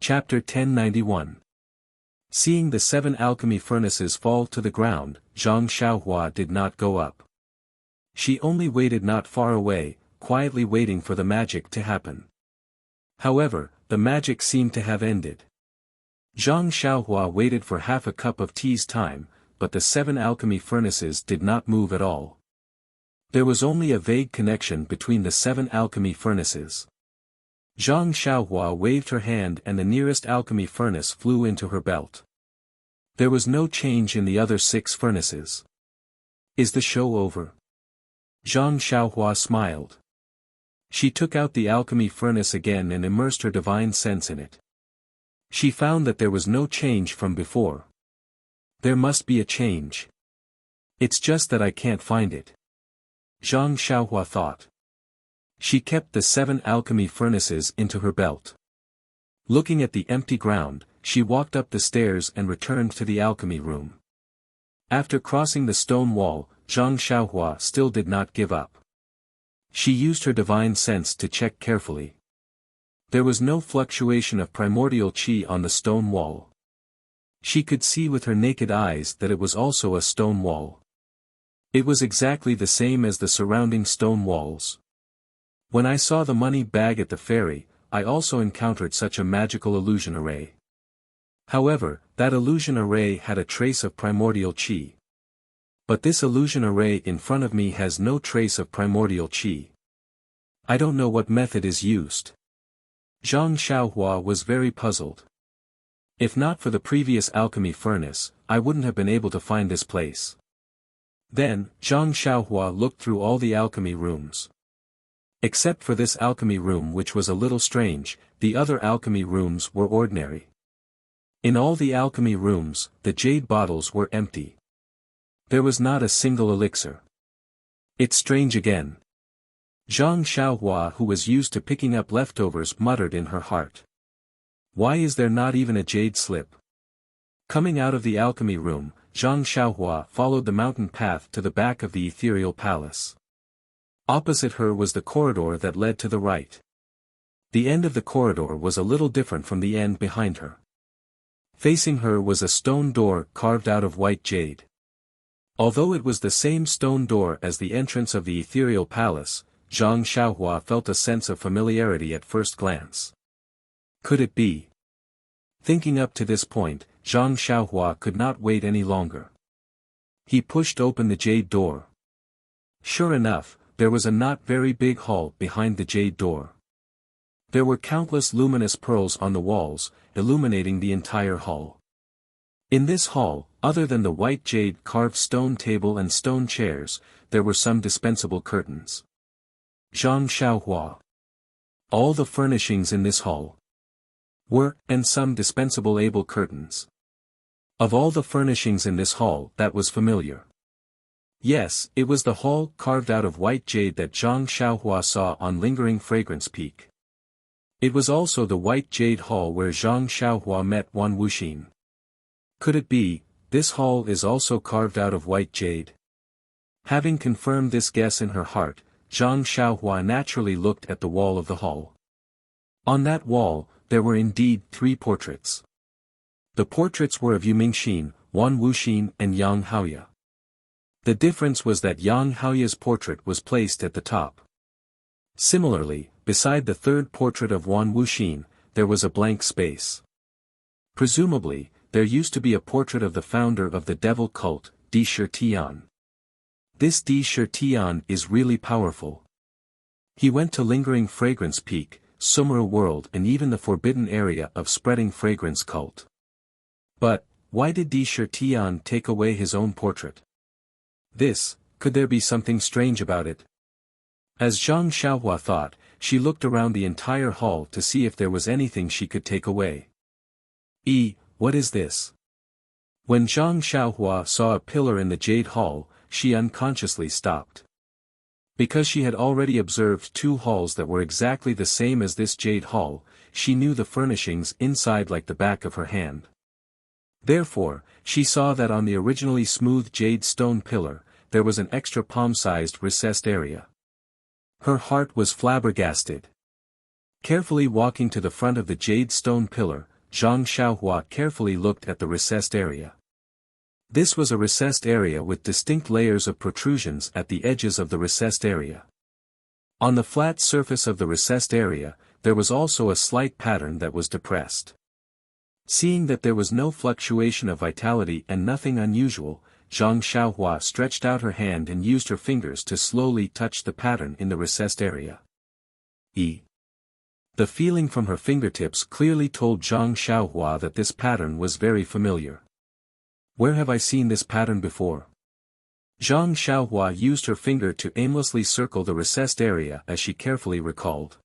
Chapter 1091. Seeing the 7 alchemy furnaces fall to the ground, Zhang Xiaohua did not go up. She only waited not far away, quietly waiting for the magic to happen. However, the magic seemed to have ended. Zhang Xiaohua waited for half a cup of tea's time, but the 7 alchemy furnaces did not move at all. There was only a vague connection between the 7 alchemy furnaces. Zhang Xiaohua waved her hand and the nearest alchemy furnace flew into her belt. There was no change in the other 6 furnaces. Is the show over? Zhang Xiaohua smiled. She took out the alchemy furnace again and immersed her divine sense in it. She found that there was no change from before. There must be a change. It's just that I can't find it. Zhang Xiaohua thought. She kept the 7 alchemy furnaces into her belt. Looking at the empty ground, she walked up the stairs and returned to the alchemy room. After crossing the stone wall, Zhang Xiaohua still did not give up. She used her divine sense to check carefully. There was no fluctuation of primordial qi on the stone wall. She could see with her naked eyes that it was also a stone wall. It was exactly the same as the surrounding stone walls. When I saw the money bag at the ferry, I also encountered such a magical illusion array. However, that illusion array had a trace of primordial qi. But this illusion array in front of me has no trace of primordial qi. I don't know what method is used. Zhang Xiaohua was very puzzled. If not for the previous alchemy furnace, I wouldn't have been able to find this place. Then, Zhang Xiaohua looked through all the alchemy rooms. Except for this alchemy room which was a little strange, the other alchemy rooms were ordinary. In all the alchemy rooms, the jade bottles were empty. There was not a single elixir. It's strange again. Zhang Xiaohua, who was used to picking up leftovers, muttered in her heart. Why is there not even a jade slip? Coming out of the alchemy room, Zhang Xiaohua followed the mountain path to the back of the ethereal palace. Opposite her was the corridor that led to the right. The end of the corridor was a little different from the end behind her. Facing her was a stone door carved out of white jade. Although it was the same stone door as the entrance of the ethereal palace, Zhang Xiaohua felt a sense of familiarity at first glance. Could it be? Thinking up to this point, Zhang Xiaohua could not wait any longer. He pushed open the jade door. Sure enough, there was a not very big hall behind the jade door. There were countless luminous pearls on the walls, illuminating the entire hall. In this hall, other than the white jade carved stone table and stone chairs, there were some dispensable curtains. Zhang Xiaohua. All the furnishings in this hall were, and some dispensable able curtains. Of all the furnishings in this hall, that was familiar. Yes, it was the hall carved out of white jade that Zhang Xiaohua saw on Lingering Fragrance Peak. It was also the white jade hall where Zhang Xiaohua met Wan Wuxin. Could it be, this hall is also carved out of white jade? Having confirmed this guess in her heart, Zhang Xiaohua naturally looked at the wall of the hall. On that wall, there were indeed 3 portraits. The portraits were of Yu Mingxin, Wan Wuxin and Yang Haoye. The difference was that Yang Haoye's portrait was placed at the top. Similarly, beside the 3rd portrait of Wan Wuxin, there was a blank space. Presumably, there used to be a portrait of the founder of the devil cult, Di Shirtian. This Di Shirtian is really powerful. He went to Lingering Fragrance Peak, Sumera World and even the forbidden area of Spreading Fragrance cult. But, why did Di Shirtian take away his own portrait? Could there be something strange about it? As Zhang Xiaohua thought, she looked around the entire hall to see if there was anything she could take away. What is this? When Zhang Xiaohua saw a pillar in the jade hall, she unconsciously stopped. Because she had already observed 2 halls that were exactly the same as this jade hall, she knew the furnishings inside like the back of her hand. Therefore, she saw that on the originally smooth jade stone pillar, there was an extra palm-sized recessed area. Her heart was flabbergasted. Carefully walking to the front of the jade stone pillar, Zhang Xiaohua carefully looked at the recessed area. This was a recessed area with distinct layers of protrusions at the edges of the recessed area. On the flat surface of the recessed area, there was also a slight pattern that was depressed. Seeing that there was no fluctuation of vitality and nothing unusual, Zhang Xiaohua stretched out her hand and used her fingers to slowly touch the pattern in the recessed area. The feeling from her fingertips clearly told Zhang Xiaohua that this pattern was very familiar. Where have I seen this pattern before? Zhang Xiaohua used her finger to aimlessly circle the recessed area as she carefully recalled.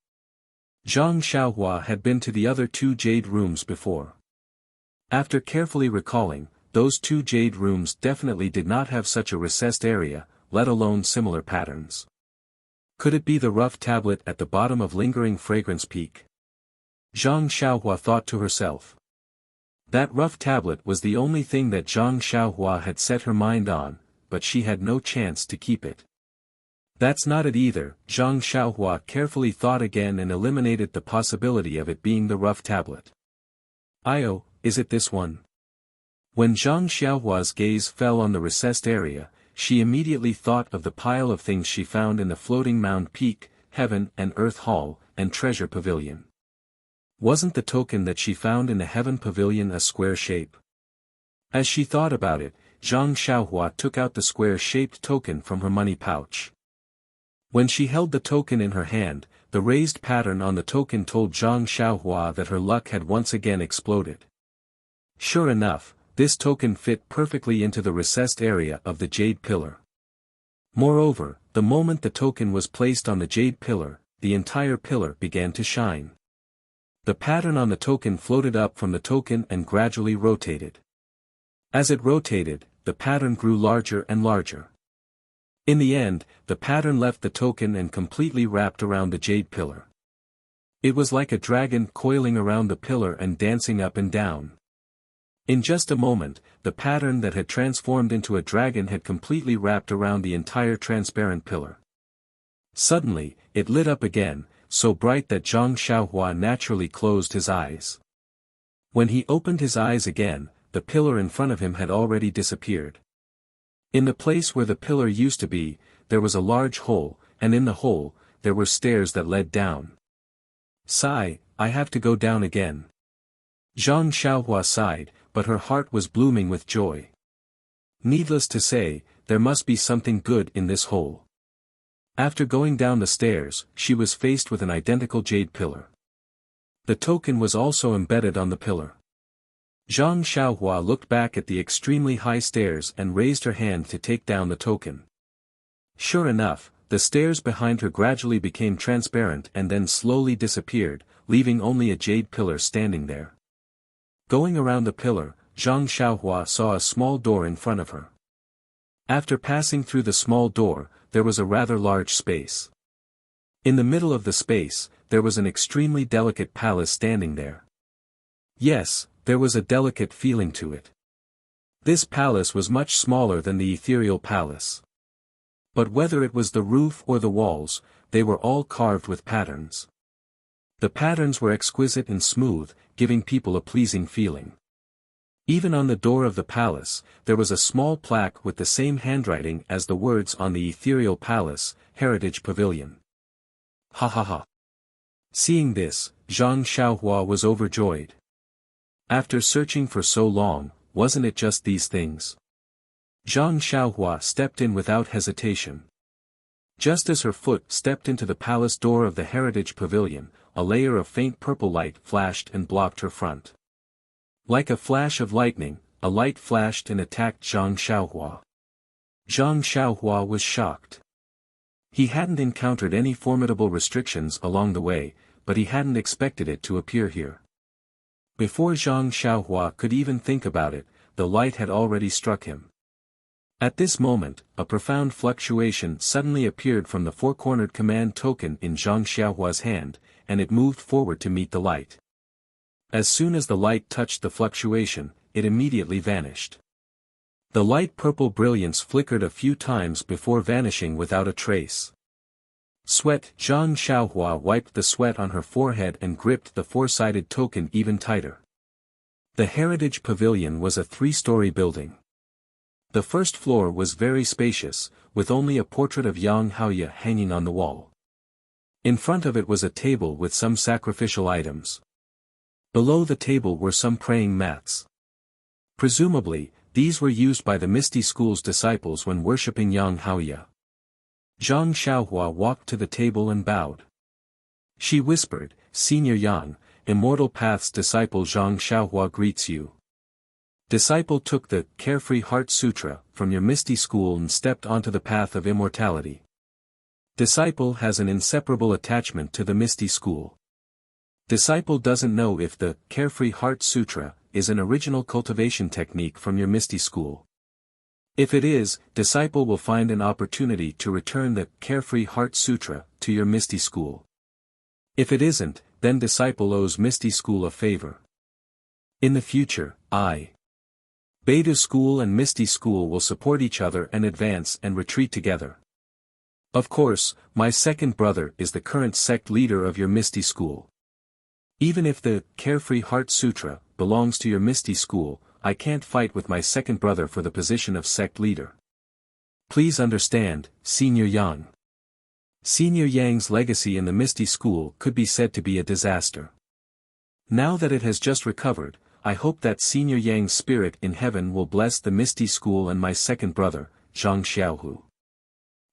Zhang Xiaohua had been to the other 2 jade rooms before. After carefully recalling, those 2 jade rooms definitely did not have such a recessed area, let alone similar patterns. Could it be the rough tablet at the bottom of Lingering Fragrance Peak? Zhang Xiaohua thought to herself. That rough tablet was the only thing that Zhang Xiaohua had set her mind on, but she had no chance to keep it. That's not it either, Zhang Xiaohua carefully thought again and eliminated the possibility of it being the rough tablet. Is it this one? When Zhang Xiaohua's gaze fell on the recessed area, she immediately thought of the pile of things she found in the floating mound peak, heaven and earth hall, and treasure pavilion. Wasn't the token that she found in the heaven pavilion a square shape? As she thought about it, Zhang Xiaohua took out the square-shaped token from her money pouch. When she held the token in her hand, the raised pattern on the token told Zhang Xiaohua that her luck had once again exploded. Sure enough, this token fit perfectly into the recessed area of the jade pillar. Moreover, the moment the token was placed on the jade pillar, the entire pillar began to shine. The pattern on the token floated up from the token and gradually rotated. As it rotated, the pattern grew larger and larger. In the end, the pattern left the token and completely wrapped around the jade pillar. It was like a dragon coiling around the pillar and dancing up and down. In just a moment, the pattern that had transformed into a dragon had completely wrapped around the entire transparent pillar. Suddenly, it lit up again, so bright that Zhang Xiaohua naturally closed his eyes. When he opened his eyes again, the pillar in front of him had already disappeared. In the place where the pillar used to be, there was a large hole, and in the hole, there were stairs that led down. Sigh, I have to go down again. Zhang Xiaohua sighed, but her heart was blooming with joy. Needless to say, there must be something good in this hole. After going down the stairs, she was faced with an identical jade pillar. The token was also embedded on the pillar. Zhang Xiaohua looked back at the extremely high stairs and raised her hand to take down the token. Sure enough, the stairs behind her gradually became transparent and then slowly disappeared, leaving only a jade pillar standing there. Going around the pillar, Zhang Xiaohua saw a small door in front of her. After passing through the small door, there was a rather large space. In the middle of the space, there was an extremely delicate palace standing there. Yes, there was a delicate feeling to it. This palace was much smaller than the ethereal palace. But whether it was the roof or the walls, they were all carved with patterns. The patterns were exquisite and smooth, giving people a pleasing feeling. Even on the door of the palace, there was a small plaque with the same handwriting as the words on the ethereal palace, Heritage Pavilion. Ha ha ha. Seeing this, Zhang Xiaohua was overjoyed. After searching for so long, wasn't it just these things? Zhang Xiaohua stepped in without hesitation. Just as her foot stepped into the palace door of the Heritage Pavilion, a layer of faint purple light flashed and blocked her front. Like a flash of lightning, a light flashed and attacked Zhang Xiaohua. Zhang Xiaohua was shocked. He hadn't encountered any formidable restrictions along the way, but he hadn't expected it to appear here. Before Zhang Xiaohua could even think about it, the light had already struck him. At this moment, a profound fluctuation suddenly appeared from the four-cornered command token in Zhang Xiaohua's hand, and it moved forward to meet the light. As soon as the light touched the fluctuation, it immediately vanished. The light purple brilliance flickered a few times before vanishing without a trace. Sweat. Zhang Xiaohua wiped the sweat on her forehead and gripped the four-sided token even tighter. The Heritage Pavilion was a three-story building. The first floor was very spacious, with only a portrait of Yang Haoye hanging on the wall. In front of it was a table with some sacrificial items. Below the table were some praying mats. Presumably, these were used by the Misty School's disciples when worshipping Yang Haoye. Zhang Xiaohua walked to the table and bowed. She whispered, "Senior Yang, Immortal Path's disciple Zhang Xiaohua greets you. Disciple took the Carefree Heart Sutra from your Misty School and stepped onto the path of immortality. Disciple has an inseparable attachment to the Misty School. Disciple doesn't know if the Carefree Heart Sutra is an original cultivation technique from your Misty School. If it is, Disciple will find an opportunity to return the Carefree Heart Sutra to your Misty School. If it isn't, then Disciple owes Misty School a favor. In the future, Beta School and Misty School will support each other and advance and retreat together. Of course, my second brother is the current sect leader of your Misty School. Even if the Carefree Heart Sutra belongs to your Misty School, I can't fight with my second brother for the position of sect leader. Please understand, Senior Yang. Senior Yang's legacy in the Misty School could be said to be a disaster. Now that it has just recovered, I hope that Senior Yang's spirit in heaven will bless the Misty School and my second brother, Zhang Xiaohu."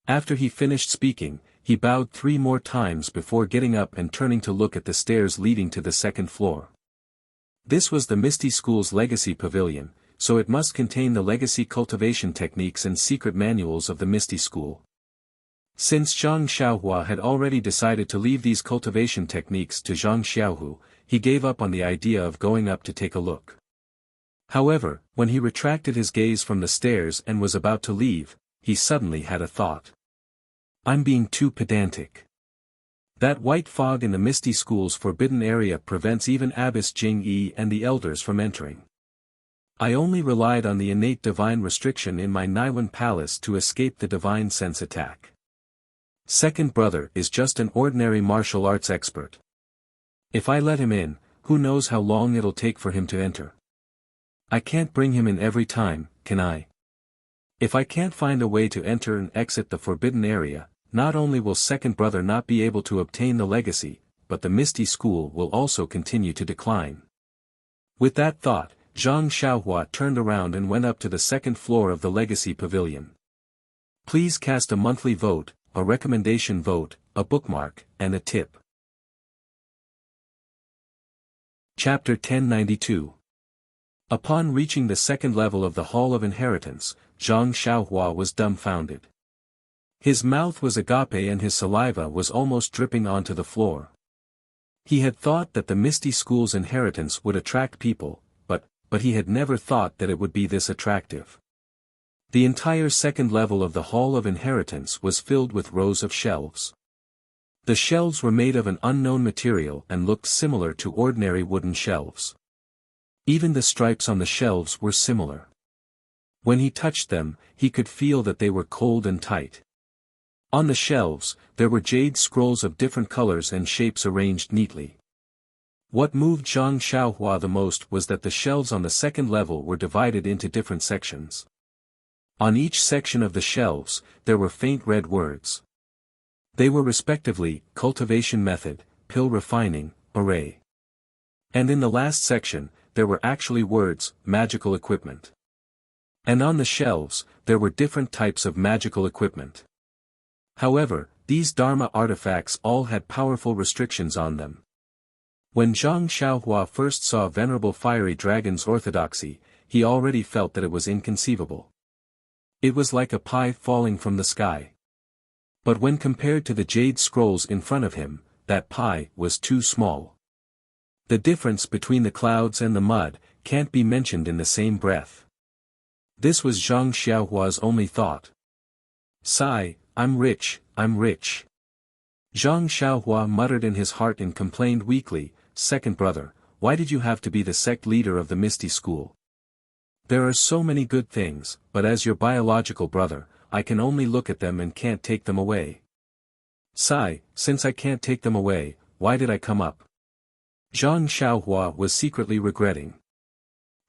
After he finished speaking, he bowed 3 more times before getting up and turning to look at the stairs leading to the second floor. This was the Misty School's legacy pavilion, so it must contain the legacy cultivation techniques and secret manuals of the Misty School. Since Zhang Xiaohua had already decided to leave these cultivation techniques to Zhang Xiaohu, he gave up on the idea of going up to take a look. However, when he retracted his gaze from the stairs and was about to leave, he suddenly had a thought. I'm being too pedantic. That white fog in the Misty School's forbidden area prevents even Abbess Jing Yi and the elders from entering. I only relied on the innate divine restriction in my Naiwan palace to escape the divine sense attack. Second brother is just an ordinary martial arts expert. If I let him in, who knows how long it'll take for him to enter. I can't bring him in every time, can I? If I can't find a way to enter and exit the forbidden area, not only will second brother not be able to obtain the legacy, but the Misty School will also continue to decline. With that thought, Zhang Xiaohua turned around and went up to the second floor of the Legacy Pavilion. Please cast a monthly vote, a recommendation vote, a bookmark, and a tip. Chapter 1092. Upon reaching the second level of the Hall of Inheritance, Zhang Xiaohua was dumbfounded. His mouth was agape and his saliva was almost dripping onto the floor. He had thought that the Misty School's inheritance would attract people, but he had never thought that it would be this attractive. The entire second level of the Hall of Inheritance was filled with rows of shelves. The shelves were made of an unknown material and looked similar to ordinary wooden shelves. Even the stripes on the shelves were similar. When he touched them, he could feel that they were cold and tight. On the shelves, there were jade scrolls of different colors and shapes arranged neatly. What moved Zhang Xiaohua the most was that the shelves on the second level were divided into different sections. On each section of the shelves, there were faint red words. They were respectively, Cultivation Method, Pill Refining, Array. And in the last section, there were actually words, Magical Equipment. And on the shelves, there were different types of magical equipment. However, these Dharma artifacts all had powerful restrictions on them. When Zhang Xiaohua first saw Venerable Fiery Dragon's orthodoxy, he already felt that it was inconceivable. It was like a pie falling from the sky. But when compared to the jade scrolls in front of him, that pie was too small. The difference between the clouds and the mud can't be mentioned in the same breath. This was Zhang Xiaohua's only thought. Sigh, I'm rich, I'm rich. Zhang Xiaohua muttered in his heart and complained weakly, Second brother, why did you have to be the sect leader of the Misty School? There are so many good things, but as your biological brother, I can only look at them and can't take them away. Sigh, since I can't take them away, why did I come up? Zhang Xiaohua was secretly regretting.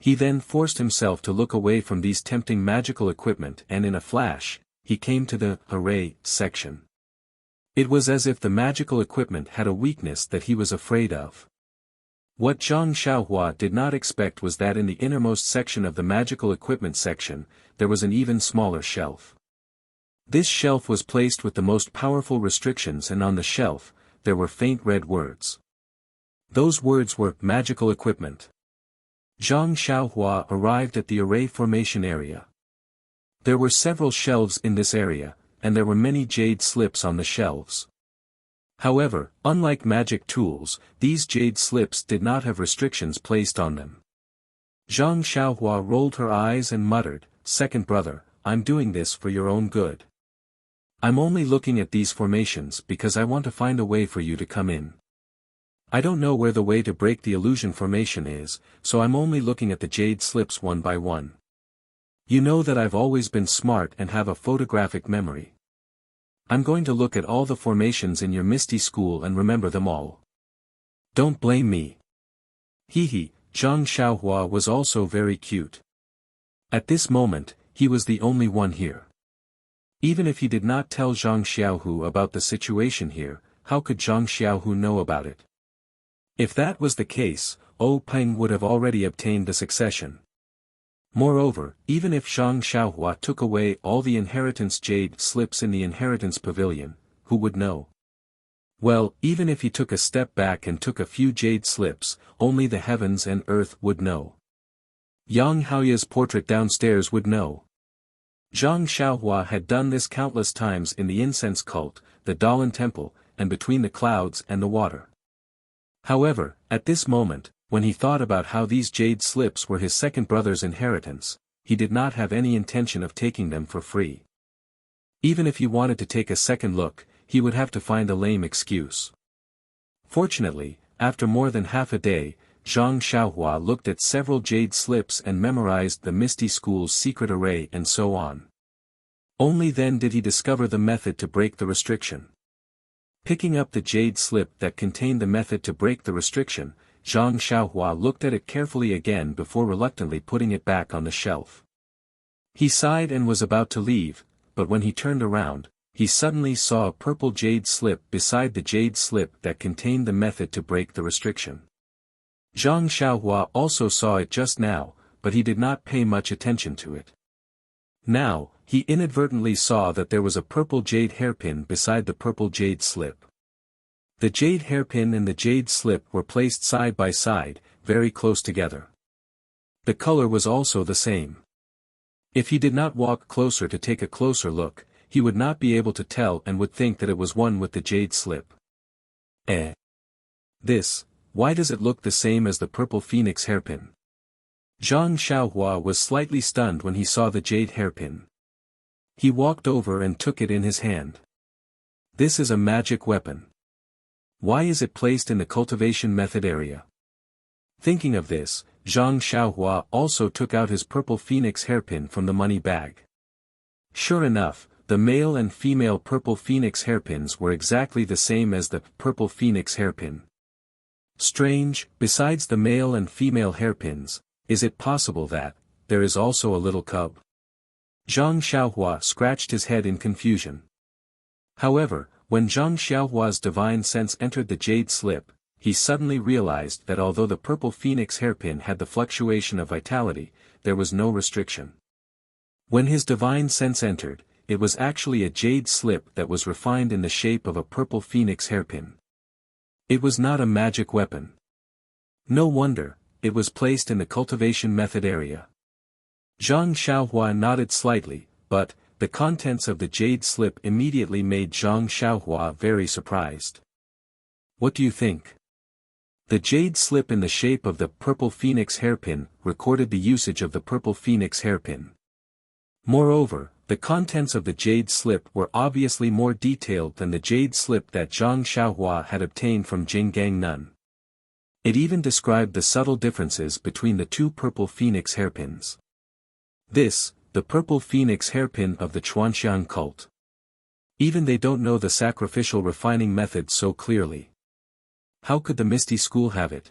He then forced himself to look away from these tempting magical equipment and in a flash, he came to the array section. It was as if the magical equipment had a weakness that he was afraid of. What Zhang Xiaohua did not expect was that in the innermost section of the magical equipment section, there was an even smaller shelf. This shelf was placed with the most powerful restrictions, and on the shelf, there were faint red words. Those words were magical equipment. Zhang Xiaohua arrived at the array formation area. There were several shelves in this area, and there were many jade slips on the shelves. However, unlike magic tools, these jade slips did not have restrictions placed on them. Zhang Xiaohua rolled her eyes and muttered, "Second brother, I'm doing this for your own good. I'm only looking at these formations because I want to find a way for you to come in. I don't know where the way to break the illusion formation is, so I'm only looking at the jade slips one by one. You know that I've always been smart and have a photographic memory. I'm going to look at all the formations in your Misty School and remember them all. Don't blame me." Hee, Zhang Xiaohua was also very cute. At this moment, he was the only one here. Even if he did not tell Zhang Xiaohu about the situation here, how could Zhang Xiaohu know about it? If that was the case, Peng would have already obtained the succession. Moreover, even if Zhang Xiaohua took away all the inheritance jade slips in the inheritance pavilion, who would know? Well, even if he took a step back and took a few jade slips, only the heavens and earth would know. Yang Haoya's portrait downstairs would know. Zhang Xiaohua had done this countless times in the incense cult, the Dalan temple, and between the clouds and the water. However, at this moment, when he thought about how these jade slips were his second brother's inheritance, he did not have any intention of taking them for free. Even if he wanted to take a second look, he would have to find a lame excuse. Fortunately, after more than half a day, Zhang Xiaohua looked at several jade slips and memorized the Misty School's secret array and so on. Only then did he discover the method to break the restriction. Picking up the jade slip that contained the method to break the restriction, Zhang Xiaohua looked at it carefully again before reluctantly putting it back on the shelf. He sighed and was about to leave, but when he turned around, he suddenly saw a purple jade slip beside the jade slip that contained the method to break the restriction. Zhang Xiaohua also saw it just now, but he did not pay much attention to it. Now, he inadvertently saw that there was a purple jade hairpin beside the purple jade slip. The jade hairpin and the jade slip were placed side by side, very close together. The color was also the same. If he did not walk closer to take a closer look, he would not be able to tell and would think that it was one with the jade slip. Why does it look the same as the purple phoenix hairpin? Zhang Xiaohua was slightly stunned when he saw the jade hairpin. He walked over and took it in his hand. This is a magic weapon. Why is it placed in the cultivation method area? Thinking of this, Zhang Xiaohua also took out his purple phoenix hairpin from the money bag. Sure enough, the male and female purple phoenix hairpins were exactly the same as the purple phoenix hairpin. Strange, besides the male and female hairpins, is it possible that there is also a little cub? Zhang Xiaohua scratched his head in confusion. However, when Zhang Xiaohua's divine sense entered the jade slip, he suddenly realized that although the purple phoenix hairpin had the fluctuation of vitality, there was no restriction. When his divine sense entered, it was actually a jade slip that was refined in the shape of a purple phoenix hairpin. It was not a magic weapon. No wonder, it was placed in the cultivation method area. Zhang Xiaohua nodded slightly, but the contents of the jade slip immediately made Zhang Xiaohua very surprised. What do you think? The jade slip in the shape of the purple phoenix hairpin recorded the usage of the purple phoenix hairpin. Moreover, the contents of the jade slip were obviously more detailed than the jade slip that Zhang Xiaohua had obtained from Jinggang Nun. It even described the subtle differences between the two purple phoenix hairpins. This, the purple phoenix hairpin of the Chuanxiang cult. Even they don't know the sacrificial refining method so clearly. How could the Misty School have it?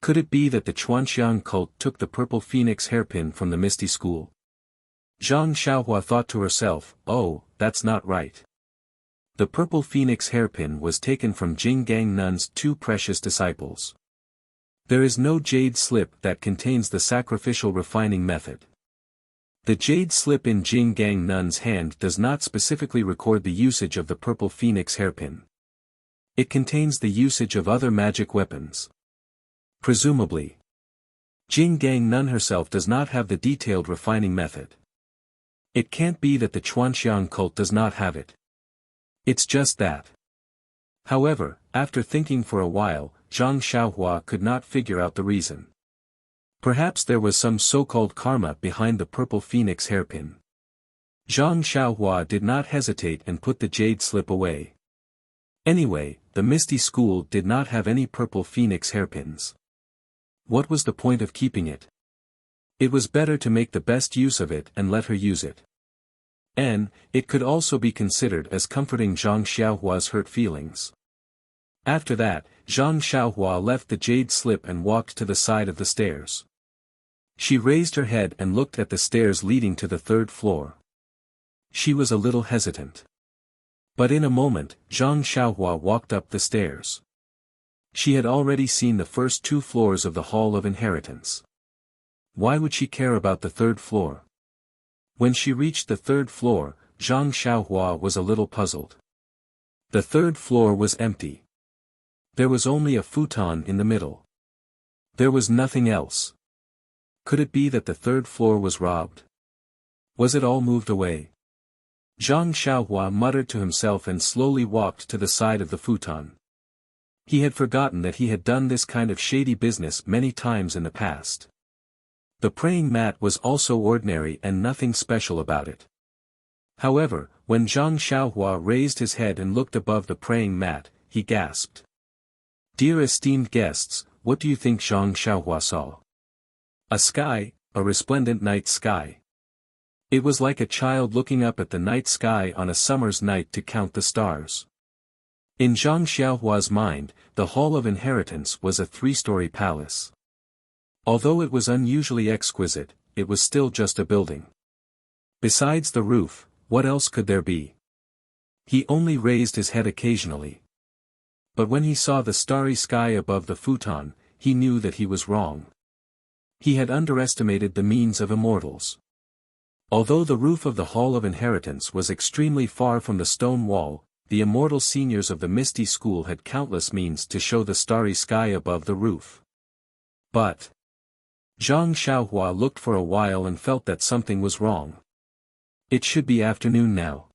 Could it be that the Chuanxiang cult took the purple phoenix hairpin from the Misty School? Zhang Xiaohua thought to herself, oh, that's not right. The purple phoenix hairpin was taken from Jinggang Nun's two precious disciples. There is no jade slip that contains the sacrificial refining method. The jade slip in Jinggang Nun's hand does not specifically record the usage of the purple phoenix hairpin. It contains the usage of other magic weapons. Presumably, Jinggang Nun herself does not have the detailed refining method. It can't be that the Chuanxiang cult does not have it. It's just that. However, after thinking for a while, Zhang Xiaohua could not figure out the reason. Perhaps there was some so-called karma behind the purple phoenix hairpin. Zhang Xiaohua did not hesitate and put the jade slip away. Anyway, the Misty School did not have any purple phoenix hairpins. What was the point of keeping it? It was better to make the best use of it and let her use it. And, it could also be considered as comforting Zhang Xiaohua's hurt feelings. After that, Zhang Xiaohua left the jade slip and walked to the side of the stairs. She raised her head and looked at the stairs leading to the third floor. She was a little hesitant. But in a moment, Zhang Xiaohua walked up the stairs. She had already seen the first 2 floors of the Hall of Inheritance. Why would she care about the third floor? When she reached the third floor, Zhang Xiaohua was a little puzzled. The third floor was empty. There was only a futon in the middle. There was nothing else. Could it be that the third floor was robbed? Was it all moved away? Zhang Xiaohua muttered to himself and slowly walked to the side of the futon. He had forgotten that he had done this kind of shady business many times in the past. The praying mat was also ordinary and nothing special about it. However, when Zhang Xiaohua raised his head and looked above the praying mat, he gasped. Dear esteemed guests, what do you think Zhang Xiaohua saw? A sky, a resplendent night sky. It was like a child looking up at the night sky on a summer's night to count the stars. In Zhang Xiaohua's mind, the Hall of Inheritance was a 3-story palace. Although it was unusually exquisite, it was still just a building. Besides the roof, what else could there be? He only raised his head occasionally. But when he saw the starry sky above the futon, he knew that he was wrong. He had underestimated the means of immortals. Although the roof of the Hall of Inheritance was extremely far from the stone wall, the immortal seniors of the Misty School had countless means to show the starry sky above the roof. But Zhang Xiaohua looked for a while and felt that something was wrong. It should be afternoon now.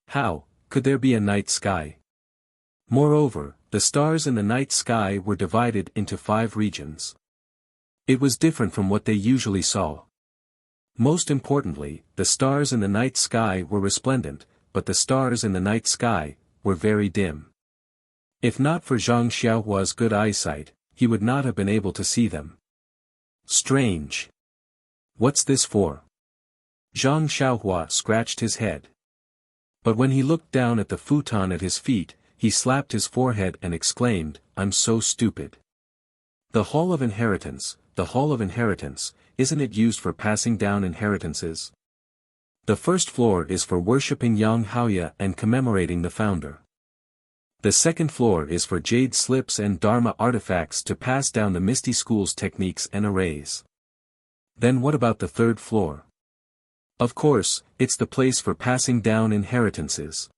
How could there be a night sky? Moreover, the stars in the night sky were divided into 5 regions. It was different from what they usually saw. Most importantly, the stars in the night sky were resplendent, but the stars in the night sky were very dim. If not for Zhang Xiaohua's good eyesight, he would not have been able to see them. Strange. What's this for? Zhang Xiaohua scratched his head. But when he looked down at the futon at his feet, he slapped his forehead and exclaimed, I'm so stupid. The Hall of Inheritance, isn't it used for passing down inheritances? The first floor is for worshipping Yang Haoya and commemorating the founder. The second floor is for jade slips and Dharma artifacts to pass down the Misty School's techniques and arrays. Then what about the third floor? Of course, it's the place for passing down inheritances.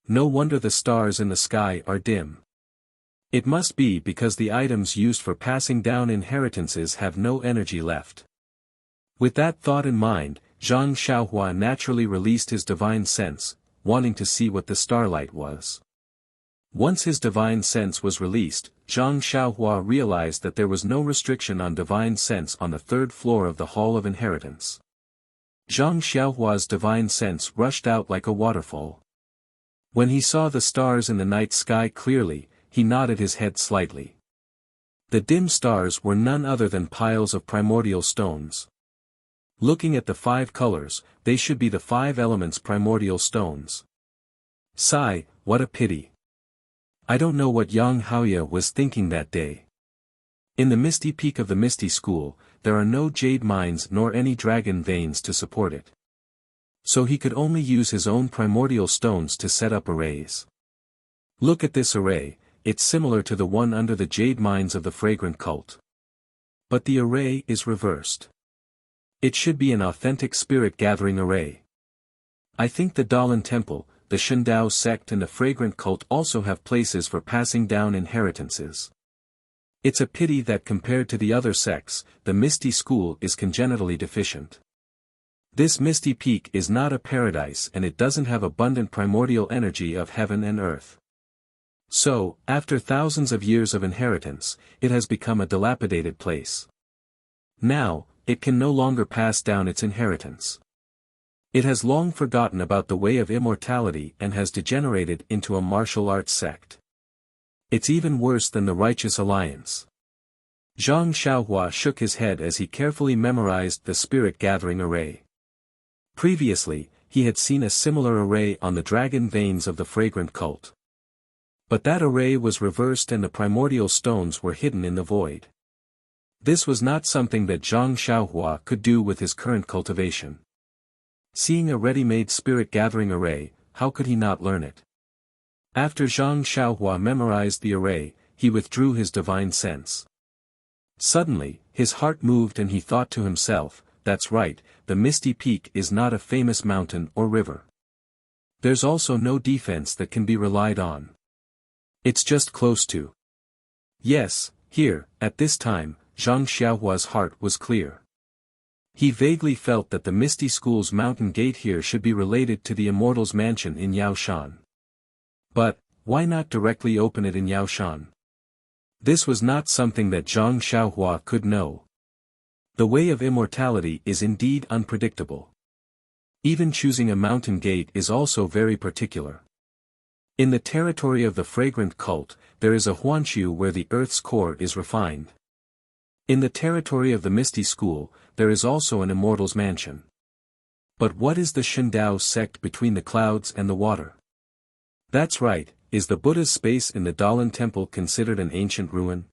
No wonder the stars in the sky are dim. It must be because the items used for passing down inheritances have no energy left. With that thought in mind, Zhang Xiaohua naturally released his divine sense, wanting to see what the starlight was. Once his divine sense was released, Zhang Xiaohua realized that there was no restriction on divine sense on the third floor of the Hall of Inheritance. Zhang Xiaohua's divine sense rushed out like a waterfall. When he saw the stars in the night sky clearly, he nodded his head slightly. The dim stars were none other than piles of primordial stones. Looking at the 5 colors, they should be the 5 elements primordial stones. Sigh, what a pity. I don't know what Yang Haoya was thinking that day. In the misty peak of the Misty School, there are no jade mines nor any dragon veins to support it. So he could only use his own primordial stones to set up arrays. Look at this array, it's similar to the one under the jade mines of the fragrant cult. But the array is reversed. It should be an authentic spirit-gathering array. I think the Dalan Temple, the Shindao sect and the fragrant cult also have places for passing down inheritances. It's a pity that compared to the other sects, the Misty School is congenitally deficient. This Misty Peak is not a paradise and it doesn't have abundant primordial energy of heaven and earth. So, after thousands of years of inheritance, it has become a dilapidated place. Now, it can no longer pass down its inheritance. It has long forgotten about the way of immortality and has degenerated into a martial arts sect. It's even worse than the Righteous Alliance. Zhang Xiaohua shook his head as he carefully memorized the spirit-gathering array. Previously, he had seen a similar array on the dragon veins of the fragrant cult. But that array was reversed and the primordial stones were hidden in the void. This was not something that Zhang Xiaohua could do with his current cultivation. Seeing a ready-made spirit-gathering array, how could he not learn it? After Zhang Xiaohua memorized the array, he withdrew his divine sense. Suddenly, his heart moved and he thought to himself, that's right, the Misty Peak is not a famous mountain or river. There's also no defense that can be relied on. It's just close to. Yes, here, at this time, Zhang Xiaohua's heart was clear. He vaguely felt that the Misty School's mountain gate here should be related to the Immortal's mansion in Yaoshan. But, why not directly open it in Yaoshan? This was not something that Zhang Xiaohua could know. The way of immortality is indeed unpredictable. Even choosing a mountain gate is also very particular. In the territory of the fragrant cult, there is a Huanshu where the earth's core is refined. In the territory of the Misty School, there is also an Immortal's mansion. But what is the Shindao sect between the clouds and the water? That's right, is the Buddha's space in the Dalan Temple considered an ancient ruin?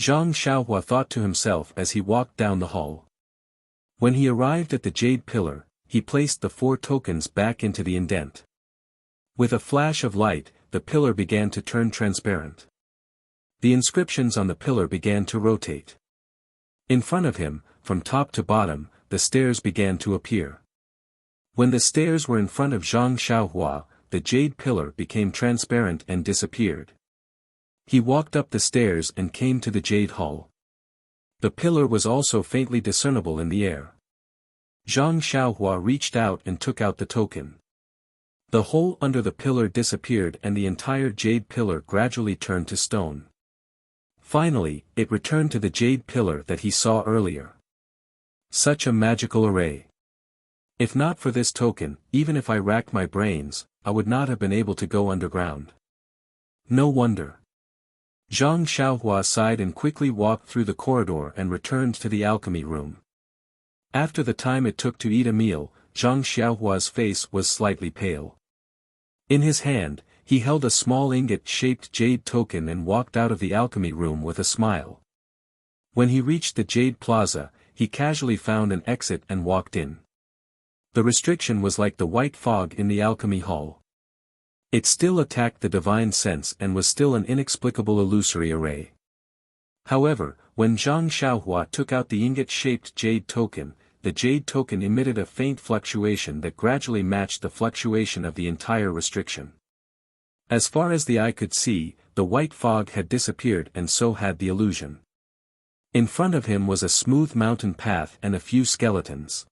Zhang Xiaohua thought to himself as he walked down the hall. When he arrived at the jade pillar, he placed the 4 tokens back into the indent. With a flash of light, the pillar began to turn transparent. The inscriptions on the pillar began to rotate. In front of him, from top to bottom, the stairs began to appear. When the stairs were in front of Zhang Xiaohua, the jade pillar became transparent and disappeared. He walked up the stairs and came to the jade hall. The pillar was also faintly discernible in the air. Zhang Xiaohua reached out and took out the token. The hole under the pillar disappeared and the entire jade pillar gradually turned to stone. Finally, it returned to the jade pillar that he saw earlier. Such a magical array. If not for this token, even if I racked my brains, I would not have been able to go underground. No wonder. Zhang Xiaohua sighed and quickly walked through the corridor and returned to the alchemy room. After the time it took to eat a meal, Zhang Xiaohua's face was slightly pale. In his hand, he held a small ingot-shaped jade token and walked out of the alchemy room with a smile. When he reached the jade plaza, he casually found an exit and walked in. The restriction was like the white fog in the alchemy hall. It still attacked the divine sense and was still an inexplicable illusory array. However, when Zhang Xiaohua took out the ingot-shaped jade token, the jade token emitted a faint fluctuation that gradually matched the fluctuation of the entire restriction. As far as the eye could see, the white fog had disappeared and so had the illusion. In front of him was a smooth mountain path and a few skeletons.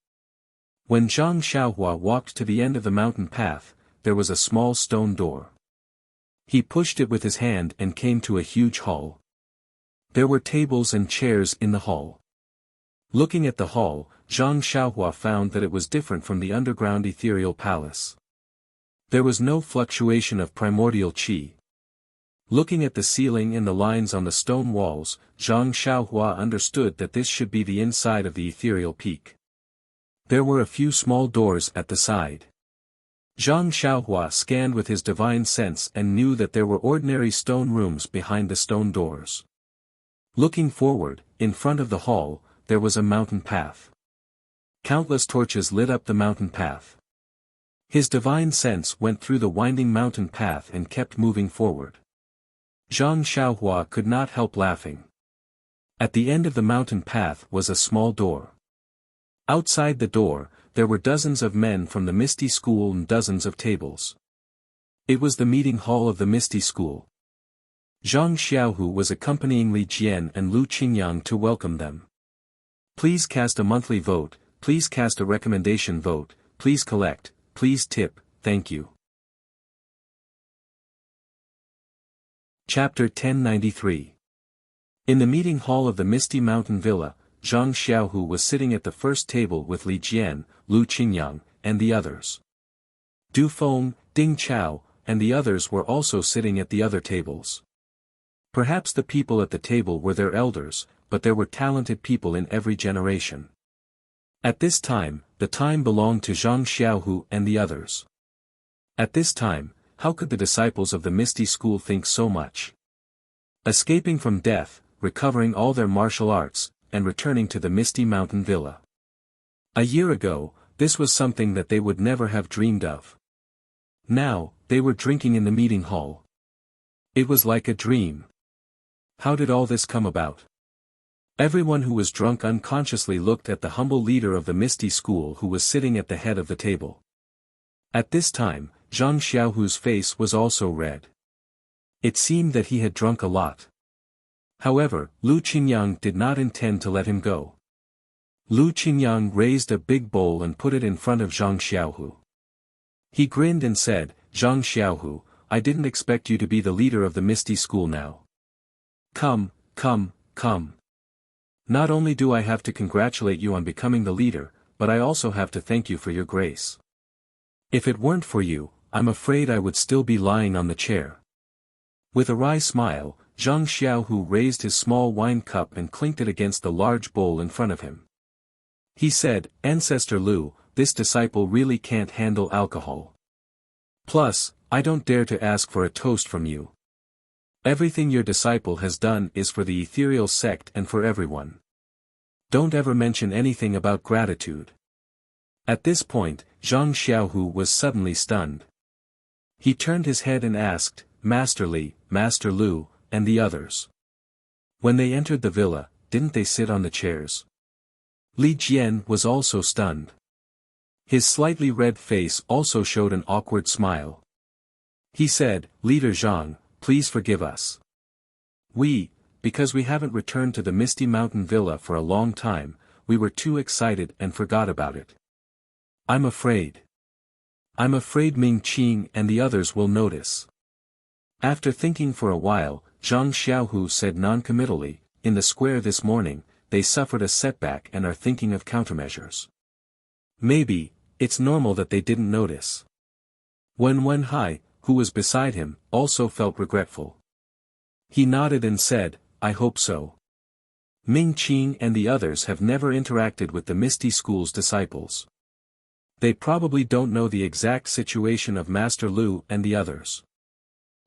When Zhang Xiaohua walked to the end of the mountain path, there was a small stone door. He pushed it with his hand and came to a huge hall. There were tables and chairs in the hall. Looking at the hall, Zhang Xiaohua found that it was different from the underground ethereal palace. There was no fluctuation of primordial qi. Looking at the ceiling and the lines on the stone walls, Zhang Xiaohua understood that this should be the inside of the ethereal peak. There were a few small doors at the side. Zhang Xiaohua scanned with his divine sense and knew that there were ordinary stone rooms behind the stone doors. Looking forward, in front of the hall, there was a mountain path. Countless torches lit up the mountain path. His divine sense went through the winding mountain path and kept moving forward. Zhang Xiaohua could not help laughing. At the end of the mountain path was a small door. Outside the door, there were dozens of men from the Misty School and dozens of tables. It was the meeting hall of the Misty School. Zhang Xiaohu was accompanying Li Jian and Lu Qingyang to welcome them. Please cast a monthly vote, please cast a recommendation vote, please collect, please tip, thank you. Chapter 1093. In the meeting hall of the Misty Mountain Villa, Zhang Xiaohu was sitting at the first table with Li Jian, Lu Qingyang, and the others. Du Feng, Ding Chao, and the others were also sitting at the other tables. Perhaps the people at the table were their elders, but there were talented people in every generation. At this time, the time belonged to Zhang Xiaohu and the others. At this time, how could the disciples of the Misty School think so much? Escaping from death, recovering all their martial arts, and returning to the Misty Mountain Villa. A year ago, this was something that they would never have dreamed of. Now, they were drinking in the meeting hall. It was like a dream. How did all this come about? Everyone who was drunk unconsciously looked at the humble leader of the Misty School who was sitting at the head of the table. At this time, Zhang Xiaohu's face was also red. It seemed that he had drunk a lot. However, Lu Qingyang did not intend to let him go. Lu Qingyang raised a big bowl and put it in front of Zhang Xiaohu. He grinned and said, Zhang Xiaohu, I didn't expect you to be the leader of the Misty School now. Come, come, come. Not only do I have to congratulate you on becoming the leader, but I also have to thank you for your grace. If it weren't for you, I'm afraid I would still be lying on the chair. With a wry smile, Zhang Xiaohu raised his small wine cup and clinked it against the large bowl in front of him. He said, Ancestor Lu, this disciple really can't handle alcohol. Plus, I don't dare to ask for a toast from you. Everything your disciple has done is for the ethereal sect and for everyone. Don't ever mention anything about gratitude. At this point, Zhang Xiaohu was suddenly stunned. He turned his head and asked, Master Li, Master Lu, and the others. When they entered the villa, didn't they sit on the chairs? Li Jian was also stunned. His slightly red face also showed an awkward smile. He said, Leader Zhang, please forgive us. Because we haven't returned to the Misty Mountain Villa for a long time, we were too excited and forgot about it. I'm afraid Ming Qing and the others will notice. After thinking for a while, Zhang Xiaohu said non-committally, in the square this morning, they suffered a setback and are thinking of countermeasures. Maybe, it's normal that they didn't notice. Wen Hai, who was beside him, also felt regretful. He nodded and said, I hope so. Ming Qing and the others have never interacted with the Misty School's disciples. They probably don't know the exact situation of Master Lu and the others.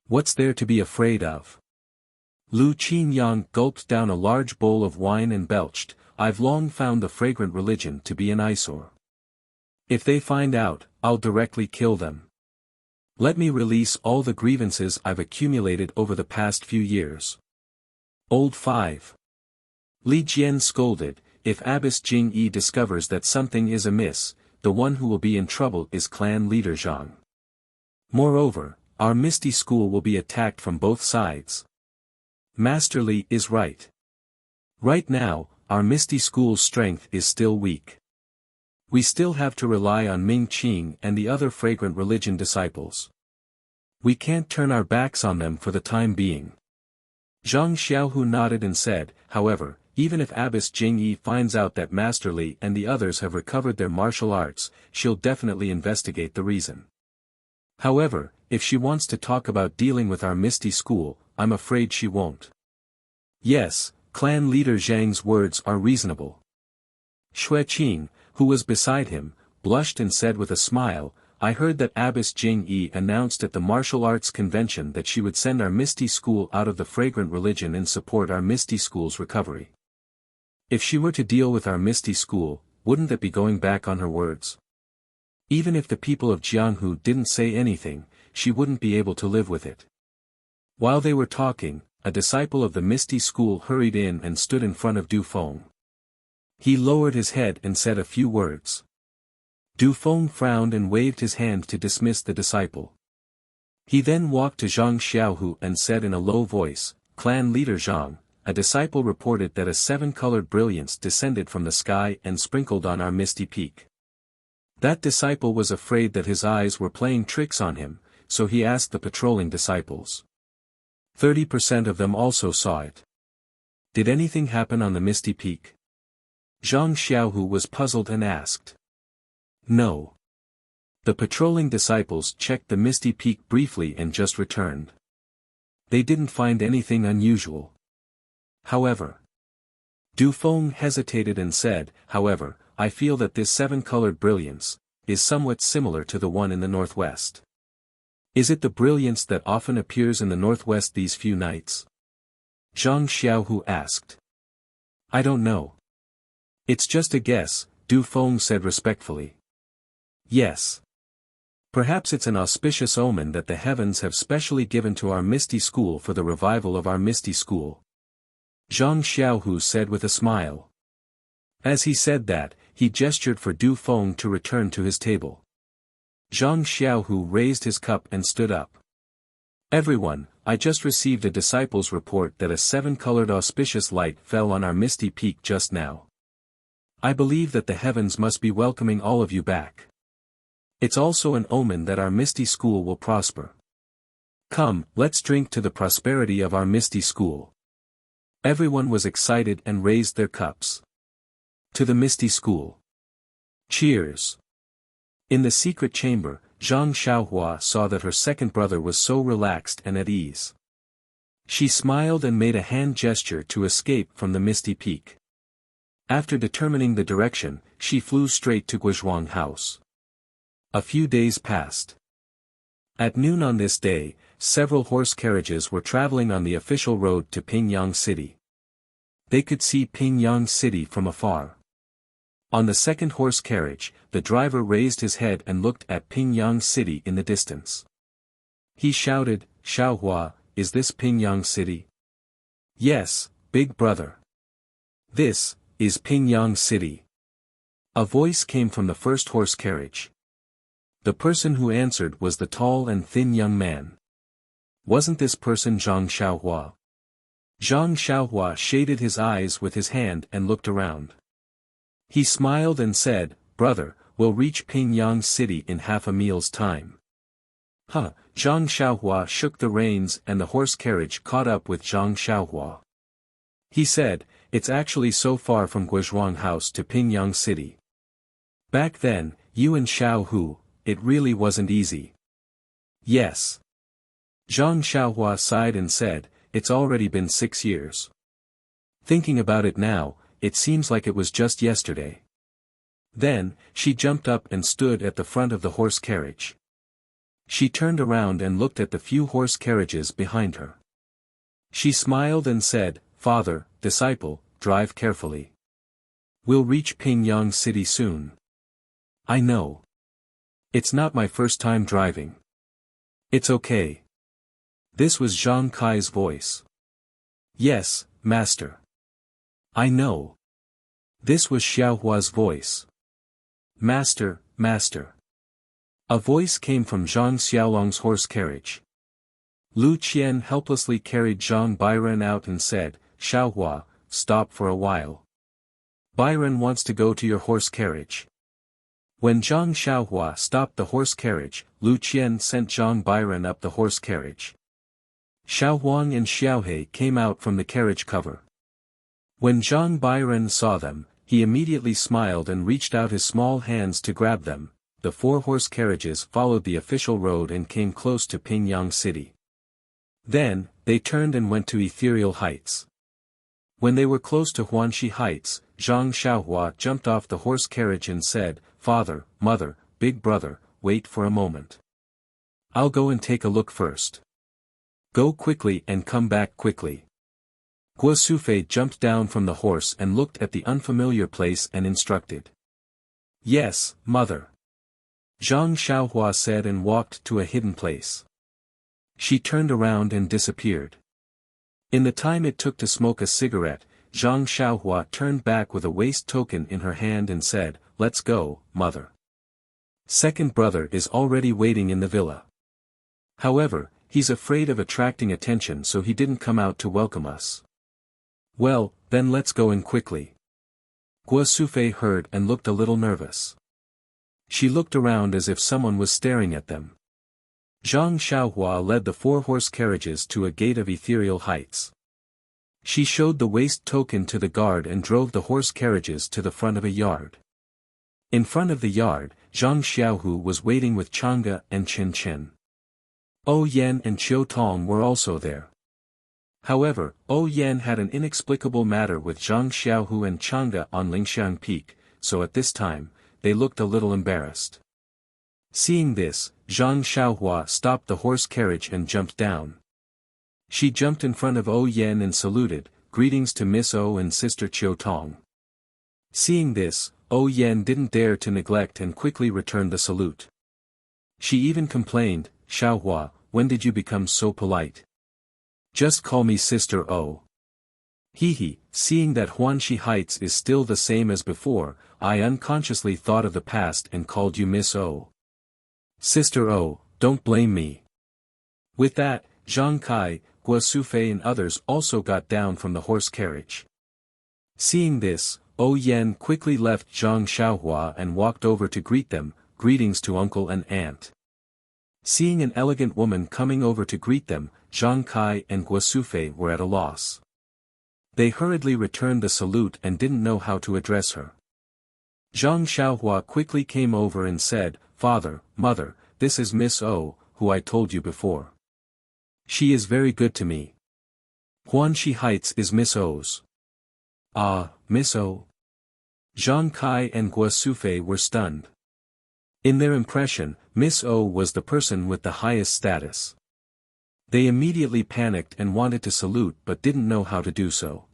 What's there to be afraid of? Lu Qingyang gulped down a large bowl of wine and belched, I've long found the fragrant religion to be an eyesore. If they find out, I'll directly kill them. Let me release all the grievances I've accumulated over the past few years. Old 5. Li Jian scolded, if Abbess Jing Yi discovers that something is amiss, the one who will be in trouble is clan leader Zhang. Moreover, our Misty School will be attacked from both sides. Master Li is right. Right now, our Misty School's strength is still weak. We still have to rely on Ming Qing and the other fragrant religion disciples. We can't turn our backs on them for the time being. Zhang Xiaohu nodded and said, however, even if Abbess Jing Yi finds out that Master Li and the others have recovered their martial arts, she'll definitely investigate the reason. However, if she wants to talk about dealing with our Misty School, I'm afraid she won't. Yes, clan leader Zhang's words are reasonable. Xueqing, who was beside him, blushed and said with a smile, I heard that Abbess Jing Yi announced at the martial arts convention that she would send our Misty School out of the fragrant religion and support our Misty School's recovery. If she were to deal with our Misty School, wouldn't that be going back on her words? Even if the people of Jianghu didn't say anything, she wouldn't be able to live with it. While they were talking, a disciple of the Misty School hurried in and stood in front of Du Feng. He lowered his head and said a few words. Du Feng frowned and waved his hand to dismiss the disciple. He then walked to Zhang Xiaohu and said in a low voice, "Clan leader Zhang, a disciple reported that a seven-colored brilliance descended from the sky and sprinkled on our misty peak. That disciple was afraid that his eyes were playing tricks on him, so he asked the patrolling disciples. 30% of them also saw it. Did anything happen on the misty peak?" Zhang Xiaohu was puzzled and asked. "No. The patrolling disciples checked the misty peak briefly and just returned. They didn't find anything unusual. However." Du Feng hesitated and said, "However, I feel that this seven-colored brilliance is somewhat similar to the one in the northwest. Is it the brilliance that often appears in the northwest these few nights?" Zhang Xiaohu asked. "I don't know. It's just a guess," Du Feng said respectfully. "Yes. Perhaps it's an auspicious omen that the heavens have specially given to our Misty School for the revival of our Misty School," Zhang Xiaohu said with a smile. As he said that, he gestured for Du Feng to return to his table. Zhang Xiaohu raised his cup and stood up. "Everyone, I just received a disciple's report that a seven-colored auspicious light fell on our misty peak just now. I believe that the heavens must be welcoming all of you back. It's also an omen that our Misty School will prosper. Come, let's drink to the prosperity of our Misty School." Everyone was excited and raised their cups. To the Misty School. Cheers. In the secret chamber, Zhang Xiaohua saw that her second brother was so relaxed and at ease. She smiled and made a hand gesture to escape from the misty peak. After determining the direction, she flew straight to Guizhuang House. A few days passed. At noon on this day, several horse carriages were traveling on the official road to Pingyang City. They could see Pingyang City from afar. On the second horse carriage, the driver raised his head and looked at Pingyang City in the distance. He shouted, "Xiaohua, is this Pingyang City?" "Yes, big brother. This is Pingyang City." A voice came from the first horse carriage. The person who answered was the tall and thin young man. Wasn't this person Zhang Xiaohua? Zhang Xiaohua shaded his eyes with his hand and looked around. He smiled and said, "Brother, we'll reach Pingyang City in half a meal's time." Huh, Zhang Xiaohua shook the reins and the horse carriage caught up with Zhang Xiaohua. He said, "It's actually so far from Guizhuang House to Pingyang City. Back then, you and Xiaohu, it really wasn't easy." "Yes." Zhang Xiaohua sighed and said, "It's already been 6 years. Thinking about it now, it seems like it was just yesterday." Then, she jumped up and stood at the front of the horse carriage. She turned around and looked at the few horse carriages behind her. She smiled and said, "Father, disciple, drive carefully. We'll reach Pingyang City soon." "I know. It's not my first time driving. It's okay." This was Zhang Kai's voice. "Yes, master. I know." This was Xiaohua's voice. "Master, master." A voice came from Zhang Xiaolong's horse carriage. Lu Qian helplessly carried Zhang Bairen out and said, "Xiaohua, stop for a while. Bairen wants to go to your horse carriage." When Zhang Xiaohua stopped the horse carriage, Lu Qian sent Zhang Bairen up the horse carriage. Xiaohuang and Xiaohe came out from the carriage cover. When Zhang Bairen saw them, he immediately smiled and reached out his small hands to grab them. The 4 horse carriages followed the official road and came close to Pingyang City. Then, they turned and went to Ethereal Heights. When they were close to Huanxi Heights, Zhang Xiaohua jumped off the horse carriage and said, "Father, mother, big brother, wait for a moment. I'll go and take a look first. Go quickly and come back quickly. Guo Sufei jumped down from the horse and looked at the unfamiliar place and instructed. Yes, mother. Zhang Xiaohua said and walked to a hidden place. She turned around and disappeared. In the time it took to smoke a cigarette, Zhang Xiaohua turned back with a waist token in her hand and said, Let's go, mother. Second brother is already waiting in the villa. However, he's afraid of attracting attention, so he didn't come out to welcome us. Well, then let's go in quickly. Guo Sufei heard and looked a little nervous. She looked around as if someone was staring at them. Zhang Xiaohua led the 4-horse carriages to a gate of ethereal heights. She showed the waist token to the guard and drove the horse carriages to the front of a yard. In front of the yard, Zhang Xiaohu was waiting with Chang'e and Chen Chen. O Yan and Qiu Tong were also there. However, O Yan had an inexplicable matter with Zhang Xiaohu and Chang'e on Lingxiang Peak, so at this time, they looked a little embarrassed. Seeing this, Zhang Xiaohua stopped the horse carriage and jumped down. She jumped in front of O Yan and saluted, Greetings to Miss O and Sister Qiu Tong. Seeing this, O Yan didn't dare to neglect and quickly returned the salute. She even complained, Xiaohua, when did you become so polite? Just call me Sister O. Seeing that Huanxi Heights is still the same as before, I unconsciously thought of the past and called you Miss O. Sister O, don't blame me. With that, Zhang Kai, Guo Sufei and others also got down from the horse carriage. Seeing this, O Yan quickly left Zhang Xiaohua and walked over to greet them, Greetings to uncle and aunt. Seeing an elegant woman coming over to greet them, Zhang Kai and Guo Sufei were at a loss. They hurriedly returned the salute and didn't know how to address her. Zhang Xiaohua quickly came over and said, Father, Mother, this is Miss O, who I told you before. She is very good to me. Huanxi Heights is Miss O's. Ah, Miss O. Zhang Kai and Guo Sufei were stunned. In their impression, Miss O was the person with the highest status. They immediately panicked and wanted to salute but didn't know how to do so.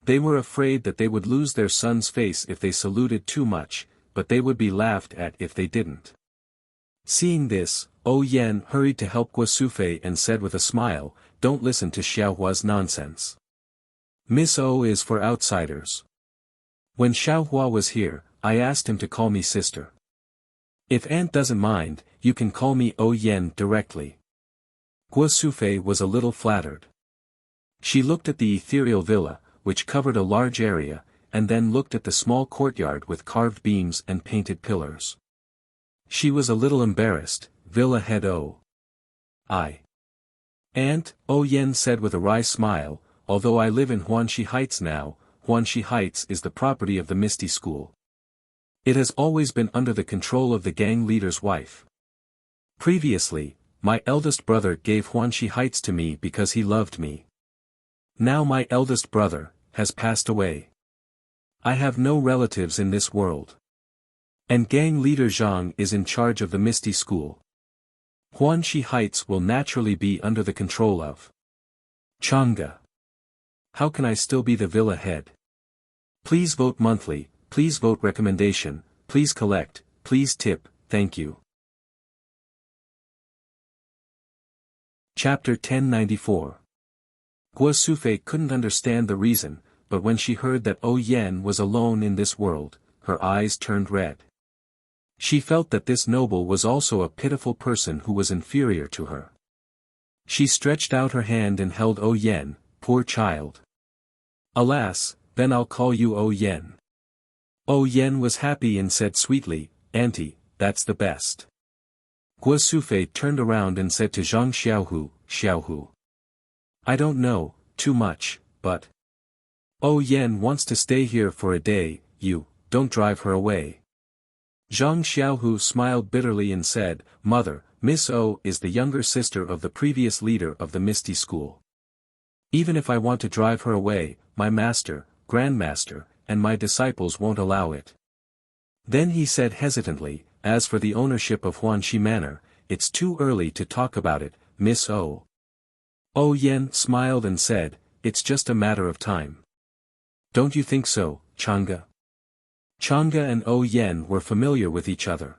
They were afraid that they would lose their son's face if they saluted too much, but they would be laughed at if they didn't. Seeing this, O Yan hurried to help Guo Sufei and said with a smile, Don't listen to Xiaohua's nonsense. Miss O is for outsiders. When Xiaohua was here, I asked him to call me sister. If aunt doesn't mind, you can call me O Yan directly. Guo Sufei was a little flattered. She looked at the ethereal villa, which covered a large area, and then looked at the small courtyard with carved beams and painted pillars. She was a little embarrassed. Villa head O. Aunt, O Yan said with a wry smile, although I live in Huanxi Heights now, Huanxi Heights is the property of the Misty School. It has always been under the control of the gang leader's wife. Previously, my eldest brother gave Huanxi Heights to me because he loved me. Now my eldest brother has passed away. I have no relatives in this world. And gang leader Zhang is in charge of the Misty School. Huanxi Heights will naturally be under the control of Chang'e. How can I still be the villa head? Please vote monthly, please vote recommendation, please collect, please tip, thank you. Chapter 1094. Guo Sufei couldn't understand the reason, but when she heard that O Yan was alone in this world, her eyes turned red. She felt that this noble was also a pitiful person who was inferior to her. She stretched out her hand and held O Yan, poor child. Alas, then I'll call you O Yan. O Yan was happy and said sweetly, Auntie, that's the best. Guo Sufei turned around and said to Zhang Xiaohu. I don't know, too much, but O Yan wants to stay here for a day, don't drive her away. Zhang Xiaohu smiled bitterly and said, Mother, Miss O is the younger sister of the previous leader of the Misty School. Even if I want to drive her away, my master, grandmaster, and my disciples won't allow it. Then he said hesitantly, as for the ownership of Huanxi Manor, it's too early to talk about it, Miss O. O Yen smiled and said, it's just a matter of time. Don't you think so, Chang'e? Chang'e and O Yen were familiar with each other.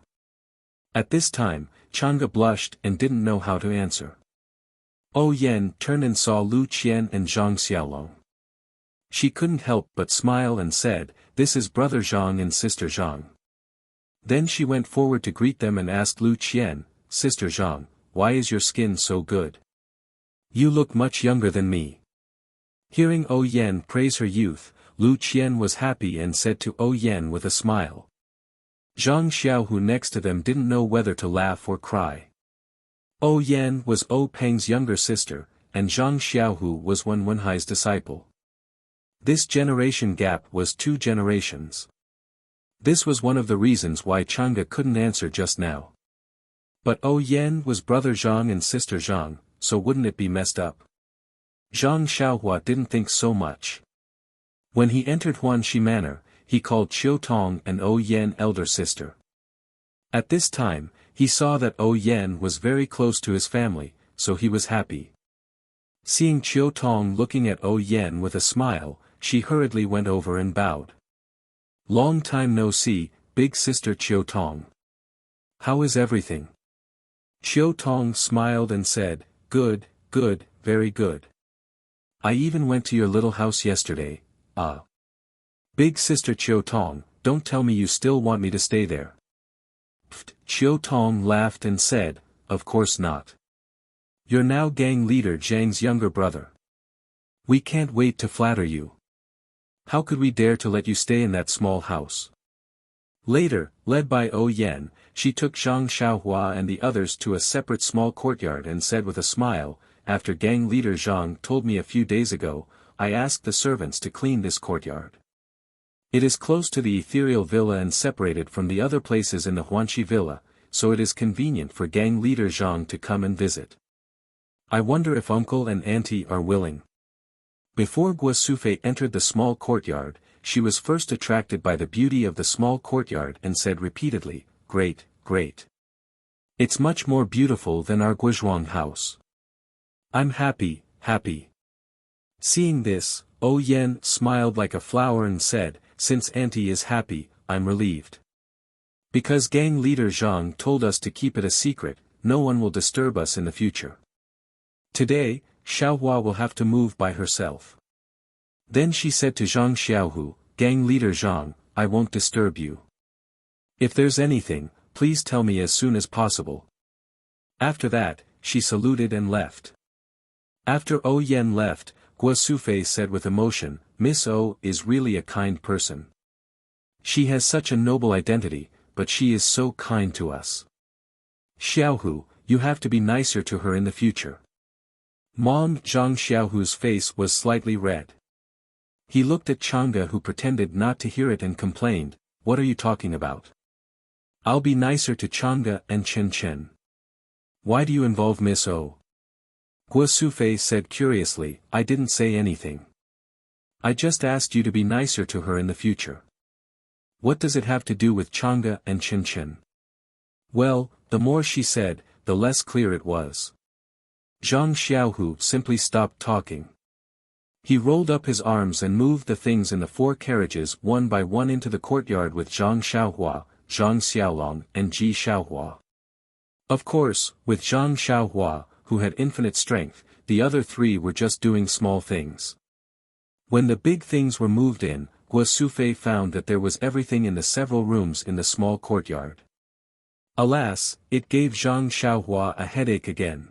At this time, Chang'e blushed and didn't know how to answer. O Yen turned and saw Lu Qian and Zhang Xiaolong. She couldn't help but smile and said, this is brother Zhang and sister Zhang. Then she went forward to greet them and asked Lu Qian, Sister Zhang, why is your skin so good? You look much younger than me. Hearing O Yen praise her youth, Lu Qian was happy and said to O Yen with a smile. Zhang Xiaohu next to them didn't know whether to laugh or cry. O Yen was O Peng's younger sister, and Zhang Xiaohu was Wen Wenhai's disciple. This generation gap was 2 generations. This was one of the reasons why Chang'e couldn't answer just now. But O Yen was brother Zhang and sister Zhang, so wouldn't it be messed up? Zhang Xiaohua didn't think so much. When he entered Huanxi Manor, he called Qiu Tong and O Yen elder sister. At this time, he saw that O Yen was very close to his family, so he was happy. Seeing Qiu Tong looking at O Yen with a smile, she hurriedly went over and bowed. Long time no see, big sister Qiu Tong. How is everything? Qiu Tong smiled and said, good, good, very good. I even went to your little house yesterday, ah. Big sister Qiu Tong, don't tell me you still want me to stay there. Pfft, Qiu Tong laughed and said, of course not. You're now gang leader Zhang's younger brother. We can't wait to flatter you. How could we dare to let you stay in that small house? Later, led by O Yen, she took Zhang Xiaohua and the others to a separate small courtyard and said with a smile, after gang leader Zhang told me a few days ago, I asked the servants to clean this courtyard. It is close to the ethereal villa and separated from the other places in the Huanxi villa, so it is convenient for gang leader Zhang to come and visit. I wonder if uncle and auntie are willing. Before Guo Sufei entered the small courtyard, she was first attracted by the beauty of the small courtyard and said repeatedly, great, great. It's much more beautiful than our Guizhuang house. I'm happy, happy. Seeing this, O Yen smiled like a flower and said, since auntie is happy, I'm relieved. Because gang leader Zhang told us to keep it a secret, no one will disturb us in the future. Today, Xiaohua will have to move by herself. Then she said to Zhang Xiaohu, gang leader Zhang, I won't disturb you. If there's anything, please tell me as soon as possible. After that, she saluted and left. After O Yen left, Guo Sufei said with emotion, Miss O is really a kind person. She has such a noble identity, but she is so kind to us. Xiaohu, you have to be nicer to her in the future. Mom Zhang Xiaohu's face was slightly red. He looked at Chang'e who pretended not to hear it and complained, what are you talking about? I'll be nicer to Chang'e and Chen Chen. Why do you involve Miss O? Guo Sufei said curiously, I didn't say anything. I just asked you to be nicer to her in the future. What does it have to do with Chang'e and Chen Chen? Well, the more she said, the less clear it was. Zhang Xiaohu simply stopped talking. He rolled up his arms and moved the things in the 4 carriages one by one into the courtyard with Zhang Xiaohua, Zhang Xiaolong and Ji Xiaohua. Of course, with Zhang Xiaohua, who had infinite strength, the other 3 were just doing small things. When the big things were moved in, Guo Sufei found that there was everything in the several rooms in the small courtyard. Alas, it gave Zhang Xiaohua a headache again.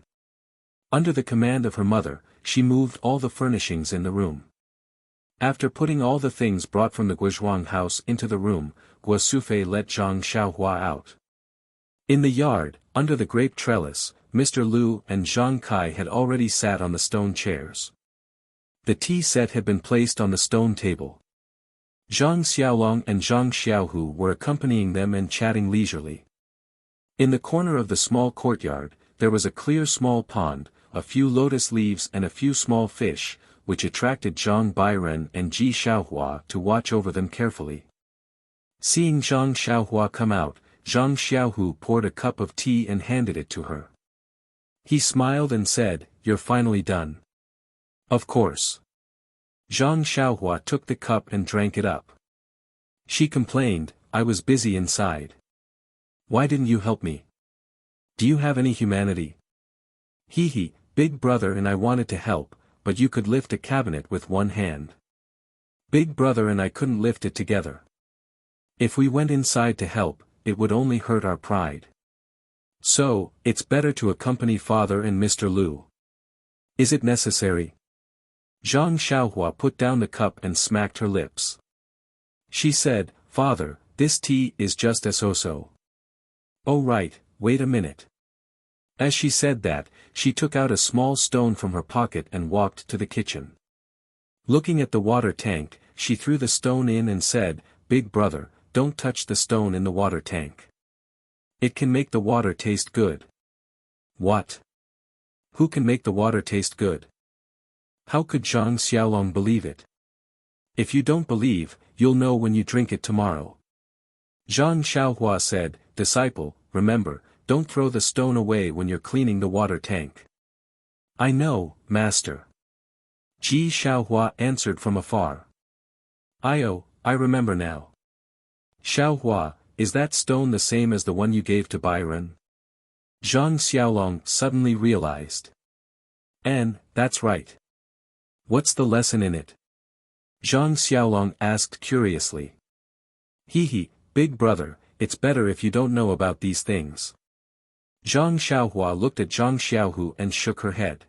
Under the command of her mother, she moved all the furnishings in the room. After putting all the things brought from the Guizhuang house into the room, Guo Sufei let Zhang Xiaohua out. In the yard, under the grape trellis, Mr. Liu and Zhang Kai had already sat on the stone chairs. The tea set had been placed on the stone table. Zhang Xiaolong and Zhang Xiaohu were accompanying them and chatting leisurely. In the corner of the small courtyard, there was a clear small pond, a few lotus leaves and a few small fish, which attracted Zhang Bairen and Ji Xiaohua to watch over them carefully. Seeing Zhang Xiaohua come out, Zhang Xiaohu poured a cup of tea and handed it to her. He smiled and said, "You're finally done." "Of course." Zhang Xiaohua took the cup and drank it up. She complained, "I was busy inside. Why didn't you help me? Do you have any humanity?" "Hee, Big Brother and I wanted to help, but you could lift a cabinet with one hand. Big Brother and I couldn't lift it together. If we went inside to help, it would only hurt our pride. So, it's better to accompany Father and Mr. Liu." "Is it necessary?" Zhang Xiaohua put down the cup and smacked her lips. She said, "Father, this tea is just so. Oh right, wait a minute." As she said that, she took out a small stone from her pocket and walked to the kitchen. Looking at the water tank, she threw the stone in and said, "Big Brother, don't touch the stone in the water tank. It can make the water taste good." "What? Who can make the water taste good?" How could Zhang Xiaolong believe it? "If you don't believe, you'll know when you drink it tomorrow." Zhang Xiaohua said, "Disciple, remember, don't throw the stone away when you're cleaning the water tank." "I know, Master." Ji Xiaohua answered from afar. I remember now." "Xiaohua, is that stone the same as the one you gave to Byron?" Zhang Xiaolong suddenly realized. That's right. What's the lesson in it?" Zhang Xiaolong asked curiously. Hee, Big Brother, it's better if you don't know about these things." Zhang Xiaohua looked at Zhang Xiaohu and shook her head.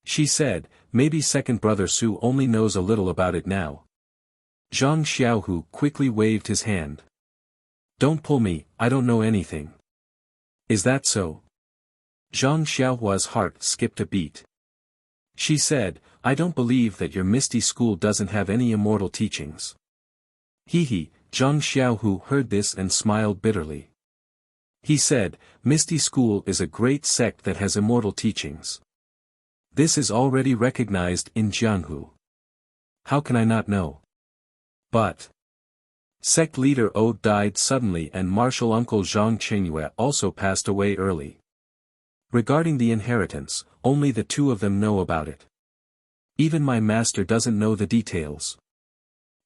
She said, "Maybe second brother Su only knows a little about it now." Zhang Xiaohu quickly waved his hand. "Don't pull me, I don't know anything." "Is that so?" Zhang Xiaohua's heart skipped a beat. She said, "I don't believe that your Misty School doesn't have any immortal teachings." Hee, Zhang Xiaohu heard this and smiled bitterly. He said, "Misty School is a great sect that has immortal teachings. This is already recognized in Jianghu. How can I not know? But sect leader O died suddenly and martial uncle Zhang Qingyue also passed away early. Regarding the inheritance, only the two of them know about it. Even my master doesn't know the details."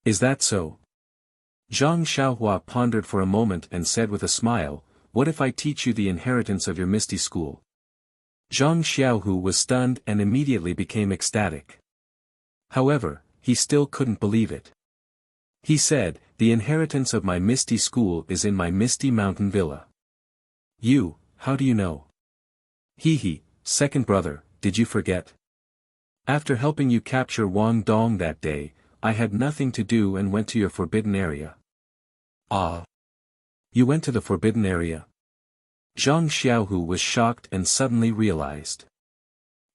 "Is that so?" Zhang Xiaohua pondered for a moment and said with a smile, "What if I teach you the inheritance of your Misty School?" Zhang Xiaohu was stunned and immediately became ecstatic. However, he still couldn't believe it. He said, "The inheritance of my Misty School is in my Misty Mountain Villa." How do you know?" Hee, second brother, did you forget? After helping you capture Wang Dong that day, I had nothing to do and went to your forbidden area. Ah. You went to the forbidden area? Zhang Xiaohu was shocked and suddenly realized.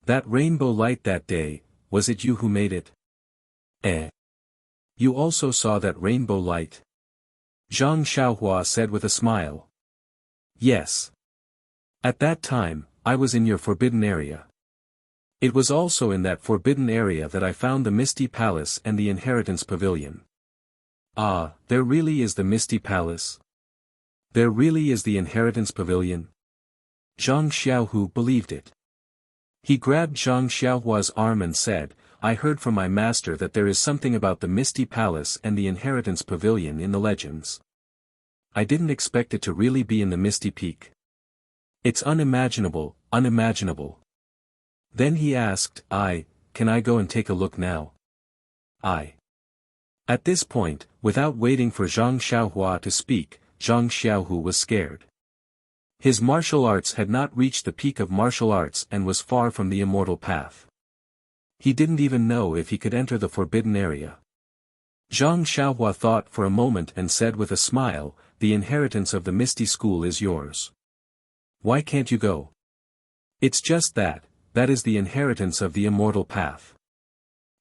That rainbow light that day, was it you who made it? You also saw that rainbow light? Zhang Xiaohua said with a smile. Yes. At that time, I was in your forbidden area. It was also in that forbidden area that I found the Misty Palace and the Inheritance Pavilion. Ah, there really is the Misty Palace? There really is the Inheritance Pavilion? Zhang Xiaohu believed it. He grabbed Zhang Xiaohua's arm and said, I heard from my master that there is something about the Misty Palace and the Inheritance Pavilion in the legends. I didn't expect it to really be in the Misty Peak. It's unimaginable, unimaginable. Then he asked, can I go and take a look now? At this point, without waiting for Zhang Xiaohua to speak, Zhang Xiaohu was scared. His martial arts had not reached the peak of martial arts and was far from the immortal path. He didn't even know if he could enter the forbidden area. Zhang Xiaohua thought for a moment and said with a smile, the inheritance of the Misty School is yours. Why can't you go? It's just that is the inheritance of the immortal path.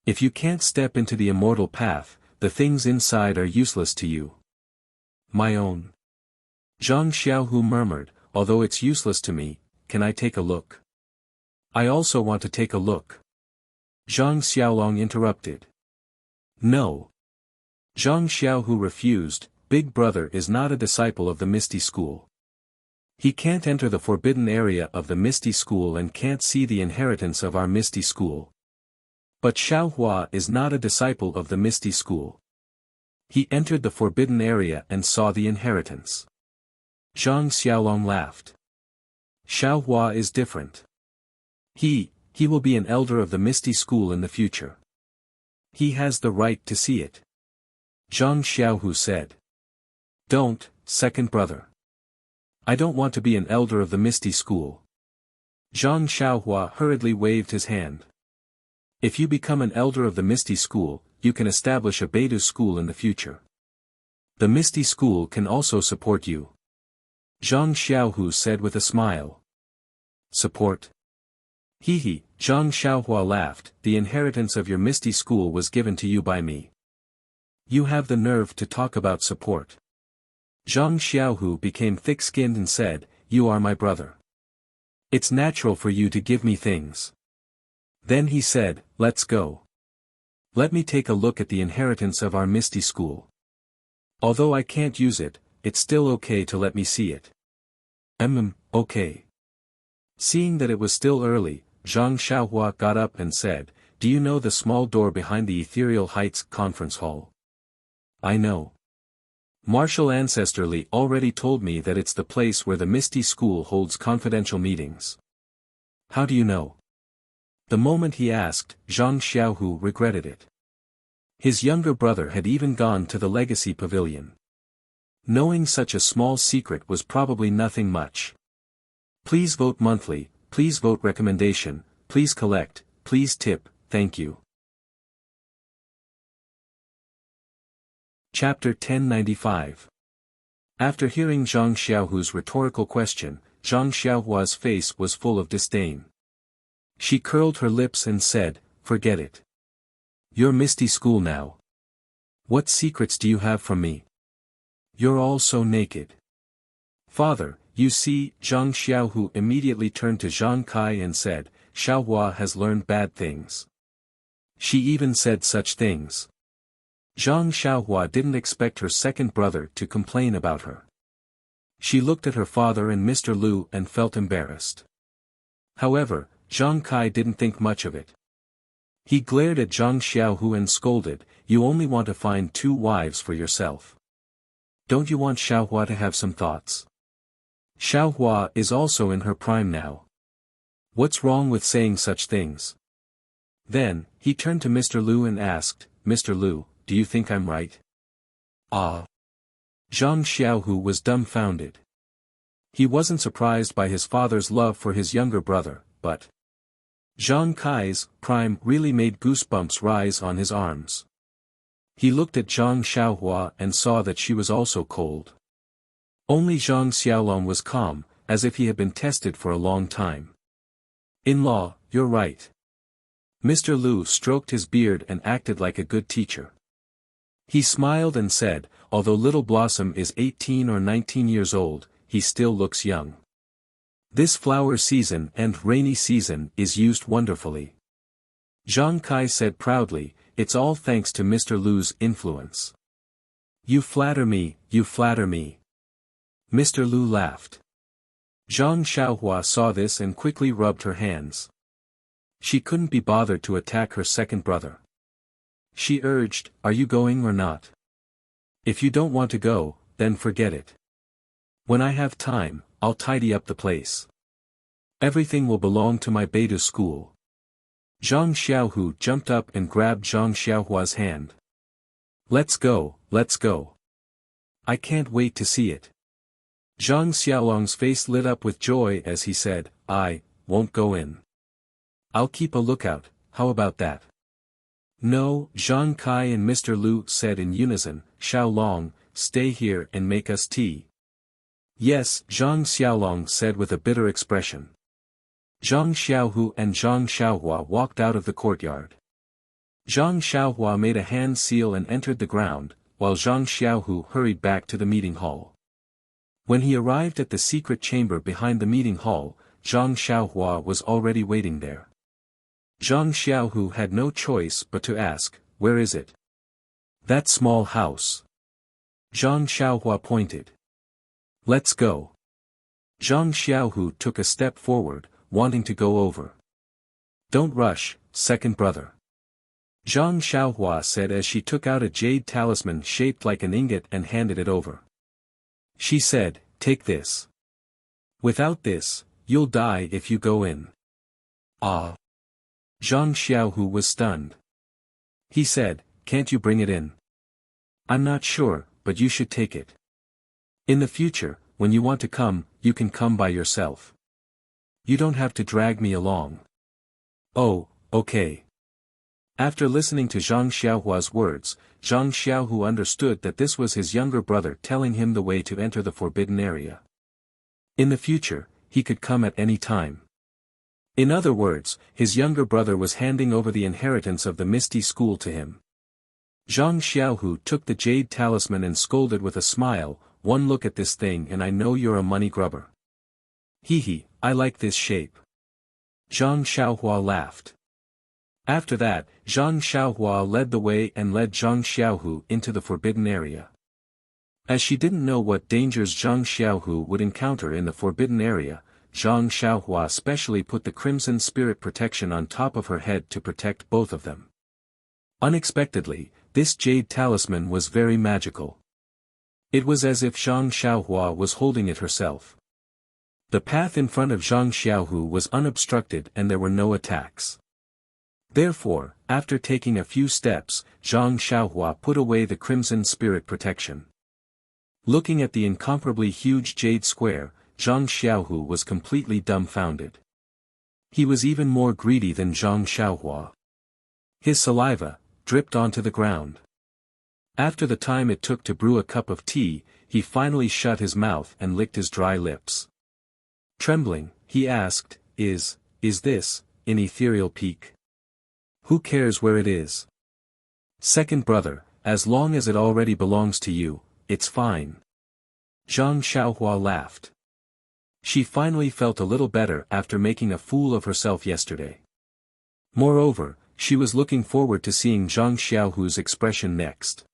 If you can't step into the immortal path, the things inside are useless to you. My own. Zhang Xiaohu murmured, although it's useless to me, can I take a look? I also want to take a look. Zhang Xiaolong interrupted. No. Zhang Xiaohu refused, big brother is not a disciple of the Misty School. He can't enter the forbidden area of the Misty School and can't see the inheritance of our Misty School. But Xiaohua is not a disciple of the Misty School. He entered the forbidden area and saw the inheritance. Zhang Xiaolong laughed. Xiaohua is different. He will be an elder of the Misty School in the future. He has the right to see it. Zhang Xiaohu said. Don't, second brother. I don't want to be an elder of the Misty School. Zhang Xiaohua hurriedly waved his hand. If you become an elder of the Misty School, you can establish a Beidu school in the future. The Misty School can also support you. Zhang Xiaohu said with a smile. Support? He, Zhang Xiaohua laughed, the inheritance of your Misty School was given to you by me. You have the nerve to talk about support. Zhang Xiaohu became thick-skinned and said, you are my brother. It's natural for you to give me things. Then he said, let's go. Let me take a look at the inheritance of our Misty School. Although I can't use it, it's still okay to let me see it. Okay. Seeing that it was still early, Zhang Xiaohua got up and said, do you know the small door behind the Ethereal Heights conference hall? I know. Martial Ancestrally already told me that it's the place where the Misty School holds confidential meetings. How do you know? The moment he asked, Zhang Xiaohu regretted it. His younger brother had even gone to the Legacy Pavilion. Knowing such a small secret was probably nothing much. Please vote monthly, please vote recommendation, please collect, please tip, thank you. Chapter 1095. After hearing Zhang Xiaohu's rhetorical question, Zhang Xiaohua's face was full of disdain. She curled her lips and said, forget it. You're Misty School now. What secrets do you have from me? You're all so naked. Father, you see, Zhang Xiaohu immediately turned to Zhang Kai and said, Xiaohua has learned bad things. She even said such things. Zhang Xiaohua didn't expect her second brother to complain about her. She looked at her father and Mr. Lu and felt embarrassed. However, Zhang Kai didn't think much of it. He glared at Zhang Xiaohu and scolded, you only want to find 2 wives for yourself. Don't you want Xiaohua to have some thoughts? Xiaohua is also in her prime now. What's wrong with saying such things? Then, he turned to Mr. Lu and asked, Mr. Lu, do you think I'm right? Ah. Zhang Xiaohu was dumbfounded. He wasn't surprised by his father's love for his younger brother, but Zhang Kai's prime really made goosebumps rise on his arms. He looked at Zhang Xiaohua and saw that she was also cold. Only Zhang Xiaolong was calm, as if he had been tested for a long time. In-law, you're right. Mr. Lu stroked his beard and acted like a good teacher. He smiled and said, although Little Blossom is 18 or 19 years old, he still looks young. This flower season and rainy season is used wonderfully. Zhang Kai said proudly, it's all thanks to Mr. Lu's influence. You flatter me, you flatter me. Mr. Lu laughed. Zhang Xiaohua saw this and quickly rubbed her hands. She couldn't be bothered to attack her second brother. She urged, are you going or not? If you don't want to go, then forget it. When I have time, I'll tidy up the place. Everything will belong to my Beidu school. Zhang Xiaohu jumped up and grabbed Zhang Xiaohua's hand. Let's go, let's go. I can't wait to see it. Zhang Xiaolong's face lit up with joy as he said, I won't go in. I'll keep a lookout, how about that? No, Zhang Kai and Mr. Lu said in unison, Xiaolong, stay here and make us tea. Yes, Zhang Xiaolong said with a bitter expression. Zhang Xiaohu and Zhang Xiaohua walked out of the courtyard. Zhang Xiaohua made a hand seal and entered the ground, while Zhang Xiaohu hurried back to the meeting hall. When he arrived at the secret chamber behind the meeting hall, Zhang Xiaohua was already waiting there. Zhang Xiaohu had no choice but to ask, where is it? That small house. Zhang Xiaohua pointed. Let's go. Zhang Xiaohu took a step forward, wanting to go over. Don't rush, second brother. Zhang Xiaohua said as she took out a jade talisman shaped like an ingot and handed it over. She said, take this. Without this, you'll die if you go in. Ah. Zhang Xiaohu was stunned. He said, can't you bring it in? I'm not sure, but you should take it. In the future, when you want to come, you can come by yourself. You don't have to drag me along. Oh, okay. After listening to Zhang Xiaohua's words, Zhang Xiaohu understood that this was his younger brother telling him the way to enter the forbidden area. In the future, he could come at any time. In other words, his younger brother was handing over the inheritance of the Misty School to him. Zhang Xiaohu took the jade talisman and scolded with a smile, one look at this thing and I know you're a money grubber. Hee, I like this shape. Zhang Xiaohua laughed. After that, Zhang Xiaohua led the way and led Zhang Xiaohu into the forbidden area. As she didn't know what dangers Zhang Xiaohu would encounter in the forbidden area, Zhang Xiaohua specially put the crimson spirit protection on top of her head to protect both of them. Unexpectedly, this jade talisman was very magical. It was as if Zhang Xiaohua was holding it herself. The path in front of Zhang Xiaohu was unobstructed and there were no attacks. Therefore, after taking a few steps, Zhang Xiaohua put away the crimson spirit protection. Looking at the incomparably huge jade square, Zhang Xiaohu was completely dumbfounded. He was even more greedy than Zhang Xiaohua. His saliva dripped onto the ground. After the time it took to brew a cup of tea, he finally shut his mouth and licked his dry lips. Trembling, he asked, Is this an ethereal peak? Who cares where it is? Second brother, as long as it already belongs to you, it's fine. Zhang Xiaohua laughed. She finally felt a little better after making a fool of herself yesterday. Moreover, she was looking forward to seeing Zhang Xiaohu's expression next.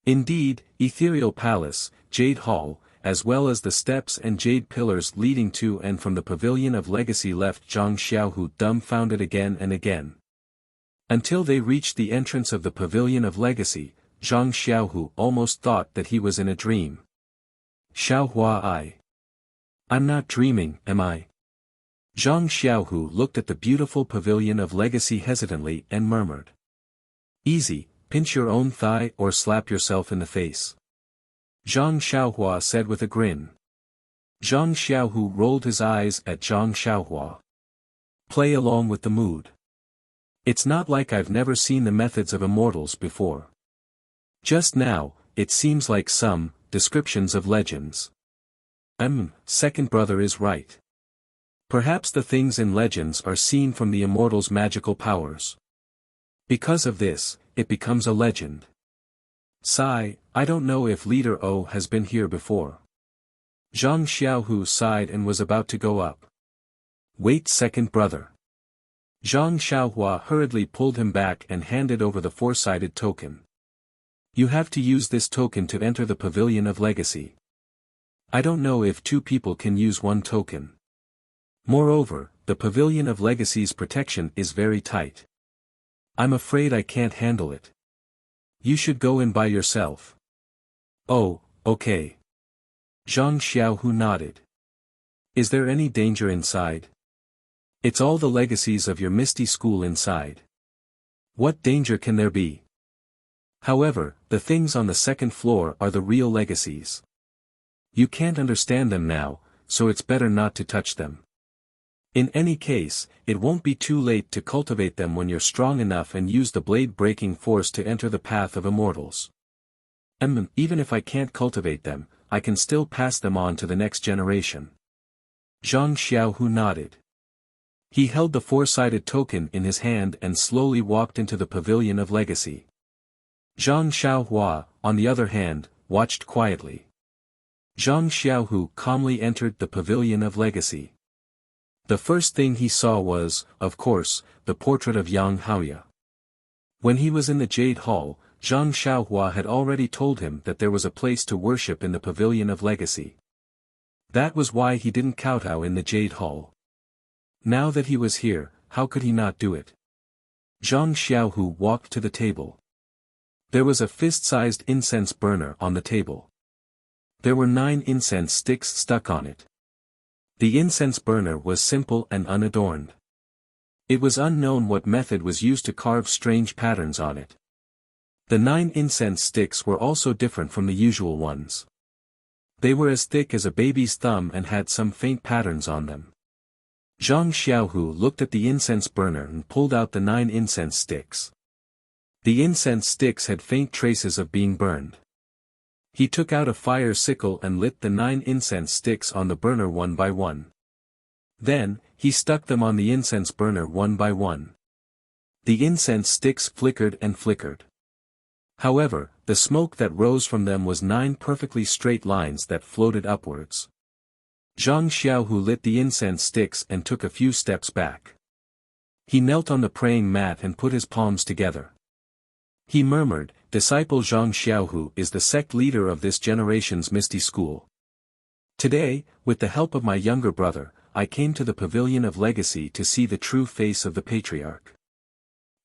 Indeed, Ethereal Palace, Jade Hall, as well as the steps and jade pillars leading to and from the Pavilion of Legacy left Zhang Xiaohu dumbfounded again and again. Until they reached the entrance of the Pavilion of Legacy, Zhang Xiaohu almost thought that he was in a dream. Xiaohua, I'm not dreaming, am I? Zhang Xiaohu looked at the beautiful Pavilion of Legacy hesitantly and murmured. Easy, pinch your own thigh or slap yourself in the face. Zhang Xiaohua said with a grin. Zhang Xiaohu rolled his eyes at Zhang Xiaohua. Play along with the mood. It's not like I've never seen the methods of immortals before. Just now, it seems like some descriptions of legends. Second brother is right. Perhaps the things in legends are seen from the immortal's magical powers. Because of this, it becomes a legend. Sigh, I don't know if Leader O has been here before. Zhang Xiaohu sighed and was about to go up. Wait, second brother. Zhang Xiaohua hurriedly pulled him back and handed over the four-sided token. You have to use this token to enter the Pavilion of Legacy. I don't know if two people can use one token. Moreover, the Pavilion of Legacy's protection is very tight. I'm afraid I can't handle it. You should go in by yourself. Oh, okay. Zhang Xiaohu nodded. Is there any danger inside? It's all the legacies of your Misty School inside. What danger can there be? However, the things on the second floor are the real legacies. You can't understand them now, so it's better not to touch them. In any case, it won't be too late to cultivate them when you're strong enough and use the blade-breaking force to enter the path of immortals. Even if I can't cultivate them, I can still pass them on to the next generation. Zhang Xiaohu nodded. He held the four-sided token in his hand and slowly walked into the Pavilion of Legacy. Zhang Xiaohua, on the other hand, watched quietly. Zhang Xiaohu calmly entered the Pavilion of Legacy. The first thing he saw was, of course, the portrait of Yang Haoya. When he was in the Jade Hall, Zhang Xiaohua had already told him that there was a place to worship in the Pavilion of Legacy. That was why he didn't kowtow in the Jade Hall. Now that he was here, how could he not do it? Zhang Xiaohu walked to the table. There was a fist-sized incense burner on the table. There were 9 incense sticks stuck on it. The incense burner was simple and unadorned. It was unknown what method was used to carve strange patterns on it. The 9 incense sticks were also different from the usual ones. They were as thick as a baby's thumb and had some faint patterns on them. Zhang Xiaohu looked at the incense burner and pulled out the 9 incense sticks. The incense sticks had faint traces of being burned. He took out a fire sickle and lit the 9 incense sticks on the burner one by one. Then, he stuck them on the incense burner one by one. The incense sticks flickered and flickered. However, the smoke that rose from them was 9 perfectly straight lines that floated upwards. Zhang Xiaohu lit the incense sticks and took a few steps back. He knelt on the praying mat and put his palms together. He murmured, "Disciple Zhang Xiaohu is the sect leader of this generation's Misty School. Today, with the help of my younger brother, I came to the Pavilion of Legacy to see the true face of the Patriarch."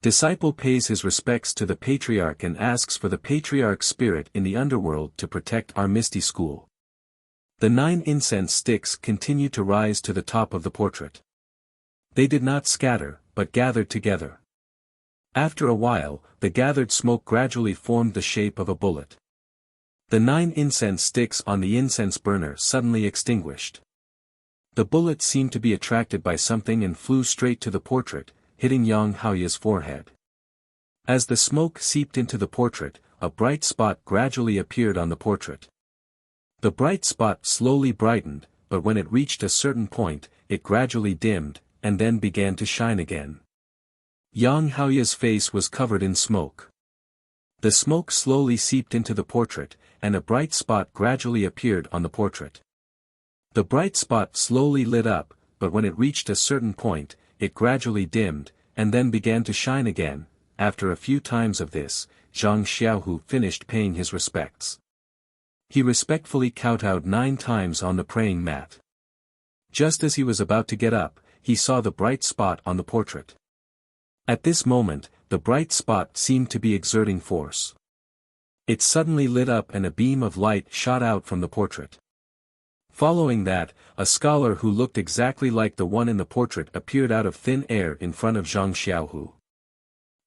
Disciple pays his respects to the Patriarch and asks for the Patriarch's spirit in the underworld to protect our Misty School. The 9 incense sticks continued to rise to the top of the portrait. They did not scatter, but gathered together. After a while, the gathered smoke gradually formed the shape of a bullet. The 9 incense sticks on the incense burner suddenly extinguished. The bullet seemed to be attracted by something and flew straight to the portrait, hitting Yang Haoya's forehead. As the smoke seeped into the portrait, a bright spot gradually appeared on the portrait. The bright spot slowly brightened, but when it reached a certain point, it gradually dimmed, and then began to shine again. Yang Haoya's face was covered in smoke. The smoke slowly seeped into the portrait, and a bright spot gradually appeared on the portrait. The bright spot slowly lit up, but when it reached a certain point, it gradually dimmed, and then began to shine again. After a few times of this, Zhang Xiaohu finished paying his respects. He respectfully kowtowed 9 times on the praying mat. Just as he was about to get up, he saw the bright spot on the portrait. At this moment, the bright spot seemed to be exerting force. It suddenly lit up and a beam of light shot out from the portrait. Following that, a scholar who looked exactly like the one in the portrait appeared out of thin air in front of Zhang Xiaohu.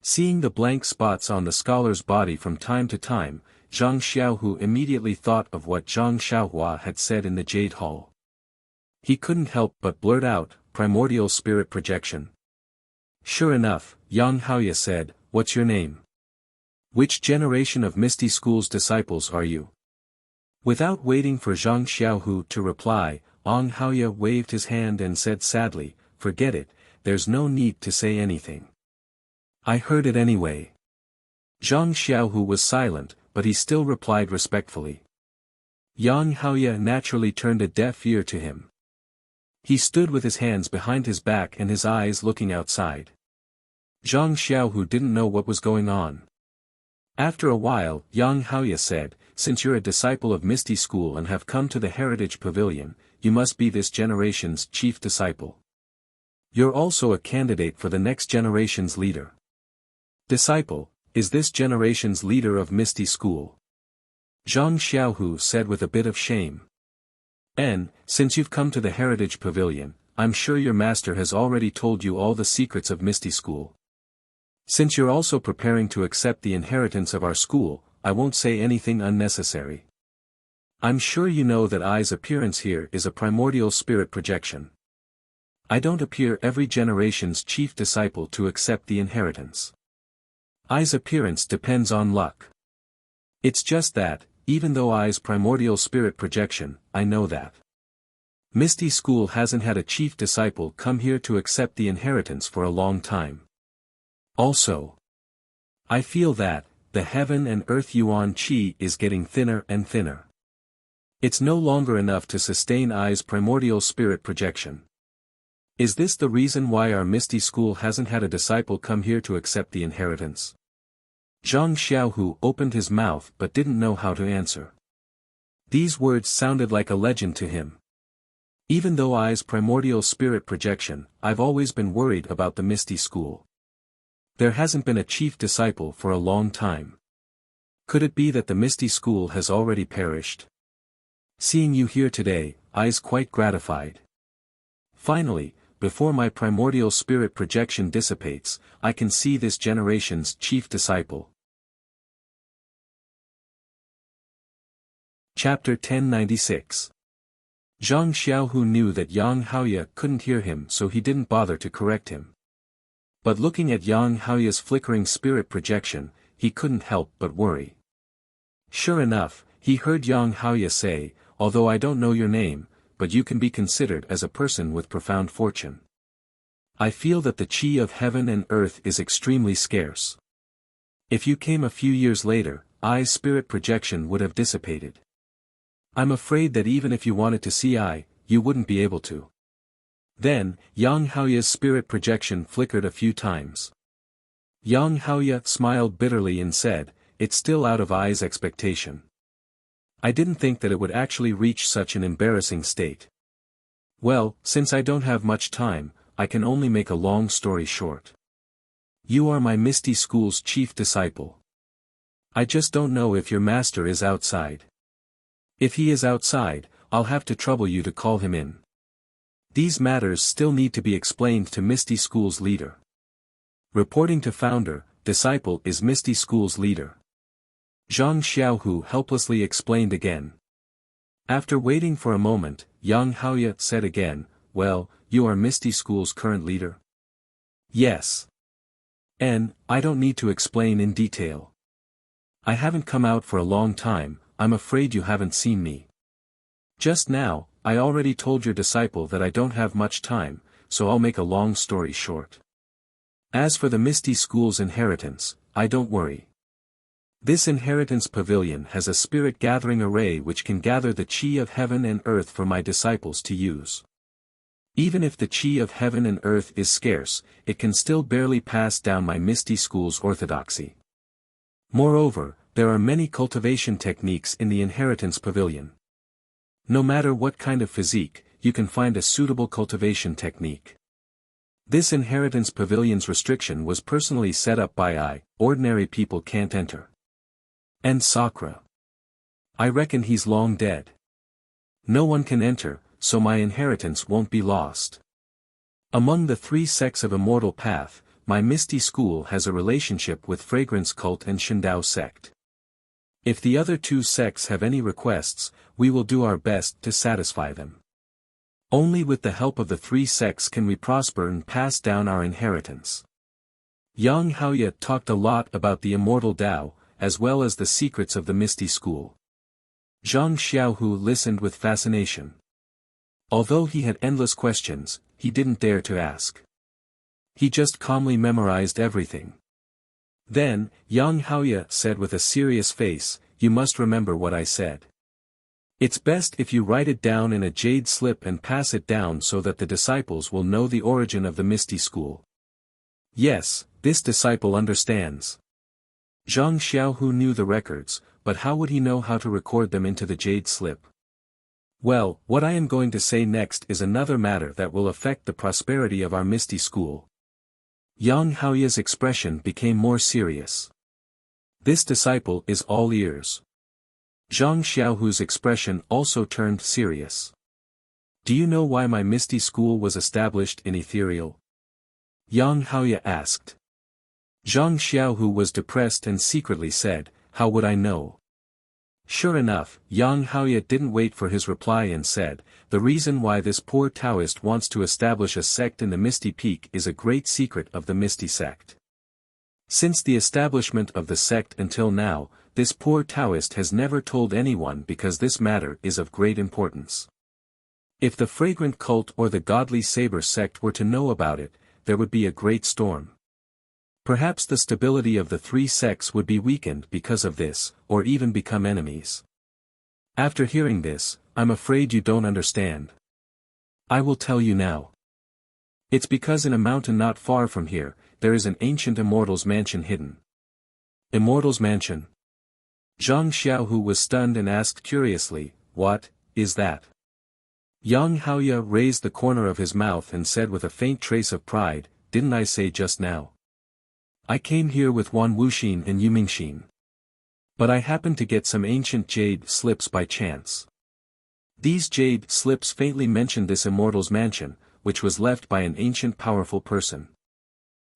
Seeing the blank spots on the scholar's body from time to time, Zhang Xiaohu immediately thought of what Zhang Xiaohua had said in the Jade Hall. He couldn't help but blurt out, "Primordial spirit projection." Sure enough, Yang Haoya said, "What's your name? Which generation of Misty School's disciples are you?" Without waiting for Zhang Xiaohu to reply, Yang Haoya waved his hand and said sadly, "Forget it, there's no need to say anything. I heard it anyway." Zhang Xiaohu was silent, but he still replied respectfully. Yang Haoya naturally turned a deaf ear to him. He stood with his hands behind his back and his eyes looking outside. Zhang Xiaohu didn't know what was going on. After a while, Yang Haoya said, "Since you're a disciple of Misty School and have come to the Heritage Pavilion, you must be this generation's chief disciple. You're also a candidate for the next generation's leader." "Disciple, is this generation's leader of Misty School?" Zhang Xiaohu said with a bit of shame. Since you've come to the Heritage Pavilion, I'm sure your master has already told you all the secrets of Misty School. Since you're also preparing to accept the inheritance of our school, I won't say anything unnecessary. I'm sure you know that I's appearance here is a primordial spirit projection. I don't appear every generation's chief disciple to accept the inheritance. I's appearance depends on luck. It's just that, even though I's primordial spirit projection, I know that Misty School hasn't had a chief disciple come here to accept the inheritance for a long time. Also, I feel that, the heaven and earth yuan qi is getting thinner and thinner. It's no longer enough to sustain I's primordial spirit projection. Is this the reason why our Misty School hasn't had a disciple come here to accept the inheritance? Zhang Xiaohu opened his mouth but didn't know how to answer. These words sounded like a legend to him. Even though I's primordial spirit projection, I've always been worried about the Misty School. There hasn't been a chief disciple for a long time. Could it be that the Misty School has already perished? Seeing you here today, I's quite gratified. Finally, before my primordial spirit projection dissipates, I can see this generation's chief disciple. Chapter 1096. Zhang Xiaohu knew that Yang Haoye couldn't hear him, so he didn't bother to correct him. But looking at Yang Haoye's flickering spirit projection, he couldn't help but worry. Sure enough, he heard Yang Haoye say, "Although I don't know your name, but you can be considered as a person with profound fortune. I feel that the qi of heaven and earth is extremely scarce. If you came a few years later, I's spirit projection would have dissipated. I'm afraid that even if you wanted to see I, you wouldn't be able to." Then, Yang Haoye's spirit projection flickered a few times. Yang Haoye smiled bitterly and said, "It's still out of I's expectation. I didn't think that it would actually reach such an embarrassing state. Well, since I don't have much time, I can only make a long story short. You are my Misty School's chief disciple. I just don't know if your master is outside. If he is outside, I'll have to trouble you to call him in. These matters still need to be explained to Misty School's leader." Reporting to founder, disciple is Misty School's leader. Zhang Xiaohu helplessly explained again. After waiting for a moment, Yang Haoye said again, "Well, you are Misty School's current leader?" "Yes. And, I don't need to explain in detail. I haven't come out for a long time, I'm afraid you haven't seen me. Just now, I already told your disciple that I don't have much time, so I'll make a long story short. As for the Misty School's inheritance, I don't worry. This inheritance pavilion has a spirit gathering array which can gather the qi of heaven and earth for my disciples to use. Even if the qi of heaven and earth is scarce, it can still barely pass down my Misty School's orthodoxy. Moreover, there are many cultivation techniques in the inheritance pavilion. No matter what kind of physique, you can find a suitable cultivation technique. This inheritance pavilion's restriction was personally set up by I, ordinary people can't enter. And Sakura. I reckon he's long dead. No one can enter, so my inheritance won't be lost. Among the 3 sects of Immortal Path, my Misty School has a relationship with Fragrance Cult and Shindao sect. If the other 2 sects have any requests, we will do our best to satisfy them. Only with the help of the 3 sects can we prosper and pass down our inheritance." Yang Haoye talked a lot about the Immortal Tao, as well as the secrets of the Misty School. Zhang Xiaohu listened with fascination. Although he had endless questions, he didn't dare to ask. He just calmly memorized everything. Then, Yang Haoye said with a serious face, "You must remember what I said. It's best if you write it down in a jade slip and pass it down so that the disciples will know the origin of the Misty School." Yes, this disciple understands. Zhang Xiaohu knew the records, but how would he know how to record them into the jade slip? Well, what I am going to say next is another matter that will affect the prosperity of our Misty School. Yang Haoye's expression became more serious. This disciple is all ears. Zhang Xiaohu's expression also turned serious. "Do you know why my Misty School was established in ethereal?" Yang Haoye asked. Zhang Xiaohu was depressed and secretly said, "How would I know?" Sure enough, Yang Haoye didn't wait for his reply and said, "The reason why this poor Taoist wants to establish a sect in the Misty Peak is a great secret of the Misty sect. Since the establishment of the sect until now, this poor Taoist has never told anyone because this matter is of great importance. If the Fragrant Cult or the Godly Saber sect were to know about it, there would be a great storm. Perhaps the stability of the 3 sects would be weakened because of this, or even become enemies. After hearing this, I'm afraid you don't understand. I will tell you now. It's because in a mountain not far from here, there is an ancient immortal's mansion hidden. Immortal's Mansion. Zhang Xiaohu was stunned and asked curiously, "What is that?" Yang Haoye raised the corner of his mouth and said with a faint trace of pride, "Didn't I say just now? I came here with Wan Wuxin and Yumingxin. But I happened to get some ancient jade slips by chance." These jade slips faintly mentioned this immortal's mansion, which was left by an ancient powerful person.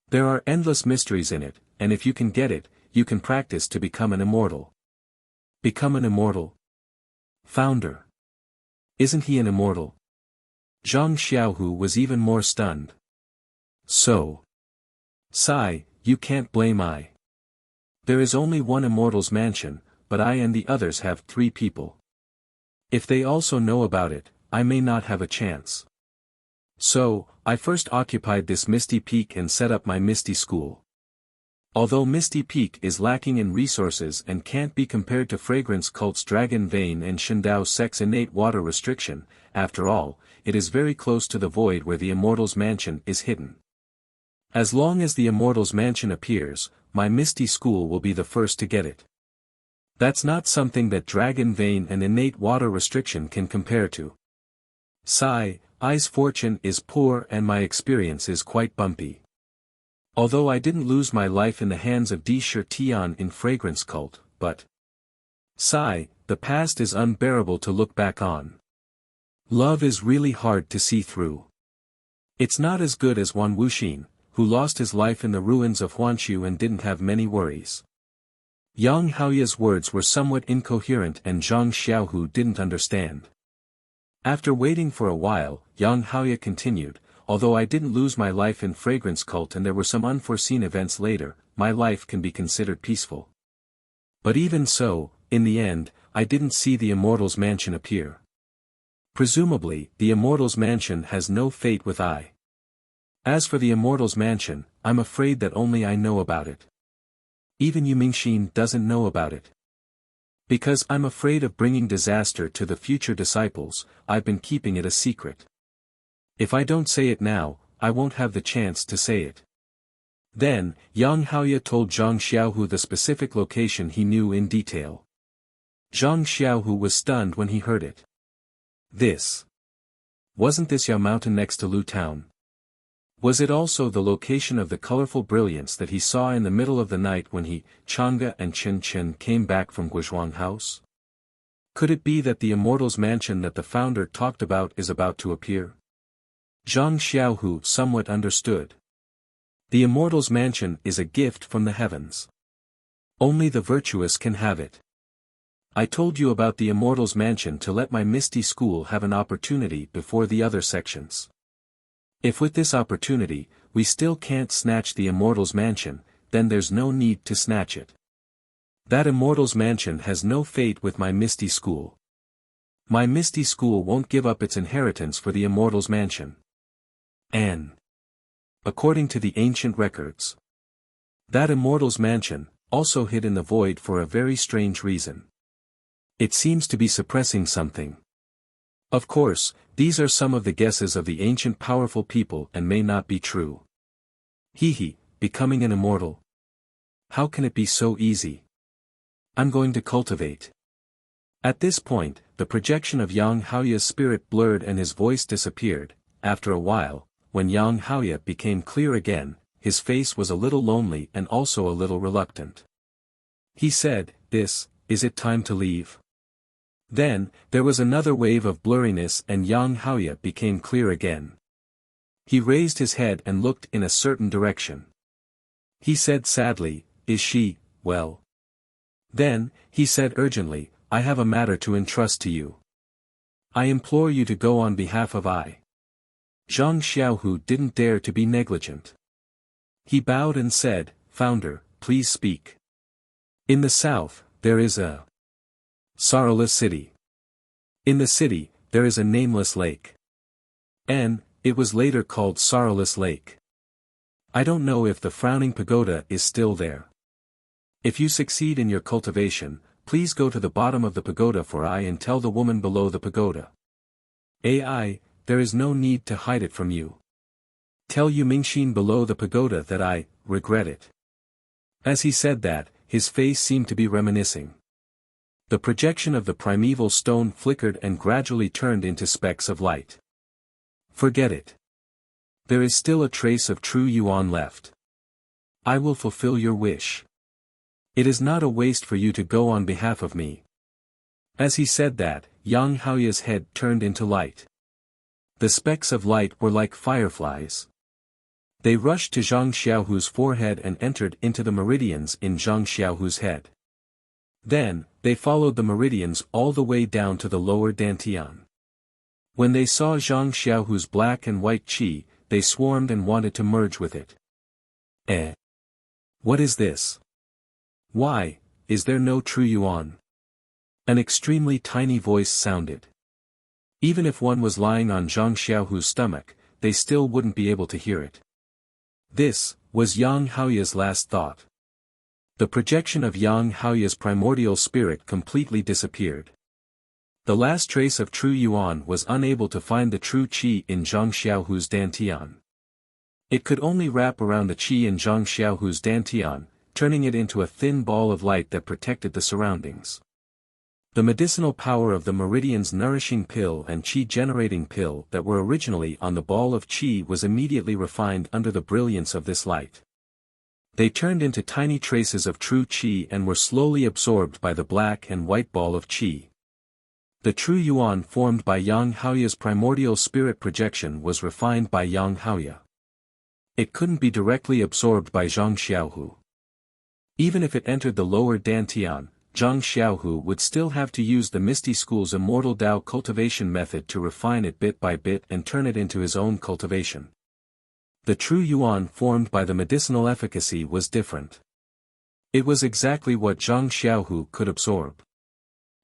There are endless mysteries in it, and if you can get it, you can practice to become an immortal. Become an immortal? Founder. Isn't he an immortal? Zhang Xiaohu was even more stunned. So. Sigh, you can't blame I. There is only one immortal's mansion, but I and the others have 3 people. If they also know about it, I may not have a chance. So, I first occupied this Misty Peak and set up my Misty School. Although Misty Peak is lacking in resources and can't be compared to Fragrance Cult's Dragon Vein and Shindao Sect's innate water restriction, after all, it is very close to the void where the Immortal's Mansion is hidden. As long as the Immortal's Mansion appears, my Misty School will be the first to get it. That's not something that Dragon Vein and innate water restriction can compare to. Sigh, I's fortune is poor and my experience is quite bumpy. Although I didn't lose my life in the hands of Di Shi Tian in Fragrance Cult, but. Sigh, the past is unbearable to look back on. Love is really hard to see through. It's not as good as Wan Wuxin, who lost his life in the ruins of Huanshu and didn't have many worries. Yang Haoye's words were somewhat incoherent and Zhang Xiaohu didn't understand. After waiting for a while, Yang Haoye continued, "Although I didn't lose my life in Fragrance Cult and there were some unforeseen events later, my life can be considered peaceful. But even so, in the end, I didn't see the Immortal's Mansion appear. Presumably, the Immortal's Mansion has no fate with I. As for the Immortal's Mansion, I'm afraid that only I know about it. Even Yumingxin doesn't know about it. Because I'm afraid of bringing disaster to the future disciples, I've been keeping it a secret. If I don't say it now, I won't have the chance to say it." Then, Yang Haoye told Zhang Xiaohu the specific location he knew in detail. Zhang Xiaohu was stunned when he heard it. Wasn't this Yao Mountain next to Lu Town? Was it also the location of the colorful brilliance that he saw in the middle of the night when he, Chang'e and Chen Chen came back from Guizhuang House? Could it be that the Immortal's Mansion that the founder talked about is about to appear? Zhang Xiaohu somewhat understood. The Immortal's Mansion is a gift from the heavens. Only the virtuous can have it. I told you about the Immortal's Mansion to let my Misty School have an opportunity before the other sections. If with this opportunity, we still can't snatch the Immortal's Mansion, then there's no need to snatch it. That Immortal's Mansion has no fate with my Misty School. My Misty School won't give up its inheritance for the Immortal's Mansion. And according to the ancient records, that Immortal's Mansion also hid in the void for a very strange reason. It seems to be suppressing something. Of course, these are some of the guesses of the ancient powerful people and may not be true. Becoming an immortal. How can it be so easy? I'm going to cultivate. At this point, the projection of Yang Haoye's spirit blurred and his voice disappeared. After a while, when Yang Haoye became clear again, his face was a little lonely and also a little reluctant. He said, "Is it time to leave?" Then, there was another wave of blurriness and Yang Haoye became clear again. He raised his head and looked in a certain direction. He said sadly, "Is she, well?" Then, he said urgently, "I have a matter to entrust to you. I implore you to go on behalf of I." Zhang Xiaohu didn't dare to be negligent. He bowed and said, "Founder, please speak. In the south, there is a sorrowless city. In the city, there is a nameless lake. And, it was later called Sorrowless Lake. I don't know if the frowning pagoda is still there. If you succeed in your cultivation, please go to the bottom of the pagoda for I and tell the woman below the pagoda. AI, there is no need to hide it from you. Tell Yumingxin below the pagoda that I regret it." As he said that, His face seemed to be reminiscing. The projection of the primeval stone flickered and gradually turned into specks of light. Forget it. There is still a trace of true yuan left. I will fulfill your wish. It is not a waste for you to go on behalf of me. As he said that, Yang Haoya's head turned into light. The specks of light were like fireflies. They rushed to Zhang Xiaohu's forehead and entered into the meridians in Zhang Xiaohu's head. Then, they followed the meridians all the way down to the lower dantian. When they saw Zhang Xiaohu's black and white qi, they swarmed and wanted to merge with it. What is this? Why, is there no true yuan? An extremely tiny voice sounded. Even if one was lying on Zhang Xiaohu's stomach, they still wouldn't be able to hear it. This was Yang Haoya's last thought. The projection of Yang Haoya's primordial spirit completely disappeared. The last trace of true yuan was unable to find the true qi in Zhang Xiaohu's dantian. It could only wrap around the qi in Zhang Xiaohu's dantian, turning it into a thin ball of light that protected the surroundings. The medicinal power of the meridian's nourishing pill and qi-generating pill that were originally on the ball of qi was immediately refined under the brilliance of this light. They turned into tiny traces of true qi and were slowly absorbed by the black and white ball of qi. The true yuan formed by Yang Haoya's primordial spirit projection was refined by Yang Haoya. It couldn't be directly absorbed by Zhang Xiaohu. Even if it entered the lower dantian, Zhang Xiaohu would still have to use the Misty School's immortal Tao cultivation method to refine it bit by bit and turn it into his own cultivation. The true yuan formed by the medicinal efficacy was different. It was exactly what Zhang Xiaohu could absorb.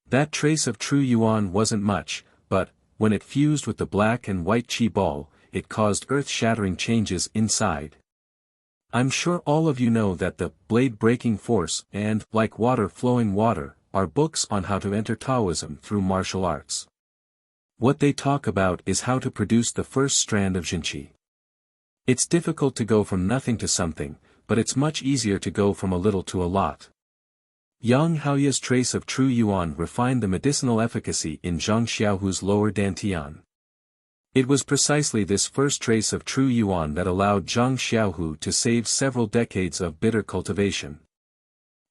That trace of true yuan wasn't much, but, when it fused with the black and white qi ball, it caused earth-shattering changes inside. I'm sure all of you know that the blade-breaking force and, like water flowing water, are books on how to enter Taoism through martial arts. What they talk about is how to produce the first strand of Jinqi. It's difficult to go from nothing to something, but it's much easier to go from a little to a lot. Yang Haoya's trace of true yuan refined the medicinal efficacy in Zhang Xiaohu's lower dantian. It was precisely this first trace of true yuan that allowed Zhang Xiaohu to save several decades of bitter cultivation.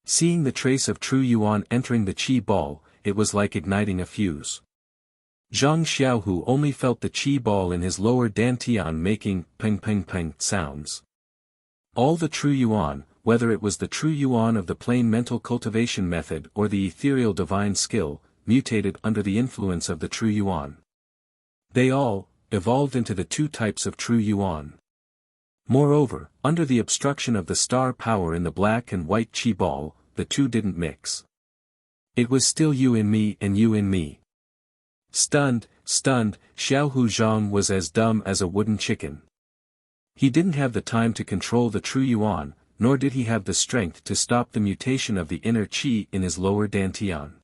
Seeing the trace of true yuan entering the qi ball, it was like igniting a fuse. Zhang Xiaohu only felt the qi ball in his lower dantian making ping ping ping sounds. All the true yuan, whether it was the true yuan of the plain mental cultivation method or the ethereal divine skill, mutated under the influence of the true yuan. They all evolved into the two types of true yuan. Moreover, under the obstruction of the star power in the black and white qi ball, the two didn't mix. It was still you in me and you in me. Stunned, Xiaohu Zhang was as dumb as a wooden chicken. He didn't have the time to control the true yuan, nor did he have the strength to stop the mutation of the inner qi in his lower dantian.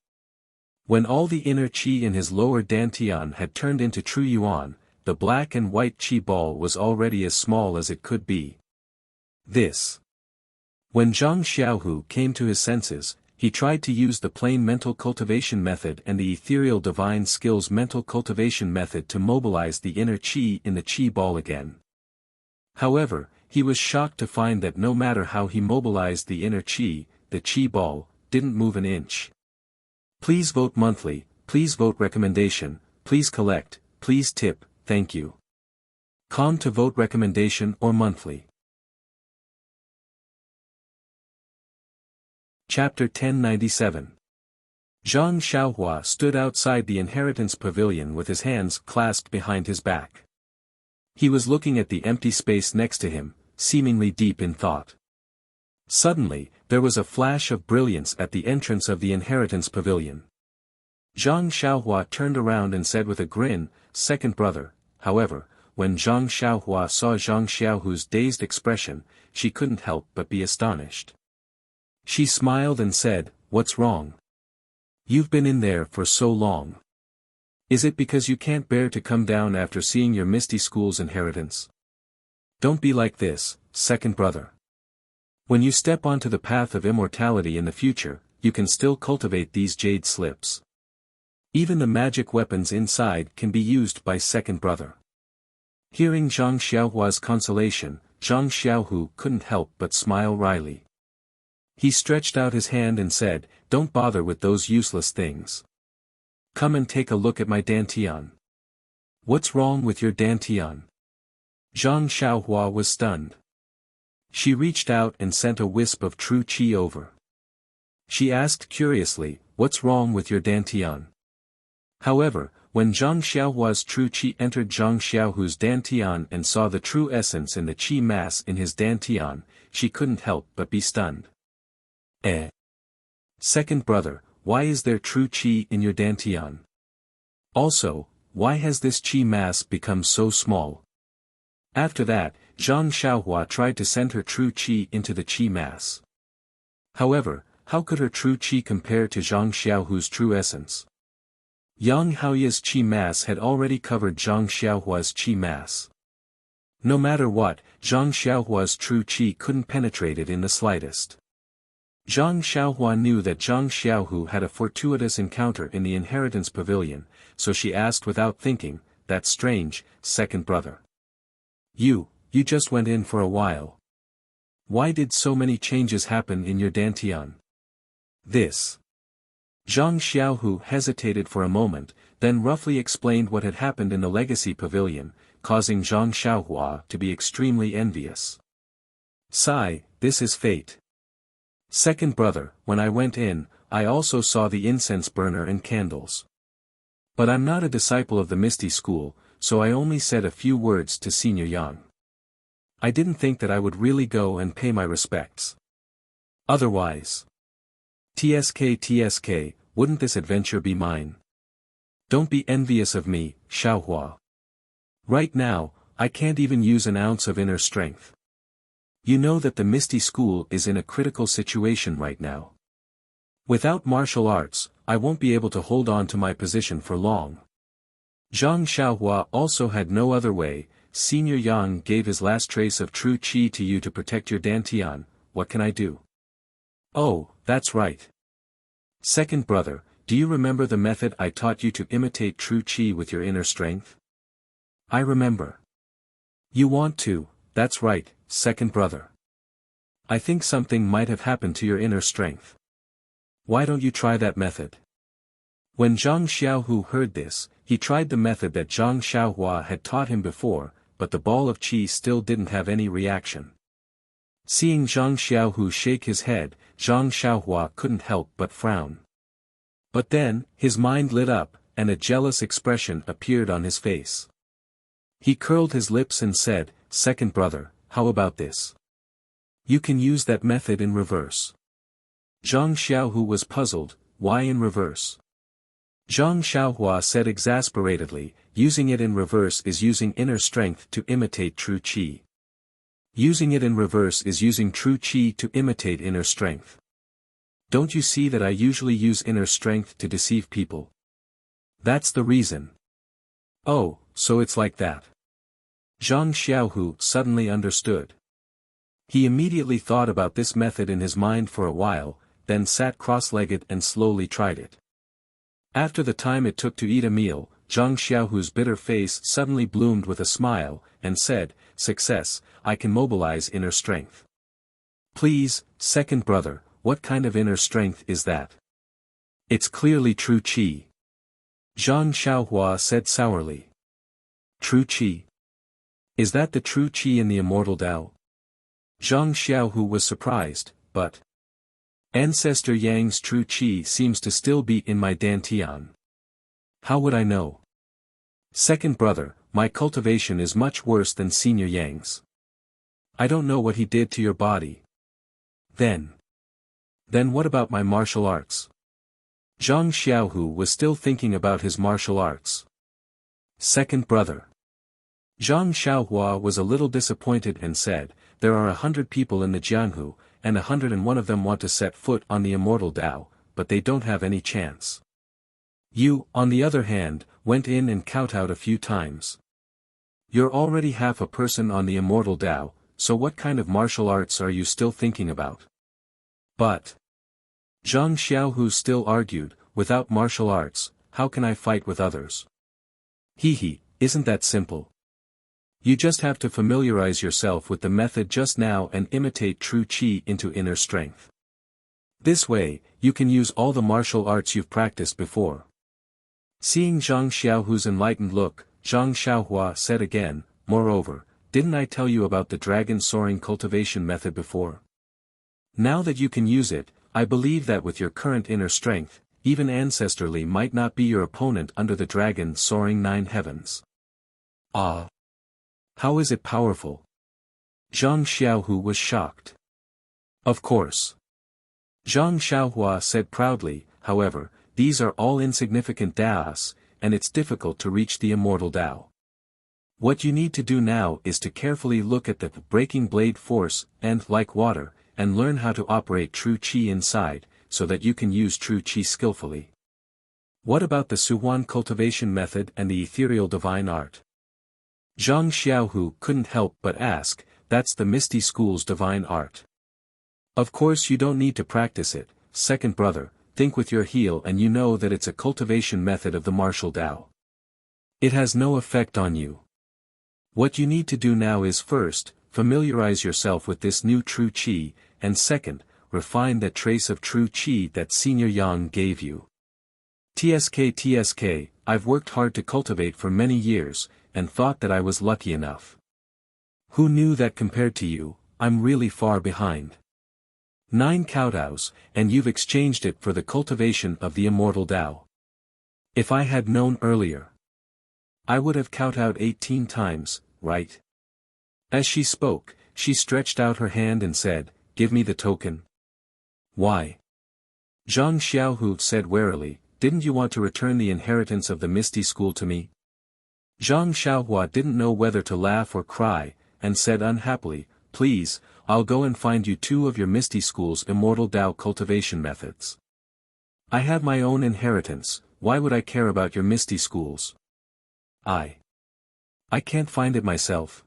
When all the inner qi in his lower dantian had turned into true yuan, the black and white qi ball was already as small as it could be. When Zhang Xiaohu came to his senses, he tried to use the plain mental cultivation method and the ethereal divine skills mental cultivation method to mobilize the inner qi in the qi ball again. However, he was shocked to find that no matter how he mobilized the inner qi, the qi ball didn't move an inch. Please vote monthly, please vote recommendation, please collect, please tip, thank you. Con to vote recommendation or monthly. Chapter 1097. Zhang Xiaohua stood outside the inheritance pavilion with his hands clasped behind his back. He was looking at the empty space next to him, seemingly deep in thought. Suddenly, there was a flash of brilliance at the entrance of the inheritance pavilion. Zhang Xiaohua turned around and said with a grin, "Second brother." However, when Zhang Xiaohua saw Zhang Xiaohu's dazed expression, she couldn't help but be astonished. She smiled and said, "What's wrong? You've been in there for so long. Is it because you can't bear to come down after seeing your Misty School's inheritance? Don't be like this, second brother. When you step onto the path of immortality in the future, you can still cultivate these jade slips. Even the magic weapons inside can be used by second brother. Hearing Zhang Xiaohua's consolation, Zhang Xiaohu couldn't help but smile wryly. He stretched out his hand and said, "Don't bother with those useless things. Come and take a look at my dantian." "What's wrong with your dantian?" Zhang Xiaohua was stunned. She reached out and sent a wisp of true qi over. She asked curiously, "What's wrong with your dantian?" However, when Zhang Xiaohua's true qi entered Zhang Xiaohu's dantian and saw the true essence in the qi mass in his dantian, she couldn't help but be stunned. Second brother, why is there true qi in your dantian? Also, why has this qi mass become so small? After that, Zhang Xiaohua tried to send her true qi into the qi mass. However, how could her true qi compare to Zhang Xiaohu's true essence? Yang Haoya's qi mass had already covered Zhang Xiaohua's qi mass. No matter what, Zhang Xiaohua's true qi couldn't penetrate it in the slightest. Zhang Xiaohua knew that Zhang Xiaohu had a fortuitous encounter in the inheritance pavilion, so she asked without thinking, "That's strange, second brother. You just went in for a while. Why did so many changes happen in your dantian?" This. Zhang Xiaohu hesitated for a moment, then roughly explained what had happened in the legacy pavilion, causing Zhang Xiaohua to be extremely envious. "Sigh, this is fate. Second brother, when I went in, I also saw the incense burner and candles. But I'm not a disciple of the Misty School, so I only said a few words to Senior Yang. I didn't think that I would really go and pay my respects. Otherwise. TSK, wouldn't this adventure be mine? Don't be envious of me, Xiaohua. Right now, I can't even use an ounce of inner strength. You know that the Misty School is in a critical situation right now. Without martial arts, I won't be able to hold on to my position for long." Zhang Xiaohua also had no other way. "Senior Yang gave his last trace of true qi to you to protect your dantian, what can I do?" "Oh, that's right. Second brother, do you remember the method I taught you to imitate true qi with your inner strength?" "I remember." "You want to, that's right, second brother. I think something might have happened to your inner strength. Why don't you try that method?" When Zhang Xiaohu heard this, he tried the method that Zhang Xiaohua had taught him before, but the ball of qi still didn't have any reaction. Seeing Zhang Xiaohu shake his head, Zhang Xiaohua couldn't help but frown. But then, his mind lit up, and a jealous expression appeared on his face. He curled his lips and said, "Second brother, how about this? You can use that method in reverse." Zhang Xiaohu was puzzled, why in reverse? Zhang Xiaohua said exasperatedly, "Using it in reverse is using inner strength to imitate true qi. Using it in reverse is using true qi to imitate inner strength. Don't you see that I usually use inner strength to deceive people? That's the reason." "Oh, so it's like that." Zhang Xiaohu suddenly understood. He immediately thought about this method in his mind for a while, then sat cross-legged and slowly tried it. After the time it took to eat a meal, Zhang Xiaohu's bitter face suddenly bloomed with a smile, and said, "Success, I can mobilize inner strength." "Please, second brother, what kind of inner strength is that?" "It's clearly true qi." Zhang Xiaohua said sourly. "True qi? Is that the true qi in the immortal Tao?" Zhang Xiaohu was surprised, but Ancestor Yang's true qi seems to still be in my dantian. How would I know? Second brother, my cultivation is much worse than Senior Yang's. I don't know what he did to your body. Then what about my martial arts? Zhang Xiaohu was still thinking about his martial arts. Second brother. Zhang Xiaohua was a little disappointed and said, "There are 100 people in the Jianghu, and 101 of them want to set foot on the immortal Tao, but they don't have any chance. You, on the other hand, went in and kowtowed a few times. You're already half a person on the immortal Tao, so what kind of martial arts are you still thinking about? But Zhang Xiaohu still argued, without martial arts, how can I fight with others? Isn't that simple? You just have to familiarize yourself with the method just now and imitate true qi into inner strength. This way, you can use all the martial arts you've practiced before. Seeing Zhang Xiaohu's enlightened look, Zhang Xiaohua said again, moreover, didn't I tell you about the dragon soaring cultivation method before? Now that you can use it, I believe that with your current inner strength, even ancestrally might not be your opponent under the dragon soaring 9 heavens. Ah! How is it powerful? Zhang Xiaohu was shocked. Of course. Zhang Xiaohua said proudly, however, these are all insignificant Daos, and it's difficult to reach the immortal Tao. What you need to do now is to carefully look at the breaking blade force, and like water, and learn how to operate true qi inside, so that you can use true qi skillfully. What about the Suhuan cultivation method and the ethereal divine art? Zhang Xiaohu couldn't help but ask, that's the Misty School's divine art. Of course you don't need to practice it, second brother, think with your heel and you know that it's a cultivation method of the martial Tao. It has no effect on you. What you need to do now is first, familiarize yourself with this new true qi, and second, refine that trace of true qi that Senior Yang gave you. TSK, I've worked hard to cultivate for many years, and thought that I was lucky enough. Who knew that compared to you, I'm really far behind. 9 kowtows, and you've exchanged it for the cultivation of the immortal Tao. If I had known earlier, I would have kowtowed 18 times, right? As she spoke, she stretched out her hand and said, give me the token. Why? Zhang Xiaohu said warily, didn't you want to return the inheritance of the Misty School to me? Zhang Xiaohua didn't know whether to laugh or cry, and said unhappily, please, I'll go and find you 2 of your Misty School's immortal Tao cultivation methods. I have my own inheritance, why would I care about your Misty Schools? I can't find it myself.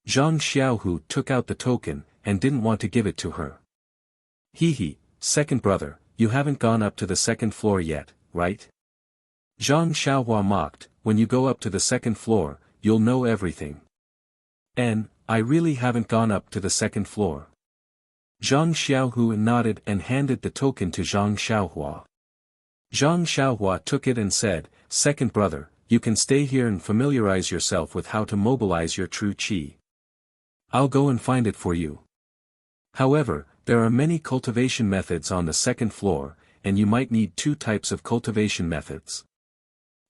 Zhang Xiaohu took out the token, and didn't want to give it to her. Second brother, you haven't gone up to the 2nd floor yet, right? Zhang Xiaohua mocked, when you go up to the 2nd floor, you'll know everything. I really haven't gone up to the 2nd floor. Zhang Xiaohu nodded and handed the token to Zhang Xiaohua. Zhang Xiaohua took it and said, second brother, you can stay here and familiarize yourself with how to mobilize your true qi. I'll go and find it for you. However, there are many cultivation methods on the 2nd floor, and you might need 2 types of cultivation methods.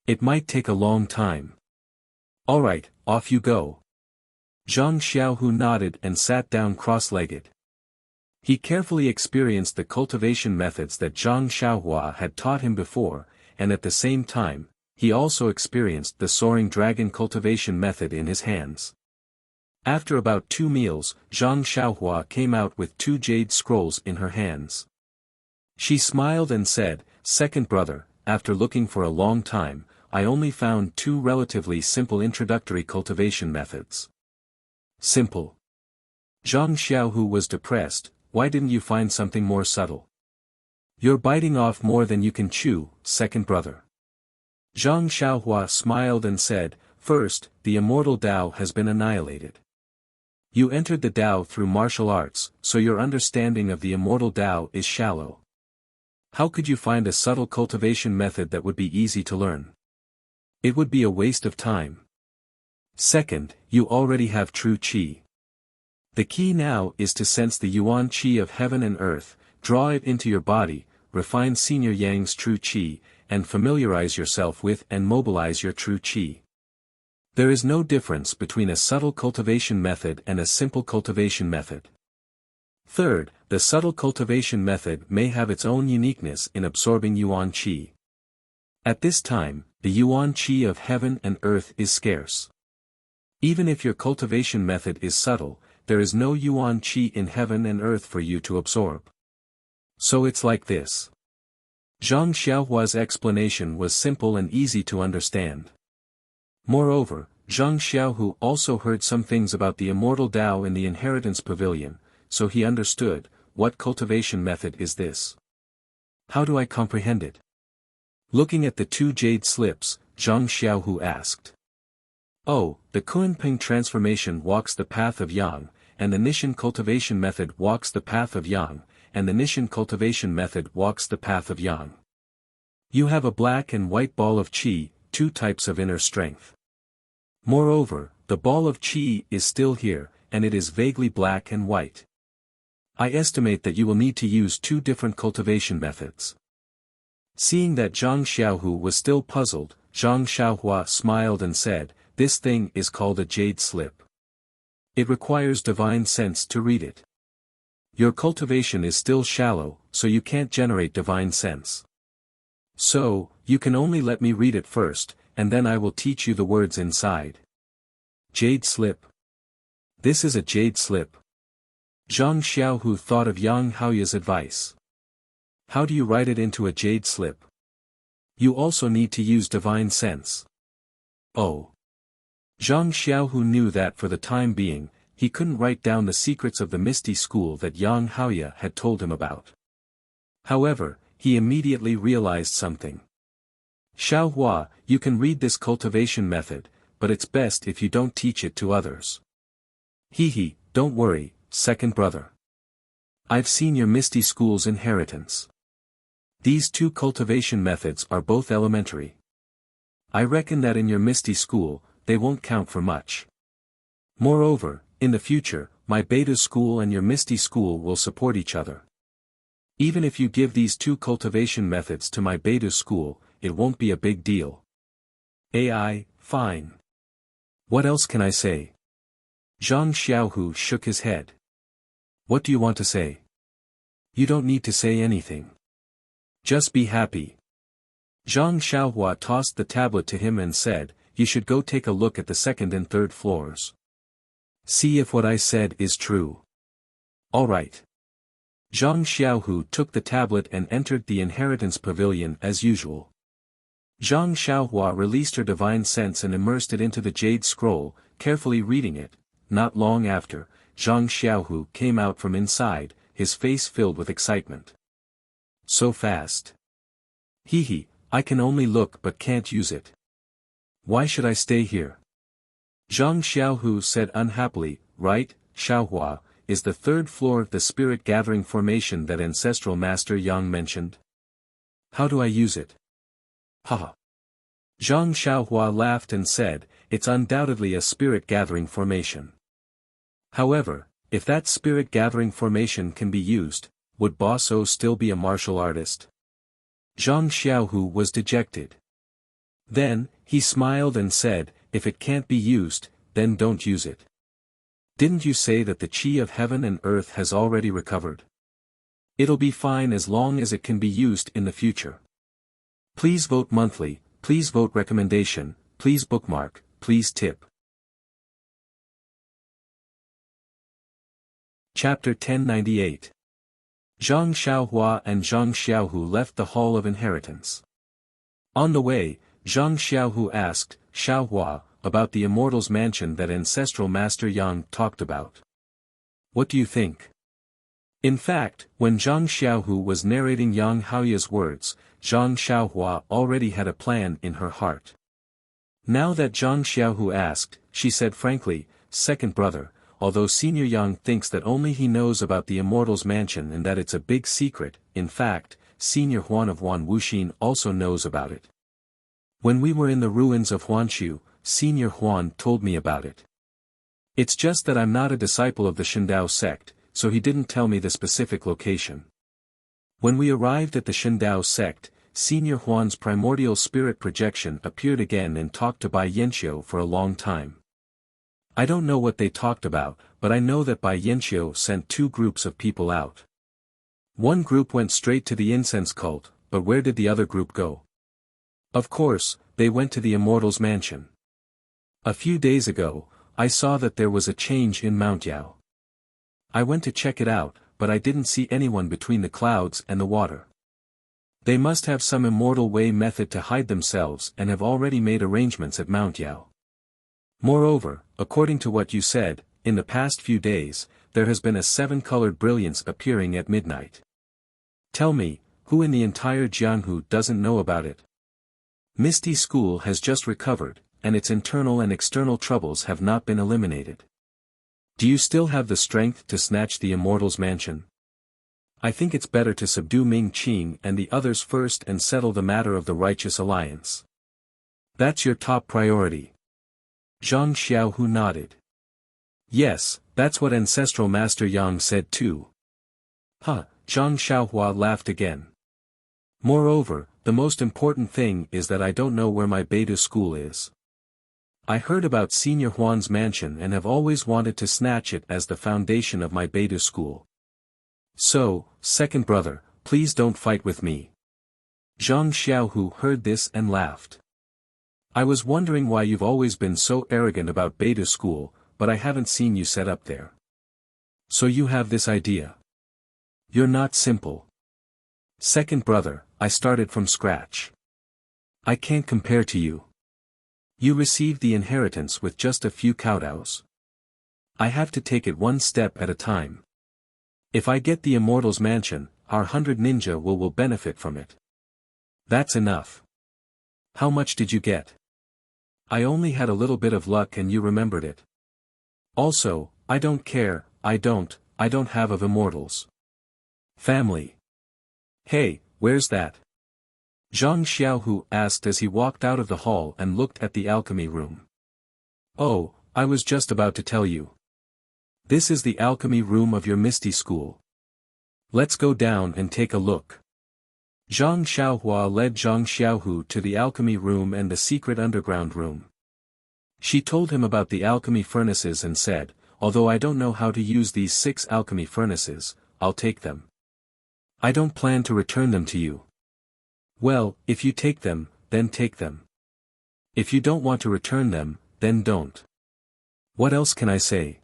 It might take a long time. Alright, off you go. Zhang Xiaohu nodded and sat down cross-legged. He carefully experienced the cultivation methods that Zhang Xiaohua had taught him before, and at the same time, he also experienced the soaring dragon cultivation method in his hands. After about 2 meals, Zhang Xiaohua came out with 2 jade scrolls in her hands. She smiled and said, second brother, after looking for a long time, I only found 2 relatively simple introductory cultivation methods. Simple. Zhang Xiaohu was depressed, why didn't you find something more subtle? You're biting off more than you can chew, second brother. Zhang Xiaohua smiled and said, first, the immortal Tao has been annihilated. You entered the Tao through martial arts, so your understanding of the immortal Tao is shallow. How could you find a subtle cultivation method that would be easy to learn? It would be a waste of time. Second, you already have true qi. The key now is to sense the yuan qi of heaven and earth, draw it into your body, refine Senior Yang's true qi, and familiarize yourself with and mobilize your true qi. There is no difference between a subtle cultivation method and a simple cultivation method. Third, the subtle cultivation method may have its own uniqueness in absorbing yuan qi. At this time, the yuan qi of heaven and earth is scarce. Even if your cultivation method is subtle, there is no yuan qi in heaven and earth for you to absorb. So it's like this. Zhang Xiaohua's explanation was simple and easy to understand. Moreover, Zhang Xiaohu also heard some things about the immortal Tao in the inheritance pavilion, so he understood, what cultivation method is this? How do I comprehend it? Looking at the two jade slips, Zhang Xiaohu asked. Oh, the Kunping transformation walks the path of Yang, and the Nishan cultivation method walks the path of Yang, and the Nishan cultivation method walks the path of Yang. You have a black and white ball of qi, two types of inner strength. Moreover, the ball of qi is still here, and it is vaguely black and white. I estimate that you will need to use two different cultivation methods. Seeing that Zhang Xiaohu was still puzzled, Zhang Xiaohua smiled and said, "This thing is called a jade slip. It requires divine sense to read it. Your cultivation is still shallow, so you can't generate divine sense. So, you can only let me read it first, and then I will teach you the words inside." Jade slip. This is a jade slip. Zhang Xiaohu thought of Yang Haoya's advice. How do you write it into a jade slip? You also need to use divine sense. Oh. Zhang Xiaohu knew that for the time being, he couldn't write down the secrets of the Misty School that Yang Haoya had told him about. However, he immediately realized something. Xiaohua, you can read this cultivation method, but it's best if you don't teach it to others. Hehe, don't worry, second brother. I've seen your Misty School's inheritance. These two cultivation methods are both elementary. I reckon that in your Misty School, they won't count for much. Moreover, in the future, my Beta School and your Misty School will support each other. Even if you give these two cultivation methods to my Beta School, it won't be a big deal. AI, fine. What else can I say? Zhang Xiaohu shook his head. What do you want to say? You don't need to say anything. Just be happy. Zhang Xiaohua tossed the tablet to him and said, "You should go take a look at the second and third floors. See if what I said is true." All right. Zhang Xiaohu took the tablet and entered the inheritance pavilion as usual. Zhang Xiaohua released her divine sense and immersed it into the jade scroll, carefully reading it. Not long after, Zhang Xiaohu came out from inside, his face filled with excitement. So fast. Hehe, I can only look but can't use it. Why should I stay here? Zhang Xiaohu said unhappily. Right, Xiaohua, is the third floor the spirit gathering formation that ancestral master Yang mentioned? How do I use it? Haha. Zhang Xiaohua laughed and said, "It's undoubtedly a spirit gathering formation. However, if that spirit gathering formation can be used, would Boss O still be a martial artist?" Zhang Xiaohu was dejected. Then, he smiled and said, "If it can't be used, then don't use it. Didn't you say that the qi of heaven and earth has already recovered? It'll be fine as long as it can be used in the future. Please vote monthly, please vote recommendation, please bookmark, please tip." Chapter 1098. Zhang Xiaohua and Zhang Xiaohu left the Hall of Inheritance. On the way, Zhang Xiaohu asked Xiaohua about the Immortal's mansion that ancestral master Yang talked about. What do you think? In fact, when Zhang Xiaohu was narrating Yang Haoya's words, Zhang Xiaohua already had a plan in her heart. Now that Zhang Xiaohu asked, she said frankly, "Second brother, although Senior Yang thinks that only he knows about the Immortal's mansion and that it's a big secret, in fact, Senior Huan of Huan Wuxin also knows about it. When we were in the ruins of Huanshu, Senior Huan told me about it. It's just that I'm not a disciple of the Shindao sect, so he didn't tell me the specific location. When we arrived at the Shindao sect, Senior Huan's primordial spirit projection appeared again and talked to Bai Yanxiu for a long time. I don't know what they talked about, but I know that Bai Yanxiu sent two groups of people out. One group went straight to the incense cult, but where did the other group go? Of course, they went to the Immortal's mansion. A few days ago, I saw that there was a change in Mount Yao. I went to check it out, but I didn't see anyone between the clouds and the water. They must have some immortal way method to hide themselves and have already made arrangements at Mount Yao. Moreover, according to what you said, in the past few days, there has been a 7-colored brilliance appearing at midnight. Tell me, who in the entire Jianghu doesn't know about it? Misty School has just recovered, and its internal and external troubles have not been eliminated. Do you still have the strength to snatch the Immortal's mansion? I think it's better to subdue Ming Qing and the others first and settle the matter of the Righteous Alliance. That's your top priority. Zhang Xiaohu nodded. Yes, that's what Ancestral Master Yang said too. Huh, Zhang Xiaohua laughed again. Moreover, the most important thing is that I don't know where my Beidou school is. I heard about Senior Huan's mansion and have always wanted to snatch it as the foundation of my Beidou school. So, second brother, please don't fight with me. Zhang Xiaohu heard this and laughed. I was wondering why you've always been so arrogant about Beidou school, but I haven't seen you set up there. So you have this idea. You're not simple. Second brother, I started from scratch. I can't compare to you. You received the inheritance with just a few kowtows. I have to take it one step at a time. If I get the Immortal's mansion, our 100 ninja will benefit from it. That's enough. How much did you get? I only had a little bit of luck and you remembered it. Also, I don't care, I don't have of Immortals. Family. Hey, where's that? Zhang Xiaohu asked as he walked out of the hall and looked at the alchemy room. Oh, I was just about to tell you. This is the alchemy room of your Misty School. Let's go down and take a look. Zhang Xiaohua led Zhang Xiaohu to the alchemy room and the secret underground room. She told him about the alchemy furnaces and said, although I don't know how to use these 6 alchemy furnaces, I'll take them. I don't plan to return them to you. Well, if you take them, then take them. If you don't want to return them, then don't. What else can I say?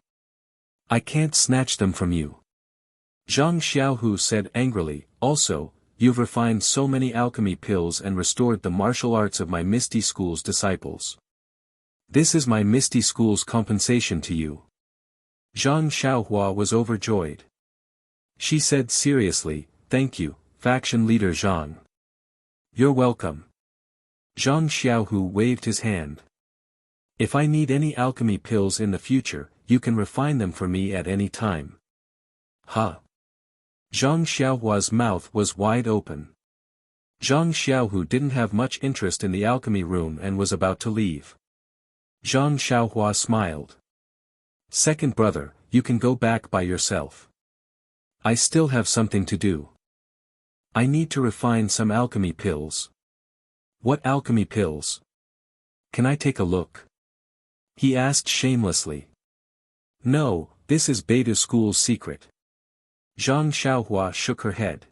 I can't snatch them from you. Zhang Xiaohu said angrily, also, you've refined so many alchemy pills and restored the martial arts of my Misty School's disciples. This is my Misty School's compensation to you. Zhang Xiaohua was overjoyed. She said seriously, thank you, faction leader Zhang. You're welcome. Zhang Xiaohu waved his hand. If I need any alchemy pills in the future, you can refine them for me at any time. Huh. Zhang Xiaohua's mouth was wide open. Zhang Xiaohu didn't have much interest in the alchemy room and was about to leave. Zhang Xiaohua smiled. Second brother, you can go back by yourself. I still have something to do. I need to refine some alchemy pills. What alchemy pills? Can I take a look? He asked shamelessly. No, this is Beidou School's secret. Zhang Xiaohua shook her head.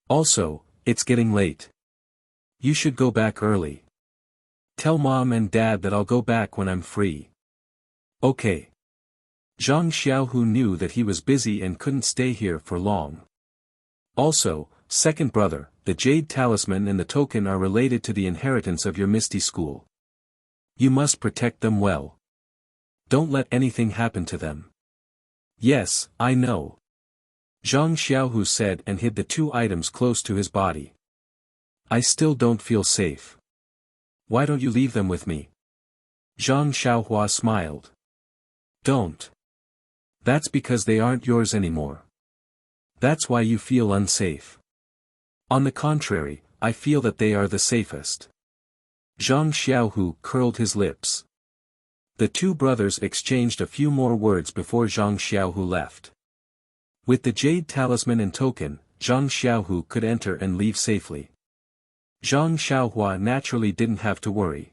Also, it's getting late. You should go back early. Tell mom and dad that I'll go back when I'm free. Okay. Zhang Xiaohu knew that he was busy and couldn't stay here for long. Also, second brother, the Jade Talisman and the token are related to the inheritance of your Misty School. You must protect them well. Don't let anything happen to them. Yes, I know. Zhang Xiaohu said and hid the 2 items close to his body. I still don't feel safe. Why don't you leave them with me? Zhang Xiaohua smiled. Don't. That's because they aren't yours anymore. That's why you feel unsafe. On the contrary, I feel that they are the safest. Zhang Xiaohu curled his lips. The 2 brothers exchanged a few more words before Zhang Xiaohu left. With the Jade Talisman and token, Zhang Xiaohu could enter and leave safely. Zhang Xiaohua naturally didn't have to worry.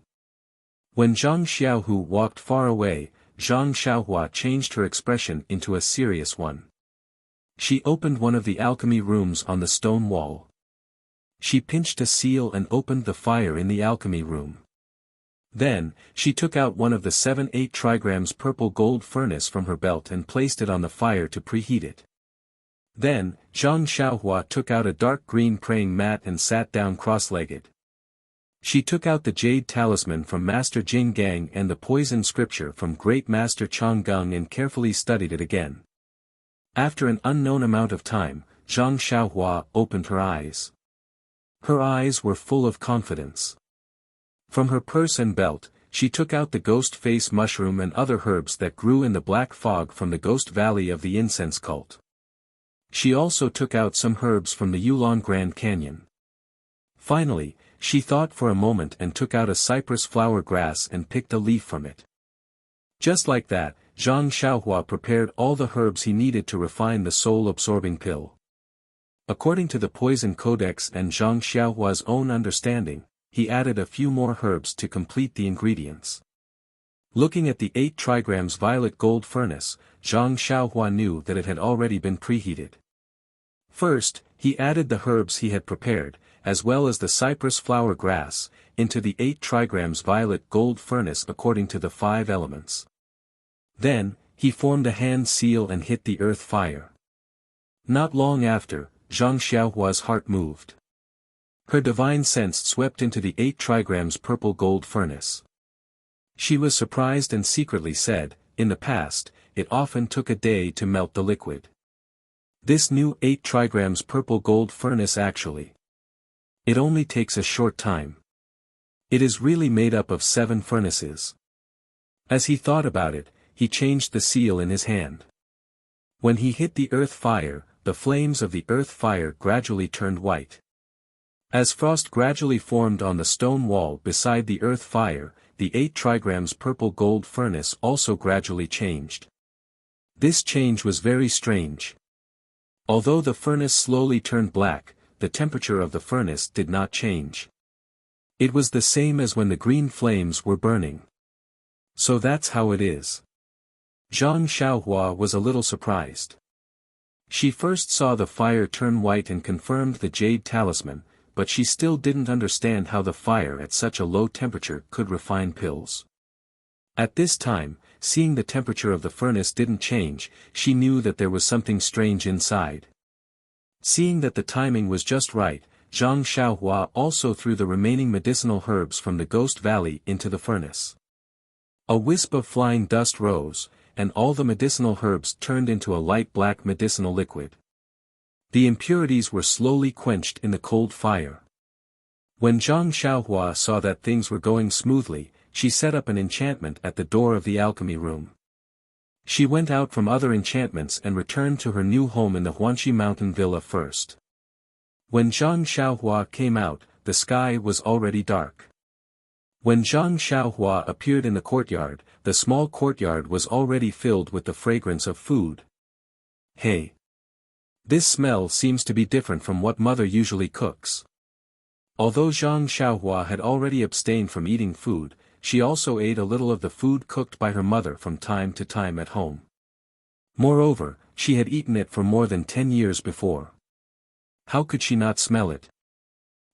When Zhang Xiaohu walked far away, Zhang Xiaohua changed her expression into a serious one. She opened one of the alchemy rooms on the stone wall. She pinched a seal and opened the fire in the alchemy room. Then, she took out one of the 7-8 trigrams purple gold furnace from her belt and placed it on the fire to preheat it. Then, Zhang Xiaohua took out a dark green praying mat and sat down cross-legged. She took out the jade talisman from Master Jing Gang and the poison scripture from Great Master Chong Gung and carefully studied it again. After an unknown amount of time, Zhang Xiaohua opened her eyes. Her eyes were full of confidence. From her purse and belt, she took out the ghost face mushroom and other herbs that grew in the black fog from the ghost valley of the incense cult. She also took out some herbs from the Yulon Grand Canyon. Finally, she thought for a moment and took out a cypress flower grass and picked a leaf from it. Just like that, Zhang Xiaohua prepared all the herbs he needed to refine the soul-absorbing pill. According to the Poison Codex and Zhang Xiaohua's own understanding, he added a few more herbs to complete the ingredients. Looking at the 8 trigrams violet gold furnace, Zhang Xiaohua knew that it had already been preheated. First, he added the herbs he had prepared, as well as the cypress flower grass, into the 8 trigrams violet gold furnace according to the 5 elements. Then, he formed a hand seal and hit the earth fire. Not long after, Zhang Xiaohua's heart moved. Her divine sense swept into the 8 trigrams purple gold furnace. She was surprised and secretly said, in the past, it often took a day to melt the liquid. This new 8 trigrams purple gold furnace actually. It only takes a short time. It is really made up of 7 furnaces. As he thought about it, he changed the seal in his hand. When he hit the earth fire, the flames of the earth fire gradually turned white. As frost gradually formed on the stone wall beside the earth fire, the 8 trigrams purple gold furnace also gradually changed. This change was very strange. Although the furnace slowly turned black, the temperature of the furnace did not change. It was the same as when the green flames were burning. So that's how it is. Zhang Xiaohua was a little surprised. She first saw the fire turn white and confirmed the jade talisman, but she still didn't understand how the fire at such a low temperature could refine pills. At this time, seeing the temperature of the furnace didn't change, she knew that there was something strange inside. Seeing that the timing was just right, Zhang Xiaohua also threw the remaining medicinal herbs from the Ghost Valley into the furnace. A wisp of flying dust rose, and all the medicinal herbs turned into a light black medicinal liquid. The impurities were slowly quenched in the cold fire. When Zhang Xiaohua saw that things were going smoothly, she set up an enchantment at the door of the alchemy room. She went out from other enchantments and returned to her new home in the Huanxi Mountain Villa first. When Zhang Xiaohua came out, the sky was already dark. When Zhang Xiaohua appeared in the courtyard, the small courtyard was already filled with the fragrance of food. Hey! This smell seems to be different from what mother usually cooks. Although Zhang Xiaohua had already abstained from eating food, she also ate a little of the food cooked by her mother from time to time at home. Moreover, she had eaten it for more than 10 years before. How could she not smell it?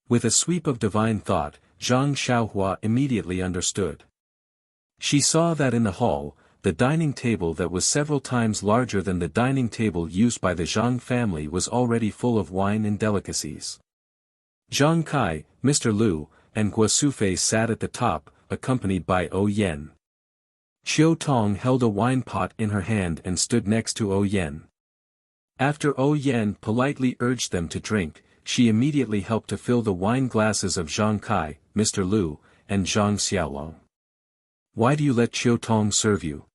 With a sweep of divine thought, Zhang Xiaohua immediately understood. She saw that in the hall, the dining table that was several times larger than the dining table used by the Zhang family was already full of wine and delicacies. Zhang Kai, Mr. Liu, and Guo Sufei sat at the top, accompanied by O Yen. Qiu Tong held a wine pot in her hand and stood next to O Yen. After O Yen politely urged them to drink, she immediately helped to fill the wine glasses of Zhang Kai, Mr. Liu, and Zhang Xiaolong. Why do you let Qiu Tong serve you?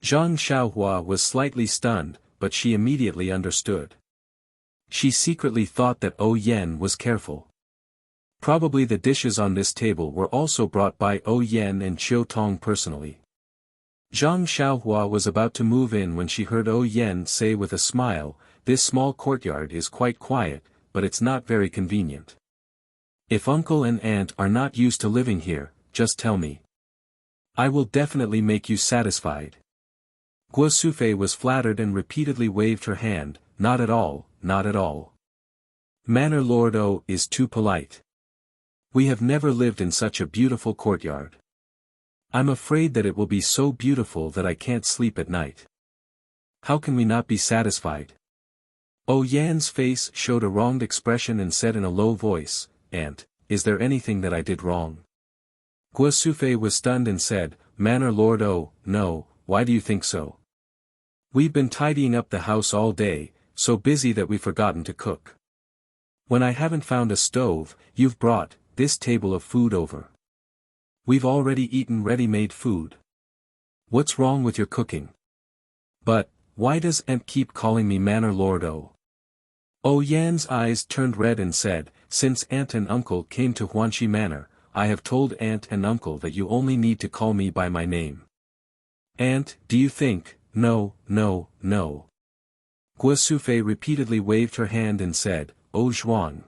Zhang Xiaohua was slightly stunned, but she immediately understood. She secretly thought that O Yen was careful. Probably the dishes on this table were also brought by O Yen and Qiu Tong personally. Zhang Xiaohua was about to move in when she heard O Yen say with a smile, "This small courtyard is quite quiet, but it's not very convenient. If uncle and aunt are not used to living here, just tell me. I will definitely make you satisfied." Guo Sufei was flattered and repeatedly waved her hand, "Not at all, not at all. Manor Lord O is too polite. We have never lived in such a beautiful courtyard. I'm afraid that it will be so beautiful that I can't sleep at night. How can we not be satisfied?" O Yan's face showed a wronged expression and said in a low voice, "Aunt, is there anything that I did wrong? Guo Sufei was stunned and said, Manor Lord, oh, no, why do you think so? We've been tidying up the house all day, so busy that we've forgotten to cook. When I haven't found a stove, you've brought this table of food over. We've already eaten ready-made food. What's wrong with your cooking? But, why does Aunt keep calling me Manor Lord Oh? Oh Yan's eyes turned red and said, since Aunt and Uncle came to Huanxi Manor, I have told Aunt and Uncle that you only need to call me by my name. Aunt, do you think, no, no, no. Guo Sufei repeatedly waved her hand and said, Oh Zhuang.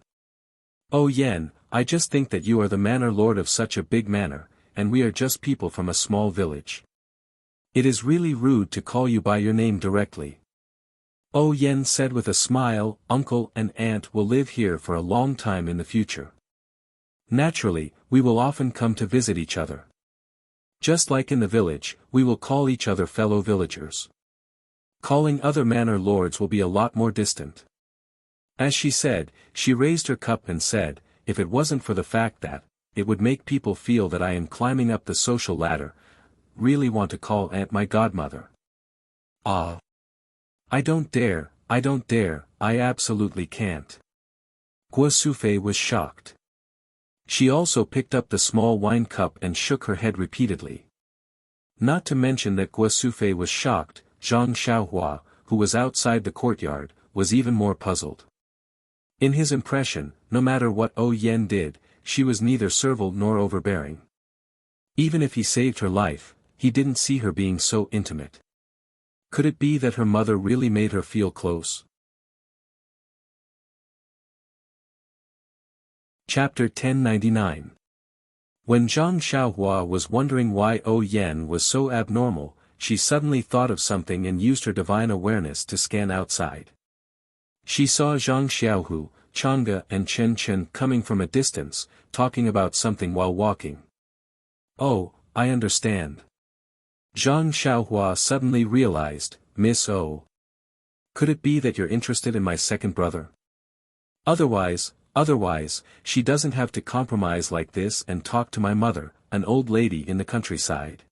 Oh Yan, I just think that you are the manor lord of such a big manor, and we are just people from a small village. It is really rude to call you by your name directly. Oh Yan said with a smile, Uncle and Aunt will live here for a long time in the future. Naturally, we will often come to visit each other. Just like in the village, we will call each other fellow villagers. Calling other manor lords will be a lot more distant. As she said, she raised her cup and said, if it wasn't for the fact that, it would make people feel that I am climbing up the social ladder, really want to call Aunt my godmother. Ah. I don't dare, I absolutely can't. Guo Sufei was shocked. She also picked up the small wine cup and shook her head repeatedly. Not to mention that Guo Sufei was shocked, Zhang Xiaohua, who was outside the courtyard, was even more puzzled. In his impression, no matter what Oh Yan did, she was neither servile nor overbearing. Even if he saved her life, he didn't see her being so intimate. Could it be that her mother really made her feel close? Chapter 1099. When Zhang Xiaohua was wondering why Oh Yan was so abnormal, she suddenly thought of something and used her divine awareness to scan outside. She saw Zhang Xiaohu, Chang'e and Chen Chen coming from a distance, talking about something while walking. Oh, I understand. Zhang Xiaohua suddenly realized, Miss O. Could it be that you're interested in my second brother? Otherwise, she doesn't have to compromise like this and talk to my mother, an old lady in the countryside.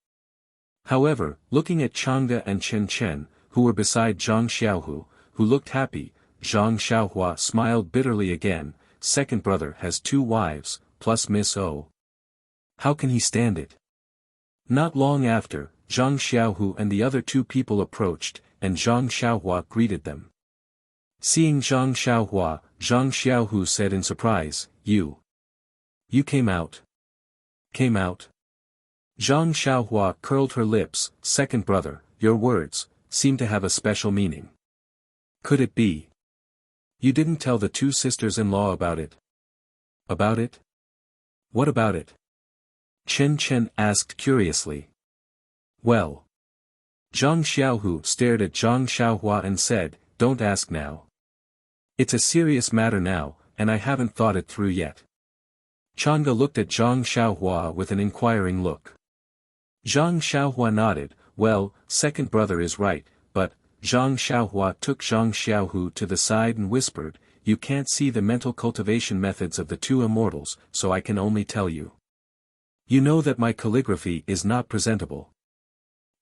However, looking at Chang'e and Chen Chen, who were beside Zhang Xiaohu, who looked happy, Zhang Xiaohua smiled bitterly again. Second brother has 2 wives, plus Miss O. How can he stand it? Not long after, Zhang Xiaohu and the other 2 people approached, and Zhang Xiaohua greeted them. Seeing Zhang Xiaohua, Zhang Xiaohu said in surprise, You came out? Came out? Zhang Xiaohua curled her lips, second brother, your words seem to have a special meaning. Could it be? You didn't tell the 2 sisters-in-law about it? About it? What about it? Chen Chen asked curiously. Well. Zhang Xiaohu stared at Zhang Xiaohua and said, Don't ask now. It's a serious matter now, and I haven't thought it through yet. Chang'e looked at Zhang Xiaohua with an inquiring look. Zhang Xiaohua nodded, well, second brother is right, but, Zhang Xiaohua took Zhang Xiaohu to the side and whispered, You can't see the mental cultivation methods of the 2 immortals, so I can only tell you. You know that my calligraphy is not presentable.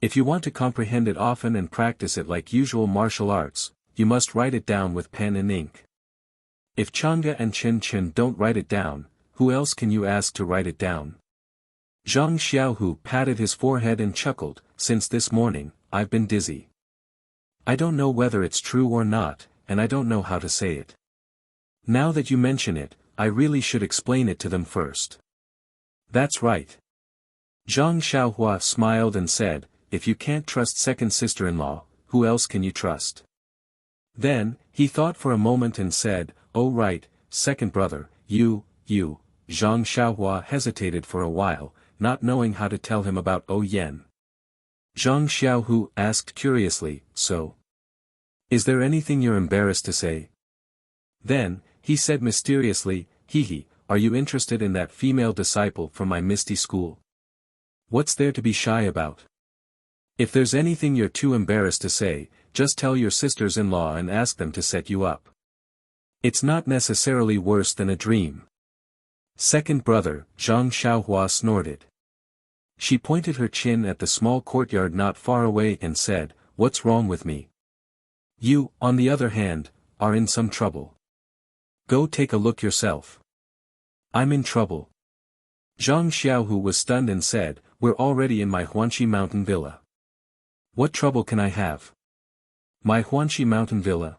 If you want to comprehend it often and practice it like usual martial arts, you must write it down with pen and ink. If Chang'e and Chen Chen don't write it down, who else can you ask to write it down? Zhang Xiaohu patted his forehead and chuckled, Since this morning, I've been dizzy. I don't know whether it's true or not, and I don't know how to say it. Now that you mention it, I really should explain it to them first. That's right. Zhang Xiaohua smiled and said, If you can't trust second sister-in-law, who else can you trust? Then, he thought for a moment and said, Oh right, second brother, you, Zhang Xiaohua hesitated for a while, not knowing how to tell him about Oh Yan. Zhang Xiaohu asked curiously, So? Is there anything you're embarrassed to say? Then, he said mysteriously, Are you interested in that female disciple from my misty school? What's there to be shy about? If there's anything you're too embarrassed to say, just tell your sisters-in-law and ask them to set you up. It's not necessarily worse than a dream. Second brother, Zhang Xiaohua snorted. She pointed her chin at the small courtyard not far away and said, "What's wrong with me? You, on the other hand, are in some trouble. Go take a look yourself." "I'm in trouble." Zhang Xiaohu was stunned and said, "We're already in my Huanxi mountain villa. What trouble can I have? My Huanxi mountain villa?"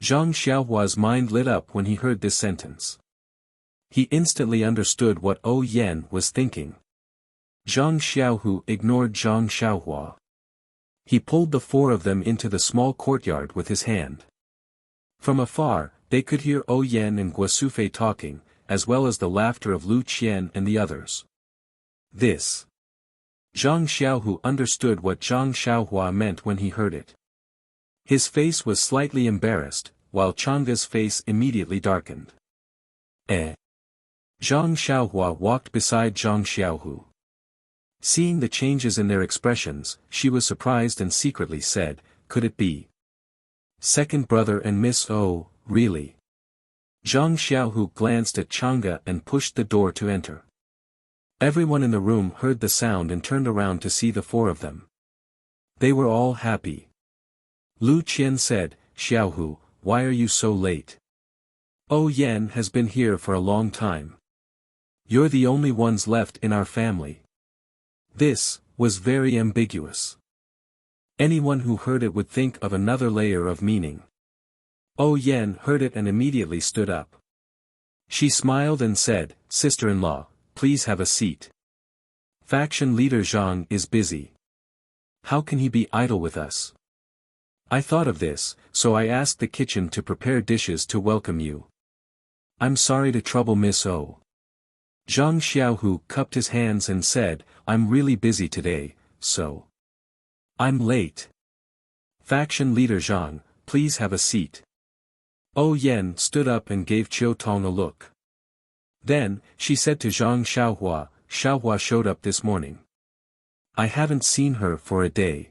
Zhang Xiaohua's mind lit up when he heard this sentence. He instantly understood what Yan was thinking. Zhang Xiaohu ignored Zhang Xiaohua. He pulled the four of them into the small courtyard with his hand. From afar, they could hear Yan and Guosufei talking, as well as the laughter of Lu Qian and the others. This. Zhang Xiaohu understood what Zhang Xiaohua meant when he heard it. His face was slightly embarrassed, while Changa's face immediately darkened. Zhang Xiaohua walked beside Zhang Xiaohu. Seeing the changes in their expressions, she was surprised and secretly said, "Could it be second brother and Miss O, really?" Zhang Xiaohu glanced at Chang'e and pushed the door to enter. Everyone in the room heard the sound and turned around to see the four of them. They were all happy. Lu Qian said, "Xiaohu, why are you so late? Yan has been here for a long time. You're the only ones left in our family." This was very ambiguous. Anyone who heard it would think of another layer of meaning. Yan heard it and immediately stood up. She smiled and said, "Sister-in-law, please have a seat. Faction leader Zhang is busy. How can he be idle with us? I thought of this, so I asked the kitchen to prepare dishes to welcome you. I'm sorry to trouble Miss O." Zhang Xiaohu cupped his hands and said, "I'm really busy today, so I'm late. Faction leader Zhang, please have a seat." Yan stood up and gave Qiu Tong a look. Then, she said to Zhang Xiaohua, "Xiaohua showed up this morning. I haven't seen her for a day.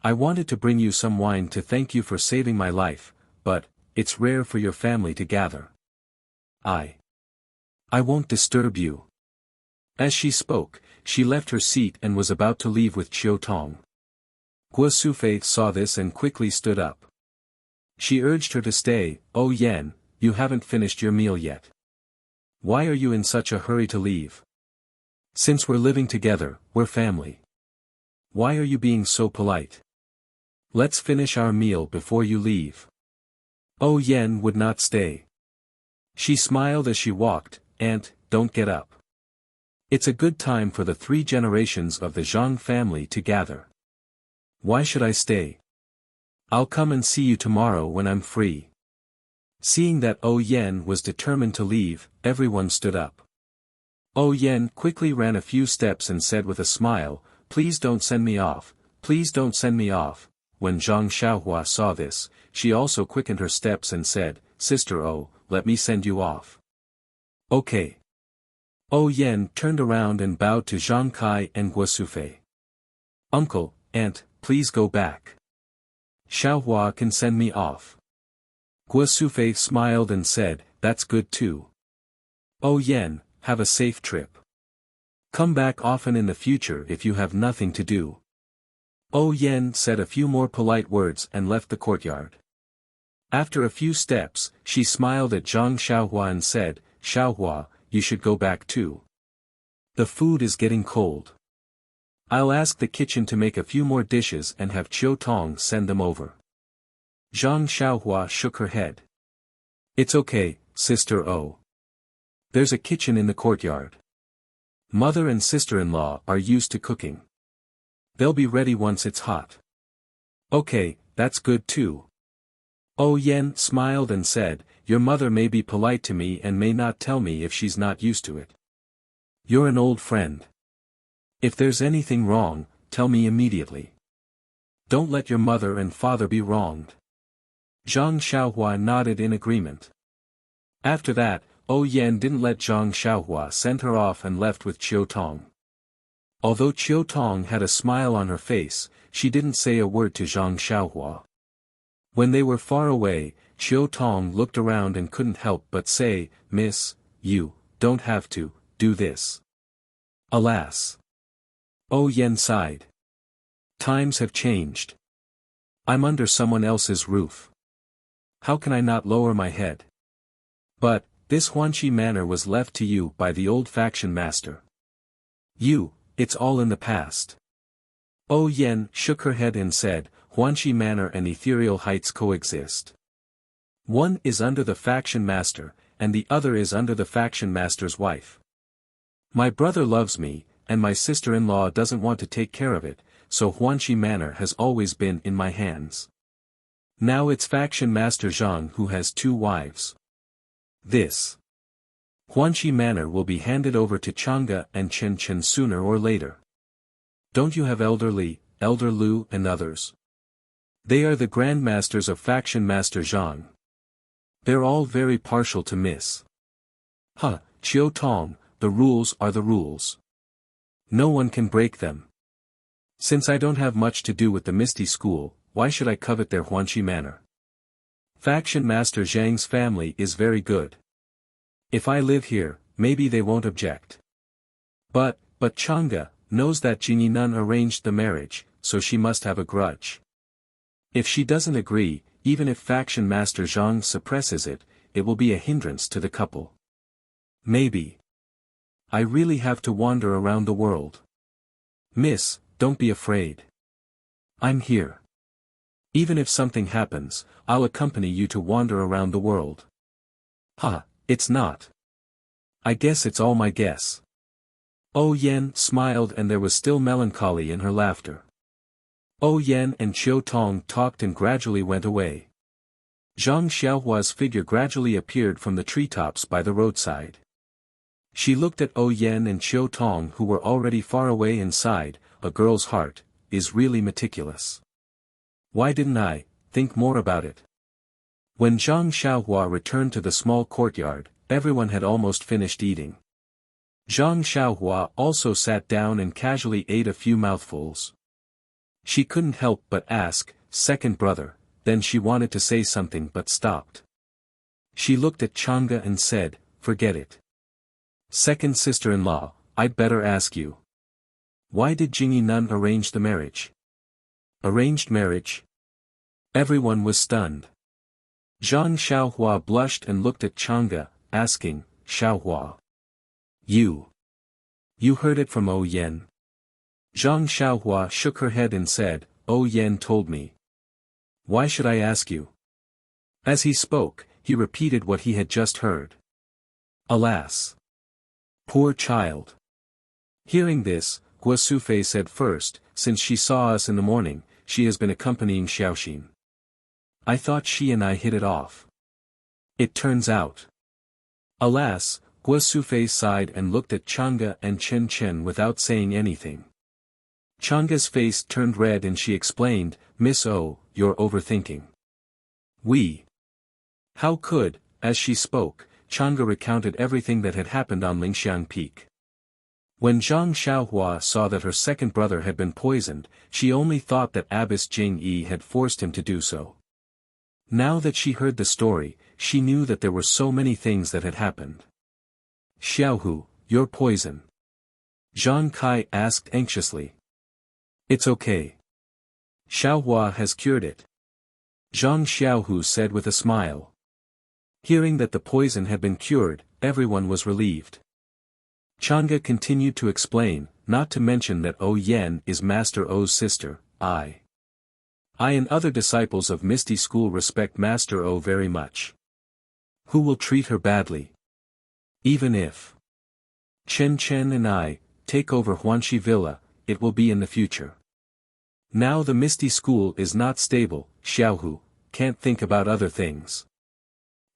I wanted to bring you some wine to thank you for saving my life, but it's rare for your family to gather. I won't disturb you." As she spoke, she left her seat and was about to leave with Qiu Tong. Guosufei saw this and quickly stood up. She urged her to stay. "Yan, you haven't finished your meal yet. Why are you in such a hurry to leave? Since we're living together, we're family. Why are you being so polite? Let's finish our meal before you leave." Yan would not stay. She smiled as she walked, "Aunt, don't get up. It's a good time for the 3 generations of the Zhang family to gather. Why should I stay? I'll come and see you tomorrow when I'm free." Seeing that Yan was determined to leave, everyone stood up. Yan quickly ran a few steps and said with a smile, "Please don't send me off, please don't send me off." When Zhang Xiaohua saw this, she also quickened her steps and said, "Sister O, let me send you off." "Okay." Yan turned around and bowed to Zhang Kai and Guosufei. "Uncle, aunt, please go back. Xiaohua can send me off." Guosufei smiled and said, "That's good too. Yan, have a safe trip. Come back often in the future if you have nothing to do." Yan said a few more polite words and left the courtyard. After a few steps, she smiled at Zhang Xiaohua and said, "Xiaohua, you should go back too. The food is getting cold. I'll ask the kitchen to make a few more dishes and have Qiu Tong send them over." Zhang Xiaohua shook her head. "It's okay, Sister O. There's a kitchen in the courtyard. Mother and sister-in-law are used to cooking. They'll be ready once it's hot." "Okay, that's good too." Yan smiled and said, "Your mother may be polite to me and may not tell me if she's not used to it. You're an old friend. If there's anything wrong, tell me immediately. Don't let your mother and father be wronged." Zhang Xiaohua nodded in agreement. After that, Yan didn't let Zhang Xiaohua send her off and left with Qiu Tong. Although Qiu Tong had a smile on her face, she didn't say a word to Zhang Xiaohua. When they were far away, Qiu Tong looked around and couldn't help but say, "Miss, you, don't have to, do this. Alas. Oh Yen sighed. Times have changed. I'm under someone else's roof. How can I not lower my head? But, this Huanqi manor was left to you by the old faction master. It's all in the past. Oh Yen shook her head and said, Huanqi manor and ethereal heights coexist. One is under the faction master, and the other is under the faction master's wife. My brother loves me, and my sister-in-law doesn't want to take care of it, so Huanqi manor has always been in my hands. Now it's faction master Zhang who has 2 wives. This Huanqi manor will be handed over to Chang'e and Chen Chen sooner or later. Don't you have Elder Li, Elder Lu and others? They are the grandmasters of faction master Zhang. They're all very partial to Miss. Chiu Tong, the rules are the rules. No one can break them. Since I don't have much to do with the Misty School, why should I covet their Huanqi manor? Faction master Zhang's family is very good. If I live here, maybe they won't object. But Chang'e knows that Jingyi Nun arranged the marriage, so she must have a grudge. If she doesn't agree, even if faction master Zhang suppresses it, it will be a hindrance to the couple. Maybe. I really have to wander around the world. Miss, don't be afraid. I'm here. Even if something happens, I'll accompany you to wander around the world. It's not. I guess it's all my guess. Oh Yen smiled and there was still melancholy in her laughter. Oh Yen and Chiu Tong talked and gradually went away. Zhang Xiaohua's figure gradually appeared from the treetops by the roadside. She looked at Oh Yen and Chiu Tong who were already far away and sighed, a girl's heart is really meticulous. Why didn't I think more about it? When Zhang Xiaohua returned to the small courtyard, everyone had almost finished eating. Zhang Xiaohua also sat down and casually ate a few mouthfuls. She couldn't help but ask, second brother, then she wanted to say something but stopped. She looked at Chang'e and said, forget it. Second sister-in-law, I'd better ask you. Why did Jingyi Nun arrange the marriage? Arranged marriage? Everyone was stunned. Zhang Xiaohua blushed and looked at Chang'e, asking, Xiaohua. You heard it from Oh Yen? Zhang Xiaohua shook her head and said, Oh Yen told me. Why should I ask you? As he spoke, he repeated what he had just heard. Alas! Poor child! Hearing this, Guo Sufei said first, since she saw us in the morning, she has been accompanying Xiaoxin. I thought she and I hit it off. It turns out. Alas, Guo Sufei sighed and looked at Chang'e and Chen Chen without saying anything. Chang'e's face turned red and she explained, Miss O, you're overthinking. How could, as she spoke, Chang'e recounted everything that had happened on Lingxiang Peak. When Zhang Xiaohua saw that her second brother had been poisoned, she only thought that Abbess Jing-yi had forced him to do so. Now that she heard the story, she knew that there were so many things that had happened. Xiaohu, you're poison. Zhang Kai asked anxiously. It's okay. Xiaohua has cured it. Zhang Xiaohu said with a smile. Hearing that the poison had been cured, everyone was relieved. Chang'e continued to explain, not to mention that Oh Yen is Master O's sister. I and other disciples of Misty School respect Master O very much. Who will treat her badly? Even if Chen Chen and I take over Huanqi Villa, it will be in the future. Now the Misty School is not stable, Xiaohu can't think about other things.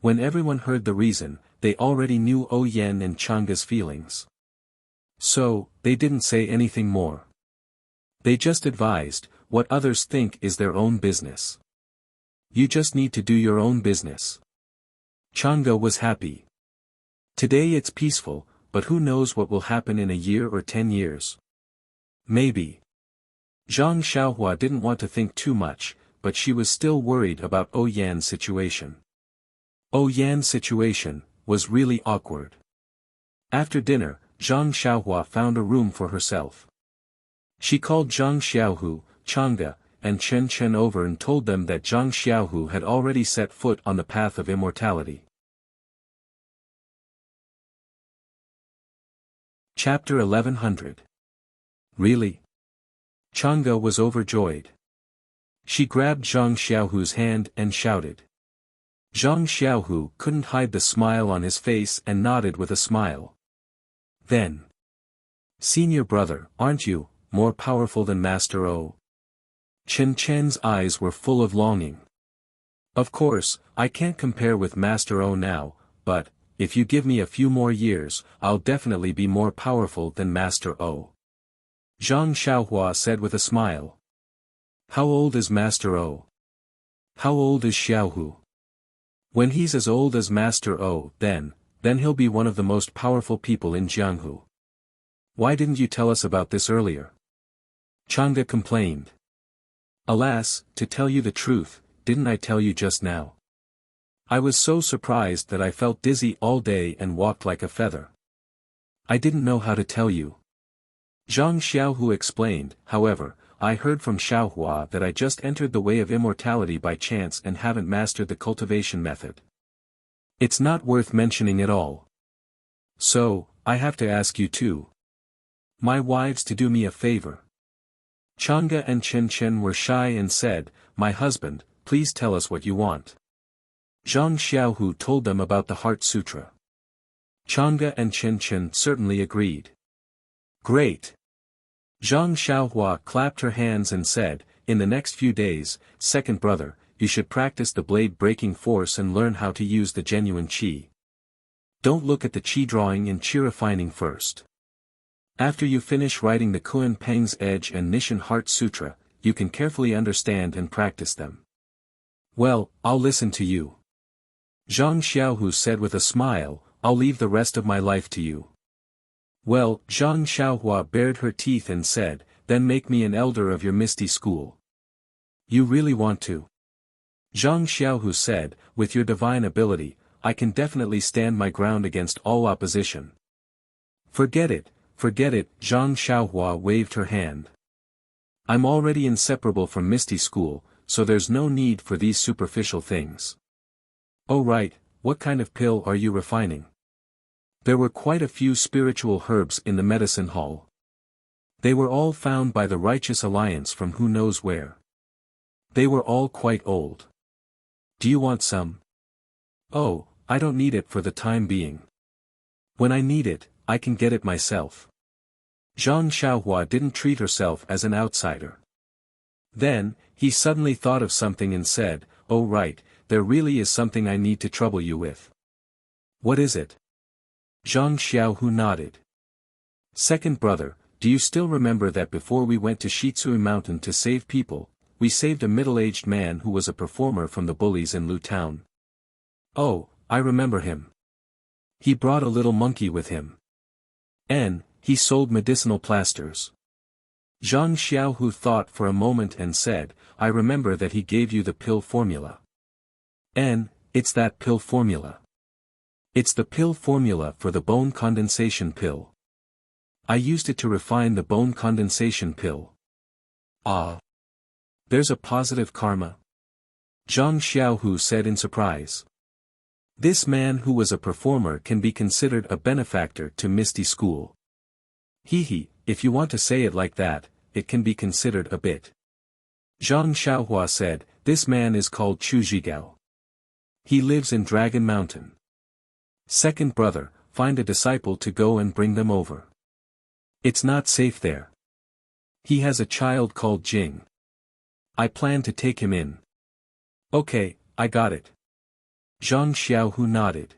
When everyone heard the reason, they already knew Oh Yen and Chang'e's feelings. So, they didn't say anything more. They just advised, what others think is their own business. You just need to do your own business. Chang'e was happy. Today it's peaceful, but who knows what will happen in a year or 10 years. Maybe. Zhang Xiaohua didn't want to think too much, but she was still worried about Oh Yan's situation. Oh Yan's situation was really awkward. After dinner, Zhang Xiaohua found a room for herself. She called Zhang Xiaohu, Changge, and Chen Chen over and told them that Zhang Xiaohu had already set foot on the path of immortality. Chapter 1100. Really? Changge was overjoyed. She grabbed Zhang Xiaohu's hand and shouted. Zhang Xiaohu couldn't hide the smile on his face and nodded with a smile. Then. Senior brother, aren't you more powerful than Master O? Chen Chen's eyes were full of longing. Of course, I can't compare with Master O now, but, if you give me a few more years, I'll definitely be more powerful than Master O. Zhang Xiaohua said with a smile. How old is Master O? How old is Xiaohu? When he's as old as Master O, then he'll be one of the most powerful people in Jianghu. Why didn't you tell us about this earlier? Changge complained. Alas, to tell you the truth, didn't I tell you just now? I was so surprised that I felt dizzy all day and walked like a feather. I didn't know how to tell you. Zhang Xiaohu explained. However, I heard from Xiaohua that I just entered the way of immortality by chance and haven't mastered the cultivation method. It's not worth mentioning at all. So, I have to ask you too. My wives to do me a favor. Changge and Chen Chen were shy and said, My husband, please tell us what you want. Zhang Xiaohu told them about the Heart Sutra. Changge and Chen Chen certainly agreed. Great. Zhang Xiaohua clapped her hands and said, In the next few days, second brother, you should practice the blade-breaking force and learn how to use the genuine qi. Don't look at the qi drawing and qi refining first. After you finish writing the Kuan Peng's Edge and Nishan Heart Sutra, you can carefully understand and practice them. Well, I'll listen to you. Zhang Xiaohu said with a smile, I'll leave the rest of my life to you. Well, Zhang Xiaohua bared her teeth and said, Then make me an elder of your misty school. You really want to? Zhang Xiaohu said, With your divine ability, I can definitely stand my ground against all opposition. Forget it, Zhang Xiaohua waved her hand. I'm already inseparable from Misty School, so there's no need for these superficial things. Oh right, what kind of pill are you refining? There were quite a few spiritual herbs in the medicine hall. They were all found by the Righteous Alliance from who knows where. They were all quite old. Do you want some? Oh, I don't need it for the time being. When I need it, I can get it myself. Zhang Xiaohua didn't treat herself as an outsider. Then, he suddenly thought of something and said, Oh right, there really is something I need to trouble you with. What is it? Zhang Xiaohu nodded. Second brother, do you still remember that before we went to Shitsui Mountain to save people, we saved a middle-aged man who was a performer from the bullies in Lu Town? Oh, I remember him. He brought a little monkey with him. He sold medicinal plasters. Zhang Xiaohu thought for a moment and said, I remember that he gave you the pill formula. It's that pill formula. It's the pill formula for the bone condensation pill. I used it to refine the bone condensation pill. Ah. There's a positive karma. Zhang Xiaohu said in surprise. This man who was a performer can be considered a benefactor to Misty School. If you want to say it like that, it can be considered a bit. Zhang Xiaohua said, This man is called Chu Zhigao. He lives in Dragon Mountain. Second brother, find a disciple to go and bring them over. It's not safe there. He has a child called Jing. I plan to take him in. Okay, I got it. Zhang Xiaohu nodded.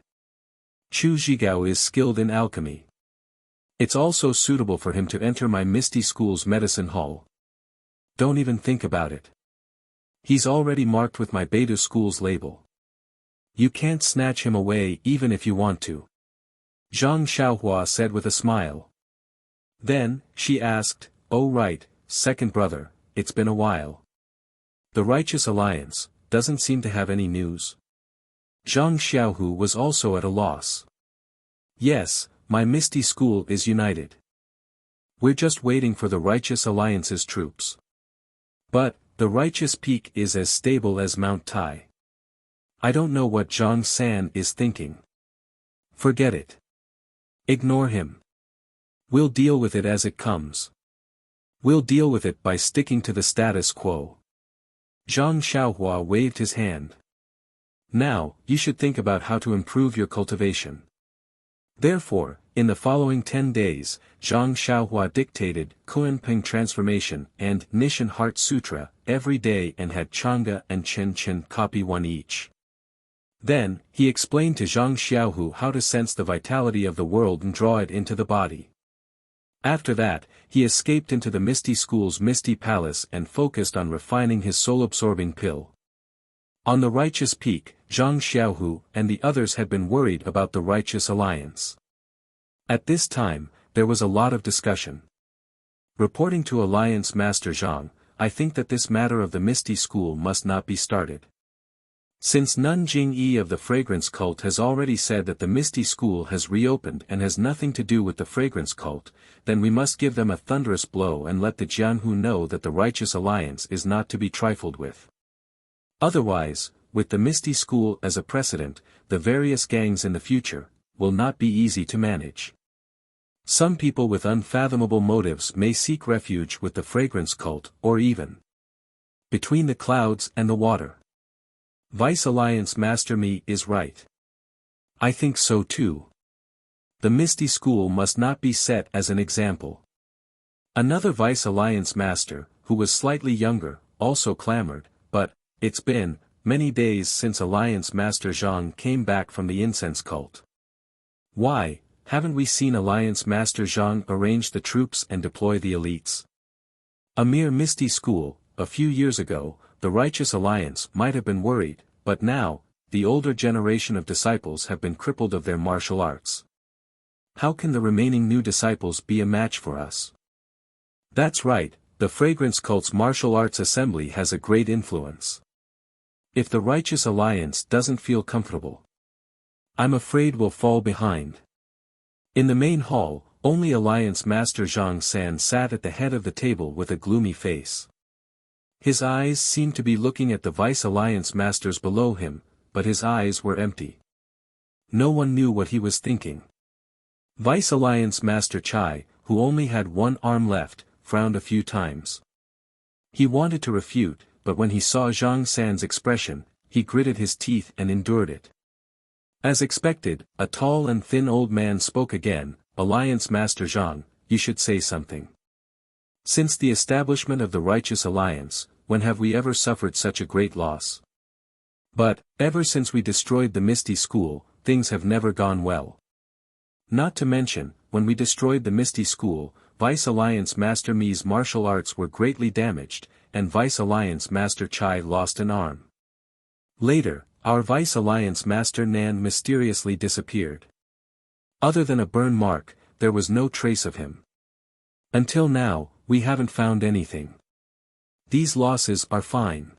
Chu Zhigao is skilled in alchemy. It's also suitable for him to enter my Misty School's medicine hall. Don't even think about it. He's already marked with my Beta School's label. You can't snatch him away even if you want to. Zhang Xiaohua said with a smile. Then, she asked, Oh right, second brother, it's been a while. The Righteous Alliance doesn't seem to have any news. Zhang Xiaohu was also at a loss. Yes, my Misty School is united. We're just waiting for the Righteous Alliance's troops. But, the Righteous Peak is as stable as Mount Tai. I don't know what Zhang San is thinking. Forget it. Ignore him. We'll deal with it as it comes. We'll deal with it by sticking to the status quo. Zhang Xiaohua waved his hand. Now, you should think about how to improve your cultivation. Therefore, in the following 10 days, Zhang Xiaohua dictated Kunpeng Transformation and Nishan Heart Sutra every day and had Chang'e and Chen Chen copy one each. Then, he explained to Zhang Xiaohu how to sense the vitality of the world and draw it into the body. After that, he escaped into the Misty School's Misty Palace and focused on refining his soul-absorbing pill. On the Righteous Peak, Zhang Xiaohu and the others had been worried about the Righteous Alliance. At this time, there was a lot of discussion. Reporting to Alliance Master Zhang, I think that this matter of the Misty School must not be started. Since Nun Jing-yi of the Fragrance Cult has already said that the Misty School has reopened and has nothing to do with the Fragrance Cult, then we must give them a thunderous blow and let the Jianhu know that the Righteous Alliance is not to be trifled with. Otherwise, with the Misty School as a precedent, the various gangs in the future will not be easy to manage. Some people with unfathomable motives may seek refuge with the Fragrance Cult or even between the clouds and the water. Vice Alliance Master Mi is right. I think so too. The Misty School must not be set as an example. Another Vice Alliance Master, who was slightly younger, also clamored, but, it's been many days since Alliance Master Zhang came back from the incense cult. Why, haven't we seen Alliance Master Zhang arrange the troops and deploy the elites? A mere Misty School, a few years ago, the Righteous Alliance might have been worried, but now, the older generation of disciples have been crippled of their martial arts. How can the remaining new disciples be a match for us? That's right, the Fragrance Cult's martial arts assembly has a great influence. If the Righteous Alliance doesn't feel comfortable, I'm afraid we'll fall behind. In the main hall, only Alliance Master Zhang San sat at the head of the table with a gloomy face. His eyes seemed to be looking at the Vice Alliance Masters below him, but his eyes were empty. No one knew what he was thinking. Vice Alliance Master Chai, who only had one arm left, frowned a few times. He wanted to refute, but when he saw Zhang San's expression, he gritted his teeth and endured it. As expected, a tall and thin old man spoke again, Alliance Master Zhang, you should say something. Since the establishment of the Righteous Alliance, when have we ever suffered such a great loss? But, ever since we destroyed the Misty School, things have never gone well. Not to mention, when we destroyed the Misty School, Vice Alliance Master Mi's martial arts were greatly damaged, and Vice Alliance Master Chai lost an arm. Later, our Vice Alliance Master Nan mysteriously disappeared. Other than a burn mark, there was no trace of him. Until now, we haven't found anything. These losses are fine.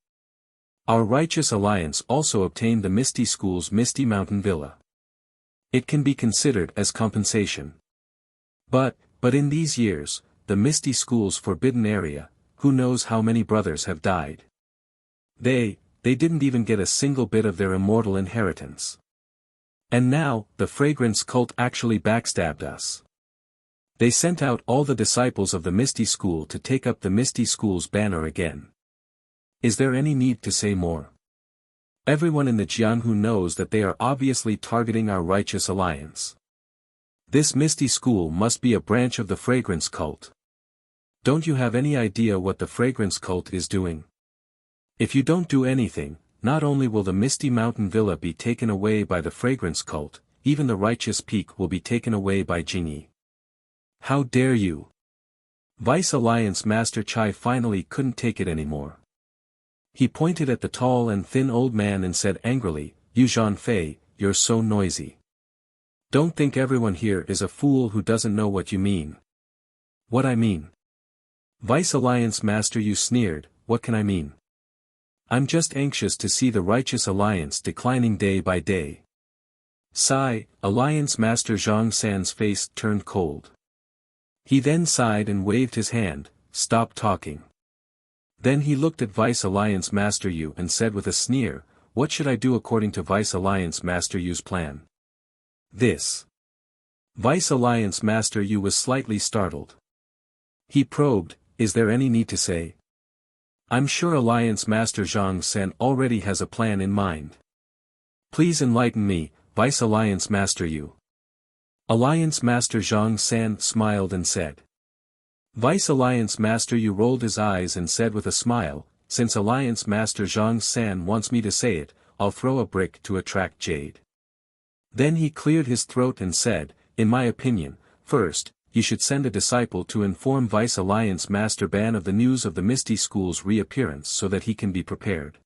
Our Righteous Alliance also obtained the Misty School's Misty Mountain Villa. It can be considered as compensation. But in these years, the Misty School's forbidden area, who knows how many brothers have died. They didn't even get a single bit of their immortal inheritance. And now, the Fragrance Cult actually backstabbed us. They sent out all the disciples of the Misty School to take up the Misty School's banner again. Is there any need to say more? Everyone in the Jianhu knows that they are obviously targeting our Righteous Alliance. This Misty School must be a branch of the Fragrance Cult. Don't you have any idea what the Fragrance Cult is doing? If you don't do anything, not only will the Misty Mountain Villa be taken away by the Fragrance Cult, even the Righteous Peak will be taken away by Jingyi. How dare you? Vice Alliance Master Chai finally couldn't take it anymore. He pointed at the tall and thin old man and said angrily, "You Zhanfei, you're so noisy. Don't think everyone here is a fool who doesn't know what you mean." "What I mean?" "Vice Alliance Master, you sneered, what can I mean? I'm just anxious to see the Righteous Alliance declining day by day. Sigh, Alliance Master Zhang San's face turned cold. He then sighed and waved his hand, "Stop talking." Then he looked at Vice Alliance Master Yu and said with a sneer, "What should I do according to Vice Alliance Master Yu's plan?" This. Vice Alliance Master Yu was slightly startled. He probed, "Is there any need to say?" "I'm sure Alliance Master Zhang San already has a plan in mind. Please enlighten me, Vice Alliance Master Yu." Alliance Master Zhang San smiled and said. Vice Alliance Master Yu rolled his eyes and said with a smile, "Since Alliance Master Zhang San wants me to say it, I'll throw a brick to attract jade." Then he cleared his throat and said, "In my opinion, first, you should send a disciple to inform Vice Alliance Master Ban of the news of the Misty School's reappearance so that he can be prepared.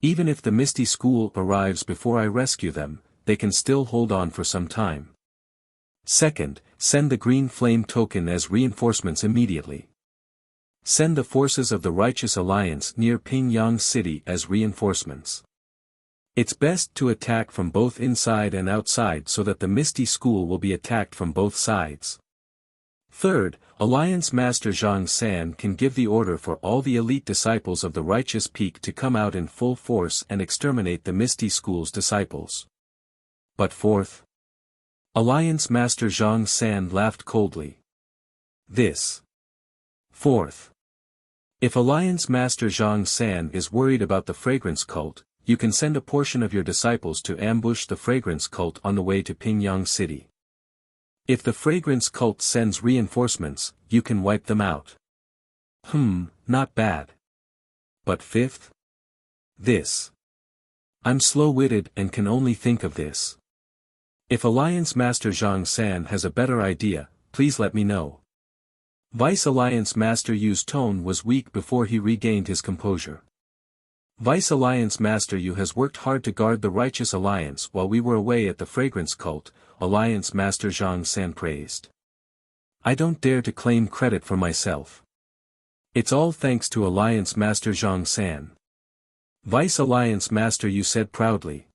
Even if the Misty School arrives before I rescue them, they can still hold on for some time. Second, send the green flame token as reinforcements immediately. Send the forces of the Righteous Alliance near Pingyang City as reinforcements. It's best to attack from both inside and outside so that the Misty School will be attacked from both sides. Third, Alliance Master Zhang San can give the order for all the elite disciples of the Righteous Peak to come out in full force and exterminate the Misty School's disciples. But fourth? Alliance Master Zhang San laughed coldly. This. Fourth. If Alliance Master Zhang San is worried about the fragrance cult, you can send a portion of your disciples to ambush the fragrance cult on the way to Pingyang City. If the fragrance cult sends reinforcements, you can wipe them out. Not bad. But fifth? This. I'm slow-witted and can only think of this. If Alliance Master Zhang San has a better idea, please let me know. Vice Alliance Master Yu's tone was weak before he regained his composure. Vice Alliance Master Yu has worked hard to guard the Righteous Alliance while we were away at the fragrance cult, Alliance Master Zhang San praised. I don't dare to claim credit for myself. It's all thanks to Alliance Master Zhang San. Vice Alliance Master Yu said proudly.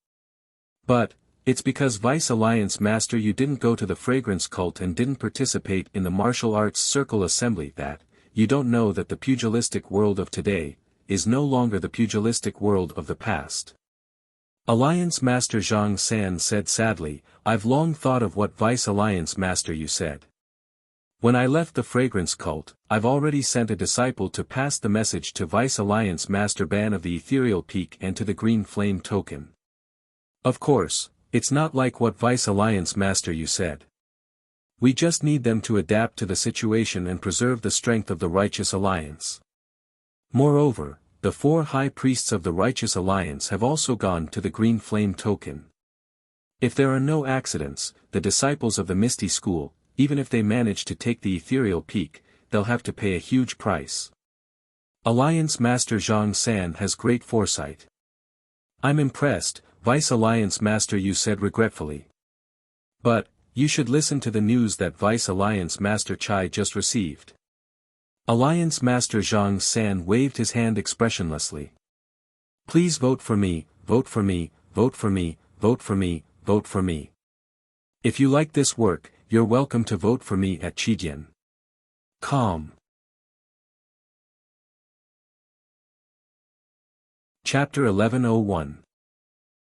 But, it's because Vice Alliance Master Yu didn't go to the fragrance cult and didn't participate in the martial arts circle assembly that, you don't know that the pugilistic world of today, is no longer the pugilistic world of the past. Alliance Master Zhang San said sadly, I've long thought of what Vice Alliance Master Yu said. When I left the fragrance cult, I've already sent a disciple to pass the message to Vice Alliance Master Ban of the Ethereal Peak and to the Green Flame Token. Of course, it's not like what Vice Alliance Master Yu said. We just need them to adapt to the situation and preserve the strength of the Righteous Alliance. Moreover, the 4 high priests of the Righteous Alliance have also gone to the Green Flame Token. If there are no accidents, the disciples of the Misty School, even if they manage to take the Ethereal Peak, they'll have to pay a huge price. Alliance Master Zhang San has great foresight. I'm impressed, Vice Alliance Master Yu said regretfully. But, you should listen to the news that Vice Alliance Master Chai just received. Alliance Master Zhang San waved his hand expressionlessly. Please vote for me, vote for me, vote for me, vote for me, vote for me. If you like this work, you're welcome to vote for me at Chidian. Calm. Chapter 1101.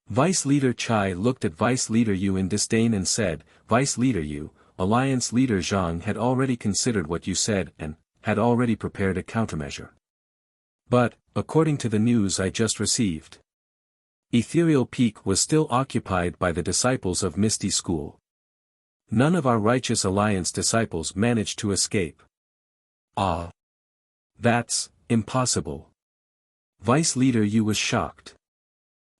Vice Leader Chai looked at Vice Leader Yu in disdain and said, Vice Leader Yu, Alliance Leader Zhang had already considered what you said and had already prepared a countermeasure. But, according to the news I just received, Ethereal Peak was still occupied by the disciples of Misty School. None of our Righteous Alliance disciples managed to escape. Ah. That's impossible. Vice Leader Yu was shocked.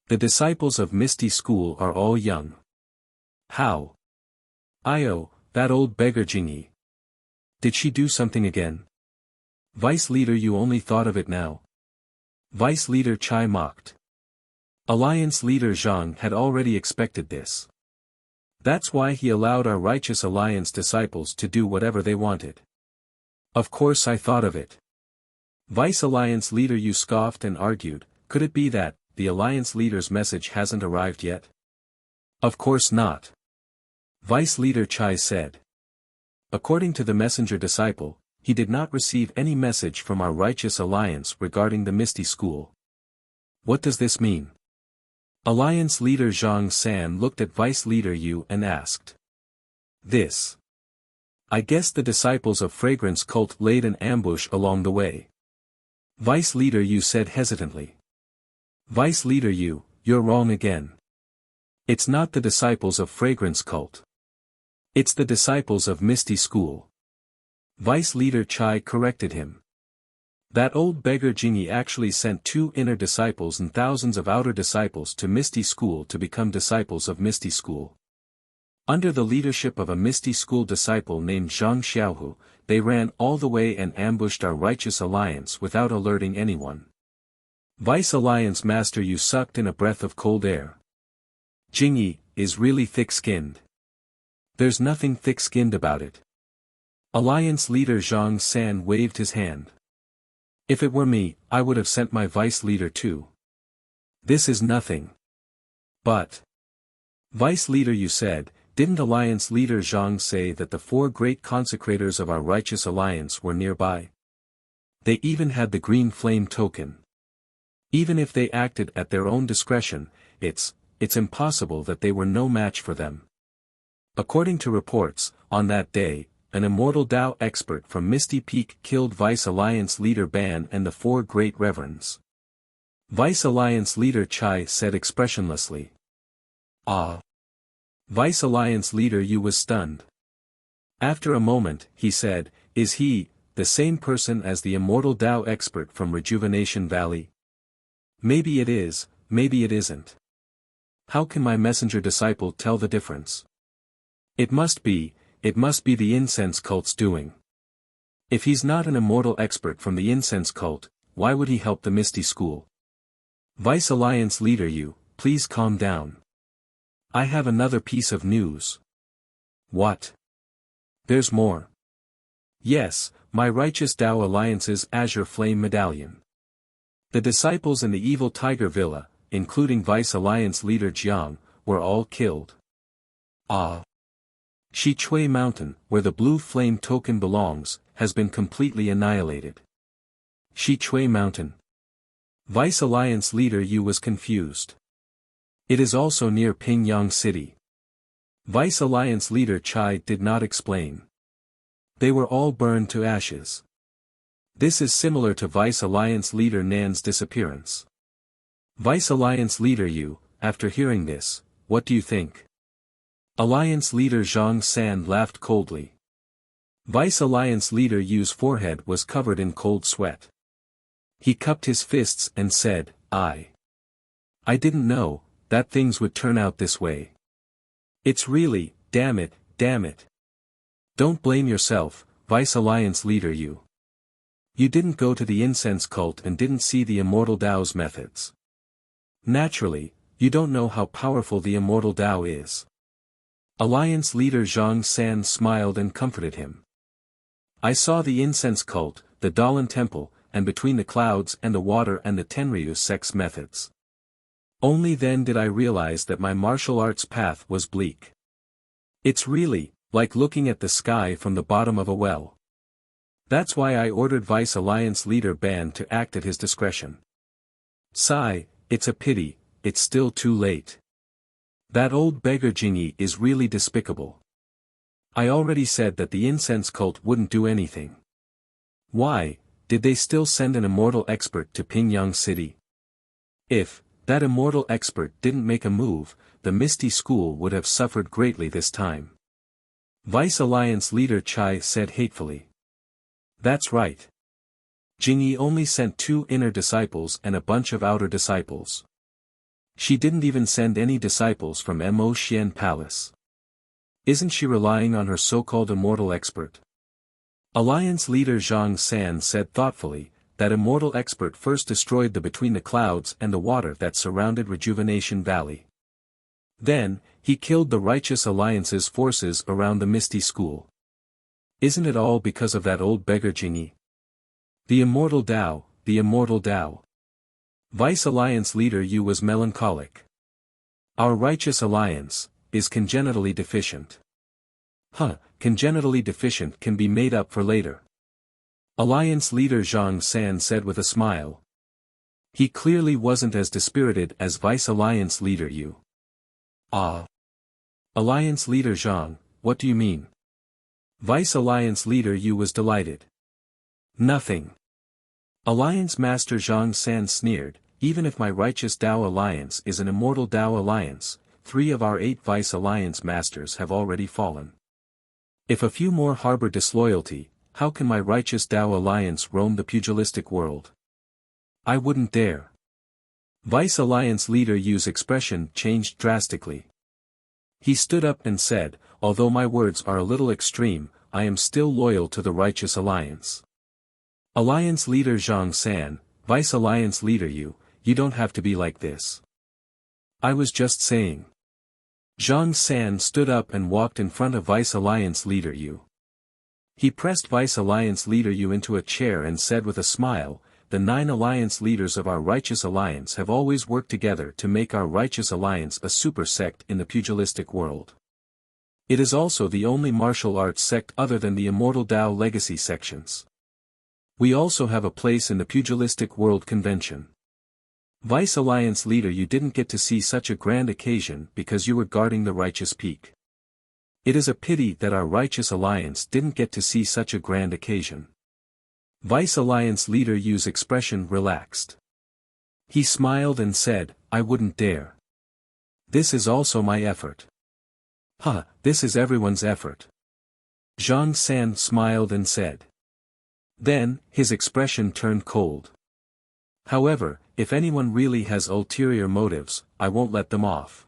The disciples of Misty School are all young. How? Io, that old beggar Jingyi. Did she do something again? Vice Leader Yu only thought of it now. Vice Leader Chai mocked. Alliance Leader Zhang had already expected this. That's why he allowed our Righteous Alliance disciples to do whatever they wanted. Of course I thought of it. Vice Alliance Leader Yu scoffed and argued, could it be that the Alliance Leader's message hasn't arrived yet? Of course not. Vice Leader Chai said. According to the messenger disciple, he did not receive any message from our righteous alliance regarding the Misty School. What does this mean? Alliance Leader Zhang San looked at Vice Leader Yu and asked. This. I guess the disciples of Fragrance Cult laid an ambush along the way. Vice Leader Yu said hesitantly. Vice Leader Yu, you're wrong again. It's not the disciples of Fragrance Cult. It's the disciples of Misty School. Vice Leader Chai corrected him. That old beggar Jingyi actually sent 2 inner disciples and thousands of outer disciples to Misty School to become disciples of Misty School. Under the leadership of a Misty School disciple named Zhang Xiaohu, they ran all the way and ambushed our righteous alliance without alerting anyone. Vice Alliance Master Yu sucked in a breath of cold air. Jingyi is really thick-skinned. There's nothing thick-skinned about it. Alliance Leader Zhang San waved his hand. If it were me, I would have sent my Vice Leader too. This is nothing. But. Vice Leader Yu said, didn't Alliance Leader Zhang say that the 4 great consecrators of our righteous alliance were nearby? They even had the green flame token. Even if they acted at their own discretion, it's impossible that they were no match for them. According to reports, on that day, an immortal Dao expert from Misty Peak killed Vice Alliance Leader Ban and the 4 great reverends. Vice Alliance Leader Chai said expressionlessly. Ah. Vice Alliance Leader Yu was stunned. After a moment, he said, is he, the same person as the immortal Dao expert from Rejuvenation Valley? Maybe it is, maybe it isn't. How can my messenger disciple tell the difference? It must be the incense cult's doing. If he's not an immortal expert from the incense cult, why would he help the Misty School? Vice Alliance Leader Yu, please calm down. I have another piece of news. What? There's more. Yes, my Righteous Dao Alliance's Azure Flame Medallion. The disciples in the Evil Tiger Villa, including Vice Alliance Leader Jiang, were all killed. Ah. Shi Chui Mountain, where the blue flame token belongs, has been completely annihilated. Shi Chui Mountain. Vice Alliance Leader Yu was confused. It is also near Pingyang City. Vice Alliance Leader Chai did not explain. They were all burned to ashes. This is similar to Vice Alliance Leader Nan's disappearance. Vice Alliance Leader Yu, after hearing this, what do you think? Alliance Leader Zhang San laughed coldly. Vice Alliance Leader Yu's forehead was covered in cold sweat. He cupped his fists and said, I didn't know that things would turn out this way. It's really, damn it. Don't blame yourself, Vice Alliance Leader Yu. You didn't go to the incense cult and didn't see the Immortal Dao's methods. Naturally, you don't know how powerful the Immortal Dao is. Alliance Leader Zhang San smiled and comforted him. I saw the incense cult, the Dalan Temple, and between the clouds and the water and the Tenryu sex methods. Only then did I realize that my martial arts path was bleak. It's really, like looking at the sky from the bottom of a well. That's why I ordered Vice Alliance Leader Ban to act at his discretion. Sigh, it's a pity, it's still too late. That old beggar Jingyi is really despicable. I already said that the incense cult wouldn't do anything. Why, did they still send an immortal expert to Pingyang City? If that immortal expert didn't make a move, the Misty School would have suffered greatly this time. Vice Alliance Leader Chai said hatefully. That's right. Jingyi only sent 2 inner disciples and a bunch of outer disciples. She didn't even send any disciples from Mo Xian Palace. Isn't she relying on her so-called immortal expert? Alliance Leader Zhang San said thoughtfully, that immortal expert first destroyed the between the clouds and the water that surrounded Rejuvenation Valley. Then, he killed the Righteous Alliance's forces around the Misty School. Isn't it all because of that old beggar Jingyi? The Immortal Dao, the Immortal Dao. Vice Alliance Leader Yu was melancholic. Our righteous alliance is congenitally deficient. Congenitally deficient can be made up for later. Alliance leader Zhang San said with a smile. He clearly wasn't as dispirited as Vice Alliance leader Yu. Alliance leader Zhang, what do you mean? Vice Alliance leader Yu was delighted. Nothing. Alliance master Zhang San sneered, even if my righteous Dao alliance is an immortal Dao alliance, 3 of our 8 Vice Alliance masters have already fallen. If a few more harbor disloyalty, how can my righteous Dao alliance roam the pugilistic world? I wouldn't dare. Vice Alliance leader Yu's expression changed drastically. He stood up and said, although my words are a little extreme, I am still loyal to the righteous alliance. Alliance leader Zhang San, Vice Alliance leader Yu, you don't have to be like this. I was just saying. Zhang San stood up and walked in front of Vice Alliance leader Yu. He pressed Vice Alliance leader Yu into a chair and said with a smile, the 9 alliance leaders of our righteous alliance have always worked together to make our righteous alliance a super sect in the pugilistic world. It is also the only martial arts sect other than the Immortal Dao Legacy sections. We also have a place in the pugilistic world convention. Vice Alliance leader, you didn't get to see such a grand occasion because you were guarding the righteous peak. It is a pity that our righteous alliance didn't get to see such a grand occasion. Vice Alliance leader Yu's expression relaxed. He smiled and said, I wouldn't dare. This is also my effort. This is everyone's effort. Zhang San smiled and said. Then, his expression turned cold. However, if anyone really has ulterior motives, I won't let them off.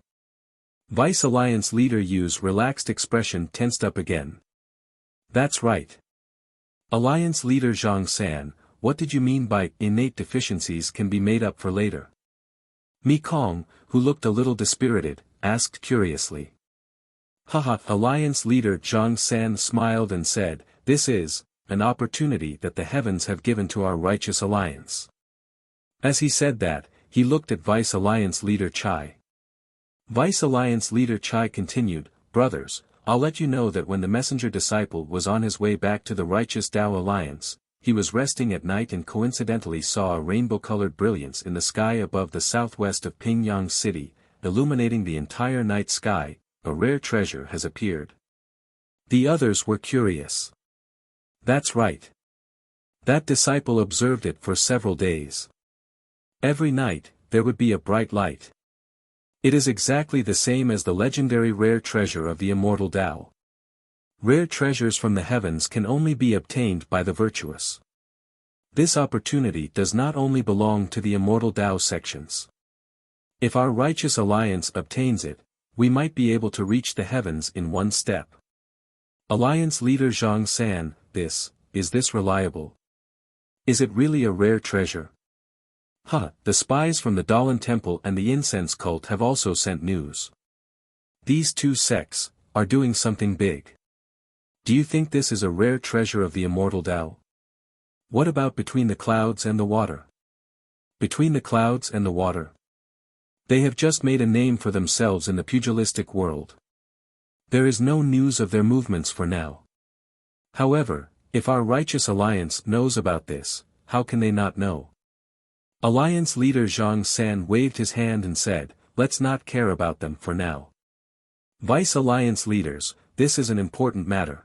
Vice Alliance leader Yu's relaxed expression tensed up again. That's right. Alliance leader Zhang San, what did you mean by innate deficiencies can be made up for later? Mi Kong, who looked a little dispirited, asked curiously. Alliance leader Zhang San smiled and said, this is an opportunity that the heavens have given to our righteous alliance. As he said that, he looked at Vice Alliance leader Chai. Vice Alliance leader Chai continued, brothers, I'll let you know that when the messenger disciple was on his way back to the righteous Dao alliance, he was resting at night and coincidentally saw a rainbow-colored brilliance in the sky above the southwest of Pingyang City, illuminating the entire night sky. A rare treasure has appeared. The others were curious. That's right. That disciple observed it for several days. Every night, there would be a bright light. It is exactly the same as the legendary rare treasure of the immortal Tao. Rare treasures from the heavens can only be obtained by the virtuous. This opportunity does not only belong to the immortal Tao sections. If our righteous alliance obtains it, we might be able to reach the heavens in one step. Alliance leader Zhang San, is this reliable? Is it really a rare treasure? The spies from the Dalan Temple and the incense cult have also sent news. These 2 sects are doing something big. Do you think this is a rare treasure of the immortal Tao? What about between the clouds and the water? Between the clouds and the water? They have just made a name for themselves in the pugilistic world. There is no news of their movements for now. However, if our righteous alliance knows about this, how can they not know? Alliance leader Zhang San waved his hand and said, let's not care about them for now. Vice Alliance leaders, this is an important matter.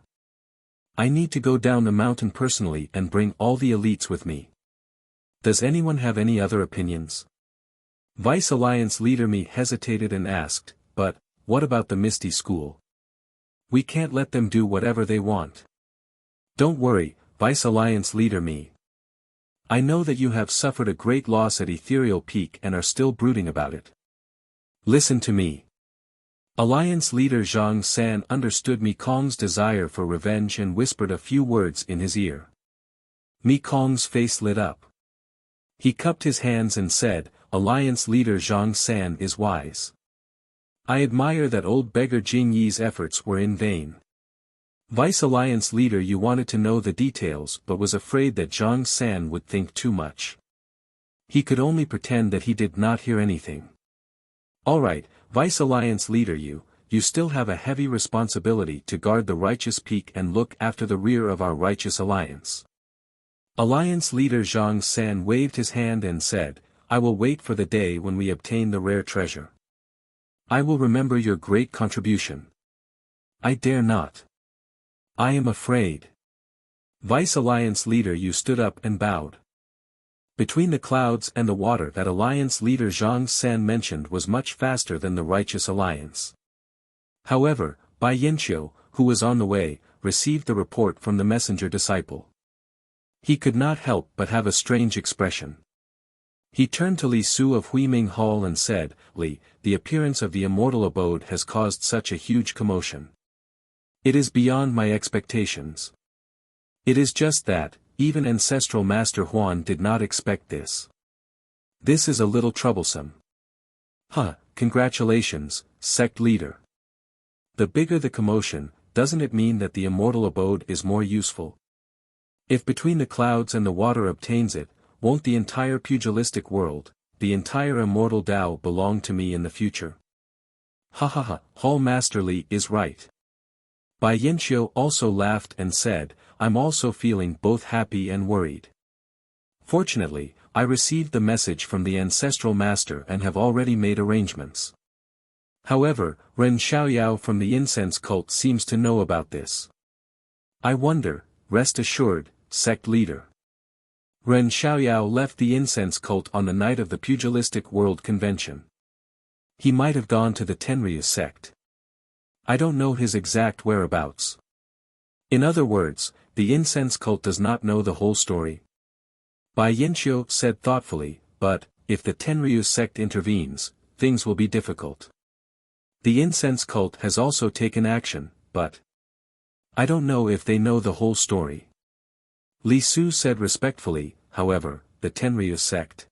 I need to go down the mountain personally and bring all the elites with me. Does anyone have any other opinions? Vice Alliance leader Mi hesitated and asked, but, what about the Misty School? We can't let them do whatever they want. Don't worry, Vice Alliance leader Mi. I know that you have suffered a great loss at Ethereal Peak and are still brooding about it. Listen to me. Alliance leader Zhang San understood Mi Kong's desire for revenge and whispered a few words in his ear. Mi Kong's face lit up. He cupped his hands and said, Alliance leader Zhang San is wise. I admire that old beggar Jing Yi's efforts were in vain. Vice Alliance leader Yu wanted to know the details but was afraid that Zhang San would think too much. He could only pretend that he did not hear anything. Alright, Vice Alliance leader you still have a heavy responsibility to guard the righteous peak and look after the rear of our righteous alliance. Alliance leader Zhang San waved his hand and said, I will wait for the day when we obtain the rare treasure. I will remember your great contribution. I dare not. I am afraid. Vice Alliance leader you stood up and bowed. Between the clouds and the water that Alliance leader Zhang San mentioned was much faster than the righteous alliance. However, Bai Yanqiu, who was on the way, received the report from the messenger disciple. He could not help but have a strange expression. He turned to Li Su of Huiming Hall and said, Li, the appearance of the immortal abode has caused such a huge commotion. It is beyond my expectations. It is just that, even ancestral Master Huan did not expect this. This is a little troublesome. Congratulations, sect leader. The bigger the commotion, doesn't it mean that the immortal abode is more useful? If between the clouds and the water obtains it, won't the entire pugilistic world, the entire immortal Tao belong to me in the future? Hall Master Li is right. Bai Yanqiu also laughed and said, I'm also feeling both happy and worried. Fortunately, I received the message from the ancestral master and have already made arrangements. However, Ren Xiaoyao from the incense cult seems to know about this. I wonder, rest assured, sect leader. Ren Xiaoyao left the incense cult on the night of the Pugilistic World Convention. He might have gone to the Tenryu sect. I don't know his exact whereabouts. In other words, the incense cult does not know the whole story. Bai Yanqiu said thoughtfully, but, if the Tenryu sect intervenes, things will be difficult. The incense cult has also taken action, but I don't know if they know the whole story. Li Su said respectfully, however, the Tenryu sect.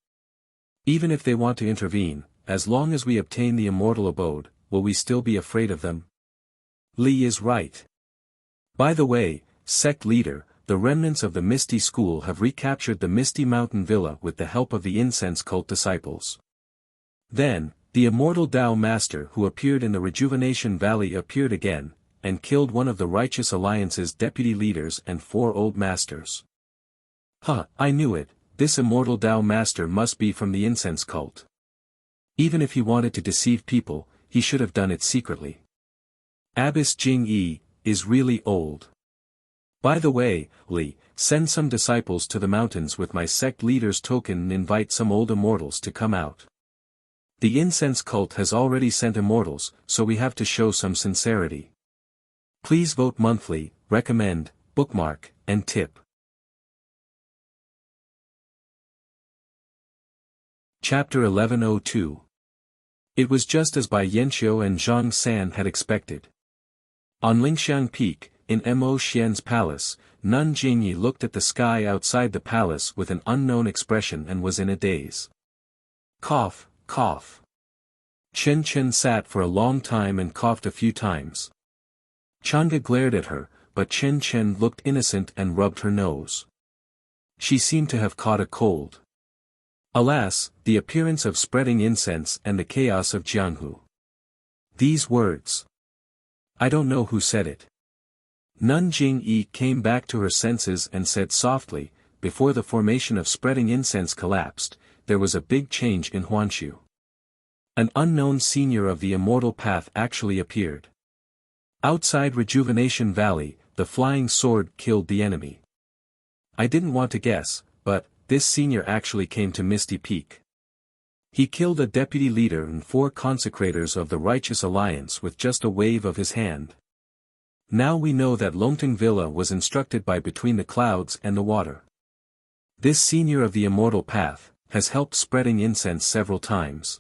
Even if they want to intervene, as long as we obtain the immortal abode, will we still be afraid of them? Li is right. By the way, sect leader, the remnants of the Misty School have recaptured the Misty Mountain Villa with the help of the incense cult disciples. Then, the immortal Tao Master who appeared in the Rejuvenation Valley appeared again, and killed one of the Righteous Alliance's deputy leaders and 4 old masters. I knew it, this immortal Tao Master must be from the incense cult. Even if he wanted to deceive people, he should have done it secretly. Abbess Jing Yi is really old. By the way, Li, send some disciples to the mountains with my sect leader's token and invite some old immortals to come out. The incense cult has already sent immortals, so we have to show some sincerity. Please vote monthly, recommend, bookmark, and tip. Chapter 1102. It was just as Bai Yanqiu and Zhang San had expected. On Lingxiang Peak, in Mo Xian's palace, Nun Jingyi looked at the sky outside the palace with an unknown expression and was in a daze. Cough, cough. Chen Chen sat for a long time and coughed a few times. Chang'e glared at her, but Chen Chen looked innocent and rubbed her nose. She seemed to have caught a cold. Alas, the appearance of spreading incense and the chaos of Jianghu. These words. I don't know who said it. Nun Jingyi came back to her senses and said softly, before the formation of spreading incense collapsed, there was a big change in Huanshu. An unknown senior of the immortal path actually appeared. Outside Rejuvenation Valley, the flying sword killed the enemy. I didn't want to guess, but this senior actually came to Misty Peak. He killed a deputy leader and 4 consecrators of the Righteous Alliance with just a wave of his hand. Now we know that Longting Villa was instructed by Between the Clouds and the Water. This senior of the immortal path has helped spreading incense several times.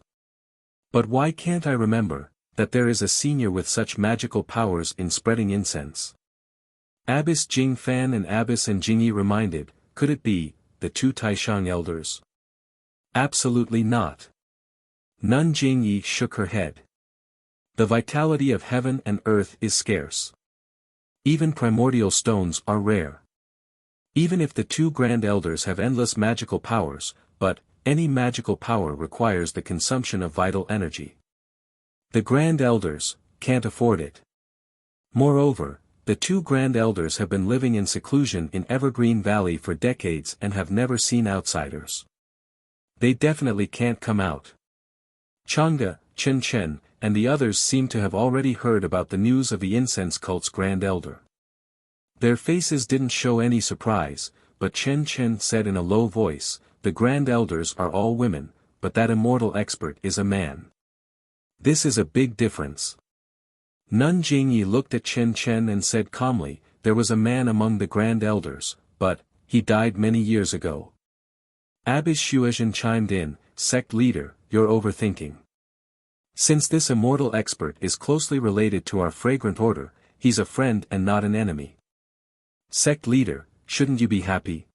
But why can't I remember that there is a senior with such magical powers in spreading incense? Abbess Jing Fan and Abbess and Jingyi reminded, could it be the 2 Taishang elders? Absolutely not. Nun Jingyi shook her head. The vitality of heaven and earth is scarce. Even primordial stones are rare. Even if the 2 grand elders have endless magical powers, but any magical power requires the consumption of vital energy. The Grand Elders can't afford it. Moreover, the two Grand Elders have been living in seclusion in Evergreen Valley for decades and have never seen outsiders. They definitely can't come out. Chang'e, Chen Chen, and the others seem to have already heard about the news of the incense cult's Grand Elder. Their faces didn't show any surprise, but Chen Chen said in a low voice, "The Grand Elders are all women, but that immortal expert is a man. This is a big difference." Nun Jingyi looked at Chen Chen and said calmly, "There was a man among the Grand Elders, but he died many years ago." Abbess Xuezhen chimed in, "Sect leader, you're overthinking. Since this immortal expert is closely related to our fragrant order, he's a friend and not an enemy. Sect leader, shouldn't you be happy?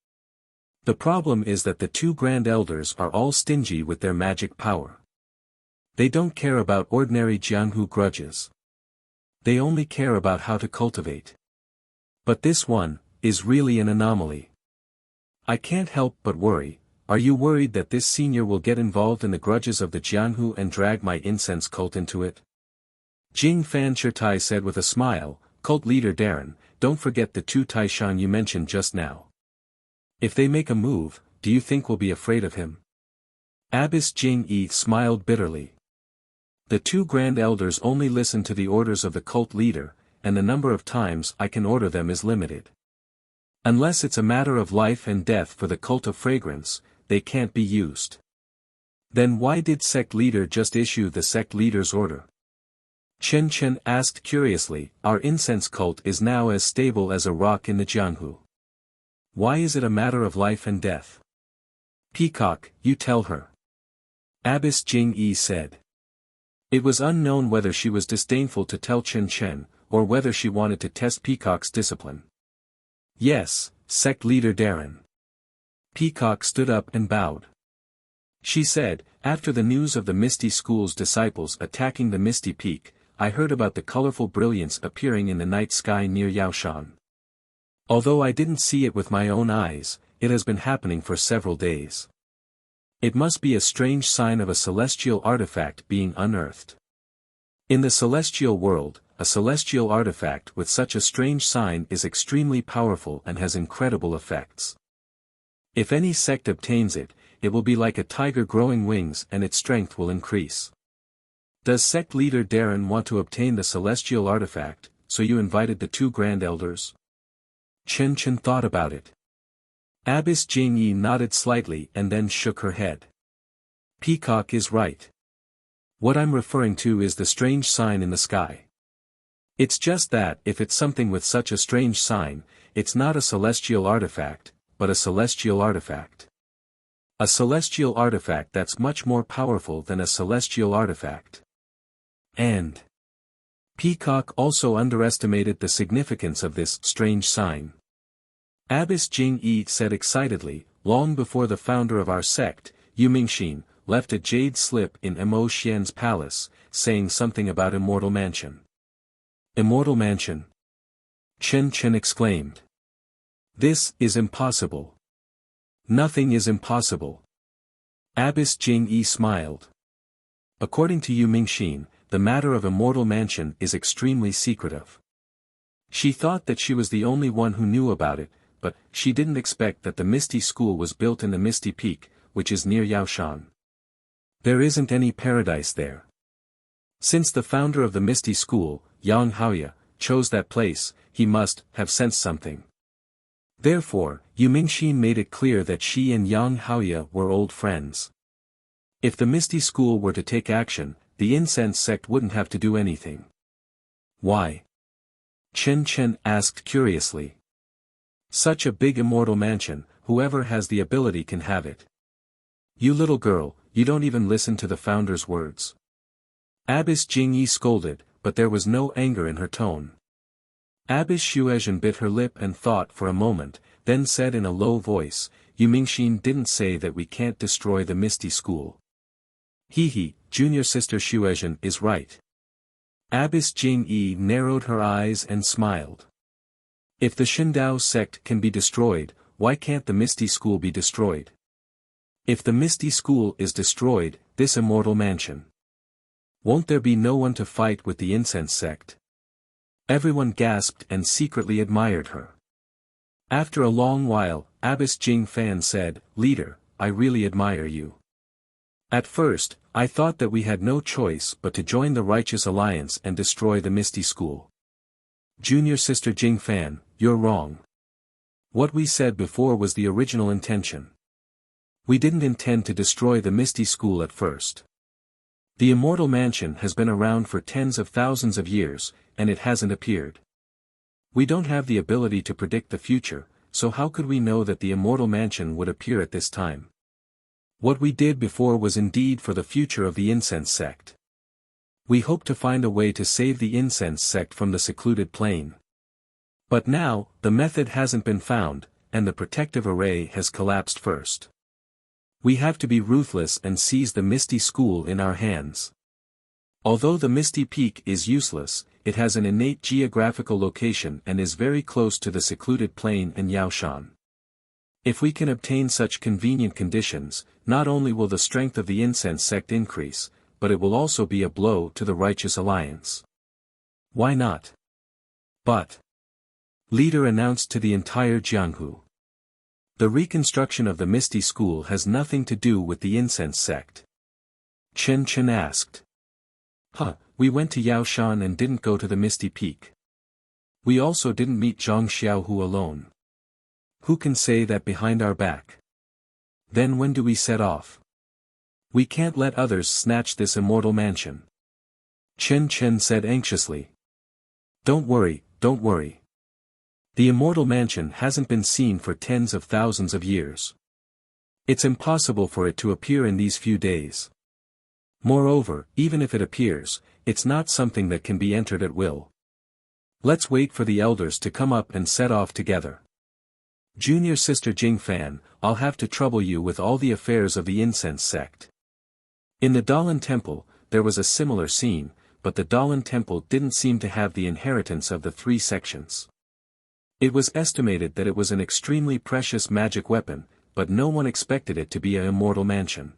The problem is that the two Grand Elders are all stingy with their magic power. They don't care about ordinary Jianghu grudges. They only care about how to cultivate. But this one is really an anomaly. I can't help but worry. Are you worried that this senior will get involved in the grudges of the Jianghu and drag my incense cult into it?" Jing Fan Chertai said with a smile, "Cult leader Darren, don't forget the two Taishan you mentioned just now. If they make a move, do you think we'll be afraid of him?" Abbess Jing Yi smiled bitterly. "The two Grand Elders only listen to the orders of the cult leader, and the number of times I can order them is limited. Unless it's a matter of life and death for the cult of fragrance, they can't be used." "Then why did sect leader just issue the sect leader's order?" Chen Chen asked curiously. "Our incense cult is now as stable as a rock in the Jianghu. Why is it a matter of life and death?" "Peacock, you tell her." Abbess Jing Yi said. It was unknown whether she was disdainful to tell Chen Chen, or whether she wanted to test Peacock's discipline. "Yes, sect leader Darren." Peacock stood up and bowed. She said, "After the news of the Misty School's disciples attacking the Misty Peak, I heard about the colorful brilliance appearing in the night sky near Yaoshan. Although I didn't see it with my own eyes, it has been happening for several days. It must be a strange sign of a celestial artifact being unearthed. In the celestial world, a celestial artifact with such a strange sign is extremely powerful and has incredible effects. If any sect obtains it, it will be like a tiger growing wings and its strength will increase. Does sect leader Darren want to obtain the celestial artifact, so you invited the two Grand Elders?" Chen Chen thought about it. Abbess Jing Yi nodded slightly and then shook her head. "Peacock is right. What I'm referring to is the strange sign in the sky. It's just that if it's something with such a strange sign, it's not a celestial artifact, but a celestial artifact. A celestial artifact that's much more powerful than a celestial artifact. And Peacock also underestimated the significance of this strange sign." Abbess Jing Yi said excitedly, "Long before the founder of our sect, Yu Mingxin, left a jade slip in Mo Xian's palace, saying something about Immortal Mansion." "Immortal Mansion?" Chen Chen exclaimed. "This is impossible." "Nothing is impossible." Abbess Jing Yi smiled. "According to Yu Mingxin, the matter of Immortal Mansion is extremely secretive. She thought that she was the only one who knew about it, but she didn't expect that the Misty School was built in the Misty Peak, which is near Yaoshan. There isn't any paradise there. Since the founder of the Misty School, Yang Haoye, chose that place, he must have sensed something. Therefore, Yu Mingxin made it clear that she and Yang Haoye were old friends. If the Misty School were to take action, the incense sect wouldn't have to do anything." "Why?" Chen Chen asked curiously. "Such a big immortal mansion, whoever has the ability can have it. You little girl, you don't even listen to the founder's words." Abbess Jing Yi scolded, but there was no anger in her tone. Abbess Xuezhen bit her lip and thought for a moment, then said in a low voice, "Yu Mingxin didn't say that we can't destroy the Misty School." "He, junior sister Xuezhen is right." Abbess Jing Yi narrowed her eyes and smiled. "If the Shindao sect can be destroyed, why can't the Misty School be destroyed? If the Misty School is destroyed, this immortal mansion Won't there be no one to fight with the incense sect? Everyone gasped and secretly admired her. After a long while, Abbess Jing Fan said, "Leader, I really admire you. At first, I thought that we had no choice but to join the Righteous Alliance and destroy the Misty School." Junior Sister Jing Fan, you're wrong. What we said before was the original intention. We didn't intend to destroy the Misty School at first. The Immortal Mansion has been around for tens of thousands of years, and it hasn't appeared. We don't have the ability to predict the future, so how could we know that the Immortal Mansion would appear at this time? What we did before was indeed for the future of the Incense Sect. We hope to find a way to save the Incense Sect from the secluded plane. But now, the method hasn't been found, and the protective array has collapsed first. We have to be ruthless and seize the Misty School in our hands. Although the Misty Peak is useless, it has an innate geographical location and is very close to the secluded plain in Yaoshan. If we can obtain such convenient conditions, not only will the strength of the Incense Sect increase, but it will also be a blow to the Righteous Alliance. Why not? But Leader announced to the entire Jianghu. The reconstruction of the Misty School has nothing to do with the Incense Sect. Chen Chen asked. We went to Yaoshan and didn't go to the Misty Peak. We also didn't meet Zhang Xiaohu alone. Who can say that behind our back? Then when do we set off? We can't let others snatch this immortal mansion. Chen Chen said anxiously. Don't worry, don't worry. The immortal mansion hasn't been seen for tens of thousands of years. It's impossible for it to appear in these few days. Moreover, even if it appears, it's not something that can be entered at will. Let's wait for the elders to come up and set off together. Junior Sister Jing Fan, I'll have to trouble you with all the affairs of the Incense Sect. In the Dalan Temple, there was a similar scene, but the Dalan Temple didn't seem to have the inheritance of the three sections. It was estimated that it was an extremely precious magic weapon, but no one expected it to be an immortal mansion.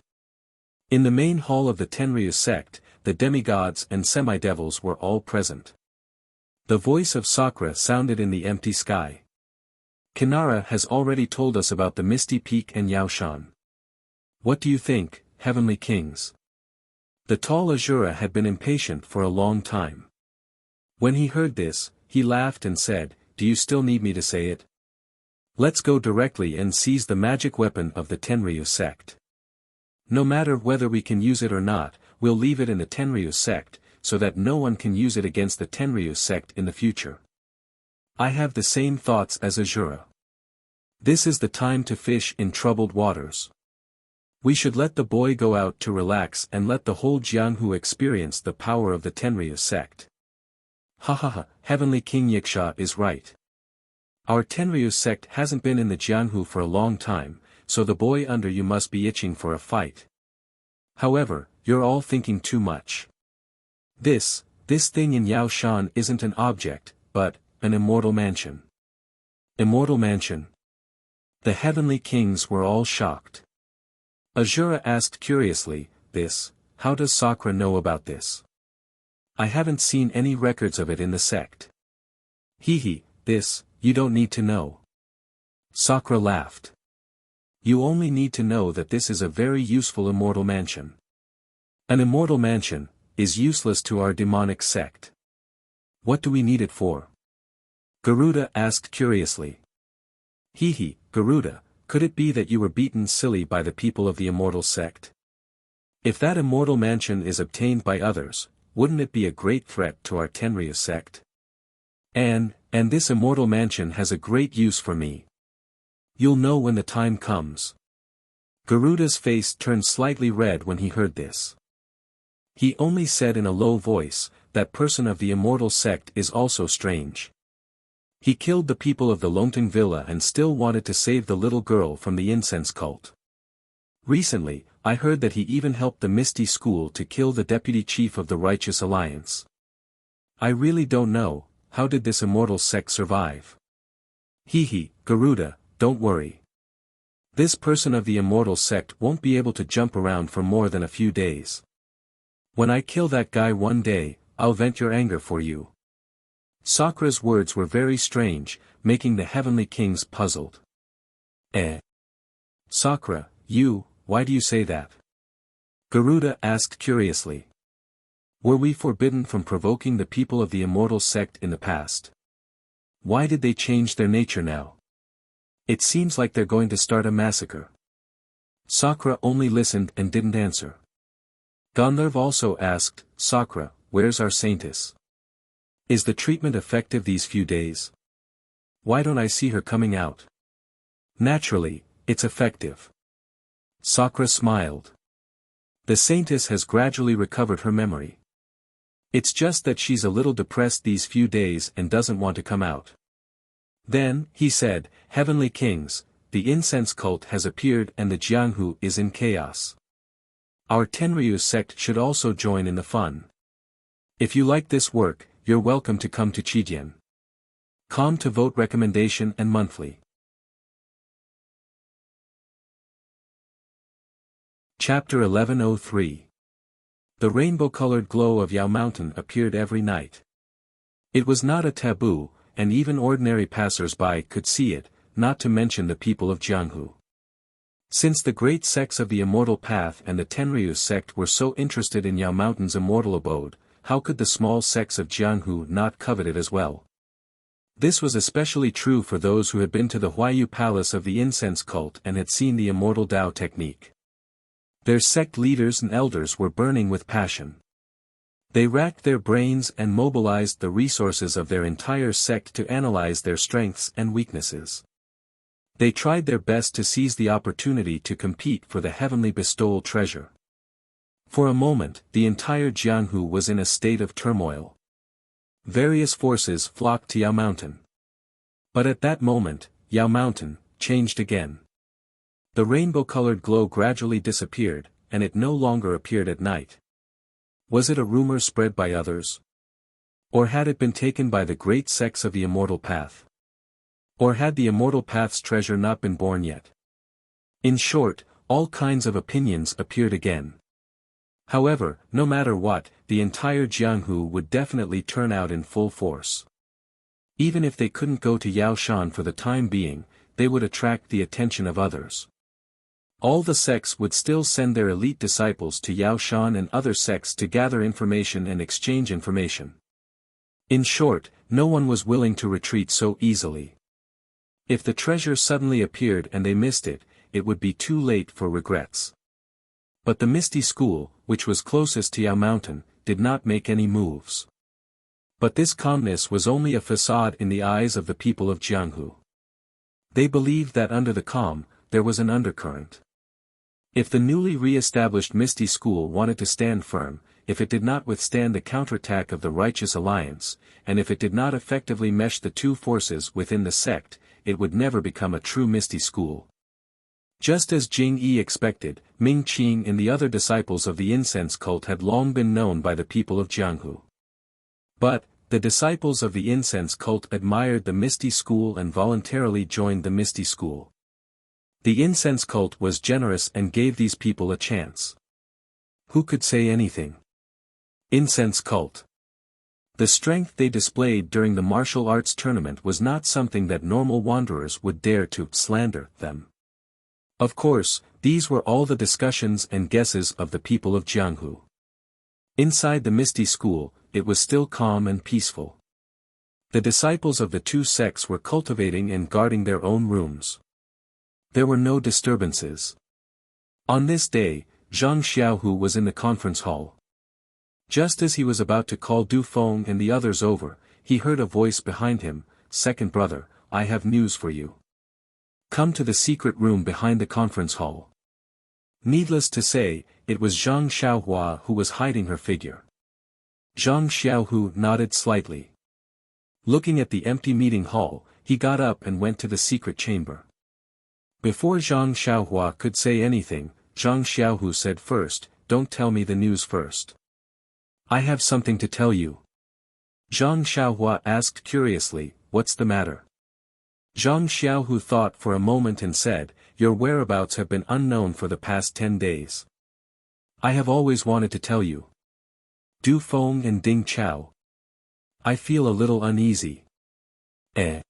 In the main hall of the Tenryu sect, the demigods and semi-devils were all present. The voice of Sakura sounded in the empty sky. Kinara has already told us about the Misty Peak and Yaoshan. What do you think, Heavenly Kings? The tall Azura had been impatient for a long time. When he heard this, he laughed and said, "Do you still need me to say it? Let's go directly and seize the magic weapon of the Tenryu sect. No matter whether we can use it or not, we'll leave it in the Tenryu sect, so that no one can use it against the Tenryu sect in the future." I have the same thoughts as Azura. This is the time to fish in troubled waters. We should let the boy go out to relax and let the whole Jianghu experience the power of the Tenryu sect. Heavenly King Yiksha is right. Our Tenryu sect hasn't been in the Jianghu for a long time, so the boy under you must be itching for a fight. However, you're all thinking too much. This thing in Yaoshan isn't an object, but an immortal mansion. Immortal mansion? The heavenly kings were all shocked. Azura asked curiously, how does Sakura know about this? I haven't seen any records of it in the sect. You don't need to know. Sakura laughed. You only need to know that this is a very useful immortal mansion. An immortal mansion is useless to our demonic sect. What do we need it for? Garuda asked curiously. Garuda, could it be that you were beaten silly by the people of the immortal sect? If that immortal mansion is obtained by others, wouldn't it be a great threat to our Tenryu sect? And this immortal mansion has a great use for me. You'll know when the time comes. Garuda's face turned slightly red when he heard this. He only said in a low voice, that person of the immortal sect is also strange. He killed the people of the Longting Villa and still wanted to save the little girl from the incense cult. Recently, I heard that he even helped the Misty School to kill the deputy chief of the Righteous Alliance. I really don't know, how did this immortal sect survive? Garuda, don't worry. This person of the immortal sect won't be able to jump around for more than a few days. When I kill that guy one day, I'll vent your anger for you. Sakura's words were very strange, making the heavenly kings puzzled. Sakura, why do you say that? Garuda asked curiously. Were we forbidden from provoking the people of the immortal sect in the past? Why did they change their nature now? It seems like they're going to start a massacre. Sakura only listened and didn't answer. Gandharv also asked, Sakura, where's our saintess? Is the treatment effective these few days? Why don't I see her coming out? Naturally, it's effective. Sakura smiled. The saintess has gradually recovered her memory. It's just that she's a little depressed these few days and doesn't want to come out. Then, he said, Heavenly Kings, the incense cult has appeared and the Jianghu is in chaos. Our Tenryu sect should also join in the fun. If you like this work, you're welcome to come to Chijian. Com to vote recommendation and monthly. Chapter 1103. The rainbow-colored glow of Yao Mountain appeared every night. It was not a taboo, and even ordinary passers-by could see it, not to mention the people of Jianghu. Since the great sects of the Immortal Path and the Tenryu sect were so interested in Yao Mountain's immortal abode, how could the small sects of Jianghu not covet it as well? This was especially true for those who had been to the Huayu Palace of the incense cult and had seen the immortal Tao technique. Their sect leaders and elders were burning with passion. They racked their brains and mobilized the resources of their entire sect to analyze their strengths and weaknesses. They tried their best to seize the opportunity to compete for the heavenly bestowal treasure. For a moment, the entire Jianghu was in a state of turmoil. Various forces flocked to Yao Mountain. But at that moment, Yao Mountain changed again. The rainbow-colored glow gradually disappeared, and it no longer appeared at night. Was it a rumor spread by others? Or had it been taken by the great sects of the Immortal Path? Or had the Immortal Path's treasure not been born yet? In short, all kinds of opinions appeared again. However, no matter what, the entire Jianghu would definitely turn out in full force. Even if they couldn't go to Yaoshan for the time being, they would attract the attention of others. All the sects would still send their elite disciples to Yaoshan and other sects to gather information and exchange information. In short, no one was willing to retreat so easily. If the treasure suddenly appeared and they missed it, it would be too late for regrets. But the Misty School, which was closest to Yao Mountain, did not make any moves. But this calmness was only a facade in the eyes of the people of Jianghu. They believed that under the calm, there was an undercurrent. If the newly re-established Misty School wanted to stand firm, if it did not withstand the counterattack of the Righteous Alliance, and if it did not effectively mesh the two forces within the sect, it would never become a true Misty School. Just as Jing Yi expected, Ming Qing and the other disciples of the incense cult had long been known by the people of Jianghu. But, the disciples of the incense cult admired the Misty School and voluntarily joined the Misty School. The incense cult was generous and gave these people a chance. Who could say anything? Incense cult. The strength they displayed during the martial arts tournament was not something that normal wanderers would dare to slander them. Of course, these were all the discussions and guesses of the people of Jianghu. Inside the Misty School, it was still calm and peaceful. The disciples of the two sects were cultivating and guarding their own rooms. There were no disturbances. On this day, Zhang Xiaohu was in the conference hall. Just as he was about to call Du Feng and the others over, he heard a voice behind him, "Second brother, I have news for you. Come to the secret room behind the conference hall." Needless to say, it was Zhang Xiaohua who was hiding her figure. Zhang Xiaohu nodded slightly. Looking at the empty meeting hall, he got up and went to the secret chamber. Before Zhang Xiaohua could say anything, Zhang Xiaohu said first, "Don't tell me the news first. I have something to tell you." Zhang Xiaohua asked curiously, "What's the matter?" Zhang Xiaohu thought for a moment and said, "Your whereabouts have been unknown for the past 10 days. I have always wanted to tell you. Du Feng and Ding Chao. I feel a little uneasy. Eh?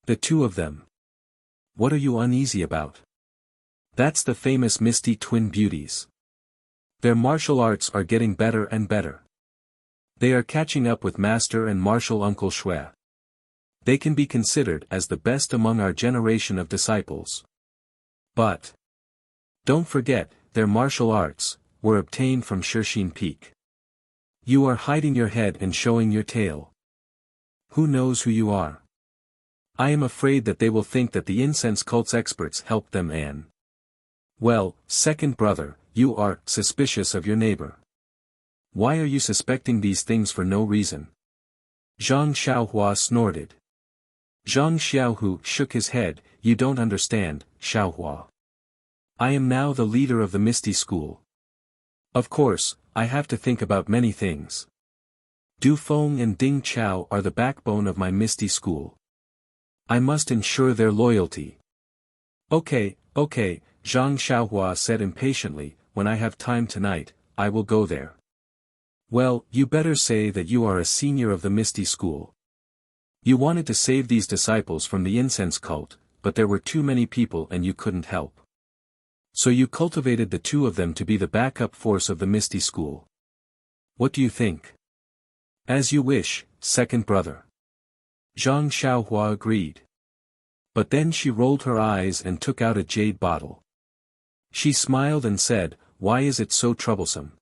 The two of them. What are you uneasy about? That's the famous Misty Twin Beauties. Their martial arts are getting better and better. They are catching up with Master and Martial Uncle Shui. They can be considered as the best among our generation of disciples. But don't forget, their martial arts were obtained from Shirxin Peak. You are hiding your head and showing your tail. Who knows who you are? I am afraid that they will think that the incense cult's experts helped them and... Well, second brother, you are suspicious of your neighbor. Why are you suspecting these things for no reason? Zhang Xiaohua snorted. Zhang Xiaohu shook his head. You don't understand, Xiaohua. I am now the leader of the Misty School. Of course, I have to think about many things. Du Feng and Ding Chao are the backbone of my Misty School. I must ensure their loyalty. Okay, Zhang Xiaohua said impatiently, when I have time tonight, I will go there. Well, you better say that you are a senior of the Misty School. You wanted to save these disciples from the incense cult, but there were too many people and you couldn't help. So you cultivated the two of them to be the backup force of the Misty School. What do you think? As you wish, second brother. Zhang Xiaohua agreed. But then she rolled her eyes and took out a jade bottle. She smiled and said, why is it so troublesome?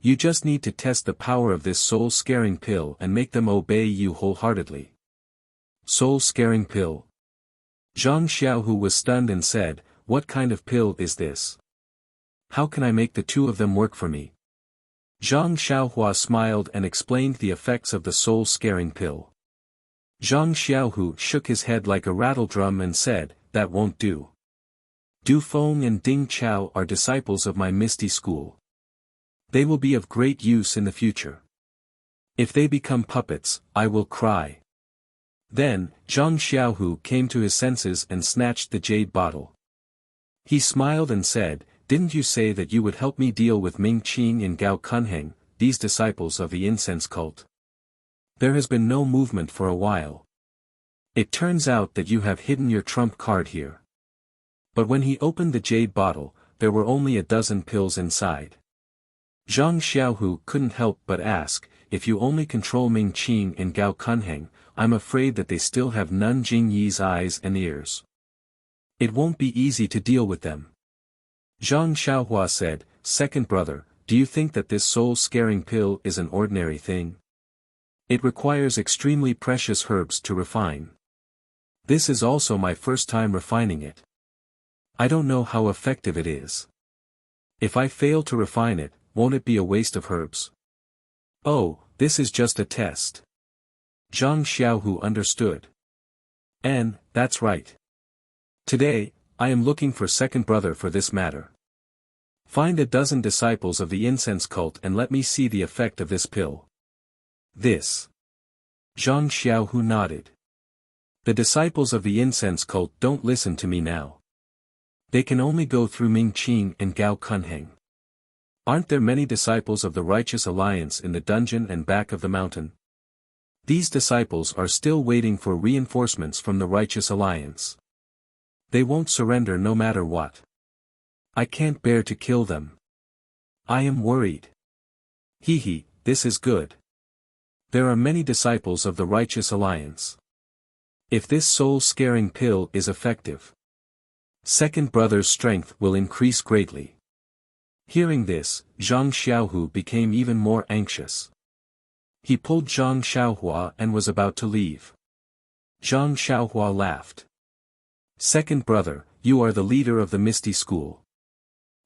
You just need to test the power of this soul-scaring pill and make them obey you wholeheartedly. Soul-scaring pill? Zhang Xiaohu was stunned and said, what kind of pill is this? How can I make the two of them work for me? Zhang Xiaohua smiled and explained the effects of the soul-scaring pill. Zhang Xiaohu shook his head like a rattledrum and said, that won't do. Du Feng and Ding Chao are disciples of my Misty School. They will be of great use in the future. If they become puppets, I will cry. Then, Zhang Xiaohu came to his senses and snatched the jade bottle. He smiled and said, didn't you say that you would help me deal with Ming Qing and Gao Kunheng, these disciples of the incense cult? There has been no movement for a while. It turns out that you have hidden your trump card here. But when he opened the jade bottle, there were only a dozen pills inside. Zhang Xiaohu couldn't help but ask, if you only control Ming Qing and Gao Kunheng, I'm afraid that they still have Nun Jingyi's eyes and ears. It won't be easy to deal with them. Zhang Xiaohua said, second brother, do you think that this soul-scaring pill is an ordinary thing? It requires extremely precious herbs to refine. This is also my first time refining it. I don't know how effective it is. If I fail to refine it, won't it be a waste of herbs? Oh, this is just a test. Zhang Xiaohu understood. And, that's right. Today, I am looking for second brother for this matter. Find a dozen disciples of the incense cult and let me see the effect of this pill. This. Zhang Xiaohu nodded. The disciples of the incense cult don't listen to me now. They can only go through Ming Qing and Gao Kunheng. Aren't there many disciples of the Righteous Alliance in the dungeon and back of the mountain? These disciples are still waiting for reinforcements from the Righteous Alliance. They won't surrender no matter what. I can't bear to kill them. I am worried. Hee, this is good. There are many disciples of the Righteous Alliance. If this soul-scaring pill is effective, second brother's strength will increase greatly. Hearing this, Zhang Xiaohu became even more anxious. He pulled Zhang Xiaohua and was about to leave. Zhang Xiaohua laughed. Second brother, you are the leader of the Misty School.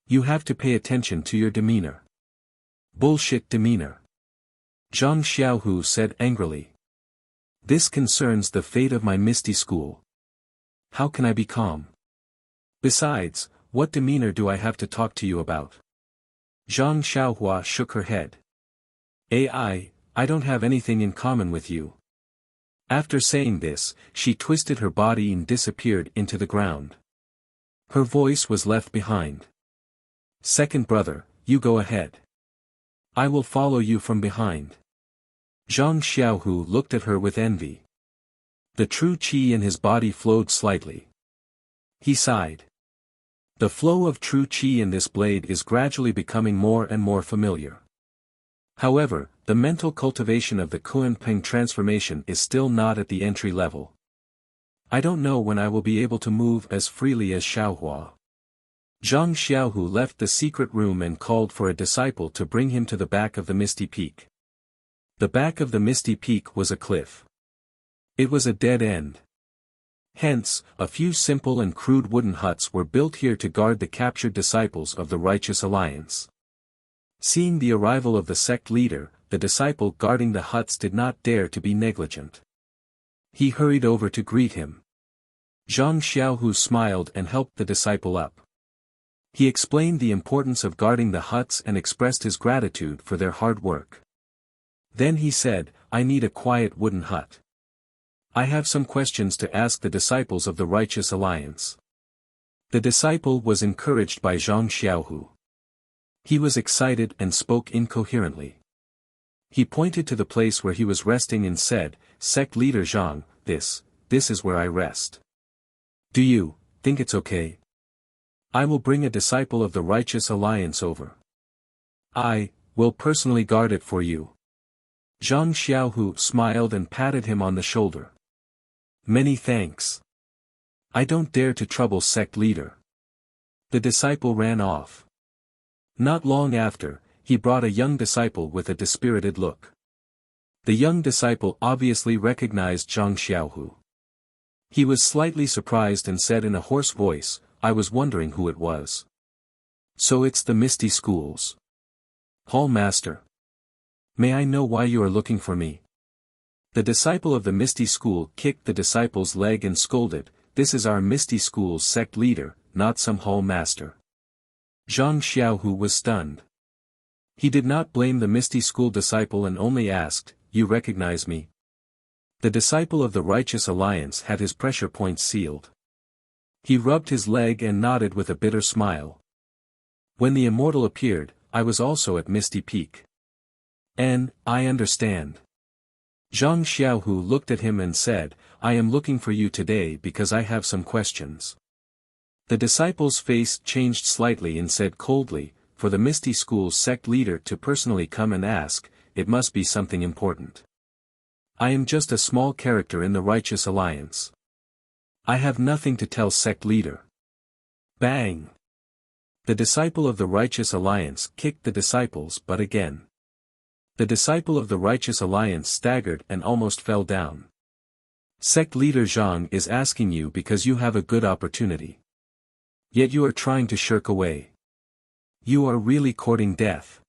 You have to pay attention to your demeanor. Bullshit demeanor. Zhang Xiaohu said angrily. This concerns the fate of my Misty School. How can I be calm? Besides, what demeanor do I have to talk to you about? Zhang Xiaohua shook her head. I don't have anything in common with you. After saying this, she twisted her body and disappeared into the ground. Her voice was left behind. Second brother, you go ahead. I will follow you from behind. Zhang Xiaohu looked at her with envy. The true qi in his body flowed slightly. He sighed. The flow of true qi in this blade is gradually becoming more and more familiar. However, the mental cultivation of the Kunpeng transformation is still not at the entry level. I don't know when I will be able to move as freely as Xiaohua. Zhang Xiaohu left the secret room and called for a disciple to bring him to the back of the misty peak. The back of the misty peak was a cliff. It was a dead end. Hence, a few simple and crude wooden huts were built here to guard the captured disciples of the Righteous Alliance. Seeing the arrival of the sect leader, the disciple guarding the huts did not dare to be negligent. He hurried over to greet him. Zhang Xiaohu smiled and helped the disciple up. He explained the importance of guarding the huts and expressed his gratitude for their hard work. Then he said, I need a quiet wooden hut. I have some questions to ask the disciples of the Righteous Alliance. The disciple was encouraged by Zhang Xiaohu. He was excited and spoke incoherently. He pointed to the place where he was resting and said, Sect leader Zhang, this is where I rest. Do you think it's okay? I will bring a disciple of the Righteous Alliance over. I will personally guard it for you. Zhang Xiaohu smiled and patted him on the shoulder. Many thanks. I don't dare to trouble sect leader. The disciple ran off. Not long after, he brought a young disciple with a dispirited look. The young disciple obviously recognized Zhang Xiaohu. He was slightly surprised and said in a hoarse voice, I was wondering who it was. So it's the Misty Schools. Hall Master. May I know why you are looking for me? The disciple of the Misty School kicked the disciple's leg and scolded, This is our Misty School's sect leader, not some Hall Master. Zhang Xiaohu was stunned. He did not blame the Misty School disciple and only asked, You recognize me? The disciple of the Righteous Alliance had his pressure points sealed. He rubbed his leg and nodded with a bitter smile. When the immortal appeared, I was also at Misty Peak. I understand. Zhang Xiaohu looked at him and said, I am looking for you today because I have some questions. The disciple's face changed slightly and said coldly, For the Misty School's sect leader to personally come and ask, it must be something important. I am just a small character in the Righteous Alliance. I have nothing to tell sect leader. Bang! The disciple of the Righteous Alliance kicked the disciple's butt again. The disciple of the Righteous Alliance staggered and almost fell down. Sect leader Zhang is asking you because you have a good opportunity. Yet you are trying to shirk away. You are really courting death.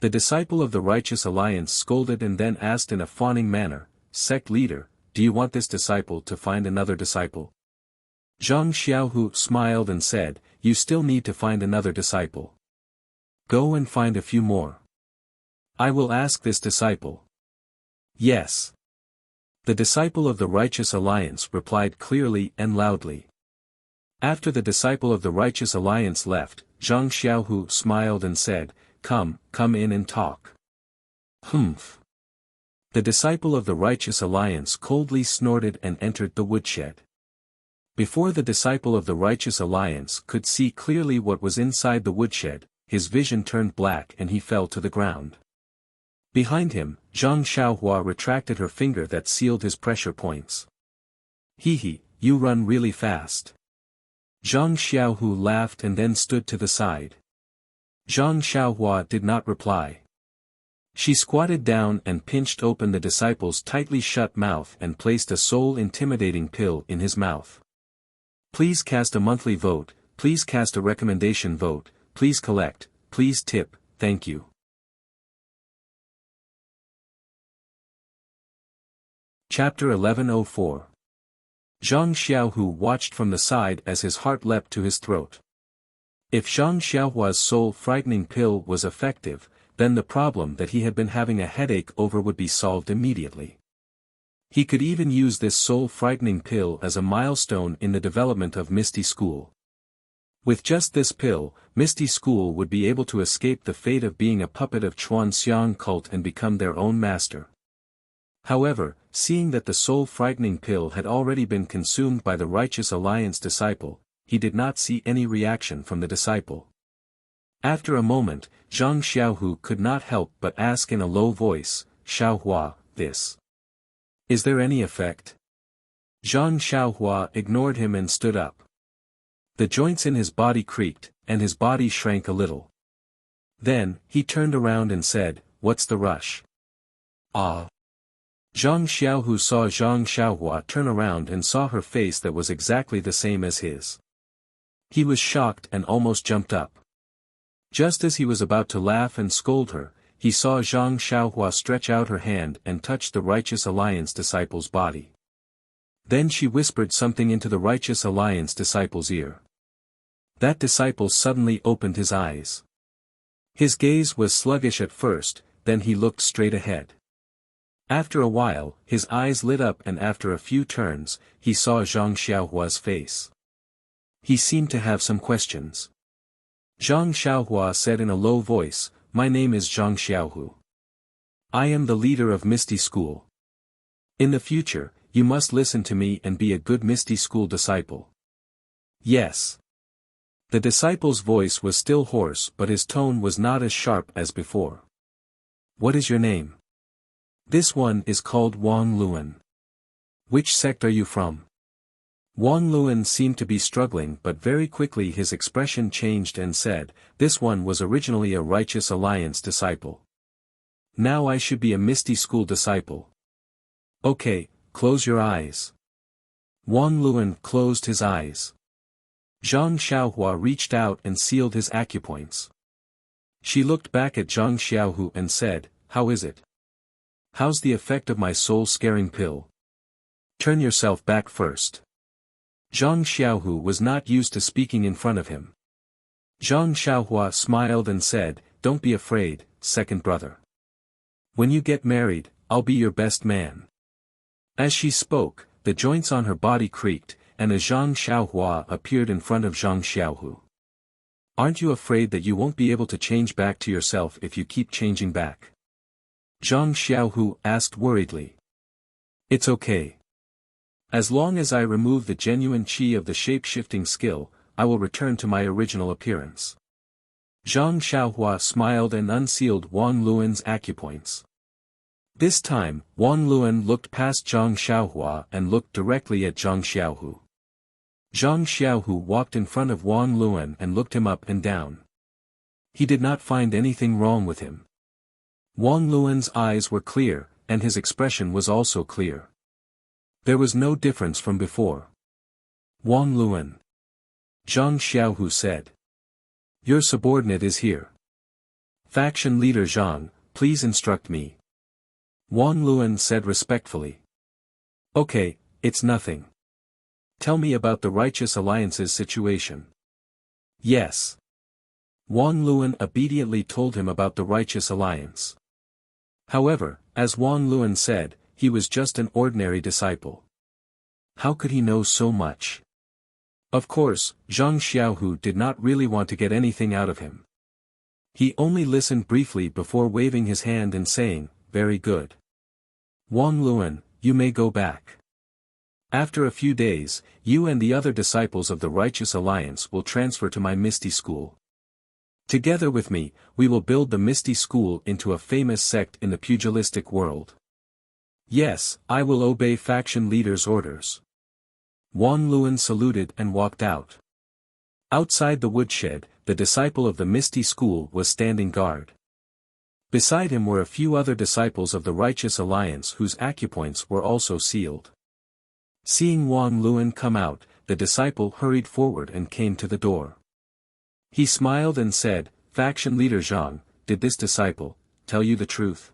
The disciple of the Righteous Alliance scolded and then asked in a fawning manner, Sect leader, do you want this disciple to find another disciple? Zhang Xiaohu smiled and said, You still need to find another disciple. Go and find a few more. I will ask this disciple. Yes. The disciple of the Righteous Alliance replied clearly and loudly. After the disciple of the Righteous Alliance left, Zhang Xiaohu smiled and said, Come in and talk. Humph. The disciple of the Righteous Alliance coldly snorted and entered the woodshed. Before the disciple of the Righteous Alliance could see clearly what was inside the woodshed, his vision turned black and he fell to the ground. Behind him, Zhang Xiaohua retracted her finger that sealed his pressure points. Hee, you run really fast. Zhang Xiaohu laughed and then stood to the side. Zhang Xiaohua did not reply. She squatted down and pinched open the disciple's tightly shut mouth and placed a soul-intimidating pill in his mouth. Please cast a monthly vote, please cast a recommendation vote, please collect, please tip, thank you. Chapter 1104. Zhang Xiaohu watched from the side as his heart leapt to his throat. If Zhang Xiaohua's soul-frightening pill was effective, then the problem that he had been having a headache over would be solved immediately. He could even use this soul-frightening pill as a milestone in the development of Misty School. With just this pill, Misty School would be able to escape the fate of being a puppet of Chuan Xiang cult and become their own master. However, seeing that the soul-frightening pill had already been consumed by the Righteous Alliance disciple, he did not see any reaction from the disciple. After a moment, Zhang Xiaohu could not help but ask in a low voice, "Xiaohua, is there any effect?" Zhang Xiaohua ignored him and stood up. The joints in his body creaked, and his body shrank a little. Then, he turned around and said, "What's the rush?" "Ah." Zhang Xiaohu saw Zhang Xiaohua turn around and saw her face that was exactly the same as his. He was shocked and almost jumped up. Just as he was about to laugh and scold her, he saw Zhang Xiaohua stretch out her hand and touch the Righteous Alliance disciple's body. Then she whispered something into the Righteous Alliance disciple's ear. That disciple suddenly opened his eyes. His gaze was sluggish at first, then he looked straight ahead. After a while, his eyes lit up and after a few turns, he saw Zhang Xiaohua's face. He seemed to have some questions. Zhang Xiaohua said in a low voice, "My name is Zhang Xiaohu. I am the leader of Misty School. In the future, you must listen to me and be a good Misty School disciple." "Yes." The disciple's voice was still hoarse but his tone was not as sharp as before. "What is your name?" "This one is called Wang Luan." "Which sect are you from?" Wang Luan seemed to be struggling but very quickly his expression changed and said, "This one was originally a Righteous Alliance disciple. Now I should be a Misty School disciple." "Okay, close your eyes." Wang Luan closed his eyes. Zhang Xiaohua reached out and sealed his acupoints. She looked back at Zhang Xiaohu and said, "How is it? How's the effect of my soul-scaring pill?" "Turn yourself back first." Zhang Xiaohu was not used to speaking in front of him. Zhang Xiaohua smiled and said, "Don't be afraid, second brother. When you get married, I'll be your best man." As she spoke, the joints on her body creaked, and a Zhang Xiaohua appeared in front of Zhang Xiaohu. "Aren't you afraid that you won't be able to change back to yourself if you keep changing back?" Zhang Xiaohu asked worriedly. "It's okay. As long as I remove the genuine qi of the shape-shifting skill, I will return to my original appearance." Zhang Xiaohua smiled and unsealed Wang Luan's acupoints. This time, Wang Luan looked past Zhang Xiaohua and looked directly at Zhang Xiaohu. Zhang Xiaohu walked in front of Wang Luan and looked him up and down. He did not find anything wrong with him. Wang Luan's eyes were clear, and his expression was also clear. There was no difference from before. "Wang Luan," Zhang Xiaohu said. "Your subordinate is here. Faction leader Zhang, please instruct me." Wang Luan said respectfully. "Okay, it's nothing. Tell me about the Righteous Alliance's situation." "Yes." Wang Luan obediently told him about the Righteous Alliance. However, as Wang Luan said, he was just an ordinary disciple. How could he know so much? Of course, Zhang Xiaohu did not really want to get anything out of him. He only listened briefly before waving his hand and saying, "Very good. Wang Luan, you may go back. After a few days, you and the other disciples of the Righteous Alliance will transfer to my Misty School. Together with me, we will build the Misty School into a famous sect in the pugilistic world. Yes, I will obey faction leader's orders." Wang Luan saluted and walked out. Outside the woodshed, the disciple of the Misty School was standing guard. Beside him were a few other disciples of the Righteous Alliance whose acupoints were also sealed. Seeing Wang Luan come out, the disciple hurried forward and came to the door. He smiled and said, "Faction leader Zhang, did this disciple tell you the truth?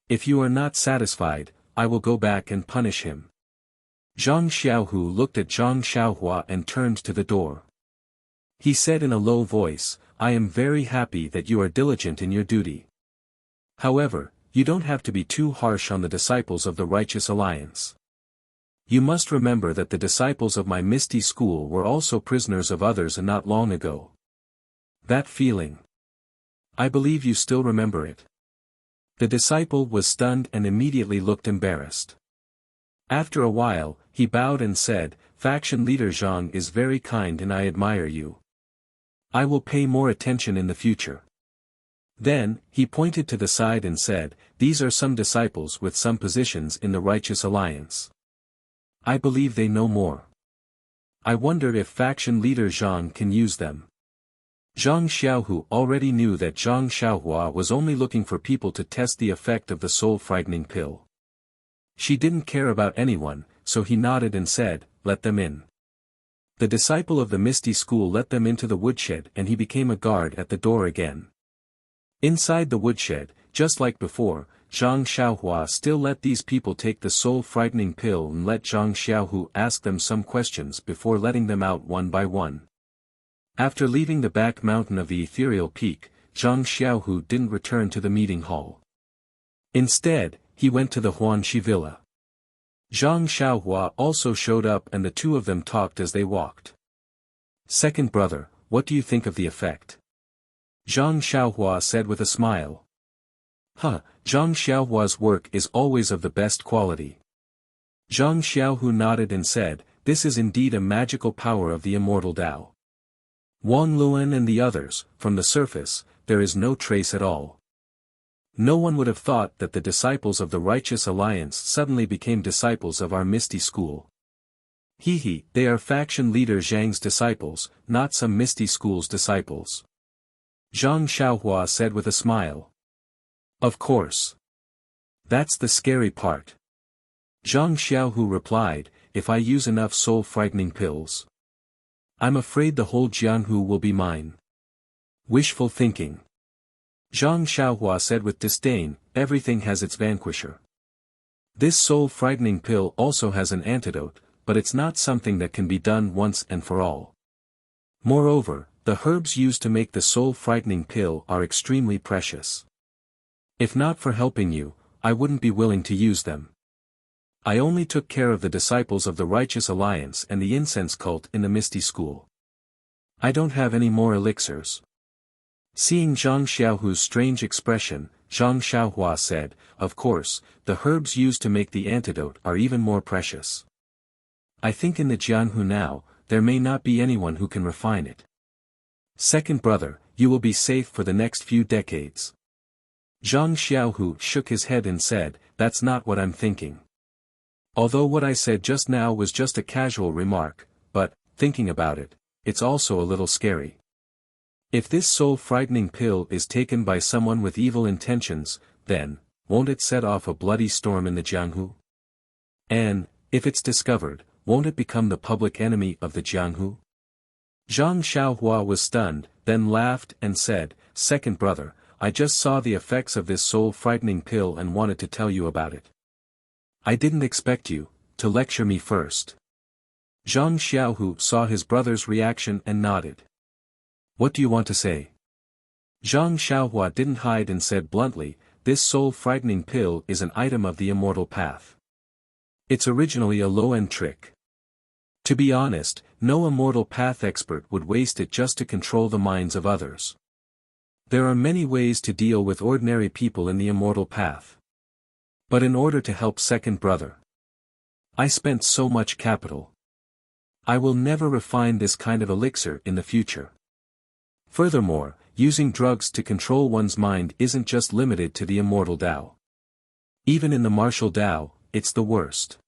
If you are not satisfied, I will go back and punish him." Zhang Xiaohu looked at Zhang Xiaohua and turned to the door. He said in a low voice, "I am very happy that you are diligent in your duty. However, you don't have to be too harsh on the disciples of the Righteous Alliance. You must remember that the disciples of my misty school were also prisoners of others and not long ago. That feeling. I believe you still remember it. The disciple was stunned and immediately looked embarrassed. After a while, he bowed and said, "Faction leader Zhang is very kind and I admire you. I will pay more attention in the future." Then, he pointed to the side and said, "These are some disciples with some positions in the Righteous Alliance. I believe they know more. I wonder if faction leader Zhang can use them." Zhang Xiaohu already knew that Zhang Xiaohua was only looking for people to test the effect of the soul-frightening pill. She didn't care about anyone, so he nodded and said, "Let them in." The disciple of the Misty School let them into the woodshed and he became a guard at the door again. Inside the woodshed, just like before, Zhang Xiaohua still let these people take the soul-frightening pill and let Zhang Xiaohu ask them some questions before letting them out one by one. After leaving the back mountain of the ethereal peak, Zhang Xiaohu didn't return to the meeting hall. Instead, he went to the Huanxi villa. Zhang Xiaohua also showed up and the two of them talked as they walked. "Second brother, what do you think of the effect?" Zhang Xiaohua said with a smile. Zhang Xiaohua's work is always of the best quality." Zhang Xiaohu nodded and said, "This is indeed a magical power of the immortal Tao." Wang Luan and the others, from the surface, there is no trace at all. No one would have thought that the disciples of the Righteous Alliance suddenly became disciples of our Misty School. They are faction leader Zhang's disciples, not some Misty School's disciples. Zhang Xiaohua said with a smile. "Of course. That's the scary part." Zhang Xiaohu replied, "If I use enough soul-frightening pills, I'm afraid the whole Jianghu will be mine." Wishful thinking. Zhang Xiaohua said with disdain, "Everything has its vanquisher. This soul-frightening pill also has an antidote, but it's not something that can be done once and for all. Moreover, the herbs used to make the soul-frightening pill are extremely precious. If not for helping you, I wouldn't be willing to use them. I only took care of the disciples of the Righteous Alliance and the incense cult in the Misty School. I don't have any more elixirs." Seeing Zhang Xiaohu's strange expression, Zhang Xiaohua said, "Of course, the herbs used to make the antidote are even more precious. I think in the Jianghu now, there may not be anyone who can refine it. Second brother, you will be safe for the next few decades." Zhang Xiaohu shook his head and said, "That's not what I'm thinking. Although what I said just now was just a casual remark, but, thinking about it, it's also a little scary. If this soul-frightening pill is taken by someone with evil intentions, then, won't it set off a bloody storm in the Jianghu? And, if it's discovered, won't it become the public enemy of the Jianghu?" Zhang Xiaohua was stunned, then laughed and said, "Second brother, I just saw the effects of this soul-frightening pill and wanted to tell you about it. I didn't expect you to lecture me first." Zhang Xiaohu saw his brother's reaction and nodded. "What do you want to say?" Zhang Xiaohua didn't hide and said bluntly, "This soul-frightening pill is an item of the immortal path. It's originally a low-end trick. To be honest, no immortal path expert would waste it just to control the minds of others. There are many ways to deal with ordinary people in the immortal path. But in order to help second brother, I spent so much capital. I will never refine this kind of elixir in the future. Furthermore, using drugs to control one's mind isn't just limited to the immortal Tao. Even in the martial Tao, it's the worst.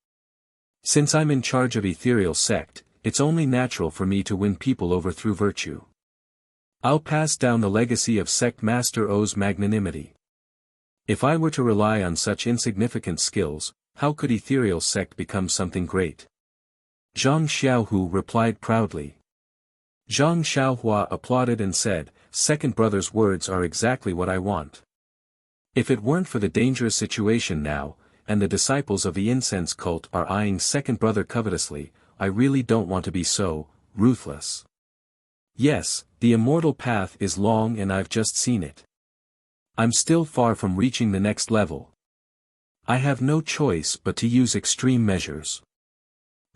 Since I'm in charge of ethereal sect, it's only natural for me to win people over through virtue. I'll pass down the legacy of Sect Master O's magnanimity. If I were to rely on such insignificant skills, how could ethereal sect become something great?" Zhang Xiaohu replied proudly. Zhang Xiaohua applauded and said, "Second brother's words are exactly what I want. If it weren't for the dangerous situation now, and the disciples of the incense cult are eyeing second brother covetously, I really don't want to be so ruthless. Yes, the immortal path is long and I've just seen it. I'm still far from reaching the next level. I have no choice but to use extreme measures.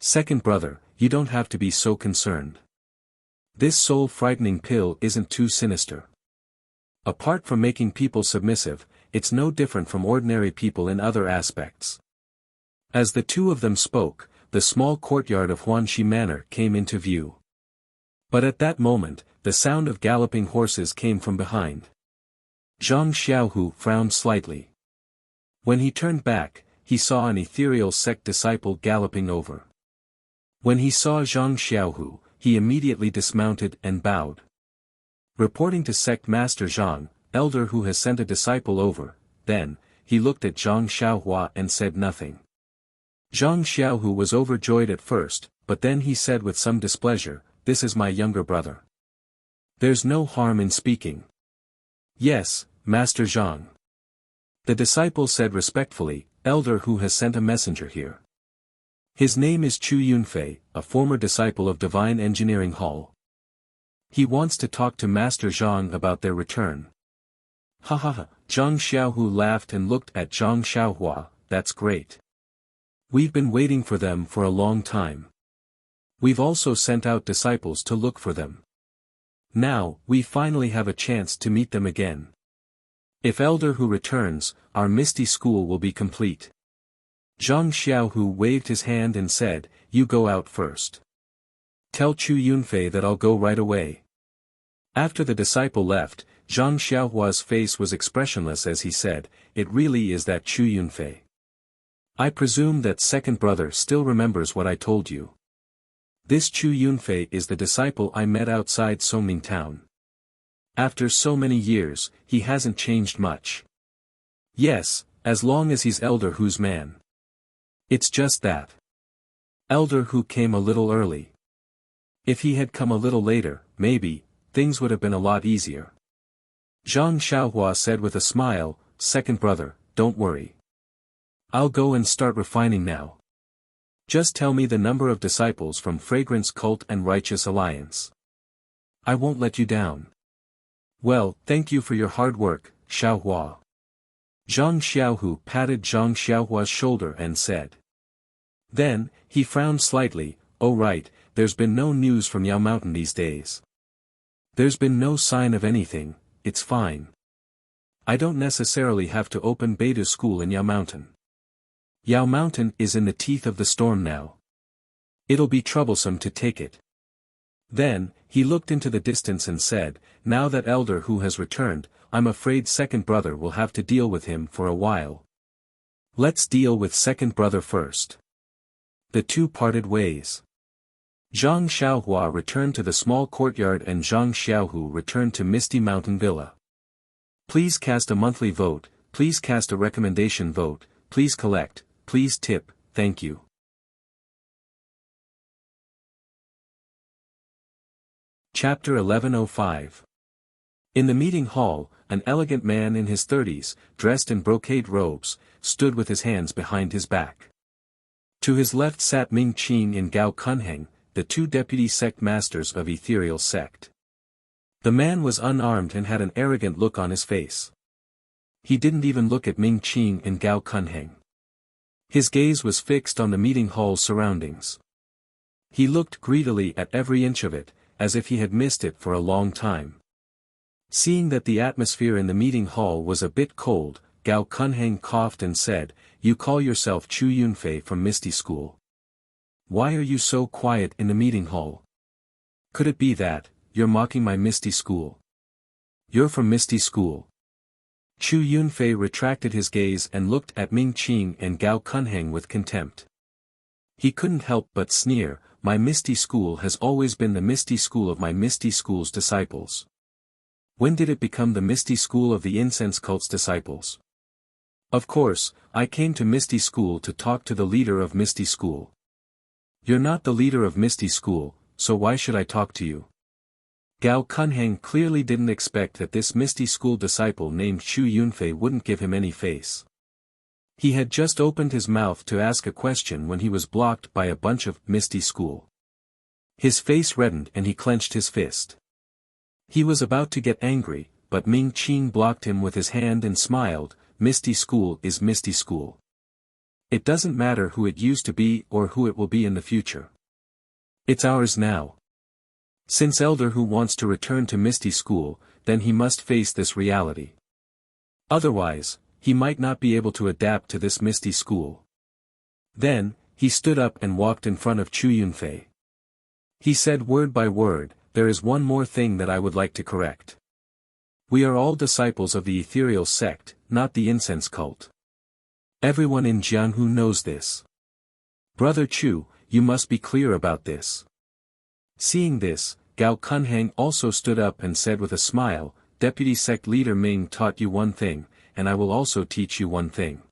Second brother, you don't have to be so concerned. This soul-frightening pill isn't too sinister. Apart from making people submissive, it's no different from ordinary people in other aspects. As the two of them spoke, the small courtyard of Huanxi Manor came into view. But at that moment, the sound of galloping horses came from behind. Zhang Xiaohu frowned slightly. When he turned back, he saw an ethereal sect disciple galloping over. When he saw Zhang Xiaohu, he immediately dismounted and bowed. Reporting to Sect Master Zhang, elder who has sent a disciple over, then, he looked at Zhang Xiaohua and said nothing. Zhang Xiaohu was overjoyed at first, but then he said with some displeasure, "This is my younger brother. There's no harm in speaking." "Yes, Master Zhang." The disciple said respectfully, "Elder who has sent a messenger here. His name is Chu Yunfei, a former disciple of Divine Engineering Hall. He wants to talk to Master Zhang about their return." "Ha ha ha," Zhang Xiaohu laughed and looked at Zhang Xiaohua, "That's great. We've been waiting for them for a long time. We've also sent out disciples to look for them. Now, we finally have a chance to meet them again. If Elder Hu returns, our Misty School will be complete." Zhang Xiaohu waved his hand and said, "You go out first. Tell Chu Yunfei that I'll go right away." After the disciple left, Zhang Xiaohua's face was expressionless as he said, "It really is that Chu Yunfei. I presume that second brother still remembers what I told you. This Chu Yunfei is the disciple I met outside Songming town. After so many years, he hasn't changed much. Yes, as long as he's Elder Hu's man. It's just that Elder Hu came a little early. If he had come a little later, maybe, things would have been a lot easier." Zhang Xiaohua said with a smile, "Second brother, don't worry. I'll go and start refining now. Just tell me the number of disciples from Fragrance Cult and Righteous Alliance. I won't let you down." "Well, thank you for your hard work, Xiaohua." Zhang Xiaohu patted Zhang Xiaohua's shoulder and said. Then, he frowned slightly, "Oh right, there's been no news from Yao Mountain these days. There's been no sign of anything, it's fine. I don't necessarily have to open Beta School in Yao Mountain. Yao Mountain is in the teeth of the storm now. It'll be troublesome to take it." Then, he looked into the distance and said, "Now that Elder Hu has returned, I'm afraid second brother will have to deal with him for a while. Let's deal with second brother first." The two parted ways. Zhang Xiaohua returned to the small courtyard and Zhang Xiaohu returned to Misty Mountain Villa. "Please cast a monthly vote, please cast a recommendation vote, please collect, please tip, thank you." Chapter 1105. In the meeting hall, an elegant man in his 30s, dressed in brocade robes, stood with his hands behind his back. To his left sat Ming Qing and Gao Kunheng, the two deputy sect masters of Ethereal Sect. The man was unarmed and had an arrogant look on his face. He didn't even look at Ming Qing and Gao Kunheng. His gaze was fixed on the meeting hall's surroundings. He looked greedily at every inch of it, as if he had missed it for a long time. Seeing that the atmosphere in the meeting hall was a bit cold, Gao Kunheng coughed and said, "You call yourself Chu Yunfei from Misty School. Why are you so quiet in the meeting hall? Could it be that, you're mocking my Misty School? You're from Misty School?" Chu Yunfei retracted his gaze and looked at Ming Qing and Gao Kunheng with contempt. He couldn't help but sneer, "My Misty School has always been the Misty School of my Misty School's disciples. When did it become the Misty School of the Incense Cult's disciples? Of course, I came to Misty School to talk to the leader of Misty School. You're not the leader of Misty School, so why should I talk to you?" Gao Kunheng clearly didn't expect that this Misty School disciple named Chu Yunfei wouldn't give him any face. He had just opened his mouth to ask a question when he was blocked by a bunch of Misty School. His face reddened and he clenched his fist. He was about to get angry, but Ming Qing blocked him with his hand and smiled, "Misty School is Misty School. It doesn't matter who it used to be or who it will be in the future. It's ours now. Since Elder Hu wants to return to Misty School, then he must face this reality. Otherwise, he might not be able to adapt to this Misty School. Then, he stood up and walked in front of Chu Yunfei. He said word by word, "There is one more thing that I would like to correct. We are all disciples of the ethereal sect, not the incense cult. Everyone in Jianghu knows this. Brother Chu, you must be clear about this." Seeing this, Gao Kunheng also stood up and said with a smile, "Deputy Sect Leader Ming taught you one thing, and I will also teach you one thing.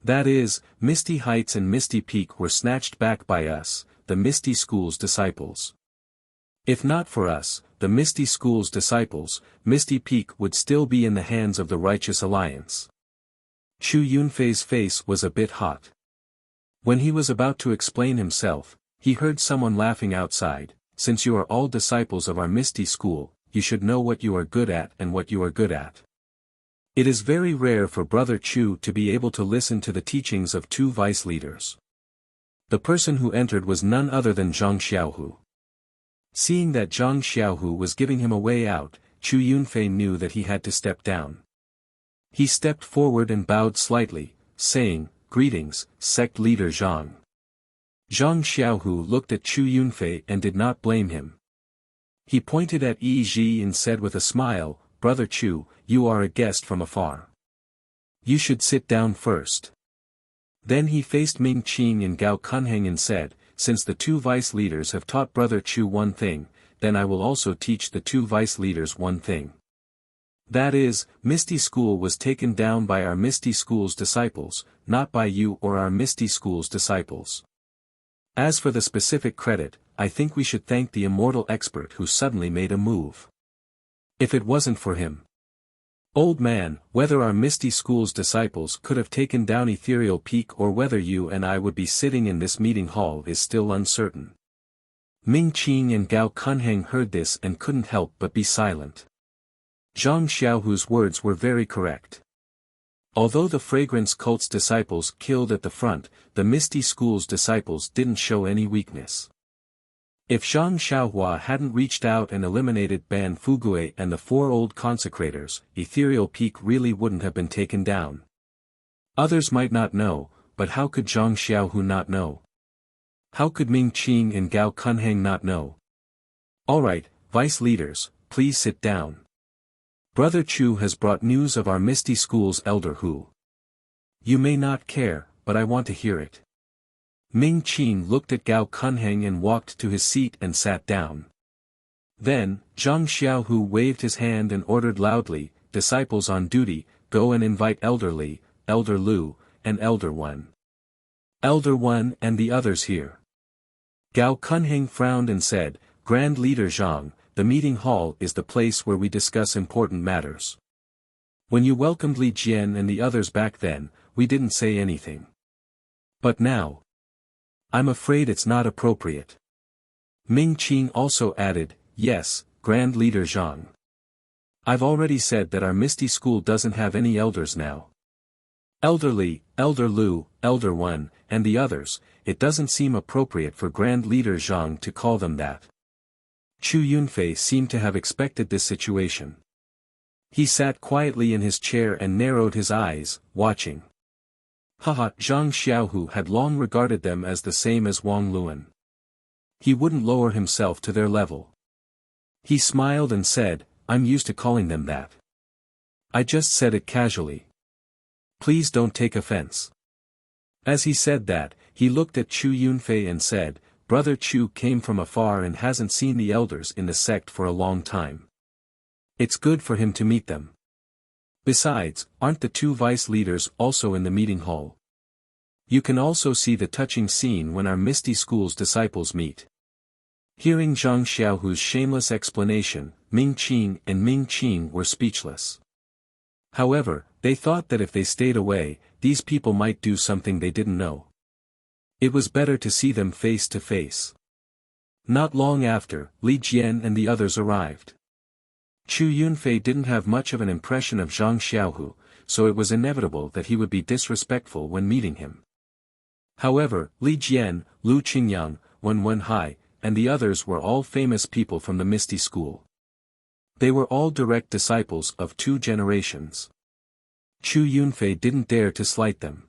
That is, Misty Heights and Misty Peak were snatched back by us, the Misty School's disciples. If not for us, the Misty School's disciples, Misty Peak would still be in the hands of the Righteous Alliance." Chu Yunfei's face was a bit hot. When he was about to explain himself, he heard someone laughing outside. "Since you are all disciples of our Misty School, you should know what you are good at and what you are good at. It is very rare for Brother Chu to be able to listen to the teachings of two vice leaders." The person who entered was none other than Zhang Xiaohu. Seeing that Zhang Xiaohu was giving him a way out, Chu Yunfei knew that he had to step down. He stepped forward and bowed slightly, saying, "Greetings, Sect Leader Zhang." Zhang Xiaohu looked at Chu Yunfei and did not blame him. He pointed at Yi Ji and said with a smile, "Brother Chu, you are a guest from afar. You should sit down first." Then he faced Ming Qing and Gao Kunheng and said, "Since the two vice leaders have taught Brother Chu one thing, then I will also teach the two vice leaders one thing. That is, Misty School was taken down by our Misty School's disciples, not by you or our Misty School's disciples. As for the specific credit, I think we should thank the immortal expert who suddenly made a move. If it wasn't for him. Old man, whether our Misty School's disciples could have taken down Ethereal Peak or whether you and I would be sitting in this meeting hall is still uncertain." Ming Qing and Gao Kunheng heard this and couldn't help but be silent. Zhang Xiaohu's words were very correct. Although the Fragrance Cult's disciples killed at the front, the Misty School's disciples didn't show any weakness. If Zhang Xiaohua hadn't reached out and eliminated Ban Fugue and the four old consecrators, Ethereal Peak really wouldn't have been taken down. Others might not know, but how could Zhang Xiaohu not know? How could Ming Qing and Gao Kunheng not know? "Alright, vice leaders, please sit down. Brother Chu has brought news of our Misty School's Elder Hu. You may not care, but I want to hear it." Ming Qing looked at Gao Kunheng and walked to his seat and sat down. Then, Zhang Xiaohu waved his hand and ordered loudly, "Disciples on duty, go and invite Elder Li, Elder Lu, and Elder Wen. Elder Wen and the others here." Gao Kunheng frowned and said, "Grand Leader Zhang, the meeting hall is the place where we discuss important matters. When you welcomed Li Jian and the others back then, we didn't say anything. But now, I'm afraid it's not appropriate." Ming Qing also added, "Yes, Grand Leader Zhang. I've already said that our Misty School doesn't have any elders now. Elder Li, Elder Lu, Elder Wen, and the others, it doesn't seem appropriate for Grand Leader Zhang to call them that." Chu Yunfei seemed to have expected this situation. He sat quietly in his chair and narrowed his eyes, watching. Haha, Zhang Xiaohu had long regarded them as the same as Wang Luan. He wouldn't lower himself to their level. He smiled and said, "I'm used to calling them that. I just said it casually. Please don't take offense." As he said that, he looked at Chu Yunfei and said, "Brother Chu came from afar and hasn't seen the elders in the sect for a long time. It's good for him to meet them. Besides, aren't the two vice leaders also in the meeting hall? You can also see the touching scene when our Misty School's disciples meet." Hearing Zhang Xiaohu's shameless explanation, Ming Qing were speechless. However, they thought that if they stayed away, these people might do something they didn't know. It was better to see them face to face. Not long after, Li Jian and the others arrived. Chu Yunfei didn't have much of an impression of Zhang Xiaohu, so it was inevitable that he would be disrespectful when meeting him. However, Li Jian, Lu Qingyang, Wen Wenhai, and the others were all famous people from the Misty School. They were all direct disciples of 2 generations. Chu Yunfei didn't dare to slight them.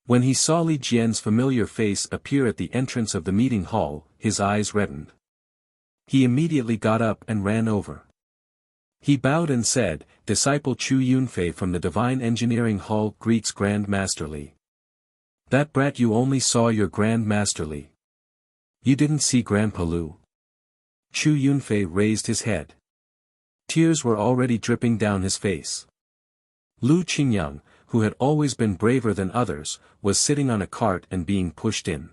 When he saw Li Jian's familiar face appear at the entrance of the meeting hall, his eyes reddened. He immediately got up and ran over. He bowed and said, "Disciple Chu Yunfei from the Divine Engineering Hall greets Grand Master Li." "That brat, you only saw your Grand Master Li. You didn't see Grandpa Lu." Chu Yunfei raised his head. Tears were already dripping down his face. Lu Qingyang, who had always been braver than others, was sitting on a cart and being pushed in.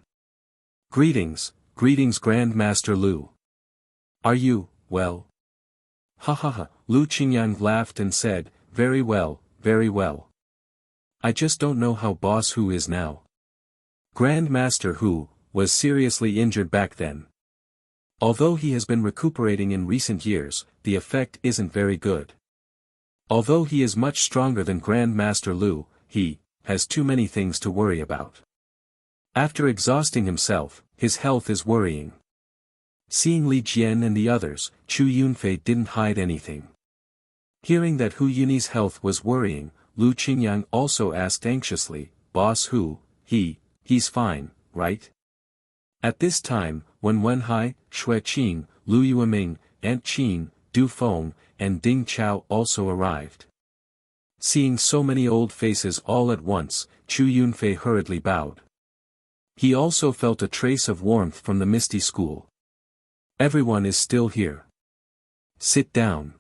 "Greetings, greetings Grand Master Lu. Are you, well?" "Ha ha ha," Lu Qingyang laughed and said, very well, very well. I just don't know how Boss Hu is now." Grand Master Hu was seriously injured back then. Although he has been recuperating in recent years, the effect isn't very good. Although he is much stronger than Grand Master Lu, he has too many things to worry about. After exhausting himself, his health is worrying. Seeing Li Jian and the others, Chu Yunfei didn't hide anything. Hearing that Hu Yunyi's health was worrying, Lu Qingyang also asked anxiously, "Boss Hu, he's fine, right?" At this time, Wen Wenhai, Xue Qing, Lu Yueming, Ant Qin, Du Feng, and Ding Chao also arrived. Seeing so many old faces all at once, Chu Yunfei hurriedly bowed. He also felt a trace of warmth from the Misty School. "Everyone is still here. Sit down."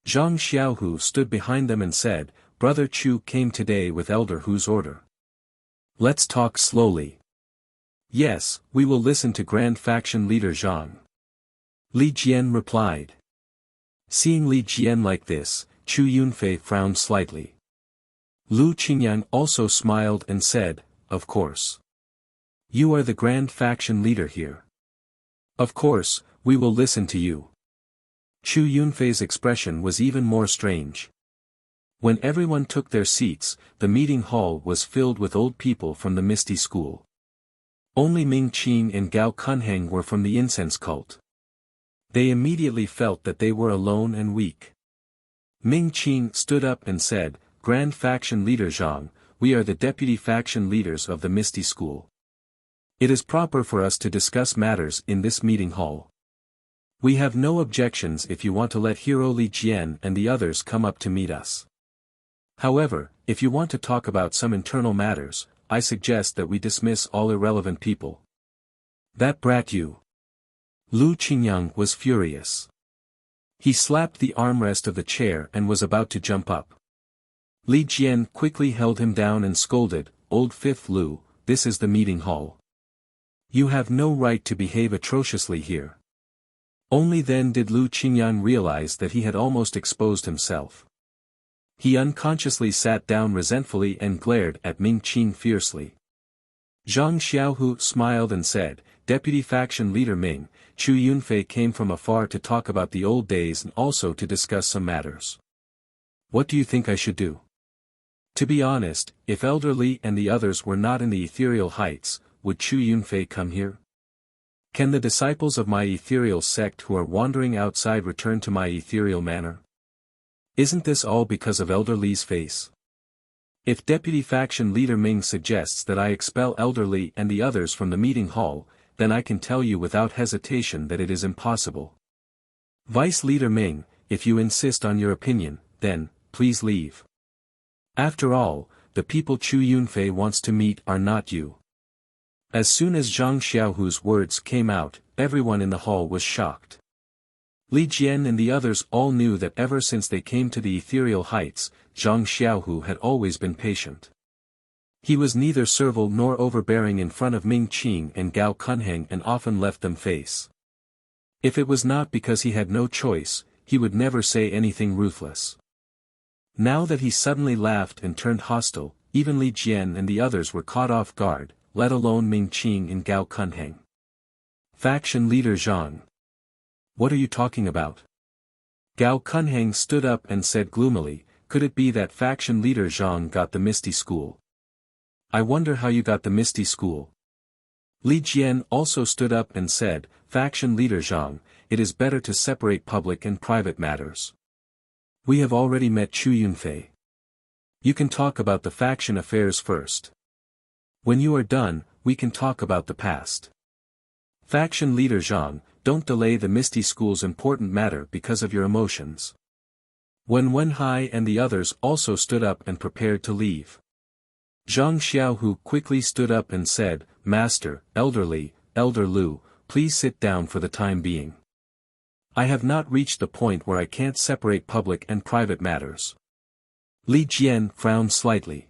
Zhang Xiaohu stood behind them and said, "Brother Chu came today with Elder Hu's order. Let's talk slowly." "Yes, we will listen to Grand Faction Leader Zhang." Li Jian replied. Seeing Li Jian like this, Chu Yunfei frowned slightly. Lu Qingyang also smiled and said, "Of course. You are the Grand Faction Leader here. Of course, we will listen to you." Chu Yunfei's expression was even more strange. When everyone took their seats, the meeting hall was filled with old people from the Misty School. Only Ming Qin and Gao Kunheng were from the incense cult. They immediately felt that they were alone and weak. Ming Qin stood up and said, "Grand Faction Leader Zhang, we are the deputy faction leaders of the Misty School. It is proper for us to discuss matters in this meeting hall. We have no objections if you want to let Hero Li Jian and the others come up to meet us. However, if you want to talk about some internal matters, I suggest that we dismiss all irrelevant people." "That brat you!" Lu Qingyang was furious. He slapped the armrest of the chair and was about to jump up. Li Jian quickly held him down and scolded, "Old Fifth Lu, this is the meeting hall. You have no right to behave atrociously here." Only then did Lu Qingyang realize that he had almost exposed himself. He unconsciously sat down resentfully and glared at Ming Qin fiercely. Zhang Xiaohu smiled and said, "Deputy Faction Leader Ming, Chu Yunfei came from afar to talk about the old days and also to discuss some matters. What do you think I should do?" To be honest, if Elder Li and the others were not in the ethereal heights, would Chu Yunfei come here? Can the disciples of my ethereal sect who are wandering outside return to my ethereal manor? Isn't this all because of Elder Li's face? If Deputy Faction Leader Ming suggests that I expel Elder Li and the others from the meeting hall, then I can tell you without hesitation that it is impossible. Vice Leader Ming, if you insist on your opinion, then, please leave. After all, the people Chu Yunfei wants to meet are not you. As soon as Zhang Xiaohu's words came out, everyone in the hall was shocked. Li Jian and the others all knew that ever since they came to the ethereal heights, Zhang Xiaohu had always been patient. He was neither servile nor overbearing in front of Ming Qin and Gao Kunheng and often left them face. If it was not because he had no choice, he would never say anything ruthless. Now that he suddenly laughed and turned hostile, even Li Jian and the others were caught off guard, let alone Ming Qin and Gao Kunheng. Faction Leader Zhang. What are you talking about? Gao Kunheng stood up and said gloomily, could it be that Faction Leader Zhang got the Misty School? I wonder how you got the Misty School. Li Jian also stood up and said, Faction Leader Zhang, it is better to separate public and private matters. We have already met Chu Yunfei. You can talk about the faction affairs first. When you are done, we can talk about the past. Faction Leader Zhang, don't delay the Misty School's important matter because of your emotions. When Wenhai and the others also stood up and prepared to leave. Zhang Xiaohu quickly stood up and said, Master, Elder Lu, please sit down for the time being. I have not reached the point where I can't separate public and private matters. Li Jian frowned slightly.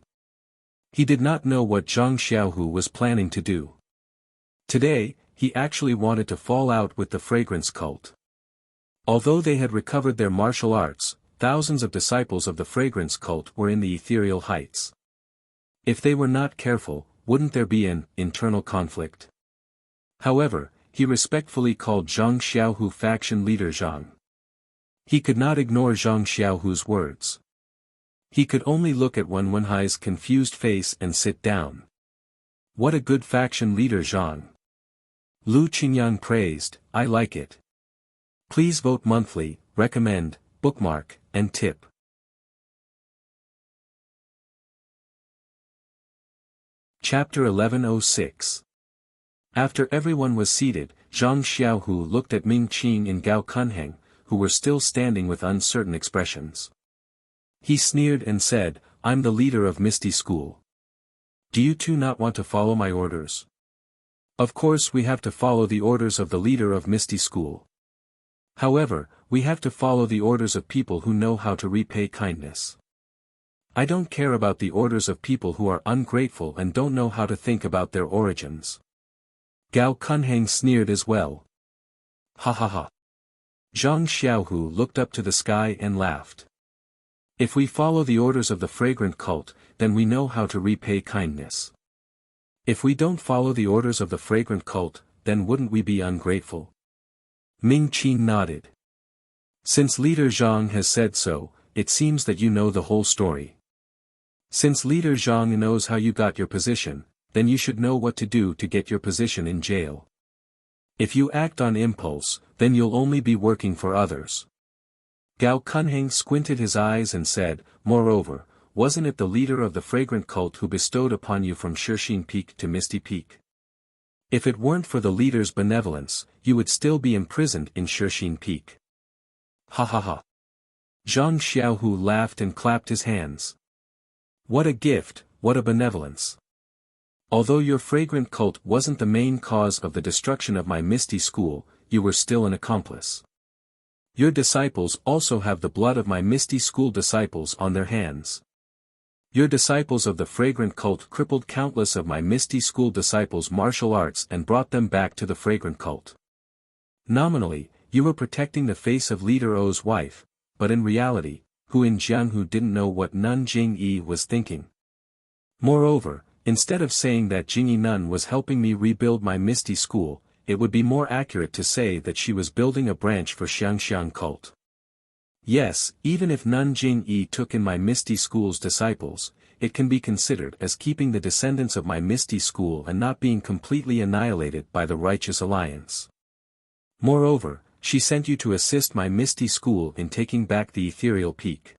He did not know what Zhang Xiaohu was planning to do. Today, he actually wanted to fall out with the fragrance cult. Although they had recovered their martial arts, thousands of disciples of the fragrance cult were in the ethereal heights. If they were not careful, wouldn't there be an internal conflict? However, he respectfully called Zhang Xiaohu faction leader Zhang. He could not ignore Zhang Xiaohu's words. He could only look at Wenhai's confused face and sit down. What a good faction leader Zhang. Lu Qingyang praised, I like it. Please vote monthly, recommend, bookmark, and tip. Chapter 1106. After everyone was seated, Zhang Xiaohu looked at Ming Qing and Gao Kunheng, who were still standing with uncertain expressions. He sneered and said, I'm the leader of Misty School. Do you two not want to follow my orders? Of course we have to follow the orders of the leader of Misty School. However, we have to follow the orders of people who know how to repay kindness. I don't care about the orders of people who are ungrateful and don't know how to think about their origins. Gao Kunheng sneered as well. Ha ha ha. Zhang Xiaohu looked up to the sky and laughed. If we follow the orders of the fragrant cult, then we know how to repay kindness. If we don't follow the orders of the fragrant cult, then wouldn't we be ungrateful? Ming Qing nodded. Since Leader Zhang has said so, it seems that you know the whole story. Since Leader Zhang knows how you got your position, then you should know what to do to get your position in jail. If you act on impulse, then you'll only be working for others. Gao Kunheng squinted his eyes and said, Moreover, wasn't it the leader of the fragrant cult who bestowed upon you from Shixin Peak to Misty Peak? If it weren't for the leader's benevolence, you would still be imprisoned in Shixin Peak. Ha ha ha. Zhang Xiaohu laughed and clapped his hands. What a gift, what a benevolence. Although your fragrant cult wasn't the main cause of the destruction of my Misty School, you were still an accomplice. Your disciples also have the blood of my Misty School disciples on their hands. Your disciples of the fragrant cult crippled countless of my Misty School disciples' martial arts and brought them back to the fragrant cult. Nominally, you were protecting the face of Leader O's wife, but in reality, Huin Jianghu didn't know what Nun Jingyi was thinking. Moreover, instead of saying that Jingyi Nun was helping me rebuild my Misty School, it would be more accurate to say that she was building a branch for Xiangxiang cult. Yes, even if Nun Jingyi took in my Misty School's disciples, it can be considered as keeping the descendants of my Misty School and not being completely annihilated by the Righteous Alliance. Moreover, she sent you to assist my Misty School in taking back the ethereal peak.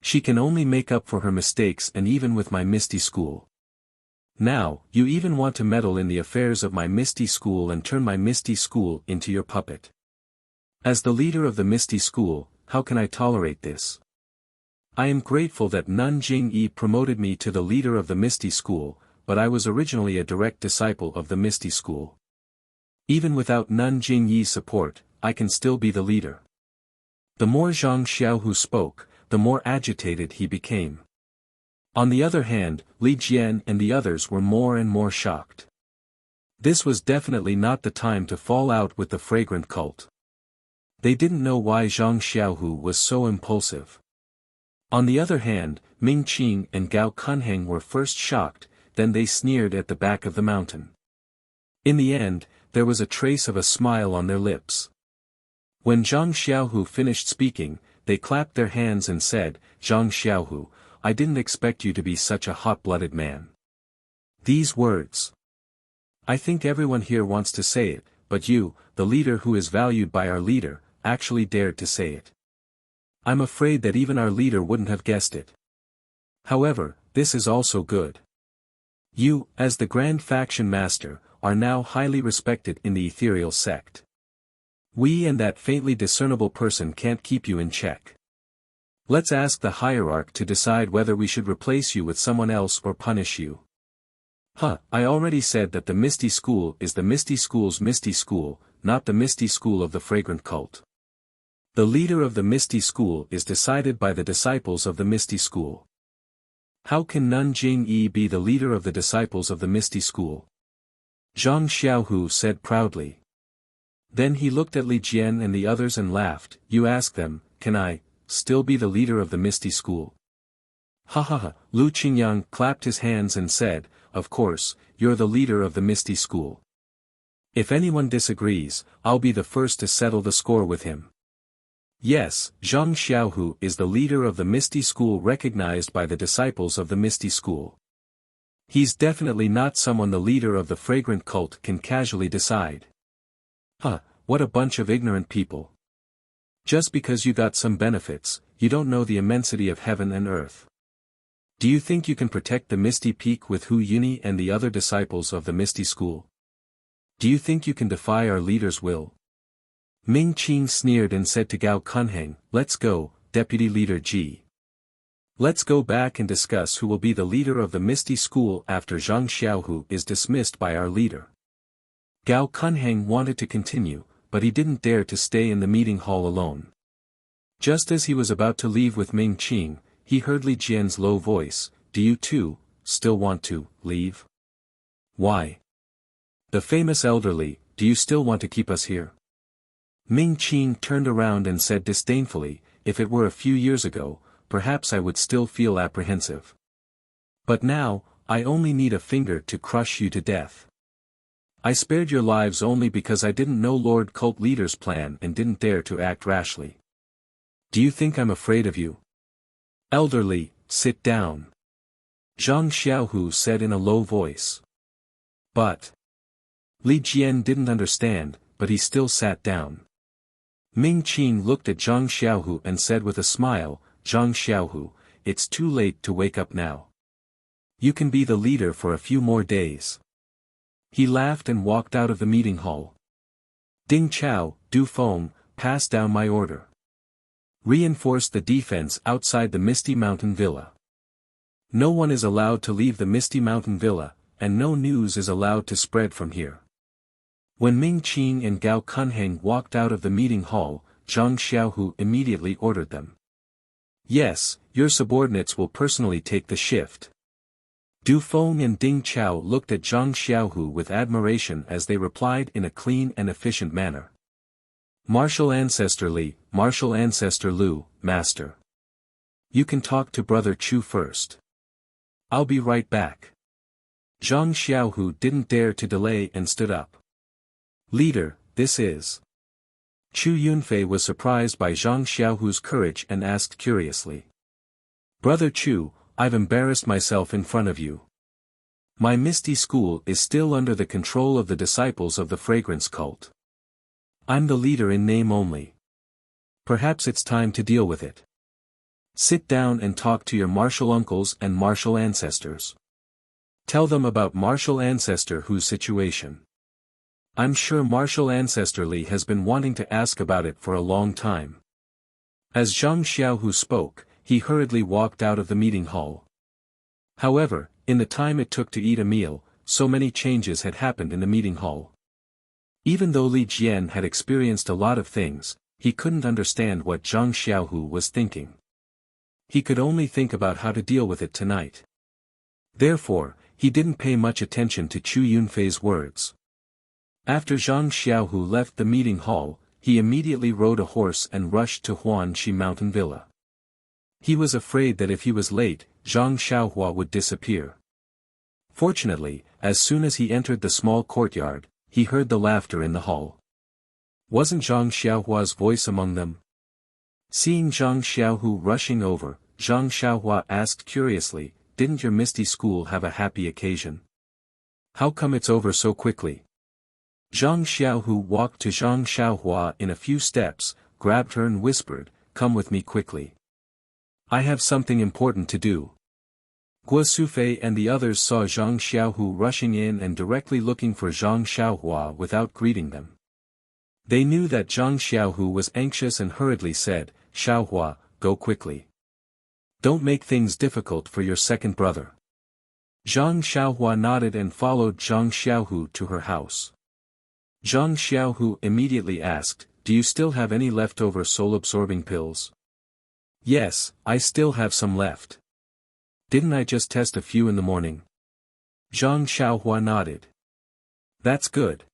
She can only make up for her mistakes and even with my Misty School. Now, you even want to meddle in the affairs of my Misty School and turn my Misty School into your puppet. As the leader of the Misty School, how can I tolerate this? I am grateful that Nun Jingyi promoted me to the leader of the Misty School, but I was originally a direct disciple of the Misty School. Even without Nun Jingyi's support, I can still be the leader. The more Zhang Xiaohu spoke, the more agitated he became. On the other hand, Li Jian and the others were more and more shocked. This was definitely not the time to fall out with the fragrant cult. They didn't know why Zhang Xiaohu was so impulsive. On the other hand, Ming Qing and Gao Kunheng were first shocked, then they sneered at the back of the mountain. In the end, there was a trace of a smile on their lips. When Zhang Xiaohu finished speaking, they clapped their hands and said, Zhang Xiaohu, I didn't expect you to be such a hot-blooded man. These words. I think everyone here wants to say it, but you, the leader who is valued by our leader, actually dared to say it. I'm afraid that even our leader wouldn't have guessed it. However, this is also good. You, as the Grand Faction Master, are now highly respected in the ethereal sect. We and that faintly discernible person can't keep you in check. Let's ask the hierarch to decide whether we should replace you with someone else or punish you. I already said that the Misty School is the Misty School's Misty School, not the Misty School of the Fragrant Cult. The leader of the Misty School is decided by the disciples of the Misty School. How can Nun Jing-yi be the leader of the disciples of the Misty School? Zhang Xiaohu said proudly. Then he looked at Li Jian and the others and laughed. You ask them, can I still be the leader of the Misty School? Ha ha ha. Lu Qingyang clapped his hands and said, of course, you're the leader of the Misty School. If anyone disagrees, I'll be the first to settle the score with him. Yes, Zhang Xiaohu is the leader of the Misty School recognized by the disciples of the Misty School. He's definitely not someone the leader of the Fragrant Cult can casually decide. What a bunch of ignorant people. Just because you got some benefits, you don't know the immensity of heaven and earth. Do you think you can protect the Misty Peak with Hu Yuni and the other disciples of the Misty School? Do you think you can defy our leader's will? Ming Qing sneered and said to Gao Kunheng, let's go, Deputy Leader Ji. Let's go back and discuss who will be the leader of the Misty School after Zhang Xiaohu is dismissed by our leader. Gao Kunheng wanted to continue, but he didn't dare to stay in the meeting hall alone. Just as he was about to leave with Ming Qing, he heard Li Jian's low voice, do you too, still want to, leave? Why? The famous elderly, do you still want to keep us here? Ming Qing turned around and said disdainfully, if it were a few years ago, perhaps I would still feel apprehensive. But now, I only need a finger to crush you to death. I spared your lives only because I didn't know Lord Cult Leader's plan and didn't dare to act rashly. Do you think I'm afraid of you? Elderly, sit down. Zhang Xiaohu said in a low voice. But Li Jian didn't understand, but he still sat down. Ming Qing looked at Zhang Xiaohu and said with a smile, Zhang Xiaohu, it's too late to wake up now. You can be the leader for a few more days. He laughed and walked out of the meeting hall. Ding Chao, Du Feng, pass down my order. Reinforce the defense outside the Misty Mountain Villa. No one is allowed to leave the Misty Mountain Villa, and no news is allowed to spread from here. When Ming Qing and Gao Kunheng walked out of the meeting hall, Zhang Xiaohu immediately ordered them. Yes, your subordinates will personally take the shift. Du Feng and Ding Chao looked at Zhang Xiaohu with admiration as they replied in a clean and efficient manner. Martial Ancestor Li, Martial Ancestor Lu, Master. You can talk to Brother Chu first. I'll be right back. Zhang Xiaohu didn't dare to delay and stood up. Leader, this is. Chu Yunfei was surprised by Zhang Xiaohu's courage and asked curiously. Brother Chu, I've embarrassed myself in front of you. My Misty School is still under the control of the disciples of the Fragrance Cult. I'm the leader in name only. Perhaps it's time to deal with it. Sit down and talk to your martial uncles and martial ancestors. Tell them about Martial Ancestor Hu's situation. I'm sure Martial Ancestor Li has been wanting to ask about it for a long time. As Zhang Xiaohu spoke, he hurriedly walked out of the meeting hall. However, in the time it took to eat a meal, so many changes had happened in the meeting hall. Even though Li Jian had experienced a lot of things, he couldn't understand what Zhang Xiaohu was thinking. He could only think about how to deal with it tonight. Therefore, he didn't pay much attention to Chu Yunfei's words. After Zhang Xiaohu left the meeting hall, he immediately rode a horse and rushed to Huanxi Mountain Villa. He was afraid that if he was late, Zhang Xiaohua would disappear. Fortunately, as soon as he entered the small courtyard, he heard the laughter in the hall. Wasn't Zhang Xiaohua's voice among them? Seeing Zhang Xiaohu rushing over, Zhang Xiaohua asked curiously, didn't your Misty School have a happy occasion? How come it's over so quickly? Zhang Xiaohu walked to Zhang Xiaohua in a few steps, grabbed her and whispered, "Come with me quickly. I have something important to do." Guo Sufei and the others saw Zhang Xiaohu rushing in and directly looking for Zhang Xiaohua without greeting them. They knew that Zhang Xiaohu was anxious and hurriedly said, "Xiaohua, go quickly. Don't make things difficult for your second brother." Zhang Xiaohua nodded and followed Zhang Xiaohu to her house. Zhang Xiaohu immediately asked, "Do you still have any leftover soul-absorbing pills?" "Yes, I still have some left. Didn't I just test a few in the morning?" Zhang Xiaohua nodded. "That's good."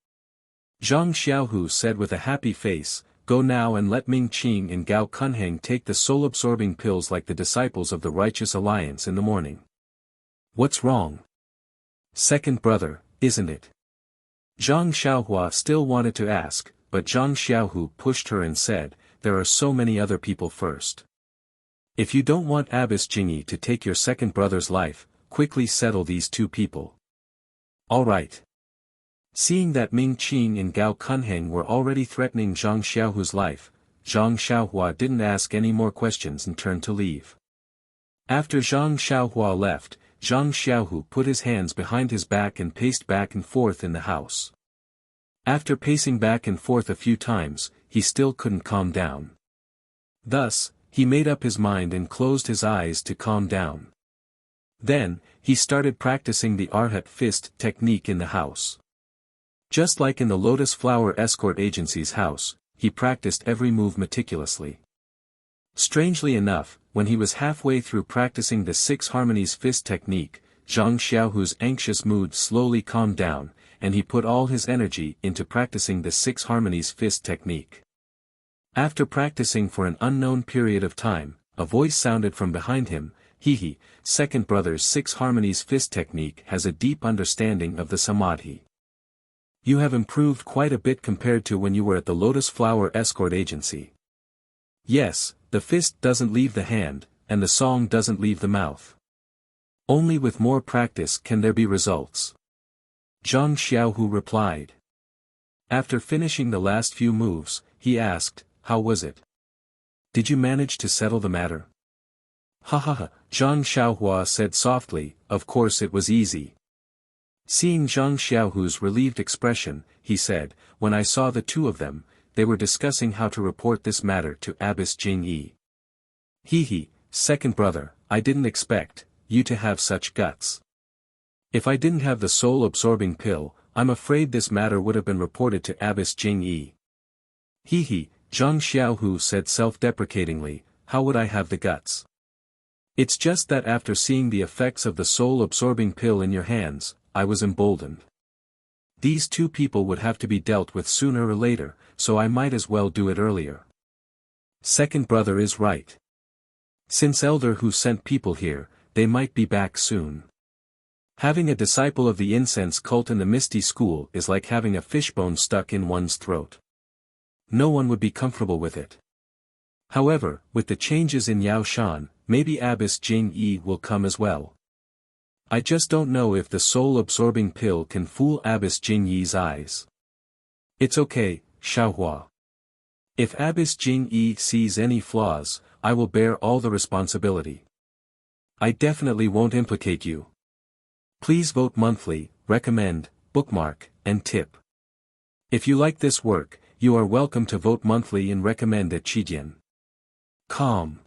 Zhang Xiaohu said with a happy face, "Go now and let Ming Qing and Gao Kunheng take the soul-absorbing pills like the disciples of the Righteous Alliance in the morning." "What's wrong?" "Second brother, isn't it?" Zhang Xiaohua still wanted to ask, but Zhang Xiaohu pushed her and said, "There are so many other people first. If you don't want Abbess Jingyi to take your second brother's life, quickly settle these two people." "All right." Seeing that Ming Qing and Gao Kunheng were already threatening Zhang Xiaohu's life, Zhang Xiaohua didn't ask any more questions and turned to leave. After Zhang Xiaohua left, Zhang Xiaohu put his hands behind his back and paced back and forth in the house. After pacing back and forth a few times, he still couldn't calm down. Thus, he made up his mind and closed his eyes to calm down. Then, he started practicing the Arhat fist technique in the house. Just like in the Lotus Flower Escort Agency's house, he practiced every move meticulously. Strangely enough, when he was halfway through practicing the Six Harmonies fist technique, Zhang Xiaohu's anxious mood slowly calmed down, and he put all his energy into practicing the Six Harmonies fist technique. After practicing for an unknown period of time, a voice sounded from behind him, "He, second brother's Six Harmonies fist technique has a deep understanding of the Samadhi. You have improved quite a bit compared to when you were at the Lotus Flower Escort Agency. Yes, the fist doesn't leave the hand, and the song doesn't leave the mouth. Only with more practice can there be results." Zhang Xiaohu replied. After finishing the last few moves, he asked, "How was it? Did you manage to settle the matter?" "Ha ha ha," Zhang Xiaohua said softly, "Of course it was easy." Seeing Zhang Xiaohu's relieved expression, he said, "When I saw the two of them, they were discussing how to report this matter to Abbess Jingyi. He, second brother, I didn't expect you to have such guts. If I didn't have the soul-absorbing pill, I'm afraid this matter would have been reported to Abbess Jingyi." Zhang Xiaohu said self-deprecatingly, "How would I have the guts? It's just that after seeing the effects of the soul-absorbing pill in your hands, I was emboldened. These two people would have to be dealt with sooner or later, so I might as well do it earlier. Second brother is right. Since Elder who sent people here, they might be back soon. Having a disciple of the incense cult in the Misty School is like having a fishbone stuck in one's throat. No one would be comfortable with it. However, with the changes in Yaoshan, maybe Abbess Jingyi will come as well. I just don't know if the soul-absorbing pill can fool Abbess Jingyi's eyes. It's okay, Xiaohua. If Abbess Jingyi sees any flaws, I will bear all the responsibility. I definitely won't implicate you. Please vote monthly, recommend, bookmark, and tip. If you like this work, you are welcome to vote monthly and recommend at Chidian. Calm.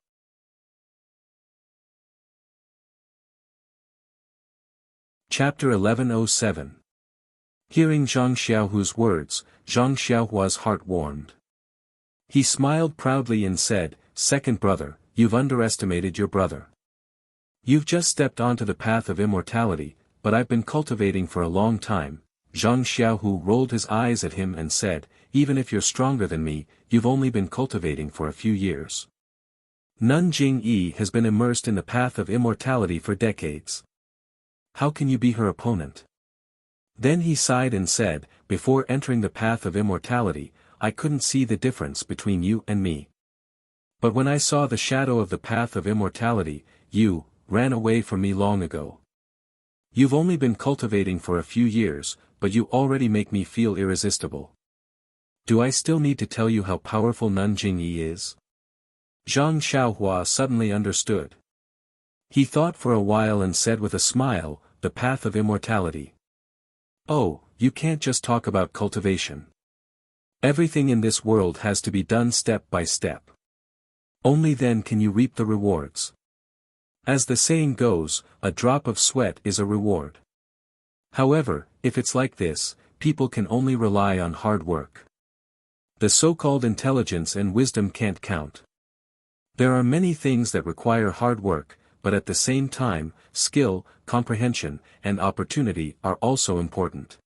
Chapter 1107. Hearing Zhang Xiaohu's words, Zhang Xiaohua's heart warmed. He smiled proudly and said, "Second brother, you've underestimated your brother. You've just stepped onto the path of immortality, but I've been cultivating for a long time." Zhang Xiaohu rolled his eyes at him and said, "Even if you're stronger than me, you've only been cultivating for a few years. Nun Jingyi has been immersed in the path of immortality for decades. How can you be her opponent?" Then he sighed and said, "Before entering the path of immortality, I couldn't see the difference between you and me. But when I saw the shadow of the path of immortality, you ran away from me long ago. You've only been cultivating for a few years, but you already make me feel irresistible. Do I still need to tell you how powerful Nanjing Yi is? Zhang Xiaohua suddenly understood. He thought for a while and said with a smile, the path of immortality. Oh, you can't just talk about cultivation. Everything in this world has to be done step by step. Only then can you reap the rewards. As the saying goes, a drop of sweat is a reward. However, if it's like this, people can only rely on hard work. The so-called intelligence and wisdom can't count. There are many things that require hard work, but at the same time, skill, comprehension, and opportunity are also important.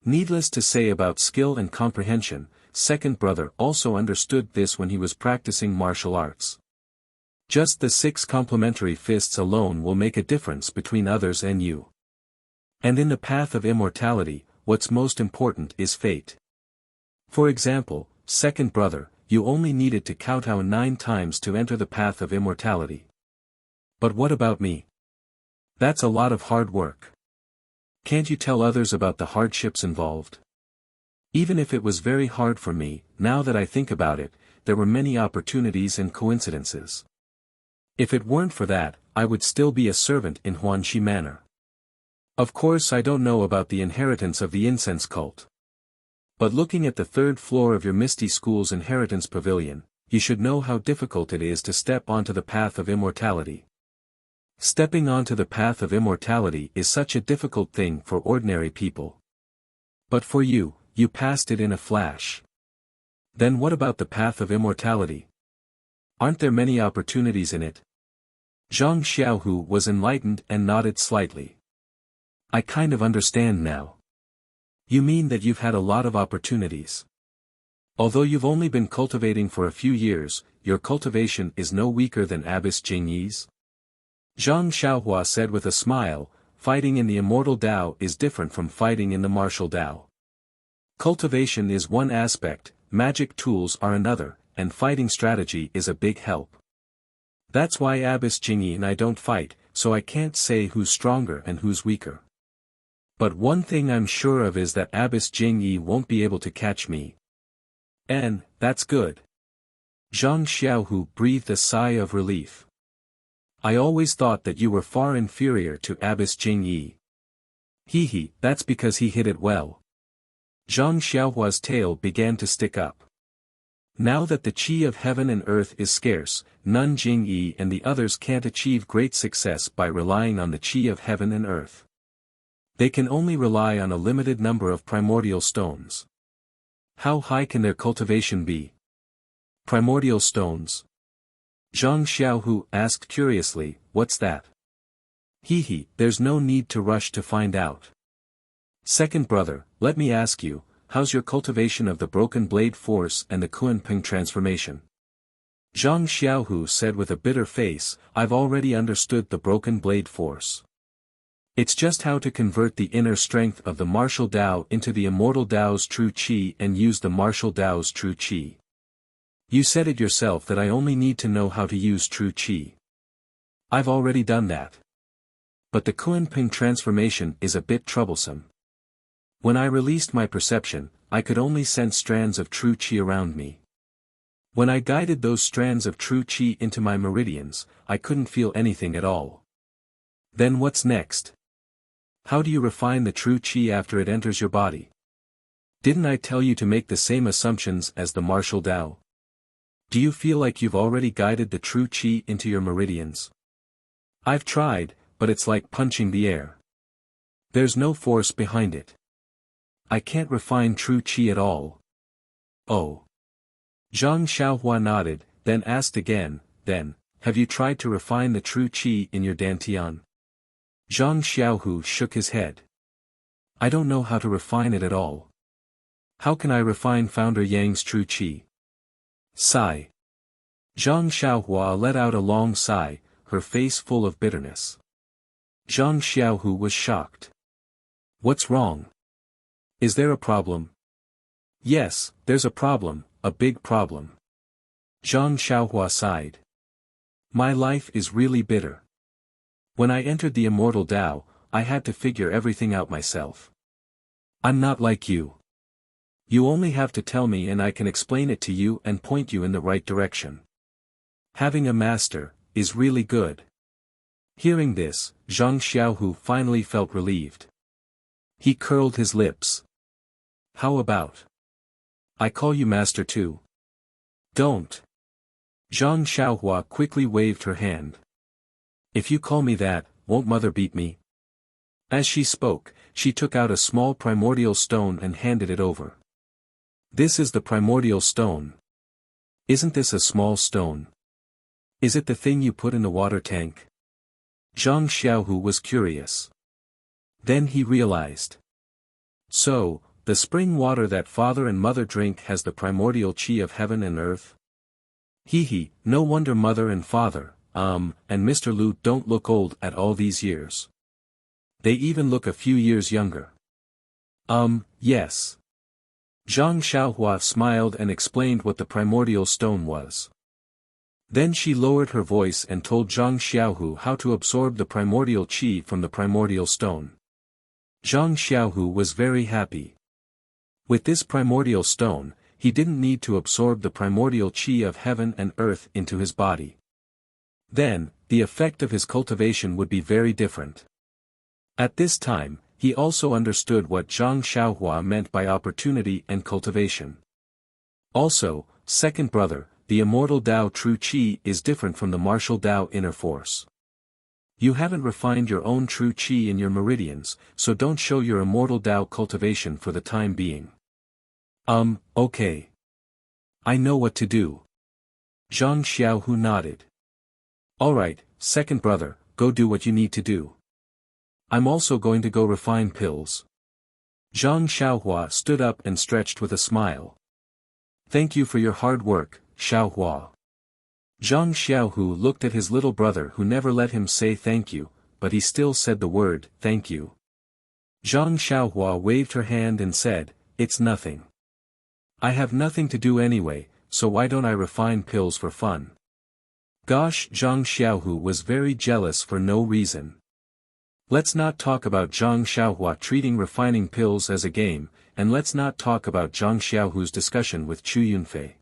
Needless to say about skill and comprehension, second brother also understood this when he was practicing martial arts. Just the 6 complementary fists alone will make a difference between others and you. And in the path of immortality, what's most important is fate. For example, second brother, you only needed to kowtow 9 times to enter the path of immortality. But what about me? That's a lot of hard work. Can't you tell others about the hardships involved? Even if it was very hard for me, now that I think about it, there were many opportunities and coincidences. If it weren't for that, I would still be a servant in Huanxi Manor. Of course I don't know about the inheritance of the incense cult. But looking at the 3rd floor of your Misty School's inheritance pavilion, you should know how difficult it is to step onto the path of immortality. Stepping onto the path of immortality is such a difficult thing for ordinary people. But for you, you passed it in a flash. Then what about the path of immortality? Aren't there many opportunities in it? Zhang Xiaohu was enlightened and nodded slightly. I kind of understand now. You mean that you've had a lot of opportunities. Although you've only been cultivating for a few years, your cultivation is no weaker than Abbess Jingyi's? Zhang Xiaohua said with a smile, fighting in the immortal Tao is different from fighting in the martial Tao. Cultivation is one aspect, magic tools are another, and fighting strategy is a big help. That's why Abbess Jingyi and I don't fight, so I can't say who's stronger and who's weaker. But one thing I'm sure of is that Abbess Jingyi won't be able to catch me. And, that's good. Zhang Xiaohu breathed a sigh of relief. I always thought that you were far inferior to Abbess Jingyi. Hee, that's because he hid it well. Zhang Xiaohua's tail began to stick up. Now that the qi of heaven and earth is scarce, Nanjing Yi and the others can't achieve great success by relying on the qi of heaven and earth. They can only rely on a limited number of primordial stones. How high can their cultivation be? Primordial stones? Zhang Xiaohu asked curiously, what's that? Hee, there's no need to rush to find out. Second brother, let me ask you, how's your cultivation of the broken blade force and the Kunping transformation? Zhang Xiaohu said with a bitter face, I've already understood the broken blade force. It's just how to convert the inner strength of the martial Tao into the immortal Tao's true qi and use the martial Tao's true qi. You said it yourself that I only need to know how to use true qi. I've already done that. But the Kunping transformation is a bit troublesome. When I released my perception, I could only sense strands of true qi around me. When I guided those strands of true qi into my meridians, I couldn't feel anything at all. Then what's next? How do you refine the true qi after it enters your body? Didn't I tell you to make the same assumptions as the martial Tao? Do you feel like you've already guided the true qi into your meridians? I've tried, but it's like punching the air. There's no force behind it. I can't refine true qi at all. Oh. Zhang Xiaohua nodded, then asked again, have you tried to refine the true qi in your dantian? Zhang Xiaohu shook his head. I don't know how to refine it at all. How can I refine Founder Yang's true qi? Sigh. Zhang Xiaohua let out a long sigh, her face full of bitterness. Zhang Xiaohu was shocked. What's wrong? Is there a problem? Yes, there's a problem, a big problem. Zhang Xiaohua sighed. My life is really bitter. When I entered the immortal Tao, I had to figure everything out myself. I'm not like you. You only have to tell me and I can explain it to you and point you in the right direction. Having a master is really good. Hearing this, Zhang Xiaohu finally felt relieved. He curled his lips. How about I call you master too? Don't. Zhang Xiaohua quickly waved her hand. If you call me that, won't mother beat me? As she spoke, she took out a small primordial stone and handed it over. This is the primordial stone. Isn't this a small stone? Is it the thing you put in the water tank? Zhang Xiaohu was curious. Then he realized. So, the spring water that father and mother drink has the primordial chi of heaven and earth? No wonder mother and father, and Mr. Lu don't look old at all these years. They even look a few years younger. Yes. Zhang Xiaohua smiled and explained what the primordial stone was. Then she lowered her voice and told Zhang Xiaohu how to absorb the primordial chi from the primordial stone. Zhang Xiaohu was very happy. With this primordial stone, he didn't need to absorb the primordial chi of heaven and earth into his body. Then, the effect of his cultivation would be very different. At this time, he also understood what Zhang Xiaohua meant by opportunity and cultivation. Also, second brother, the immortal Tao true chi is different from the martial Tao inner force. You haven't refined your own true chi in your meridians, so don't show your immortal Tao cultivation for the time being. Okay. I know what to do. Zhang Xiaohu nodded. Alright, second brother, go do what you need to do. I'm also going to go refine pills. Zhang Xiaohua stood up and stretched with a smile. Thank you for your hard work, Xiaohua. Zhang Xiaohu looked at his little brother who never let him say thank you, but he still said the word, thank you. Zhang Xiaohua waved her hand and said, it's nothing. I have nothing to do anyway, so why don't I refine pills for fun? Gosh, Zhang Xiaohu was very jealous for no reason. Let's not talk about Zhang Xiaohua treating refining pills as a game, and let's not talk about Zhang Xiaohu's discussion with Chu Yunfei.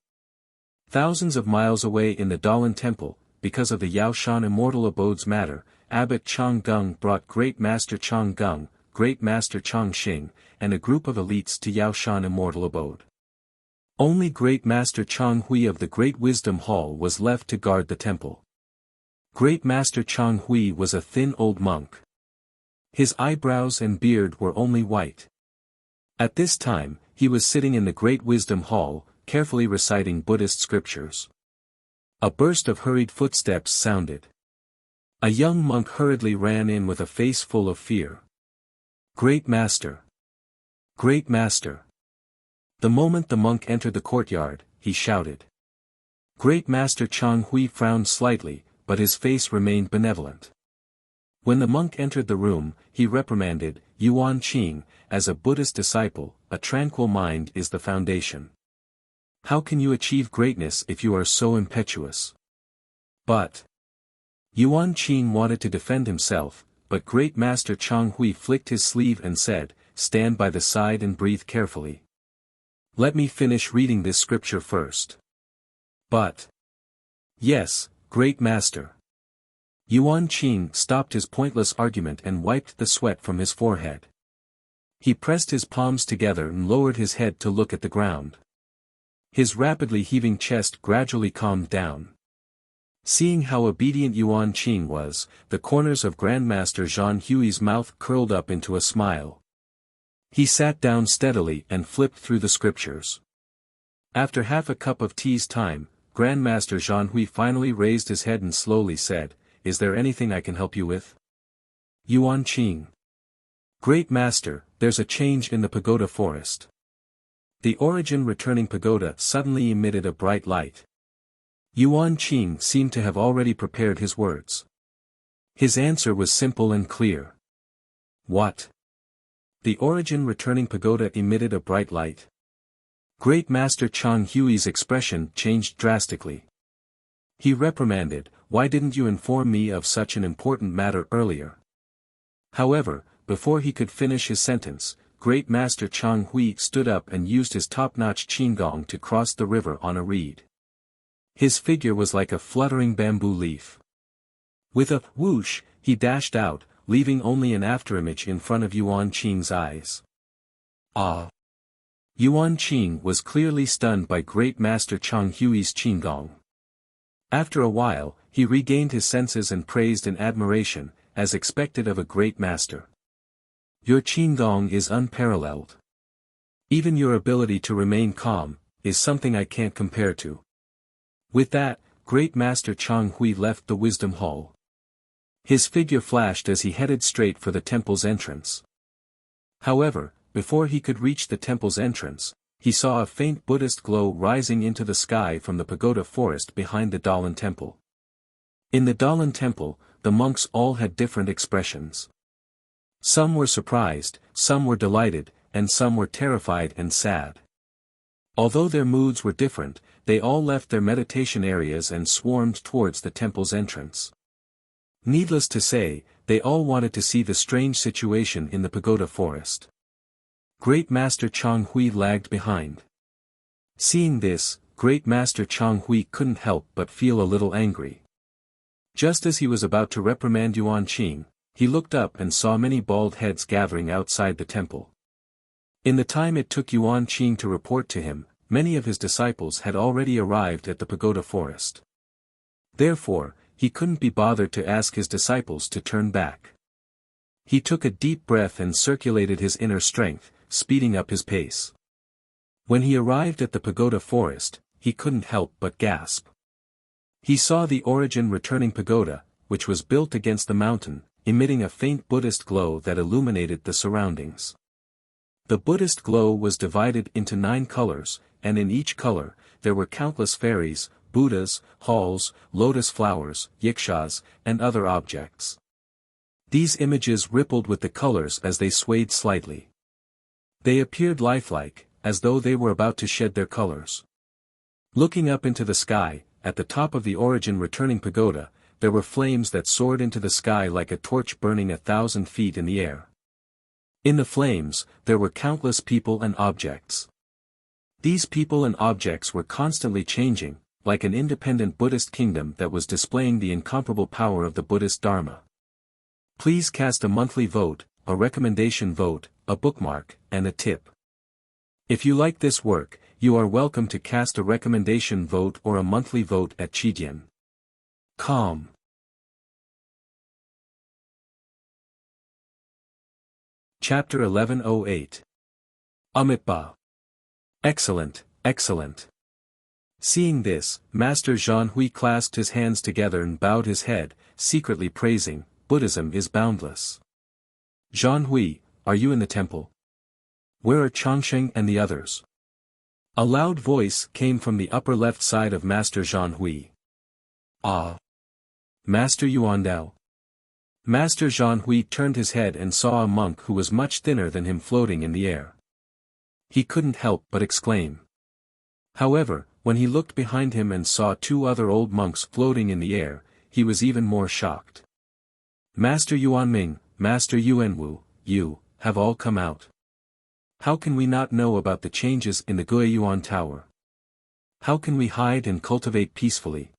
Thousands of miles away in the Dalan Temple, because of the Yaoshan Immortal Abode's matter, Abbot Chang Gung brought Great Master Chang Gung, Great Master Chang Xing, and a group of elites to Yaoshan Immortal Abode. Only Great Master Chang Hui of the Great Wisdom Hall was left to guard the temple. Great Master Chang Hui was a thin old monk. His eyebrows and beard were only white. At this time, he was sitting in the Great Wisdom Hall, carefully reciting Buddhist scriptures. A burst of hurried footsteps sounded. A young monk hurriedly ran in with a face full of fear. Great Master! Great Master! The moment the monk entered the courtyard, he shouted. Great Master Chang Hui frowned slightly, but his face remained benevolent. When the monk entered the room, he reprimanded, Yuan Qing, as a Buddhist disciple, a tranquil mind is the foundation. How can you achieve greatness if you are so impetuous? But Yuan Qing wanted to defend himself, but Great Master Chang Hui flicked his sleeve and said, stand by the side and breathe carefully. Let me finish reading this scripture first. But yes, Great Master. Yuan Qing stopped his pointless argument and wiped the sweat from his forehead. He pressed his palms together and lowered his head to look at the ground. His rapidly heaving chest gradually calmed down. Seeing how obedient Yuan Qing was, the corners of Grandmaster Zhan Hui's mouth curled up into a smile. He sat down steadily and flipped through the scriptures. After half a cup of tea's time, Grandmaster Zhan Hui finally raised his head and slowly said, is there anything I can help you with? Yuan Qing. Great Master, there's a change in the pagoda forest. The origin returning pagoda suddenly emitted a bright light. Yuan Qing seemed to have already prepared his words. His answer was simple and clear. What? The origin returning pagoda emitted a bright light. Great Master Chang Hui's expression changed drastically. He reprimanded, why didn't you inform me of such an important matter earlier? However, before he could finish his sentence, Great Master Chang Hui stood up and used his top-notch qigong to cross the river on a reed. His figure was like a fluttering bamboo leaf. With a whoosh, he dashed out, leaving only an afterimage in front of Yuan Qing's eyes. Ah! Yuan Qing was clearly stunned by Great Master Chang Hui's qigong. After a while, he regained his senses and praised in admiration, as expected of a great master. Your qigong is unparalleled. Even your ability to remain calm is something I can't compare to. With that, Great Master Chang Hui left the Wisdom Hall. His figure flashed as he headed straight for the temple's entrance. However, before he could reach the temple's entrance, he saw a faint Buddhist glow rising into the sky from the pagoda forest behind the Dalan temple. In the Dalan temple, the monks all had different expressions. Some were surprised, some were delighted, and some were terrified and sad. Although their moods were different, they all left their meditation areas and swarmed towards the temple's entrance. Needless to say, they all wanted to see the strange situation in the pagoda forest. Great Master Chang Hui lagged behind. Seeing this, Great Master Chang Hui couldn't help but feel a little angry. Just as he was about to reprimand Yuan Qing, he looked up and saw many bald heads gathering outside the temple. In the time it took Yuan Qing to report to him, many of his disciples had already arrived at the pagoda forest. Therefore, he couldn't be bothered to ask his disciples to turn back. He took a deep breath and circulated his inner strength, speeding up his pace. When he arrived at the pagoda forest, he couldn't help but gasp. He saw the origin returning pagoda, which was built against the mountain, emitting a faint Buddhist glow that illuminated the surroundings. The Buddhist glow was divided into 9 colors, and in each color, there were countless fairies, Buddhas, halls, lotus flowers, yikshas, and other objects. These images rippled with the colors as they swayed slightly. They appeared lifelike, as though they were about to shed their colors. Looking up into the sky, at the top of the origin returning pagoda, there were flames that soared into the sky like a torch burning 1,000 feet in the air. In the flames, there were countless people and objects. These people and objects were constantly changing, like an independent Buddhist kingdom that was displaying the incomparable power of the Buddhist Dharma. Please cast a monthly vote, a recommendation vote, a bookmark, and a tip. If you like this work, you are welcome to cast a recommendation vote or a monthly vote at Chidian.com. Chapter 1108. Amitabha. Excellent, excellent. Seeing this, Master Zhan Hui clasped his hands together and bowed his head, secretly praising, Buddhism is boundless. Zhan Hui, are you in the temple? Where are Changsheng and the others? A loud voice came from the upper left side of Master Zhan Hui. Ah! Master Yuandao. Master Zhan Hui turned his head and saw a monk who was much thinner than him floating in the air. He couldn't help but exclaim. However, when he looked behind him and saw 2 other old monks floating in the air, he was even more shocked. Master Yuanming, Master Yuanwu, you have all come out. How can we not know about the changes in the Guiyuan Tower? How can we hide and cultivate peacefully?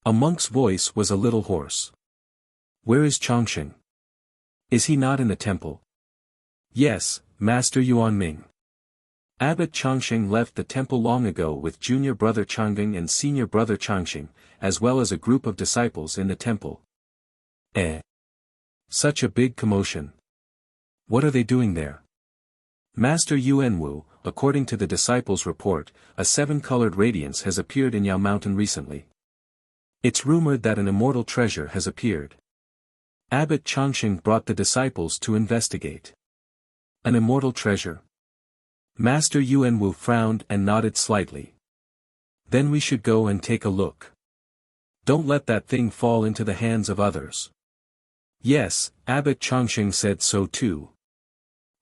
A monk's voice was a little hoarse. Where is Changsheng? Is he not in the temple? Yes, Master Yuanming. Abbot Changsheng left the temple long ago with junior brother Changbing and senior brother Changsheng, as well as a group of disciples in the temple. Such a big commotion. What are they doing there? Master Yuanwu, according to the disciples' report, a 7-colored radiance has appeared in Yao Mountain recently. It's rumored that an immortal treasure has appeared. Abbot Changsheng brought the disciples to investigate. An immortal treasure? Master Yuanwu frowned and nodded slightly. Then we should go and take a look. Don't let that thing fall into the hands of others. Yes, Abbot Changsheng said so too.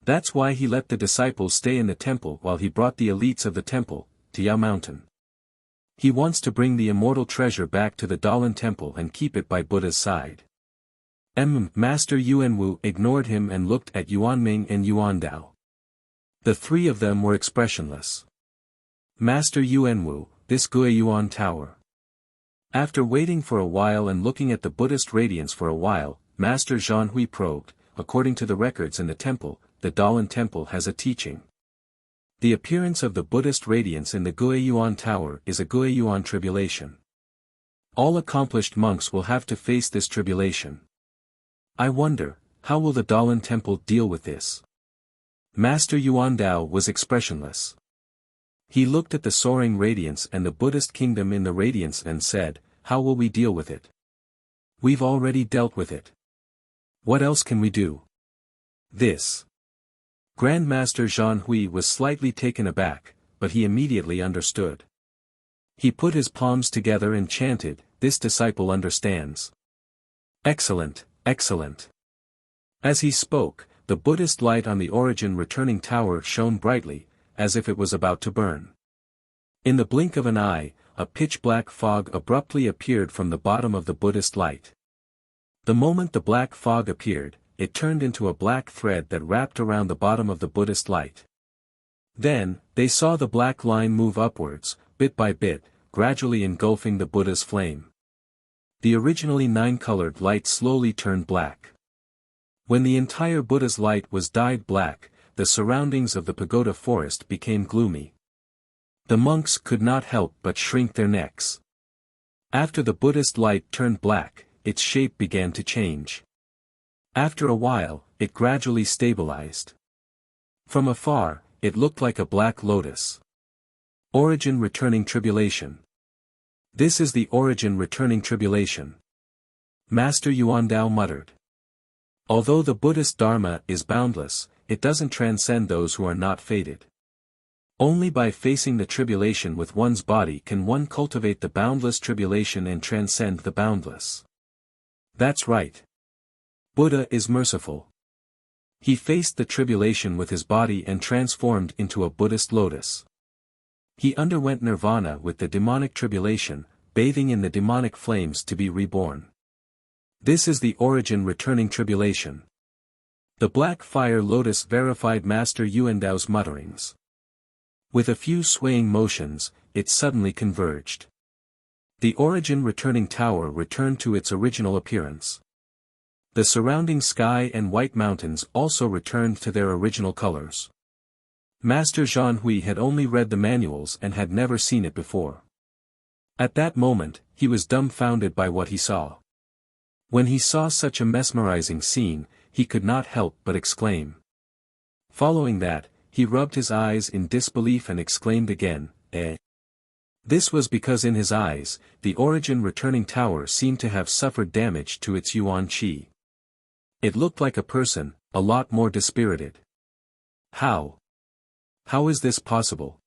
That's why he let the disciples stay in the temple while he brought the elites of the temple to Yao Mountain. He wants to bring the immortal treasure back to the Dalan temple and keep it by Buddha's side. Master Yuanwu ignored him and looked at Yuanming and Yuandao. The three of them were expressionless. Master Yuanwu, this Guiyuan Tower. After waiting for a while and looking at the Buddhist radiance for a while, Master Zhanhui probed, according to the records in the temple, the Dalan temple has a teaching. The appearance of the Buddhist radiance in the Guiyuan Tower is a Guiyuan tribulation. All accomplished monks will have to face this tribulation. I wonder, how will the Dalan temple deal with this? Master Yuandao was expressionless. He looked at the soaring radiance and the Buddhist kingdom in the radiance and said, how will we deal with it? We've already dealt with it. What else can we do? This. Grandmaster Zhanhui was slightly taken aback, but he immediately understood. He put his palms together and chanted, this disciple understands. Excellent, excellent. As he spoke, the Buddhist light on the origin returning tower shone brightly, as if it was about to burn. In the blink of an eye, a pitch-black fog abruptly appeared from the bottom of the Buddhist light. The moment the black fog appeared, it turned into a black thread that wrapped around the bottom of the Buddhist light. Then, they saw the black line move upwards, bit by bit, gradually engulfing the Buddha's flame. The originally nine-colored light slowly turned black. When the entire Buddha's light was dyed black, the surroundings of the pagoda forest became gloomy. The monks could not help but shrink their necks. After the Buddhist light turned black, its shape began to change. After a while, it gradually stabilized. From afar, it looked like a black lotus. Origin returning tribulation. This is the origin returning tribulation. Master Yuandao muttered. Although the Buddhist Dharma is boundless, it doesn't transcend those who are not fated. Only by facing the tribulation with one's body can one cultivate the boundless tribulation and transcend the boundless. That's right. Buddha is merciful. He faced the tribulation with his body and transformed into a Buddhist lotus. He underwent nirvana with the demonic tribulation, bathing in the demonic flames to be reborn. This is the origin returning tribulation. The black fire lotus verified Master Yuandao's mutterings. With a few swaying motions, it suddenly converged. The origin returning tower returned to its original appearance. The surrounding sky and white mountains also returned to their original colors. Master Zhanhui had only read the manuals and had never seen it before. At that moment, he was dumbfounded by what he saw. When he saw such a mesmerizing scene, he could not help but exclaim. Following that, he rubbed his eyes in disbelief and exclaimed again, eh? This was because in his eyes, the origin returning tower seemed to have suffered damage to its yuan qi. It looked like a person, a lot more dispirited. How? How is this possible?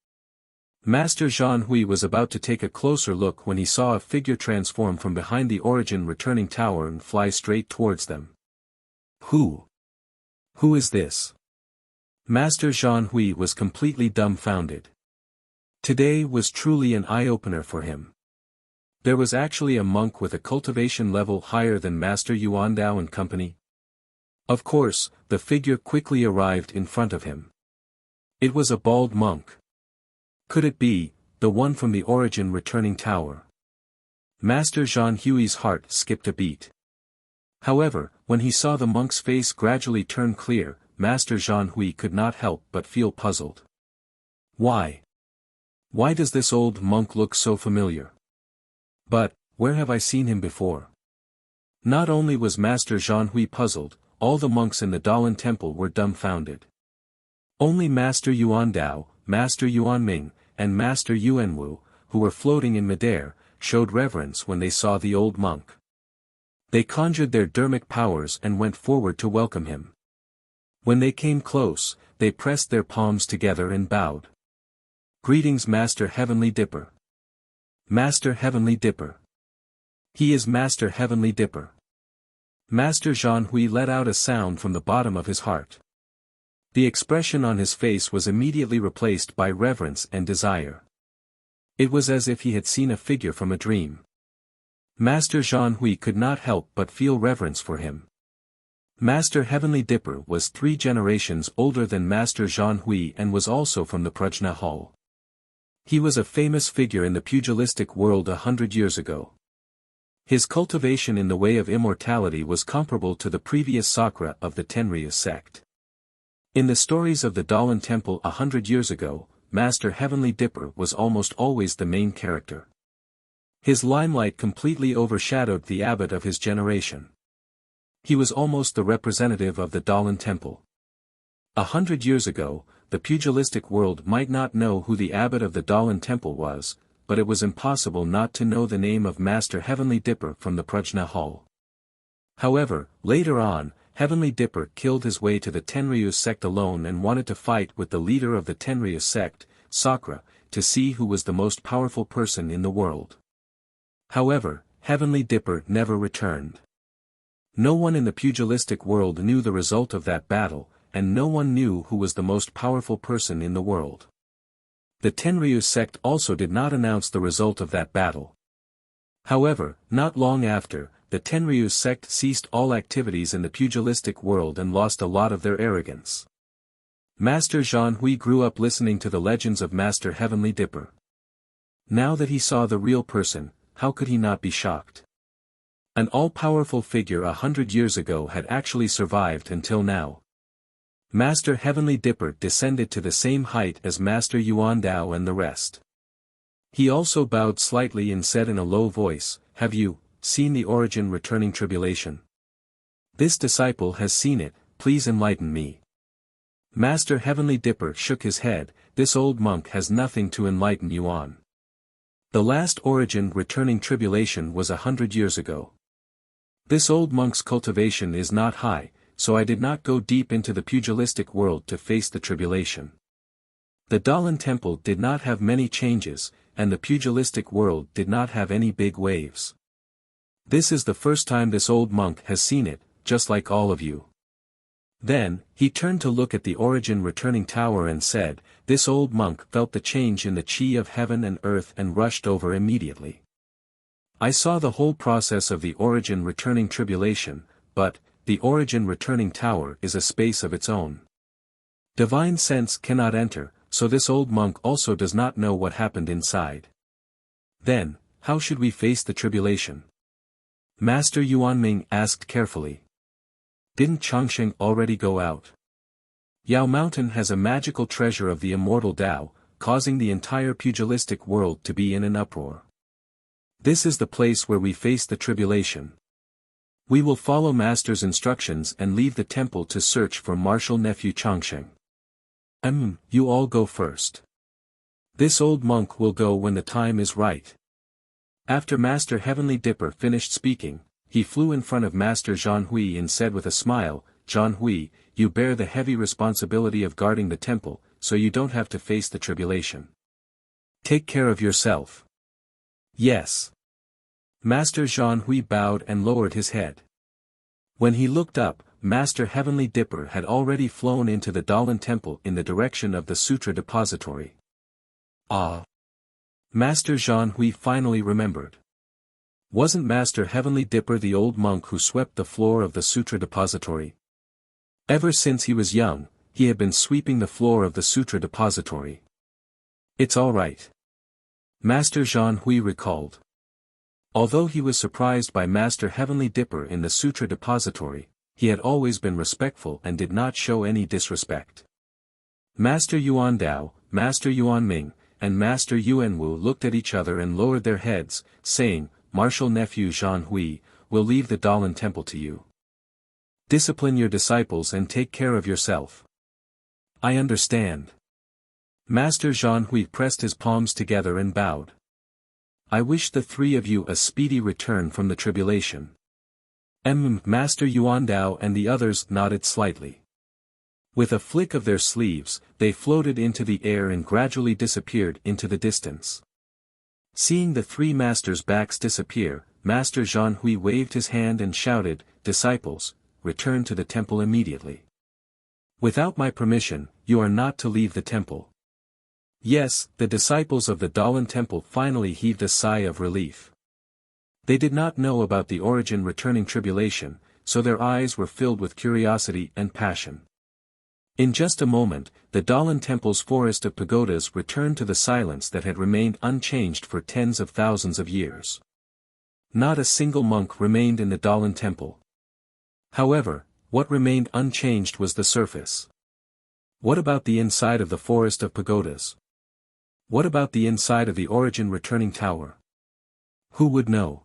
Master Zhanhui was about to take a closer look when he saw a figure transform from behind the origin returning tower and fly straight towards them. Who? Who is this? Master Zhanhui was completely dumbfounded. Today was truly an eye-opener for him. There was actually a monk with a cultivation level higher than Master Yuandao and company. Of course, the figure quickly arrived in front of him. It was a bald monk. Could it be, the one from the origin returning tower? Master Zhanhui's heart skipped a beat. However, when he saw the monk's face gradually turn clear, Master Zhanhui could not help but feel puzzled. Why? Why does this old monk look so familiar? But, where have I seen him before? Not only was Master Zhanhui puzzled, all the monks in the Dalan temple were dumbfounded. Only Master Yuandao, Master Yuanming, and Master Yuanwu, who were floating in midair, showed reverence when they saw the old monk. They conjured their dharmic powers and went forward to welcome him. When they came close, they pressed their palms together and bowed. Greetings Master Heavenly Dipper. Master Heavenly Dipper. He is Master Heavenly Dipper. Master Zhanhui let out a sound from the bottom of his heart. The expression on his face was immediately replaced by reverence and desire. It was as if he had seen a figure from a dream. Master Zhanhui could not help but feel reverence for him. Master Heavenly Dipper was 3 generations older than Master Zhan Hui and was also from the Prajna Hall. He was a famous figure in the pugilistic world 100 years ago. His cultivation in the way of immortality was comparable to the previous Sakra of the Tenryu sect. In the stories of the Dalan Temple 100 years ago, Master Heavenly Dipper was almost always the main character. His limelight completely overshadowed the abbot of his generation. He was almost the representative of the Dalan Temple. 100 years ago, the pugilistic world might not know who the abbot of the Dalan Temple was, but it was impossible not to know the name of Master Heavenly Dipper from the Prajna Hall. However, later on, Heavenly Dipper killed his way to the Tenryu sect alone and wanted to fight with the leader of the Tenryu sect, Sakra, to see who was the most powerful person in the world. However, Heavenly Dipper never returned. No one in the pugilistic world knew the result of that battle, and no one knew who was the most powerful person in the world. The Tenryu sect also did not announce the result of that battle. However, not long after, the Tenryu sect ceased all activities in the pugilistic world and lost a lot of their arrogance. Master Zhan Hui grew up listening to the legends of Master Heavenly Dipper. Now that he saw the real person, how could he not be shocked? An all-powerful figure 100 years ago had actually survived until now. Master Heavenly Dipper descended to the same height as Master Yuan Dao and the rest. He also bowed slightly and said in a low voice, "Have you seen the origin returning tribulation? This disciple has seen it, please enlighten me." Master Heavenly Dipper shook his head, "This old monk has nothing to enlighten you on. The last origin returning tribulation was 100 years ago. This old monk's cultivation is not high, so I did not go deep into the pugilistic world to face the tribulation. The Dalan Temple did not have many changes, and the pugilistic world did not have any big waves. This is the first time this old monk has seen it, just like all of you." Then, he turned to look at the origin returning tower and said, "This old monk felt the change in the chi of heaven and earth and rushed over immediately. I saw the whole process of the origin returning tribulation, but, the origin returning tower is a space of its own. Divine sense cannot enter, so this old monk also does not know what happened inside. Then, how should we face the tribulation?" Master Yuanming asked carefully. "Didn't Changsheng already go out? Yao Mountain has a magical treasure of the immortal Tao, causing the entire pugilistic world to be in an uproar. This is the place where we face the tribulation. We will follow Master's instructions and leave the temple to search for martial nephew Changsheng. You all go first. This old monk will go when the time is right." After Master Heavenly Dipper finished speaking, he flew in front of Master Zhan Hui and said with a smile, "Zhan Hui, you bear the heavy responsibility of guarding the temple, so you don't have to face the tribulation. Take care of yourself." "Yes." Master Zhan Hui bowed and lowered his head. When he looked up, Master Heavenly Dipper had already flown into the Dalan Temple in the direction of the Sutra Depository. Ah! Master Zhan Hui finally remembered. Wasn't Master Heavenly Dipper the old monk who swept the floor of the Sutra Depository? Ever since he was young, he had been sweeping the floor of the Sutra Depository. It's all right. Master Zhan Hui recalled. Although he was surprised by Master Heavenly Dipper in the Sutra Depository, he had always been respectful and did not show any disrespect. Master Yuan Dao, Master Yuan Ming, and Master Yuan Wu looked at each other and lowered their heads, saying, "Martial nephew Zhan Hui, will leave the Dalan Temple to you. Discipline your disciples and take care of yourself." "I understand." Master Zhan Hui pressed his palms together and bowed. "I wish the 3 of you a speedy return from the tribulation." Master Yuan Dao and the others nodded slightly. With a flick of their sleeves, they floated into the air and gradually disappeared into the distance. Seeing the 3 masters' backs disappear, Master Zhan Hui waved his hand and shouted, "Disciples, return to the temple immediately. Without my permission, you are not to leave the temple." Yes, the disciples of the Dalan Temple finally heaved a sigh of relief. They did not know about the origin returning tribulation, so their eyes were filled with curiosity and passion. In just a moment, the Dalan Temple's forest of pagodas returned to the silence that had remained unchanged for tens of thousands of years. Not a single monk remained in the Dalan Temple. However, what remained unchanged was the surface. What about the inside of the forest of pagodas? What about the inside of the origin returning tower? Who would know?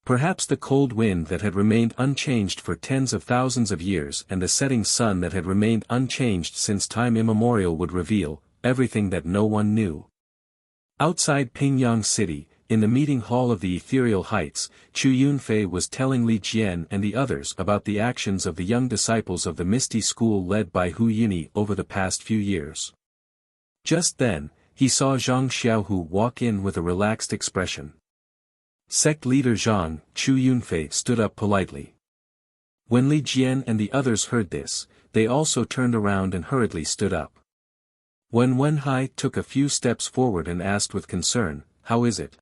Perhaps the cold wind that had remained unchanged for tens of thousands of years and the setting sun that had remained unchanged since time immemorial would reveal everything that no one knew. Outside Pingyang City, in the meeting hall of the ethereal heights, Chu Yunfei was telling Li Jian and the others about the actions of the young disciples of the Misty School led by Hu Yunyi over the past few years. Just then, he saw Zhang Xiaohu walk in with a relaxed expression. Sect leader Zhang, Chu Yunfei stood up politely. When Li Jian and the others heard this, they also turned around and hurriedly stood up. When Wenhai took a few steps forward and asked with concern, "How is it?"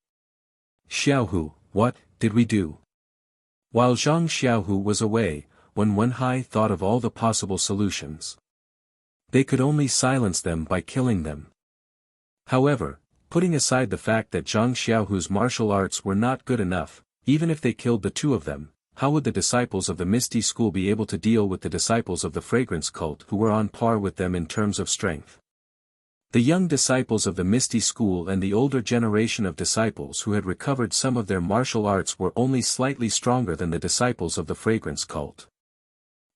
"Xiaohu, what did we do?" While Zhang Xiaohu was away, when Wenhai thought of all the possible solutions. They could only silence them by killing them. However, putting aside the fact that Zhang Xiaohu's martial arts were not good enough, even if they killed the two of them, how would the disciples of the Misty School be able to deal with the disciples of the Fragrance Cult who were on par with them in terms of strength? The young disciples of the Misty School and the older generation of disciples who had recovered some of their martial arts were only slightly stronger than the disciples of the Fragrance Cult.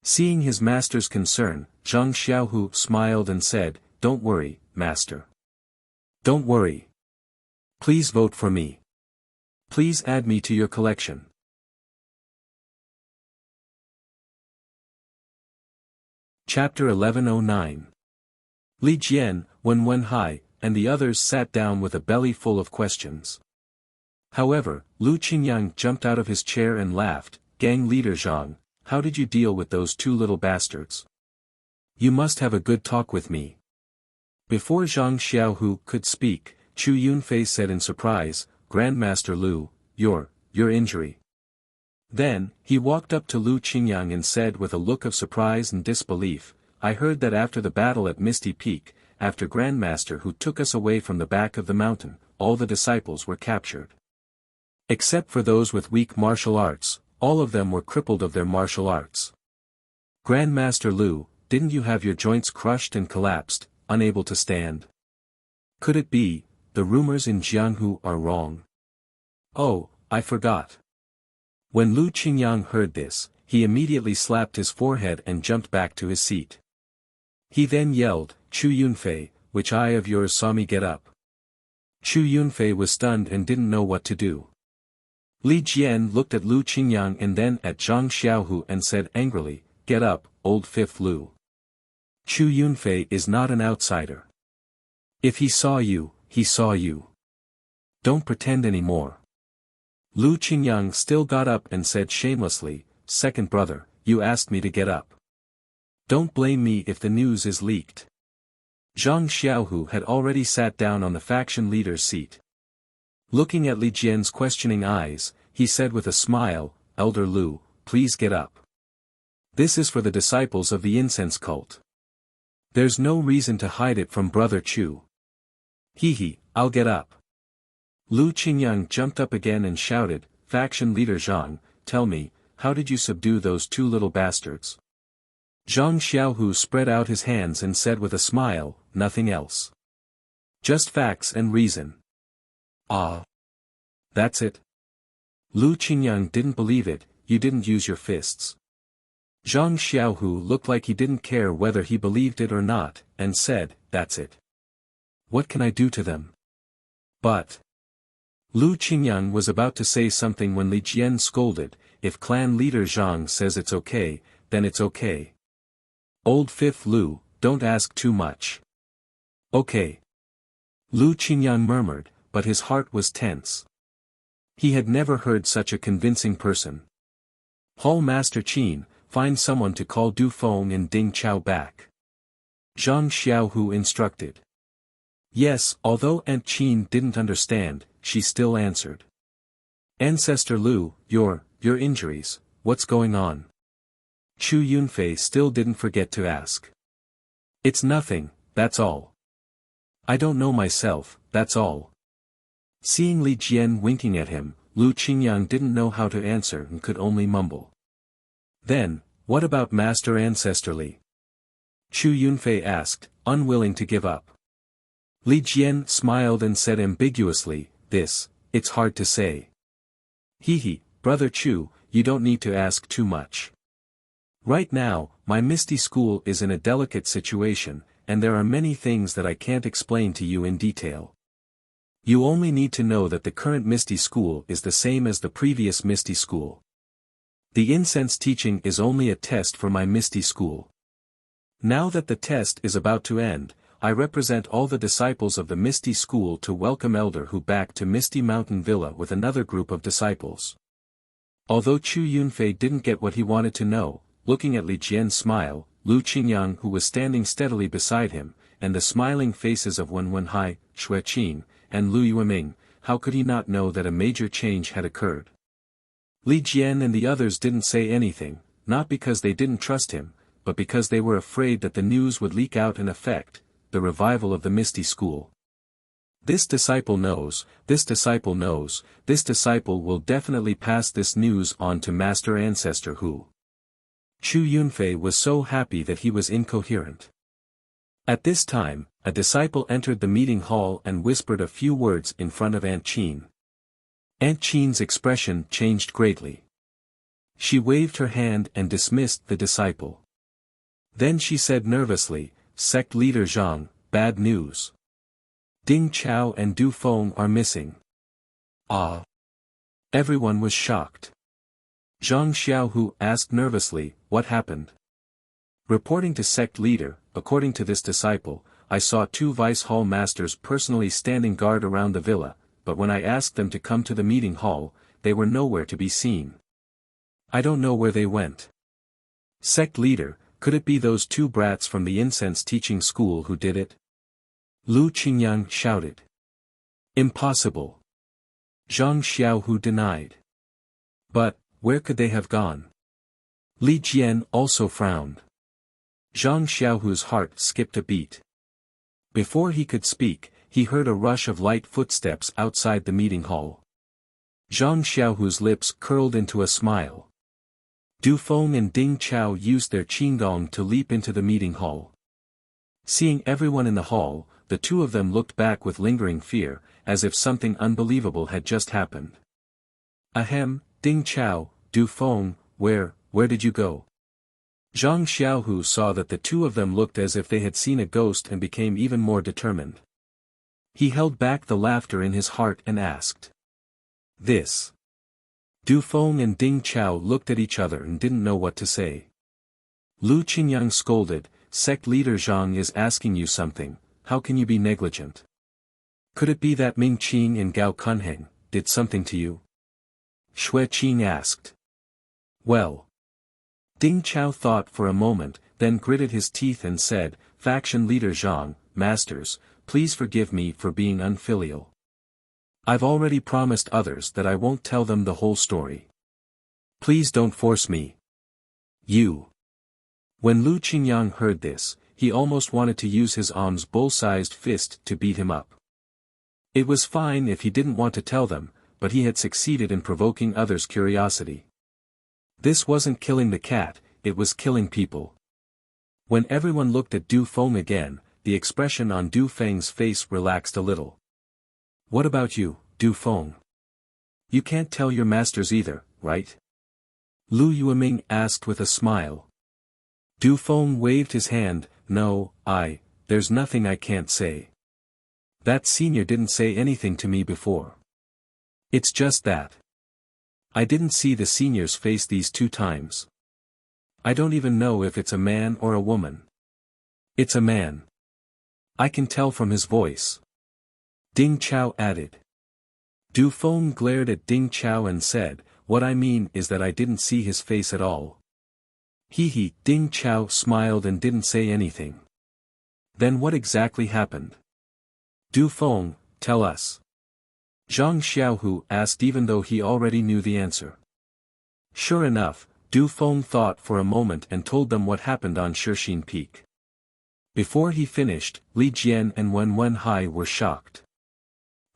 Seeing his master's concern, Zhang Xiaohu smiled and said, "Don't worry, master. Don't worry. Please vote for me. Please add me to your collection." Chapter 1109. Li Jian, Wenhai, and the others sat down with a belly full of questions. However, Lu Qingyang jumped out of his chair and laughed. "Gang leader Zhang, how did you deal with those two little bastards? You must have a good talk with me." Before Zhang Xiaohu could speak, Chu Yunfei said in surprise, "Grandmaster Lu, your injury." Then, he walked up to Lu Qingyang and said with a look of surprise and disbelief, "I heard that after the battle at Misty Peak, after Grandmaster who took us away from the back of the mountain, all the disciples were captured. Except for those with weak martial arts, all of them were crippled of their martial arts. Grandmaster Lu, didn't you have your joints crushed and collapsed, unable to stand? Could it be, the rumors in Jianghu are wrong? Oh, I forgot." When Lu Qingyang heard this, he immediately slapped his forehead and jumped back to his seat. He then yelled, "Chu Yunfei, which eye of yours saw me get up?" Chu Yunfei was stunned and didn't know what to do. Li Jian looked at Lu Qingyang and then at Zhang Xiaohu and said angrily, "Get up, old fifth Lu. Chu Yunfei is not an outsider. If he saw you, he saw you. Don't pretend anymore." Lu Qingyang still got up and said shamelessly, "Second brother, you asked me to get up. Don't blame me if the news is leaked." Zhang Xiaohu had already sat down on the faction leader's seat. Looking at Li Jian's questioning eyes, he said with a smile, "Elder Lu, please get up. This is for the disciples of the incense cult. There's no reason to hide it from Brother Chu." "He, I'll get up." Lu Qingyang jumped up again and shouted, "Faction leader Zhang, tell me, how did you subdue those two little bastards?" Zhang Xiaohu spread out his hands and said with a smile, "Nothing else. Just facts and reason." "Ah. That's it?" Lu Qingyang didn't believe it. "You didn't use your fists." Zhang Xiaohu looked like he didn't care whether he believed it or not, and said, "That's it. What can I do to them?" "But..." Lu Qingyang was about to say something when Li Jian scolded, "If clan leader Zhang says it's okay, then it's okay. Old fifth Lu, don't ask too much." "Okay." Lu Qingyang murmured, but his heart was tense. He had never heard such a convincing person. "Hall Master Qin, find someone to call Du Feng and Ding Chao back." Zhang Xiaohu instructed. Yes, although Aunt Qin didn't understand, she still answered. "Ancestor Lu, your injuries, what's going on? Chu Yunfei still didn't forget to ask. It's nothing, that's all. I don't know myself, that's all. Seeing Li Jian winking at him, Lu Qingyang didn't know how to answer and could only mumble. Then, what about Master Ancestor Li? Chu Yunfei asked, unwilling to give up. Li Jian smiled and said ambiguously, it's hard to say. He, Brother Chu, you don't need to ask too much. Right now, my Misty School is in a delicate situation, and there are many things that I can't explain to you in detail. You only need to know that the current Misty School is the same as the previous Misty School. The incense teaching is only a test for my Misty School. Now that the test is about to end, I represent all the disciples of the Misty School to welcome Elder Hu back to Misty Mountain Villa with another group of disciples. Although Chu Yunfei didn't get what he wanted to know, looking at Li Jian's smile, Lu Qingyang who was standing steadily beside him, and the smiling faces of Wen Wenhai, Xue Qin, and Lu Yueming, how could he not know that a major change had occurred? Li Jian and the others didn't say anything, not because they didn't trust him, but because they were afraid that the news would leak out and affect the revival of the Misty School. This disciple knows, this disciple knows, this disciple will definitely pass this news on to Master Ancestor Hu. Chu Yunfei was so happy that he was incoherent. At this time, a disciple entered the meeting hall and whispered a few words in front of Aunt Qin. Aunt Qin's expression changed greatly. She waved her hand and dismissed the disciple. Then she said nervously, Sect Leader Zhang, bad news. Ding Chao and Du Feng are missing. Ah! Everyone was shocked. Zhang Xiaohu asked nervously, what happened? Reporting to sect leader, according to this disciple, I saw 2 vice hall masters personally standing guard around the villa, but when I asked them to come to the meeting hall, they were nowhere to be seen. I don't know where they went. Sect leader, could it be those 2 brats from the incense teaching school who did it? Lu Qingyang shouted. Impossible. Zhang Xiaohu denied. But, where could they have gone? Li Jian also frowned. Zhang Xiaohu's heart skipped a beat. Before he could speak, he heard a rush of light footsteps outside the meeting hall. Zhang Xiaohu's lips curled into a smile. Du Feng and Ding Chao used their qingdong to leap into the meeting hall. Seeing everyone in the hall, the 2 of them looked back with lingering fear, as if something unbelievable had just happened. Ahem, Ding Chao, Du Feng, where did you go? Zhang Xiaohu saw that the 2 of them looked as if they had seen a ghost and became even more determined. He held back the laughter in his heart and asked. This. Du Feng and Ding Chao looked at each other and didn't know what to say. Lu Qingyang scolded, Sect leader Zhang is asking you something, how can you be negligent? Could it be that Ming Qing and Gao Kunheng did something to you? Xue Qing asked. Well. Ding Chao thought for a moment, then gritted his teeth and said, Faction leader Zhang, masters, please forgive me for being unfilial. I've already promised others that I won't tell them the whole story. Please don't force me. You. When Lu Qingyang heard this, he almost wanted to use his arm's bull-sized fist to beat him up. It was fine if he didn't want to tell them, but he had succeeded in provoking others' curiosity. This wasn't killing the cat, it was killing people. When everyone looked at Du Feng again, the expression on Du Feng's face relaxed a little. What about you, Du Feng? You can't tell your masters either, right? Lu Yueming asked with a smile. Du Feng waved his hand, no, there's nothing I can't say. That senior didn't say anything to me before. It's just that. I didn't see the senior's face these 2 times. I don't even know if it's a man or a woman. It's a man. I can tell from his voice. Ding Chao added. Du Feng glared at Ding Chao and said, what I mean is that I didn't see his face at all. Ding Chao smiled and didn't say anything. Then what exactly happened? Du Feng, tell us. Zhang Xiaohu asked even though he already knew the answer. Sure enough, Du Feng thought for a moment and told them what happened on Shixin Peak. Before he finished, Li Jian and Wen Wenhai were shocked.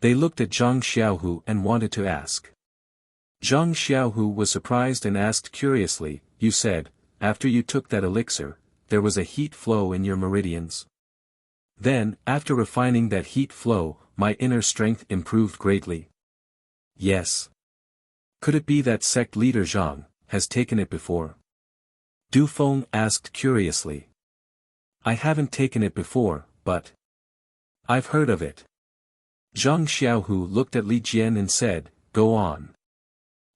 They looked at Zhang Xiaohu and wanted to ask. Zhang Xiaohu was surprised and asked curiously, "You said, after you took that elixir, there was a heat flow in your meridians? Then, after refining that heat flow, my inner strength improved greatly?" "Yes." "Could it be that sect leader Zhang has taken it before?" Du Feng asked curiously. "I haven't taken it before, but I've heard of it." Zhang Xiaohu looked at Li Jian and said, "Go on."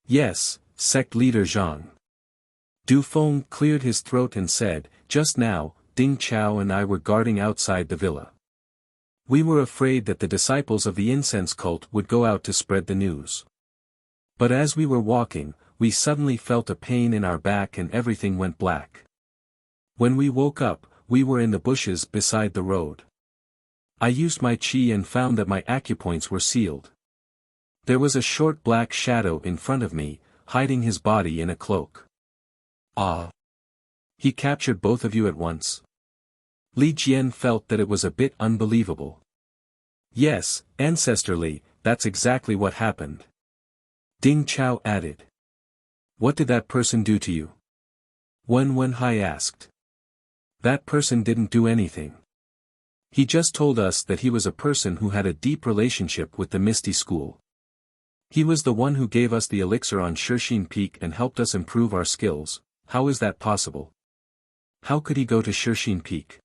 "Yes, sect leader Zhang." Du Feng cleared his throat and said, "Just now, Ding Chao and I were guarding outside the villa. We were afraid that the disciples of the incense cult would go out to spread the news. But as we were walking, we suddenly felt a pain in our back and everything went black. When we woke up, we were in the bushes beside the road. I used my qi and found that my acupoints were sealed. There was a short black shadow in front of me, hiding his body in a cloak." "Ah! He captured both of you at once?" Li Jian felt that it was a bit unbelievable. "Yes, ancestrally, that's exactly what happened." Ding Chao added. "What did that person do to you?" Wen Wenhai asked. "That person didn't do anything. He just told us that he was a person who had a deep relationship with the Misty School. He was the one who gave us the elixir on Shixin Peak and helped us improve our skills. How is that possible? How could he go to Shixin Peak?"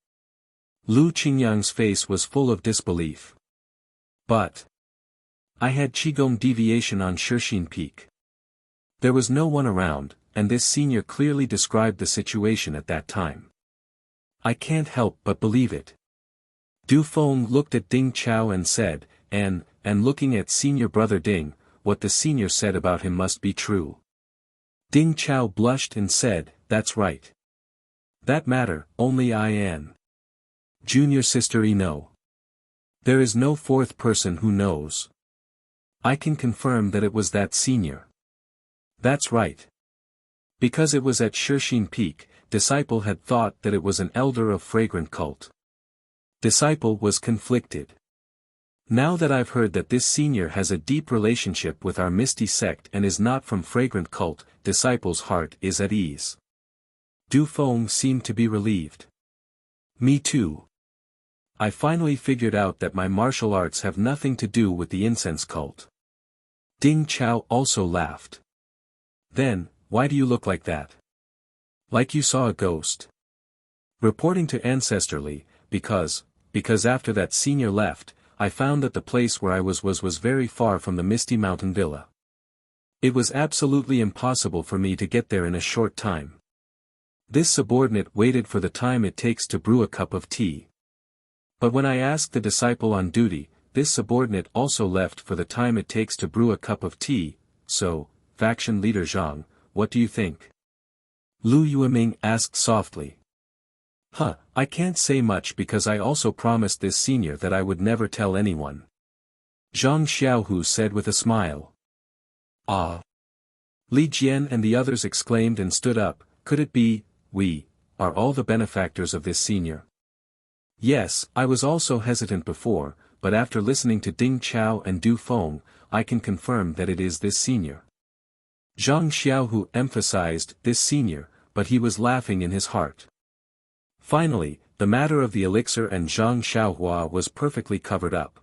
Lu Qingyang's face was full of disbelief. "But I had Qigong deviation on Shixin Peak. There was no one around, and this senior clearly described the situation at that time. I can't help but believe it." Du Feng looked at Ding Chao and said, and looking at senior brother Ding, "What the senior said about him must be true." Ding Chao blushed and said, "That's right. That matter, only I and junior sister know. There is no fourth person who knows. I can confirm that it was that senior." "That's right. Because it was at Shixin Peak, Disciple had thought that it was an elder of fragrant cult. Disciple was conflicted. Now that I've heard that this senior has a deep relationship with our Misty sect and is not from fragrant cult, Disciple's heart is at ease." Du Feng seemed to be relieved. "Me too. I finally figured out that my martial arts have nothing to do with the incense cult." Ding Chao also laughed. "Then, why do you look like that? Like you saw a ghost?" "Reporting to Ancestrally, because after that senior left, I found that the place where I was very far from the Misty Mountain Villa. It was absolutely impossible for me to get there in a short time. This subordinate waited for the time it takes to brew a cup of tea. But when I asked the disciple on duty, this subordinate also left for the time it takes to brew a cup of tea. So, faction leader Zhang, what do you think?" Lu Yueming asked softly. I can't say much because I also promised this senior that I would never tell anyone." Zhang Xiaohu said with a smile. "Ah!" Li Jian and the others exclaimed and stood up. "Could it be, we are all the benefactors of this senior?" "Yes, I was also hesitant before, but after listening to Ding Chao and Du Feng, I can confirm that it is this senior." Zhang Xiaohu emphasized this senior, but he was laughing in his heart. Finally, the matter of the elixir and Zhang Xiaohua was perfectly covered up.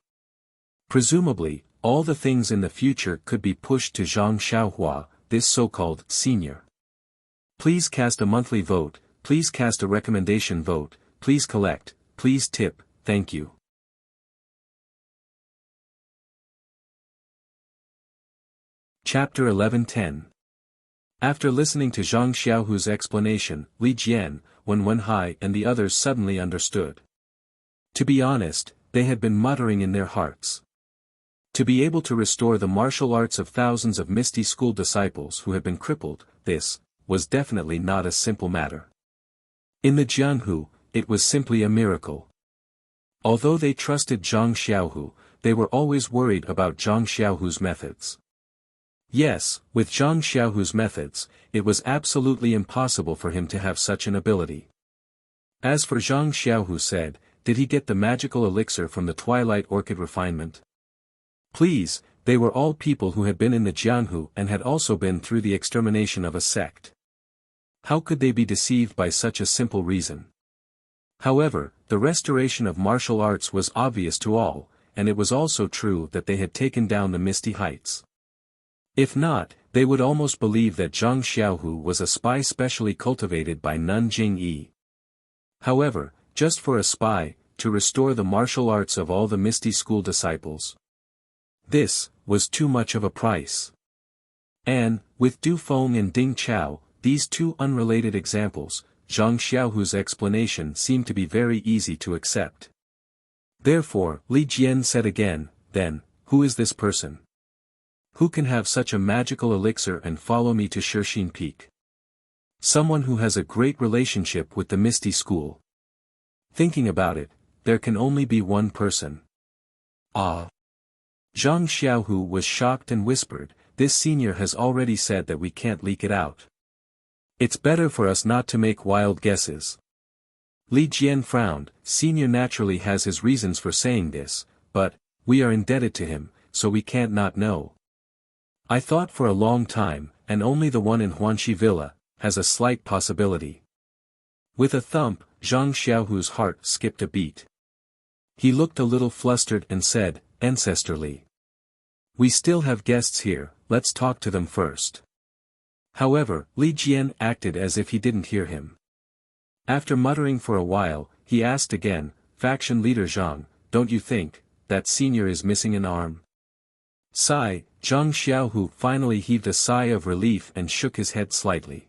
Presumably, all the things in the future could be pushed to Zhang Xiaohua, this so-called senior. Please cast a monthly vote, please cast a recommendation vote, please collect, please tip, thank you. Chapter 11:10. After listening to Zhang Xiaohu's explanation, Li Jian, Wen Wenhai and the others suddenly understood. To be honest, they had been muttering in their hearts. To be able to restore the martial arts of thousands of Misty School disciples who had been crippled, this was definitely not a simple matter. In the Jianhu, it was simply a miracle. Although they trusted Zhang Xiaohu, they were always worried about Zhang Xiaohu's methods. Yes, with Zhang Xiaohu's methods, it was absolutely impossible for him to have such an ability. As for Zhang Xiaohu said, did he get the magical elixir from the Twilight Orchid refinement? Please, they were all people who had been in the Jianghu and had also been through the extermination of a sect. How could they be deceived by such a simple reason? However, the restoration of martial arts was obvious to all, and it was also true that they had taken down the Misty Heights. If not, they would almost believe that Zhang Xiaohu was a spy specially cultivated by Nun Jingyi. However, just for a spy, to restore the martial arts of all the Misty School disciples. This was too much of a price. And, with Du Feng and Ding Chao, these two unrelated examples, Zhang Xiaohu's explanation seemed to be very easy to accept. Therefore, Li Jian said again, then, who is this person? Who can have such a magical elixir and follow me to Shixin Peak? Someone who has a great relationship with the Misty School. Thinking about it, there can only be one person. Ah! Zhang Xiaohu was shocked and whispered, this senior has already said that we can't leak it out. It's better for us not to make wild guesses. Li Jian frowned, senior naturally has his reasons for saying this, but, we are indebted to him, so we can't not know. I thought for a long time, and only the one in Huanxi Villa, has a slight possibility. With a thump, Zhang Xiaohu's heart skipped a beat. He looked a little flustered and said, ancestrally. We still have guests here, let's talk to them first. However, Li Jian acted as if he didn't hear him. After muttering for a while, he asked again, faction leader Zhang, don't you think, that senior is missing an arm? Sigh, Zhang Xiaohu finally heaved a sigh of relief and shook his head slightly.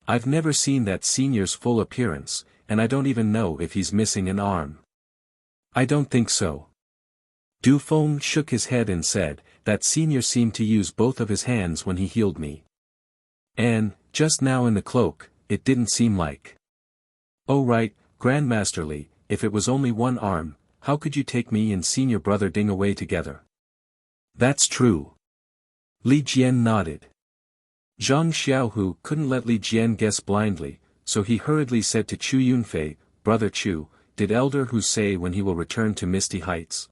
I've never seen that senior's full appearance, and I don't even know if he's missing an arm. I don't think so. Du Feng shook his head and said, that senior seemed to use both of his hands when he healed me. And, just now in the cloak, it didn't seem like. Oh right, Grandmasterly, if it was only one arm, how could you take me and senior brother Ding away together? That's true. Li Jian nodded. Zhang Xiaohu couldn't let Li Jian guess blindly, so he hurriedly said to Chu Yunfei, Brother Chu, did Elder Hu say when he will return to Misty Heights?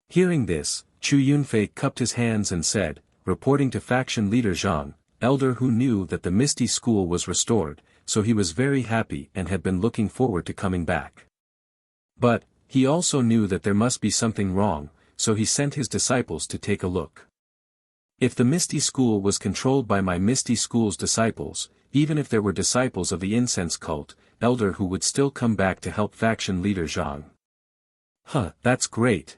Hearing this, Chu Yunfei cupped his hands and said, reporting to faction leader Zhang, Elder Hu knew that the Misty School was restored, so he was very happy and had been looking forward to coming back. But, he also knew that there must be something wrong, so he sent his disciples to take a look. If the Misty School was controlled by my Misty School's disciples, even if there were disciples of the incense cult, Elder Hu would still come back to help faction leader Zhang. Huh, that's great.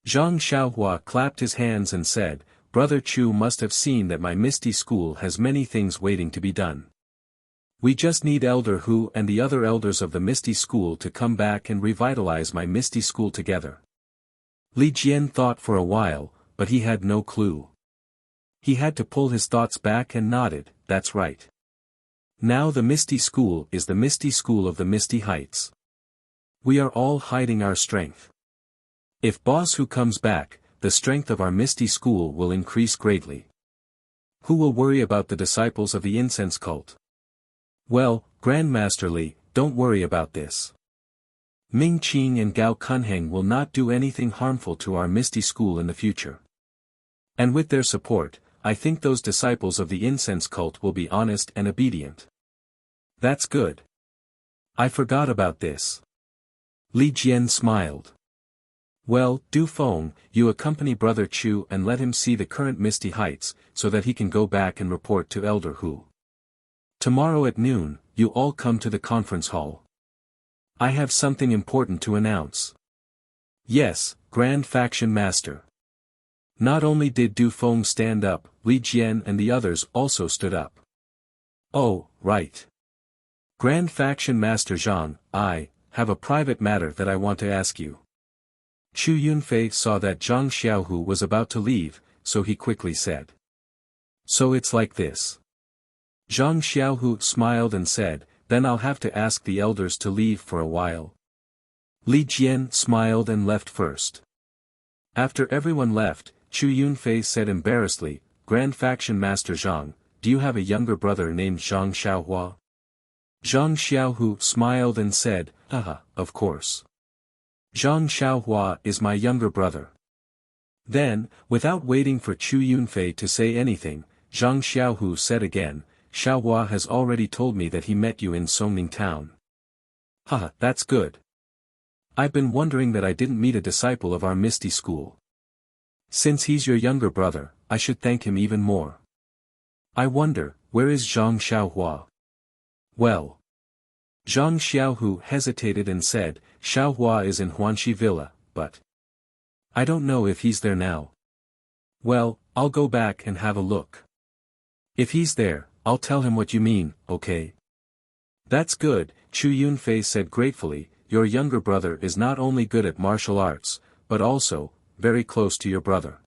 Zhang Xiaohua clapped his hands and said, Brother Chu must have seen that my Misty School has many things waiting to be done. We just need Elder Hu and the other elders of the Misty School to come back and revitalize my Misty School together. Li Jian thought for a while, but he had no clue. He had to pull his thoughts back and nodded, that's right. Now the Misty School is the Misty School of the Misty Heights. We are all hiding our strength. If Boss Hu comes back, the strength of our Misty School will increase greatly. Who will worry about the disciples of the incense cult? Well, Grandmaster Li, don't worry about this. Ming Qing and Gao Kunheng will not do anything harmful to our Misty School in the future. And with their support, I think those disciples of the incense cult will be honest and obedient. That's good. I forgot about this. Li Jian smiled. Well, Du Feng, you accompany Brother Chu and let him see the current Misty Heights, so that he can go back and report to Elder Hu. Tomorrow at noon, you all come to the conference hall. I have something important to announce. Yes, Grand Faction Master. Not only did Du Feng stand up, Li Jian and the others also stood up. Oh, right. Grand Faction Master Zhang, I have a private matter that I want to ask you. Chu Yunfei saw that Zhang Xiaohu was about to leave, so he quickly said. So it's like this. Zhang Xiaohu smiled and said, then I'll have to ask the elders to leave for a while. Li Jian smiled and left first. After everyone left, Chu Yunfei said embarrassedly, Grand Faction Master Zhang, do you have a younger brother named Zhang Xiaohua? Zhang Xiaohu smiled and said, haha, of course. Zhang Xiaohua is my younger brother. Then, without waiting for Chu Yunfei to say anything, Zhang Xiaohu said again, Xiaohua has already told me that he met you in Songning town. Haha, that's good. I've been wondering that I didn't meet a disciple of our Misty school. Since he's your younger brother, I should thank him even more. I wonder, where is Zhang Xiaohua? Well. Zhang Xiaohu hesitated and said, Xiaohua is in Huanxi Villa, but I don't know if he's there now. Well, I'll go back and have a look. If he's there, I'll tell him what you mean, okay? That's good, Chu Yunfei said gratefully, your younger brother is not only good at martial arts, but also, very close to your brother.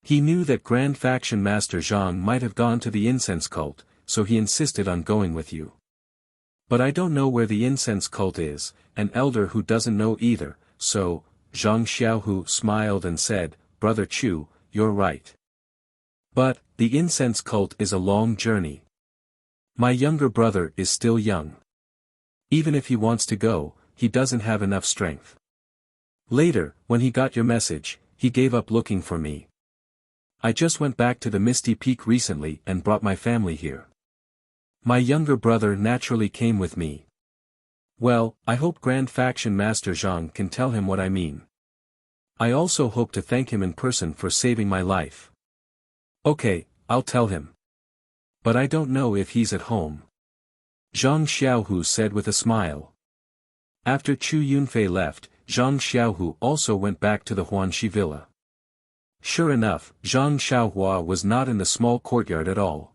He knew that Grand Faction Master Zhang might have gone to the incense cult, so he insisted on going with you. But I don't know where the incense cult is, an elder who doesn't know either, so, Zhang Xiaohu smiled and said, Brother Chu, you're right. But, the incense cult is a long journey. My younger brother is still young. Even if he wants to go, he doesn't have enough strength. Later, when he got your message, he gave up looking for me. I just went back to the Misty Peak recently and brought my family here. My younger brother naturally came with me. Well, I hope Grand Faction Master Zhang can tell him what I mean. I also hope to thank him in person for saving my life. Okay, I'll tell him. But I don't know if he's at home. Zhang Xiaohu said with a smile. After Chu Yunfei left, Zhang Xiaohu also went back to the Huanxi Villa. Sure enough, Zhang Xiaohua was not in the small courtyard at all.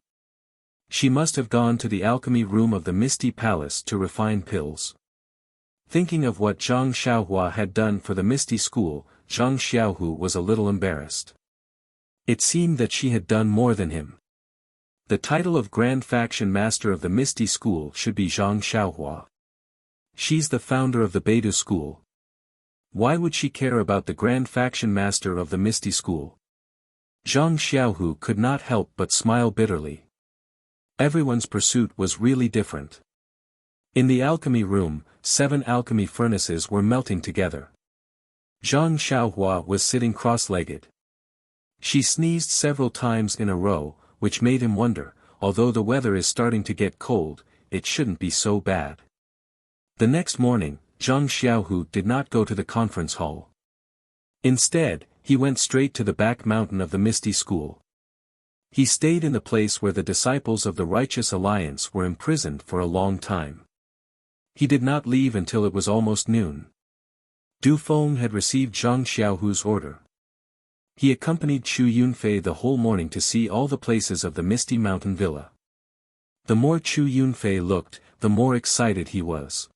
She must have gone to the alchemy room of the Misty Palace to refine pills. Thinking of what Zhang Xiaohua had done for the Misty School, Zhang Xiaohu was a little embarrassed. It seemed that she had done more than him. The title of Grand Faction Master of the Misty School should be Zhang Xiaohua. She's the founder of the Beidou School. Why would she care about the Grand Faction Master of the Misty School? Zhang Xiaohu could not help but smile bitterly. Everyone's pursuit was really different. In the alchemy room, 7 alchemy furnaces were melting together. Zhang Xiaohua was sitting cross-legged. She sneezed several times in a row, which made him wonder, although the weather is starting to get cold, it shouldn't be so bad. The next morning, Zhang Xiaohu did not go to the conference hall. Instead, he went straight to the back mountain of the Misty School. He stayed in the place where the disciples of the Righteous Alliance were imprisoned for a long time. He did not leave until it was almost noon. Du Feng had received Zhang Xiaohu's order. He accompanied Chu Yunfei the whole morning to see all the places of the Misty Mountain Villa. The more Chu Yunfei looked, the more excited he was.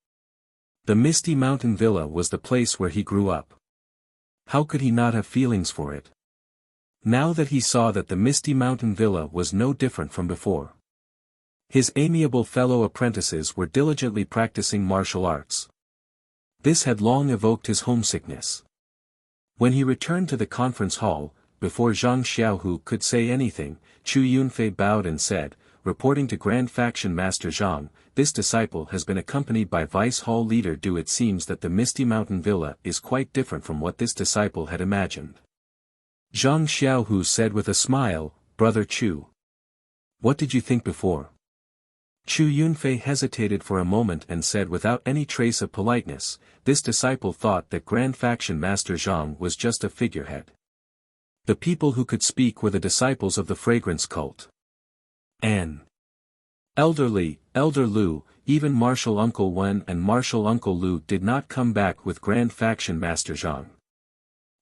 The Misty Mountain Villa was the place where he grew up. How could he not have feelings for it? Now that he saw that the Misty Mountain Villa was no different from before. His amiable fellow apprentices were diligently practicing martial arts. This had long evoked his homesickness. When he returned to the conference hall, before Zhang Xiaohu could say anything, Chu Yunfei bowed and said, reporting to Grand Faction Master Zhang, this disciple has been accompanied by Vice Hall Leader Du. It seems that the Misty Mountain Villa is quite different from what this disciple had imagined. Zhang Xiaohu said with a smile, Brother Chu. What did you think before? Chu Yunfei hesitated for a moment and said without any trace of politeness, this disciple thought that Grand Faction Master Zhang was just a figurehead. The people who could speak were the disciples of the fragrance cult. An elderly, Elder Lu, even Martial Uncle Wen and Martial Uncle Lu did not come back with Grand Faction Master Zhang.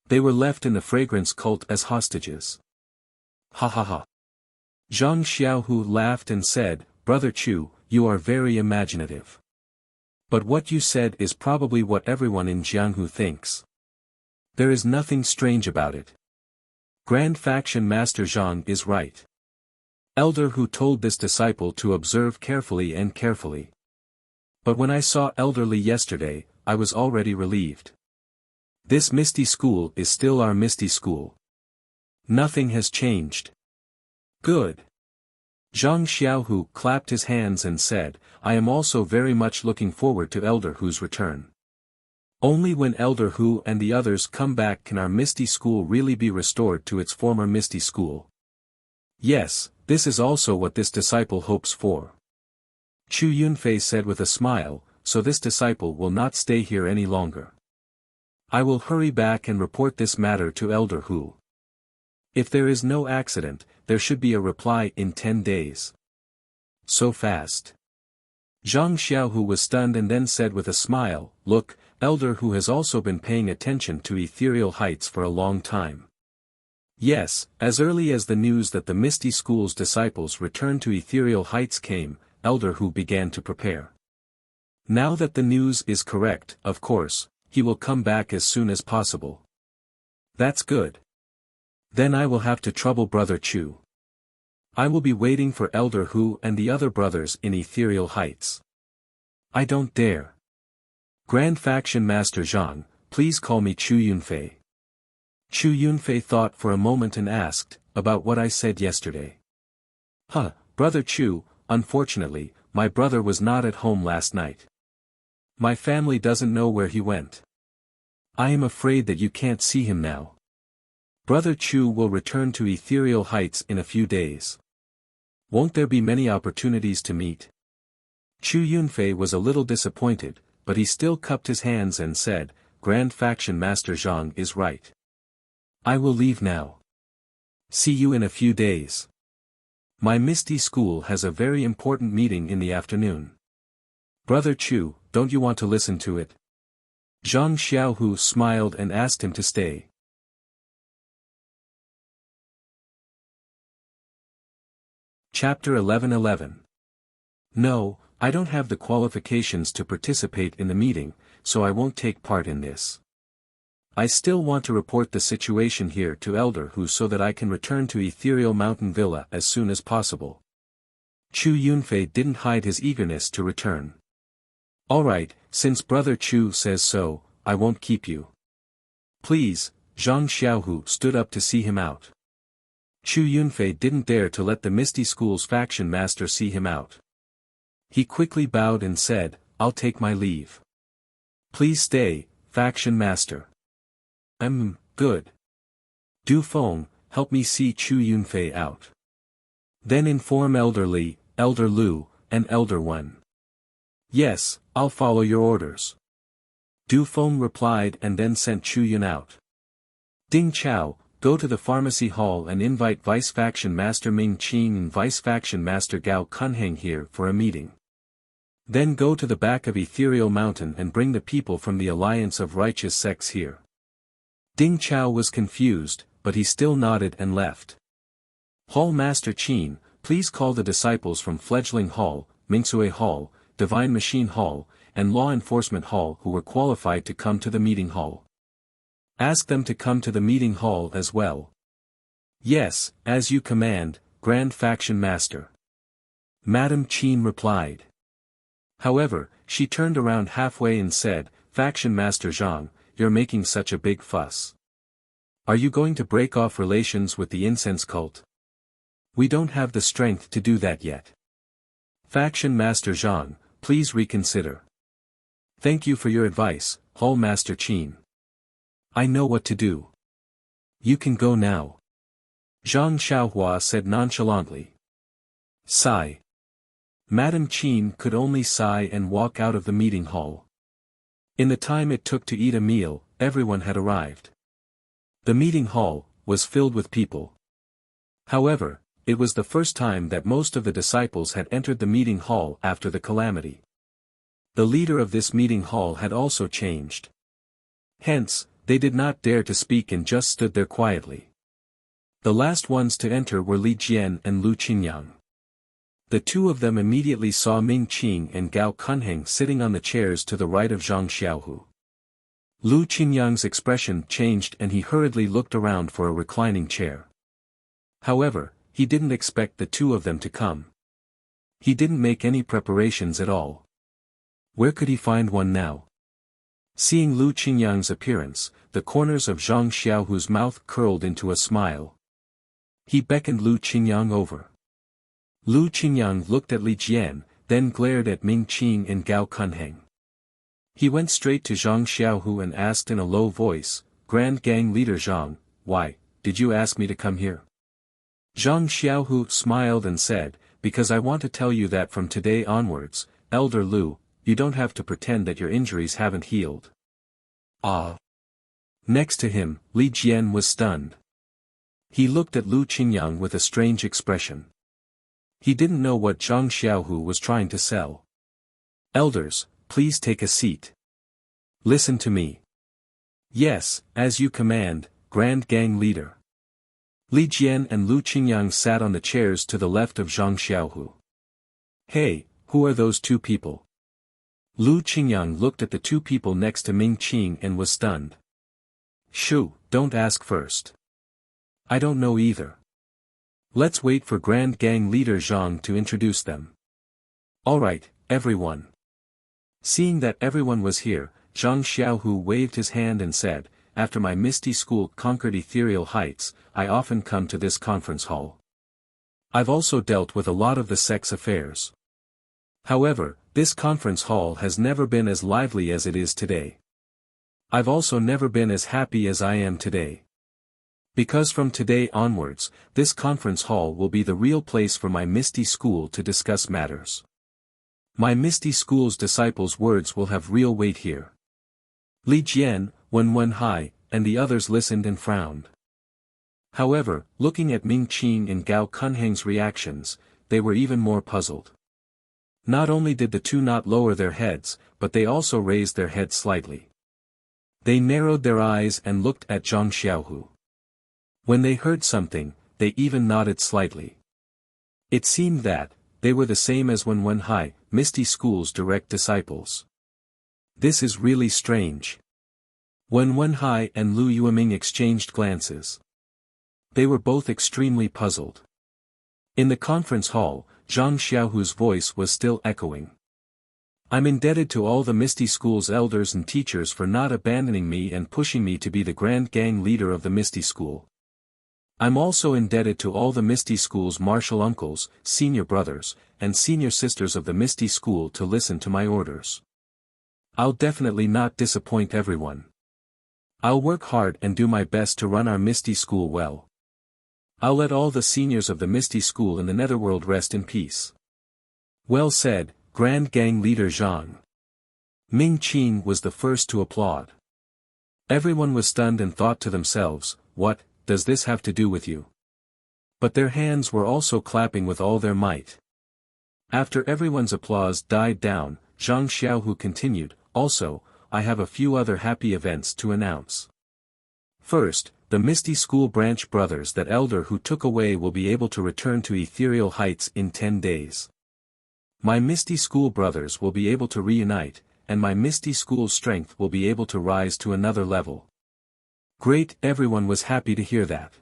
They were left in the fragrance cult as hostages. Ha ha ha. Zhang Xiaohu laughed and said, Brother Chu, you are very imaginative. But what you said is probably what everyone in Jianghu thinks. There is nothing strange about it. Grand Faction Master Zhang is right. Elder Hu told this disciple to observe carefully and carefully. But when I saw Elder Li yesterday, I was already relieved. This Misty School is still our Misty School. Nothing has changed. Good. Zhang Xiaohu clapped his hands and said, I am also very much looking forward to Elder Hu's return. Only when Elder Hu and the others come back can our Misty School really be restored to its former Misty School. Yes, this is also what this disciple hopes for. Chu Yunfei said with a smile, so this disciple will not stay here any longer. I will hurry back and report this matter to Elder Hu. If there is no accident, there should be a reply in 10 days. So fast. Zhang Xiaohu was stunned and then said with a smile, Look, Elder Hu has also been paying attention to ethereal heights for a long time. Yes, as early as the news that the Misty School's disciples returned to ethereal heights came, Elder Hu began to prepare. Now that the news is correct, of course, he will come back as soon as possible. That's good. Then I will have to trouble Brother Chu. I will be waiting for Elder Hu and the other brothers in ethereal heights. I don't dare. Grand Faction Master Zhang, please call me Chu Yunfei. Chu Yunfei thought for a moment and asked, about what I said yesterday. Brother Chu, unfortunately, my brother was not at home last night. My family doesn't know where he went. I am afraid that you can't see him now. Brother Chu will return to ethereal heights in a few days. Won't there be many opportunities to meet? Chu Yunfei was a little disappointed, but he still cupped his hands and said, Grand Faction Master Zhang is right. I will leave now. See you in a few days. My Misty School has a very important meeting in the afternoon. Brother Chu, don't you want to listen to it? Zhang Xiaohu smiled and asked him to stay. Chapter 11:11. No, I don't have the qualifications to participate in the meeting, so I won't take part in this. I still want to report the situation here to Elder Hu so that I can return to Ethereal Mountain Villa as soon as possible. Chu Yunfei didn't hide his eagerness to return. Alright, since Brother Chu says so, I won't keep you. Please, Zhang Xiaohu stood up to see him out. Chu Yunfei didn't dare to let the Misty School's faction master see him out. He quickly bowed and said, I'll take my leave. Please stay, faction master. Good. Du Feng, help me see Chu Yunfei out. Then inform Elder Li, Elder Lu, and Elder Wen. Yes, I'll follow your orders. Du Feng replied and then sent Chu Yun out. Ding Chao, go to the pharmacy hall and invite Vice Faction Master Ming Qing and Vice Faction Master Gao Kunheng here for a meeting. Then go to the back of Ethereal Mountain and bring the people from the Alliance of Righteous Sects here. Ding Chao was confused, but he still nodded and left. Hall Master Qin, please call the disciples from Fledgling Hall, Mingsue Hall, Divine Machine Hall, and Law Enforcement Hall who were qualified to come to the meeting hall. Ask them to come to the meeting hall as well. Yes, as you command, Grand Faction Master. Madam Qin replied. However, she turned around halfway and said, Faction Master Zhang, you're making such a big fuss. Are you going to break off relations with the incense cult? We don't have the strength to do that yet. Faction Master Zhang, please reconsider. Thank you for your advice, Hall Master Qin. I know what to do. You can go now. Zhang Xiaohua said nonchalantly. Sigh. Madam Qin could only sigh and walk out of the meeting hall. In the time it took to eat a meal, everyone had arrived. The meeting hall was filled with people. However, it was the first time that most of the disciples had entered the meeting hall after the calamity. The leader of this meeting hall had also changed. Hence, they did not dare to speak and just stood there quietly. The last ones to enter were Li Jian and Lu Qingyang. The two of them immediately saw Ming Qing and Gao Kunheng sitting on the chairs to the right of Zhang Xiaohu. Lu Qingyang's expression changed and he hurriedly looked around for a reclining chair. However, he didn't expect the two of them to come. He didn't make any preparations at all. Where could he find one now? Seeing Lu Qingyang's appearance, the corners of Zhang Xiaohu's mouth curled into a smile. He beckoned Lu Qingyang over. Lu Qingyang looked at Li Jian, then glared at Ming Qing and Gao Kunheng. He went straight to Zhang Xiaohu and asked in a low voice, "Grand Gang Leader Zhang, why, did you ask me to come here?" Zhang Xiaohu smiled and said, "Because I want to tell you that from today onwards, Elder Lu, you don't have to pretend that your injuries haven't healed." Ah! Next to him, Li Jian was stunned. He looked at Lu Qingyang with a strange expression. He didn't know what Zhang Xiaohu was trying to sell. "Elders, please take a seat. Listen to me." "Yes, as you command, Grand Gang Leader." Li Jian and Lu Qingyang sat on the chairs to the left of Zhang Xiaohu. "Hey, who are those two people?" Lu Qingyang looked at the two people next to Ming Qing and was stunned. "Shoo, don't ask first. I don't know either. Let's wait for Grand Gang Leader Zhang to introduce them." "Alright, everyone." Seeing that everyone was here, Zhang Xiaohu waved his hand and said, "After my Misty School conquered ethereal heights, I often come to this conference hall. I've also dealt with a lot of the sex affairs. However, this conference hall has never been as lively as it is today. I've also never been as happy as I am today. Because from today onwards, this conference hall will be the real place for my Misty School to discuss matters. My Misty School's disciples' words will have real weight here." Li Jian, Wen Hai, and the others listened and frowned. However, looking at Ming Qing and Gao Kunheng's reactions, they were even more puzzled. Not only did the two not lower their heads, but they also raised their heads slightly. They narrowed their eyes and looked at Zhang Xiaohu. When they heard something, they even nodded slightly. It seemed that, they were the same as Wen Hai, Misty School's direct disciples. This is really strange. Wen Hai and Lu Yueming exchanged glances. They were both extremely puzzled. In the conference hall, Zhang Xiaohu's voice was still echoing. "I'm indebted to all the Misty School's elders and teachers for not abandoning me and pushing me to be the Grand Gang Leader of the Misty School. I'm also indebted to all the Misty School's martial uncles, senior brothers, and senior sisters of the Misty School to listen to my orders. I'll definitely not disappoint everyone. I'll work hard and do my best to run our Misty School well. I'll let all the seniors of the Misty School in the Netherworld rest in peace." "Well said, Grand Gang Leader Zhang." Ming Qing was the first to applaud. Everyone was stunned and thought to themselves, "What does this have to do with you?" But their hands were also clapping with all their might. After everyone's applause died down, Zhang Xiaohu continued, "Also, I have a few other happy events to announce. First, the Misty School branch brothers that elder who took away will be able to return to ethereal heights in 10 days. My Misty School brothers will be able to reunite, and my Misty School's strength will be able to rise to another level." Great! Everyone was happy to hear that.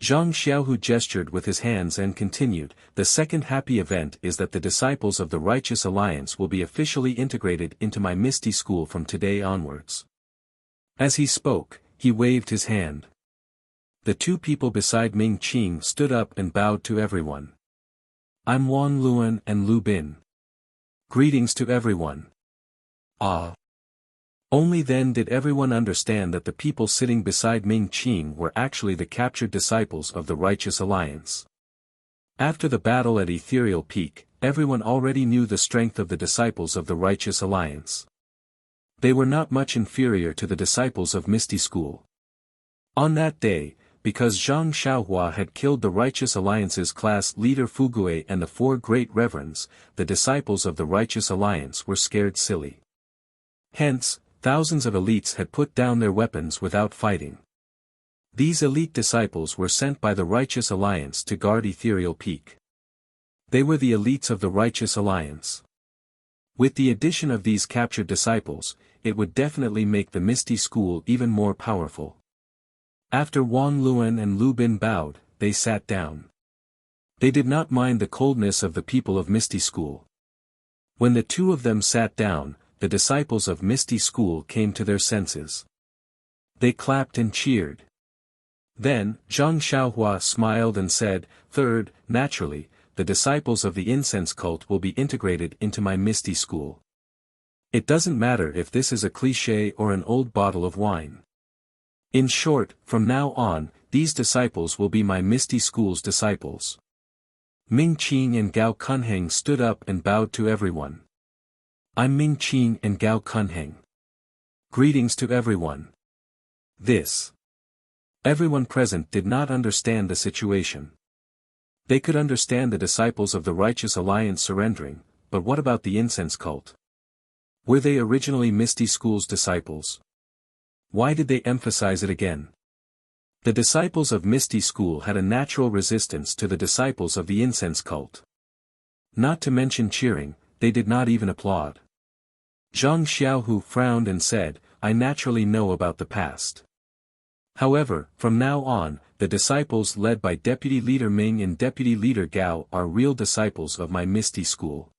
Zhang Xiaohu gestured with his hands and continued, "The second happy event is that the disciples of the Righteous Alliance will be officially integrated into my Misty School from today onwards." As he spoke, he waved his hand. The two people beside Ming Qing stood up and bowed to everyone. "I'm Wang Luan and Lu Bin. Greetings to everyone." Ah! Only then did everyone understand that the people sitting beside Ming Qing were actually the captured disciples of the Righteous Alliance. After the battle at Ethereal Peak, everyone already knew the strength of the disciples of the Righteous Alliance. They were not much inferior to the disciples of Misty School. On that day, because Zhang Xiaohua had killed the Righteous Alliance's class leader Fugue and the four great reverends, the disciples of the Righteous Alliance were scared silly. Hence, thousands of elites had put down their weapons without fighting. These elite disciples were sent by the Righteous Alliance to guard Ethereal Peak. They were the elites of the Righteous Alliance. With the addition of these captured disciples, it would definitely make the Misty School even more powerful. After Wang Luan and Lu Bin bowed, they sat down. They did not mind the coldness of the people of Misty School. When the two of them sat down, the disciples of Misty School came to their senses. They clapped and cheered. Then, Zhang Xiaohua smiled and said, "Third, naturally, the disciples of the incense cult will be integrated into my Misty School. It doesn't matter if this is a cliché or an old bottle of wine. In short, from now on, these disciples will be my Misty School's disciples." Ming Qing and Gao Kunheng stood up and bowed to everyone. "I'm Ming Qing and Gao Kunheng. Greetings to everyone." This. Everyone present did not understand the situation. They could understand the disciples of the Righteous Alliance surrendering, but what about the incense cult? Were they originally Misty School's disciples? Why did they emphasize it again? The disciples of Misty School had a natural resistance to the disciples of the incense cult. Not to mention cheering, they did not even applaud. Zhang Xiaohu frowned and said, "I naturally know about the past. However, from now on, the disciples led by Deputy Leader Ming and Deputy Leader Gao are real disciples of my Misty School.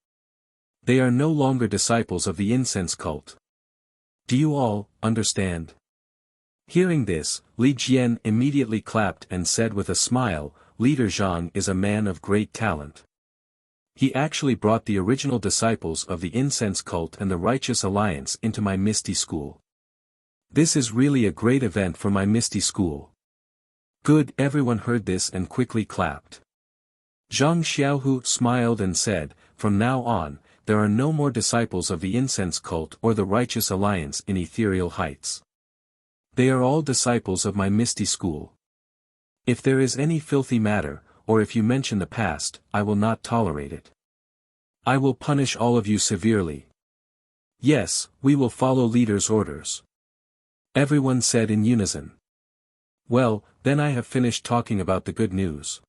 They are no longer disciples of the incense cult. Do you all understand?" Hearing this, Li Jian immediately clapped and said with a smile, "Leader Zhang is a man of great talent. He actually brought the original disciples of the incense cult and the Righteous Alliance into my Misty School. This is really a great event for my Misty School." Good, everyone heard this and quickly clapped. Zhang Xiaohu smiled and said, "From now on, there are no more disciples of the incense cult or the Righteous Alliance in Ethereal Heights. They are all disciples of my Misty School. If there is any filthy matter, or if you mention the past, I will not tolerate it. I will punish all of you severely. Yes, we will follow leader's orders." Everyone said in unison. Well, then I have finished talking about the good news.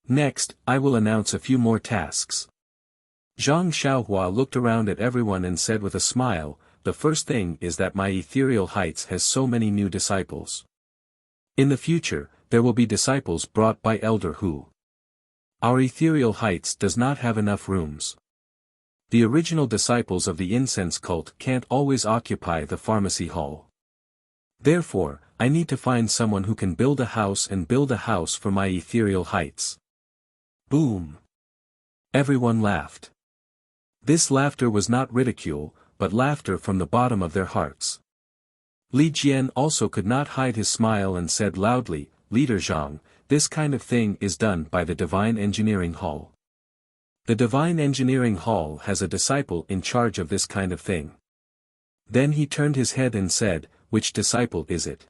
Next, I will announce a few more tasks. Zhang Xiaohua looked around at everyone and said with a smile, "The first thing is that my Ethereal Heights has so many new disciples. In the future, there will be disciples brought by Elder Hu. Our Ethereal Heights does not have enough rooms. The original disciples of the incense cult can't always occupy the pharmacy hall. Therefore, I need to find someone who can build a house for my Ethereal Heights." Boom! Everyone laughed. This laughter was not ridicule, but laughter from the bottom of their hearts. Li Jian also could not hide his smile and said loudly, "Leader Zhang, this kind of thing is done by the Divine Engineering Hall. The Divine Engineering Hall has a disciple in charge of this kind of thing." Then he turned his head and said, "Which disciple is it?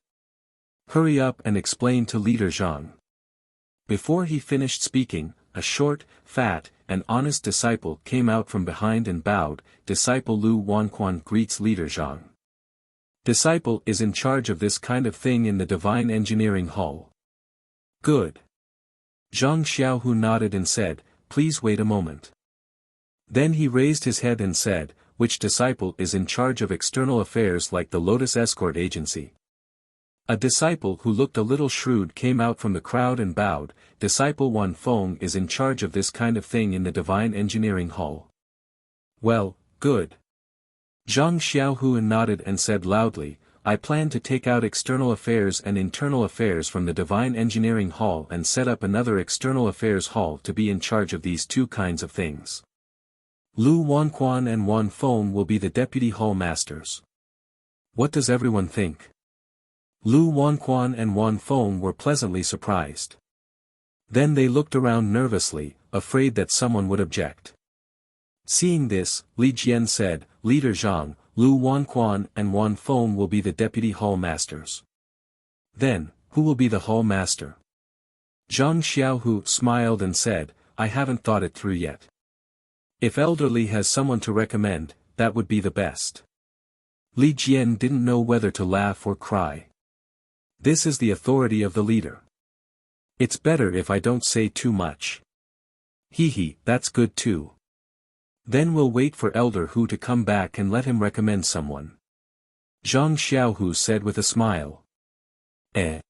Hurry up and explain to Leader Zhang." Before he finished speaking, a short, fat, and honest disciple came out from behind and bowed. "Disciple Lu Wanquan greets Leader Zhang. Disciple is in charge of this kind of thing in the Divine Engineering Hall." Good. Zhang Xiaohu nodded and said, "Please wait a moment." Then he raised his head and said, "Which disciple is in charge of external affairs like the Lotus Escort Agency?" A disciple who looked a little shrewd came out from the crowd and bowed. "Disciple Wan Feng is in charge of this kind of thing in the Divine Engineering Hall." Well, good. Zhang Xiaohu nodded and said loudly, "I plan to take out external affairs and internal affairs from the Divine Engineering Hall and set up another external affairs hall to be in charge of these two kinds of things. Lu Wanquan and Wan Feng will be the deputy hall masters." What does everyone think? Lu Wanquan and Wan Feng were pleasantly surprised. Then they looked around nervously, afraid that someone would object. Seeing this, Li Jian said, "Leader Zhang, Lu Wanquan and Wan Feng will be the deputy hall masters." Then, who will be the hall master? Zhang Xiaohu smiled and said, "I haven't thought it through yet. If Elderly has someone to recommend, that would be the best." Li Jian didn't know whether to laugh or cry. This is the authority of the leader. It's better if I don't say too much. Hee, that's good too. Then we'll wait for Elder Hu to come back and let him recommend someone. Zhang Xiaohu said with a smile. Li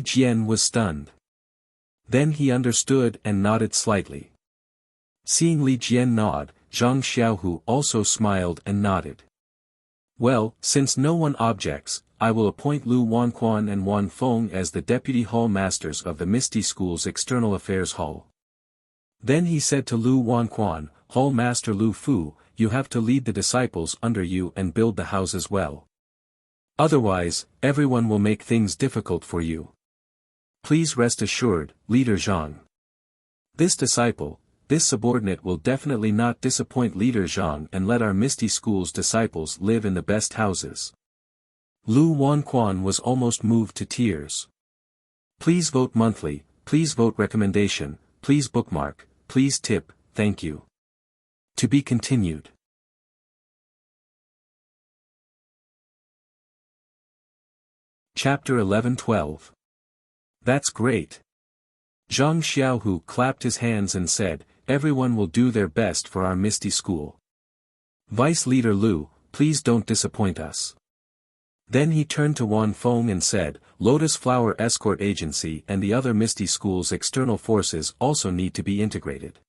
Jian was stunned. Then he understood and nodded slightly. Seeing Li Jian nod, Zhang Xiaohu also smiled and nodded. Well, since no one objects, I will appoint Lu Wanquan and Wan Feng as the deputy hall masters of the Misty School's External Affairs Hall. Then he said to Lu Wanquan, Hall Master Lu Fu, you have to lead the disciples under you and build the houses well. Otherwise, everyone will make things difficult for you. Please rest assured, Leader Zhang. This disciple, this subordinate will definitely not disappoint Leader Zhang and let our Misty School's disciples live in the best houses. Lu Wanquan was almost moved to tears. Please vote monthly, please vote recommendation, please bookmark, please tip, thank you. To be continued. Chapter 11-12. That's great. Zhang Xiaohu clapped his hands and said, everyone will do their best for our Misty School. Vice Leader Lu, please don't disappoint us. Then he turned to Wan Feng and said, Lotus Flower Escort Agency and the other Misty School's external forces also need to be integrated.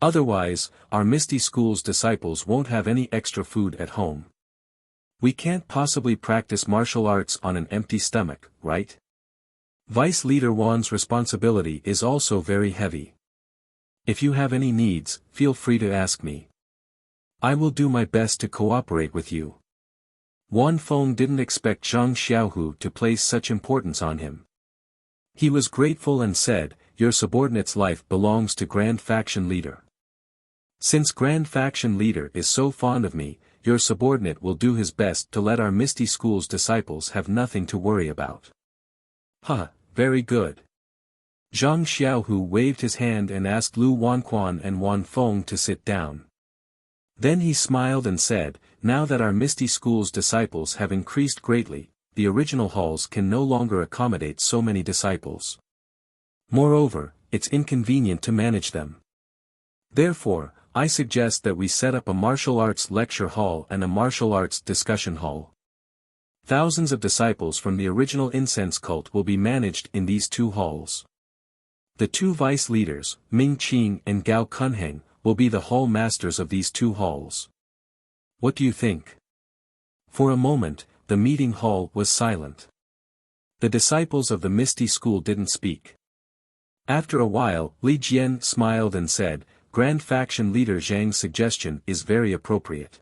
Otherwise, our Misty School's disciples won't have any extra food at home. We can't possibly practice martial arts on an empty stomach, right? Vice Leader Wan's responsibility is also very heavy. If you have any needs, feel free to ask me. I will do my best to cooperate with you. Wan Feng didn't expect Zhang Xiaohu to place such importance on him. He was grateful and said, your subordinate's life belongs to Grand Faction Leader. Since Grand Faction Leader is so fond of me, your subordinate will do his best to let our Misty School's disciples have nothing to worry about. Very good. Zhang Xiaohu waved his hand and asked Lu Wanquan and Wan Feng to sit down. Then he smiled and said, now that our Misty School's disciples have increased greatly, the original halls can no longer accommodate so many disciples. Moreover, it's inconvenient to manage them. Therefore, I suggest that we set up a martial arts lecture hall and a martial arts discussion hall. Thousands of disciples from the original incense cult will be managed in these two halls. The two vice leaders, Ming Qing and Gao Kunheng, will be the hall masters of these two halls. What do you think? For a moment, the meeting hall was silent. The disciples of the Misty School didn't speak. After a while, Li Jian smiled and said, Grand Faction Leader Zhang's suggestion is very appropriate.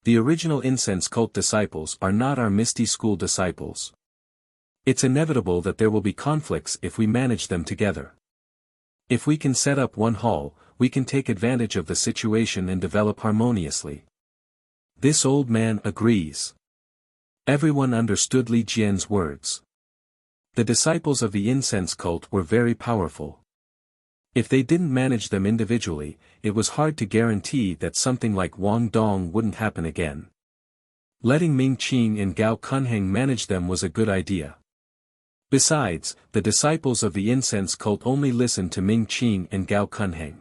The original incense cult disciples are not our Misty School disciples. It's inevitable that there will be conflicts if we manage them together. If we can set up one hall, we can take advantage of the situation and develop harmoniously. This old man agrees. Everyone understood Li Jian's words. The disciples of the incense cult were very powerful. If they didn't manage them individually, it was hard to guarantee that something like Wang Dong wouldn't happen again. Letting Ming Qing and Gao Kunheng manage them was a good idea. Besides, the disciples of the incense cult only listened to Ming Qing and Gao Kunheng.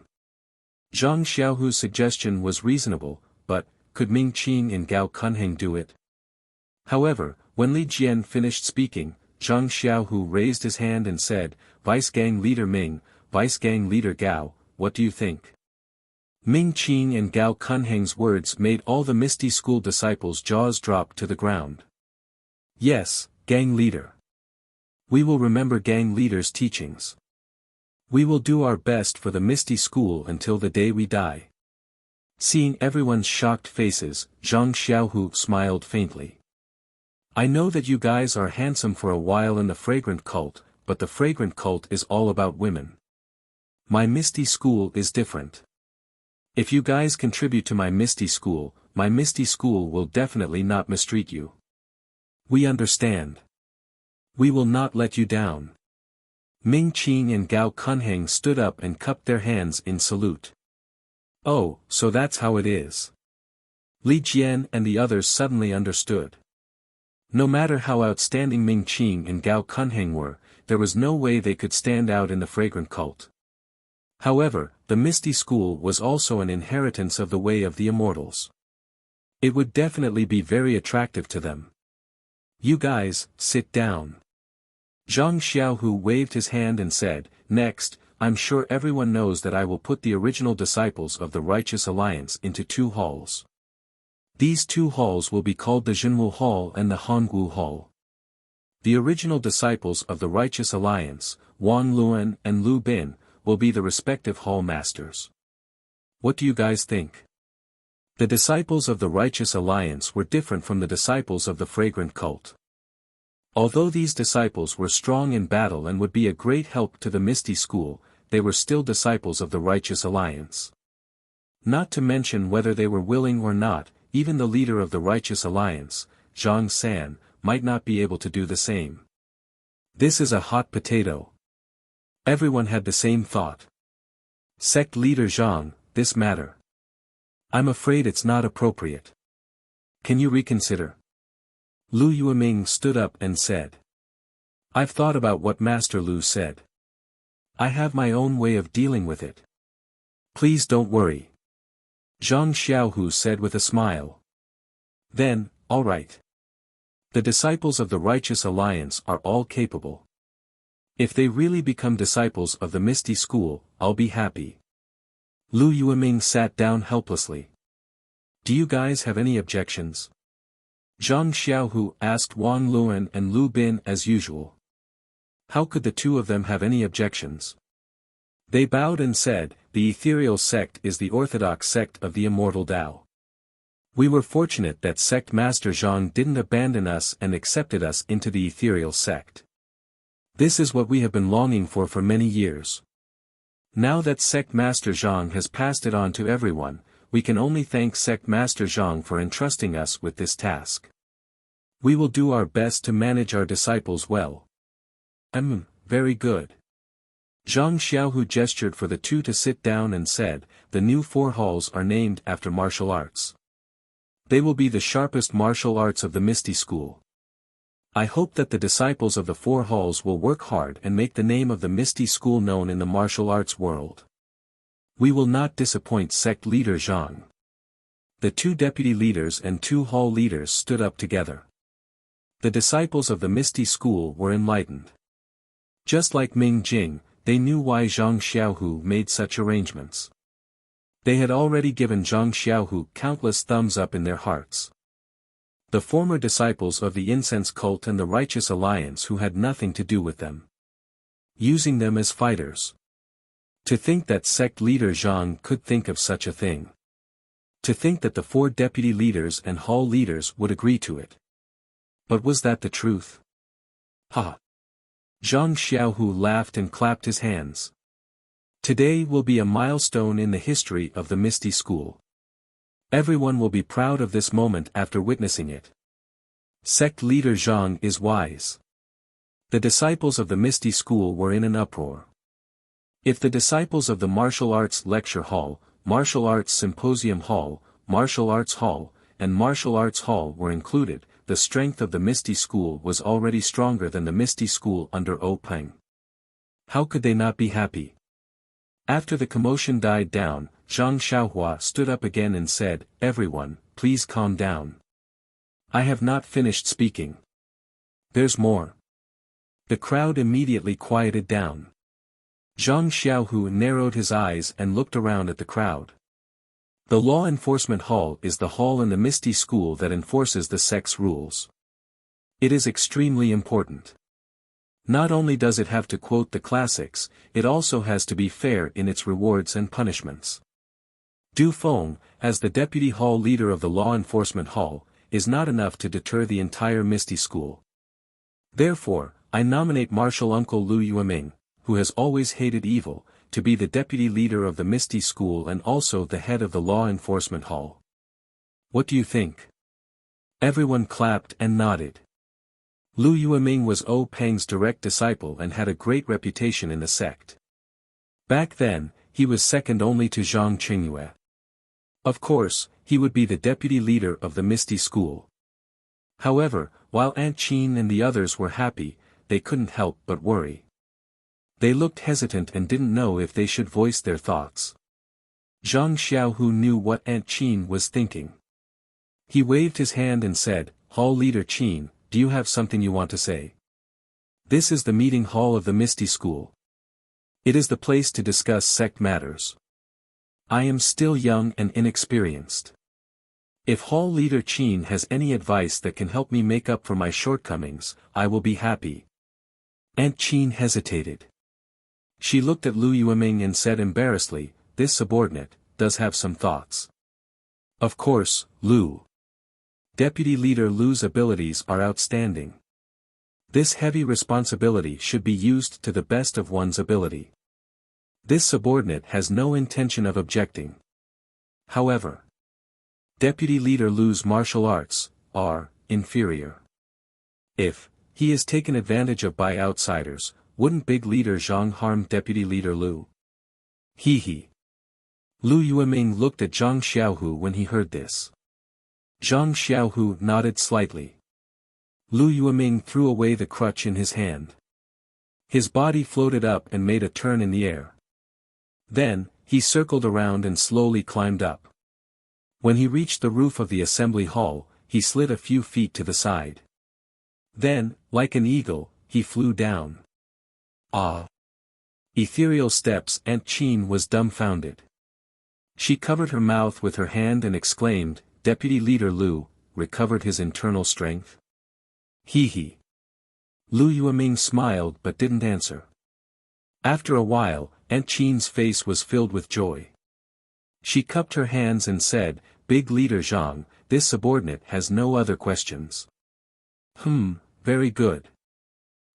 Zhang Xiaohu's suggestion was reasonable, but, could Ming Qing and Gao Kunheng do it? However, when Li Jian finished speaking, Zhang Xiaohu raised his hand and said, Vice Gang Leader Ming, Vice Gang Leader Gao, what do you think? Ming Qing and Gao Kunheng's words made all the Misty School disciples' jaws drop to the ground. Yes, Gang Leader. We will remember Gang Leader's teachings. We will do our best for the Misty School until the day we die. Seeing everyone's shocked faces, Zhang Xiaohu smiled faintly. I know that you guys are handsome for a while in the fragrant cult, but the fragrant cult is all about women. My Misty School is different. If you guys contribute to my Misty School will definitely not mistreat you. We understand. We will not let you down. Ming Qing and Gao Kunheng stood up and cupped their hands in salute. Oh, so that's how it is. Li Jian and the others suddenly understood. No matter how outstanding Ming Qing and Gao Kunheng were, there was no way they could stand out in the fragrant cult. However, the Misty School was also an inheritance of the way of the immortals. It would definitely be very attractive to them. You guys, sit down. Zhang Xiaohu waved his hand and said, next, I'm sure everyone knows that I will put the original disciples of the Righteous Alliance into two halls. These two halls will be called the Zhenwu Hall and the Hongwu Hall. The original disciples of the Righteous Alliance, Wang Luan and Lu Bin, will be the respective hall masters. What do you guys think? The disciples of the Righteous Alliance were different from the disciples of the Fragrant Cult. Although these disciples were strong in battle and would be a great help to the Misty School, they were still disciples of the Righteous Alliance. Not to mention whether they were willing or not, even the leader of the Righteous Alliance, Zhang San, might not be able to do the same. This is a hot potato. Everyone had the same thought. Sect leader Zhang, this matter. I'm afraid it's not appropriate. Can you reconsider? Lu Yueming stood up and said. I've thought about what Master Lu said. I have my own way of dealing with it. Please don't worry. Zhang Xiaohu said with a smile. Then, all right. The disciples of the Righteous Alliance are all capable. If they really become disciples of the Misty School, I'll be happy. Lu Yueming sat down helplessly. Do you guys have any objections? Zhang Xiaohu asked Wang Luan and Lu Bin as usual. How could the two of them have any objections? They bowed and said, the ethereal sect is the orthodox sect of the immortal Tao. We were fortunate that sect master Zhang didn't abandon us and accepted us into the ethereal sect. This is what we have been longing for many years. Now that sect master Zhang has passed it on to everyone, we can only thank sect master Zhang for entrusting us with this task. We will do our best to manage our disciples well. Very good. Zhang Xiaohu gestured for the two to sit down and said, the new 4 halls are named after martial arts. They will be the sharpest martial arts of the Misty School. I hope that the disciples of the 4 halls will work hard and make the name of the Misty School known in the martial arts world. We will not disappoint sect leader Zhang. The 2 deputy leaders and 2 hall leaders stood up together. The disciples of the Misty School were enlightened. Just like Ming Jing, they knew why Zhang Xiaohu made such arrangements. They had already given Zhang Xiaohu countless thumbs up in their hearts. The former disciples of the Incense Cult and the Righteous Alliance who had nothing to do with them. Using them as fighters. To think that sect leader Zhang could think of such a thing. To think that the 4 deputy leaders and hall leaders would agree to it. But was that the truth? Ha! Zhang Xiaohu laughed and clapped his hands. Today will be a milestone in the history of the Misty School. Everyone will be proud of this moment after witnessing it. Sect leader Zhang is wise. The disciples of the Misty School were in an uproar. If the disciples of the Martial Arts Lecture Hall, Martial Arts Symposium Hall, Martial Arts Hall, and Martial Arts Hall were included, the strength of the Misty School was already stronger than the Misty School under O Peng. How could they not be happy? After the commotion died down, Zhang Xiaohua stood up again and said, everyone, please calm down. I have not finished speaking. There's more. The crowd immediately quieted down. Zhang Xiaohu narrowed his eyes and looked around at the crowd. The Law Enforcement Hall is the hall in the Misty School that enforces the sect's rules. It is extremely important. Not only does it have to quote the classics, it also has to be fair in its rewards and punishments. Du Feng, as the deputy hall leader of the Law Enforcement Hall, is not enough to deter the entire Misty School. Therefore, I nominate Martial Uncle Lu Yueming, who has always hated evil, to be the deputy leader of the Misty School and also the head of the Law Enforcement Hall. What do you think? Everyone clapped and nodded. Lu Yueming was O Peng's direct disciple and had a great reputation in the sect. Back then, he was second only to Zhang Qingyue. Of course, he would be the deputy leader of the Misty School. However, while Aunt Qin and the others were happy, they couldn't help but worry. They looked hesitant and didn't know if they should voice their thoughts. Zhang Xiaohu knew what Aunt Qin was thinking. He waved his hand and said, Hall Leader Qin, do you have something you want to say? This is the meeting hall of the Misty School. It is the place to discuss sect matters. I am still young and inexperienced. If Hall Leader Qin has any advice that can help me make up for my shortcomings, I will be happy. Aunt Qin hesitated. She looked at Lu Yueming and said embarrassedly, this subordinate does have some thoughts. Of course, Lu. Deputy Leader Lu's abilities are outstanding. This heavy responsibility should be used to the best of one's ability. This subordinate has no intention of objecting. However, Deputy Leader Lu's martial arts are inferior. If he is taken advantage of by outsiders, wouldn't Big Leader Zhang harm Deputy Leader Lu? He. Lu Yueming looked at Zhang Xiaohu when he heard this. Zhang Xiaohu nodded slightly. Lu Yueming threw away the crutch in his hand. His body floated up and made a turn in the air. Then, he circled around and slowly climbed up. When he reached the roof of the assembly hall, he slid a few feet to the side. Then, like an eagle, he flew down. Ah! Ethereal steps. Aunt Qin was dumbfounded. She covered her mouth with her hand and exclaimed, Deputy Leader Lu, recovered his internal strength? He. Lu Yueming smiled but didn't answer. After a while, Aunt Qin's face was filled with joy. She cupped her hands and said, Big Leader Zhang, this subordinate has no other questions. Very good.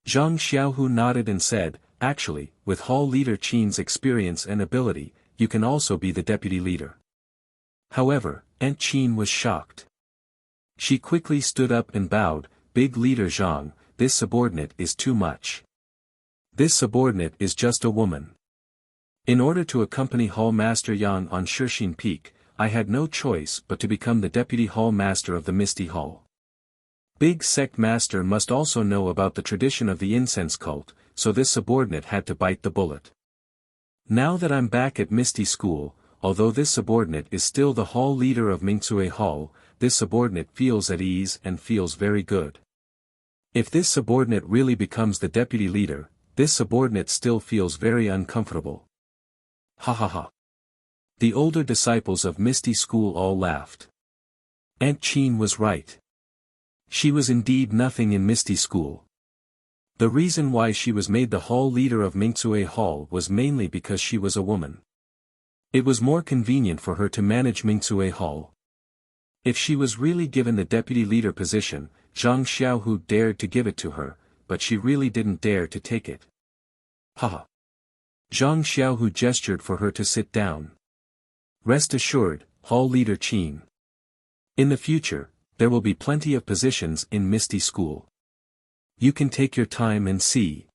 Zhang Xiaohu nodded and said, actually, with Hall Leader Qin's experience and ability, you can also be the deputy leader. However, Aunt Qin was shocked. She quickly stood up and bowed, Big Leader Zhang, this subordinate is too much. This subordinate is just a woman. In order to accompany Hall Master Yang on Shixin Peak, I had no choice but to become the Deputy Hall Master of the Misty Hall. Big Sect Master must also know about the tradition of the incense cult, so this subordinate had to bite the bullet. Now that I'm back at Misty School, although this subordinate is still the hall leader of Mingcue Hall, this subordinate feels at ease and feels very good. If this subordinate really becomes the deputy leader, this subordinate still feels very uncomfortable. Ha ha ha. The older disciples of Misty School all laughed. Aunt Qin was right. She was indeed nothing in Misty School. The reason why she was made the hall leader of Mingcue Hall was mainly because she was a woman. It was more convenient for her to manage Mingcue Hall. If she was really given the deputy leader position, Zhang Xiaohu dared to give it to her, but she really didn't dare to take it. Haha. Zhang Xiaohu gestured for her to sit down. Rest assured, Hall Leader Qin. In the future, there will be plenty of positions in Misty School. You can take your time and see.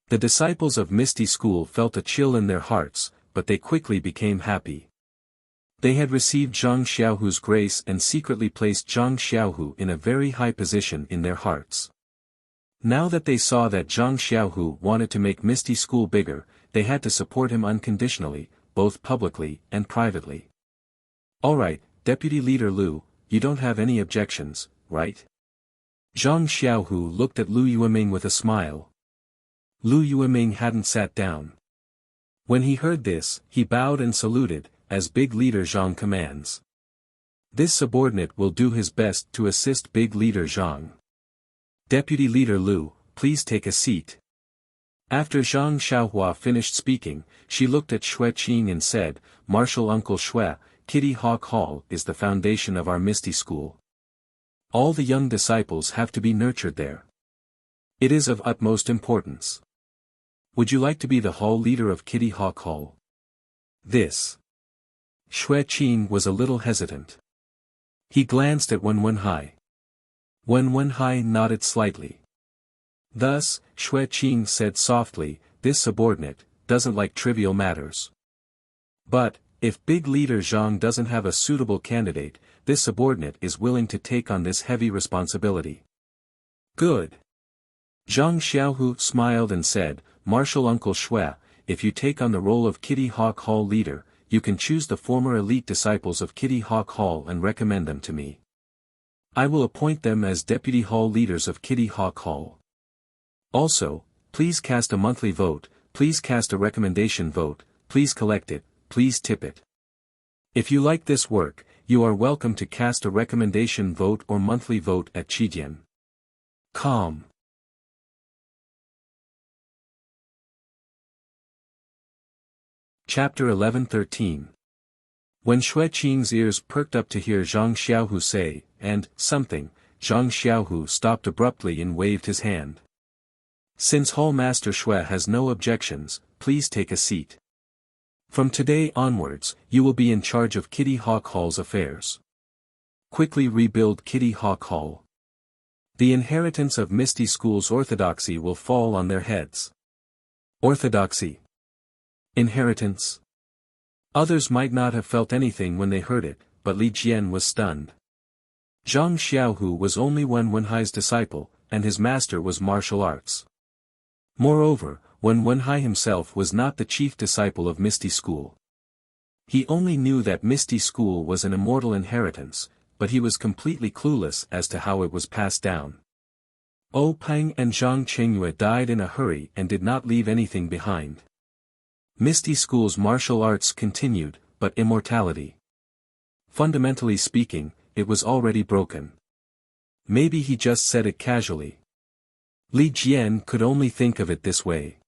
The disciples of Misty School felt a chill in their hearts, but they quickly became happy. They had received Zhang Xiaohu's grace and secretly placed Zhang Xiaohu in a very high position in their hearts. Now that they saw that Zhang Xiaohu wanted to make Misty School bigger, they had to support him unconditionally, both publicly and privately. Alright, Deputy Leader Lu, you don't have any objections, right? Zhang Xiaohu looked at Lu Yueming with a smile. Lu Yueming hadn't sat down. When he heard this, he bowed and saluted, as Big Leader Zhang commands. This subordinate will do his best to assist Big Leader Zhang. Deputy Leader Lu, please take a seat. After Zhang Xiaohua finished speaking, she looked at Xue Qing and said, Marshal Uncle Xue, Kitty Hawk Hall is the foundation of our Misty School. All the young disciples have to be nurtured there. It is of utmost importance. Would you like to be the hall leader of Kitty Hawk Hall? This. Xue Qing was a little hesitant. He glanced at Wen Wenhai. Wen Wenhai nodded slightly. Thus, Xue Qing said softly, this subordinate doesn't like trivial matters. But, if Big Leader Zhang doesn't have a suitable candidate, this subordinate is willing to take on this heavy responsibility. Good. Zhang Xiaohu smiled and said, Marshal Uncle Xue, if you take on the role of Kitty Hawk Hall leader, you can choose the former elite disciples of Kitty Hawk Hall and recommend them to me. I will appoint them as deputy hall leaders of Kitty Hawk Hall. Also, please cast a monthly vote, please cast a recommendation vote, please collect it, please tip it. If you like this work, you are welcome to cast a recommendation vote or monthly vote at Qidian. Calm. Chapter 11:13. When Xue Qing's ears perked up to hear Zhang Xiaohu say, and, something, Zhang Xiaohu stopped abruptly and waved his hand. Since Hall Master Xue has no objections, please take a seat. From today onwards, you will be in charge of Kitty Hawk Hall's affairs. Quickly rebuild Kitty Hawk Hall. The inheritance of Misty School's orthodoxy will fall on their heads. Orthodoxy. Inheritance. Others might not have felt anything when they heard it, but Li Jian was stunned. Zhang Xiaohu was only Wen Wenhai's disciple, and his master was martial arts. Moreover, Wen Wenhai himself was not the chief disciple of Misty School. He only knew that Misty School was an immortal inheritance, but he was completely clueless as to how it was passed down. O Peng and Zhang Qingyue died in a hurry and did not leave anything behind. Misty School's martial arts continued, but immortality. Fundamentally speaking, it was already broken. Maybe he just said it casually. Li Jian could only think of it this way.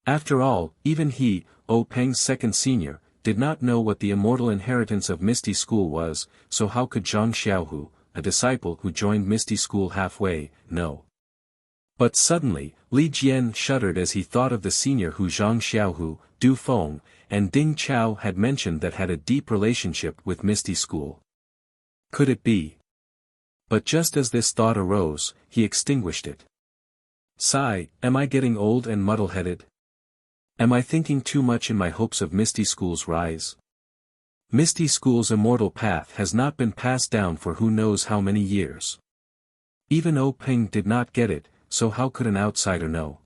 After all, even he, O Peng's second senior, did not know what the immortal inheritance of Misty School was, so how could Zhang Xiaohu, a disciple who joined Misty School halfway, know? But suddenly, Li Jian shuddered as he thought of the senior who Zhang Xiaohu, Du Feng, and Ding Chao had mentioned that had a deep relationship with Misty School. Could it be? But just as this thought arose, he extinguished it. Sigh, am I getting old and muddle-headed? Am I thinking too much in my hopes of Misty School's rise? Misty School's immortal path has not been passed down for who knows how many years. Even O Peng did not get it, so how could an outsider know?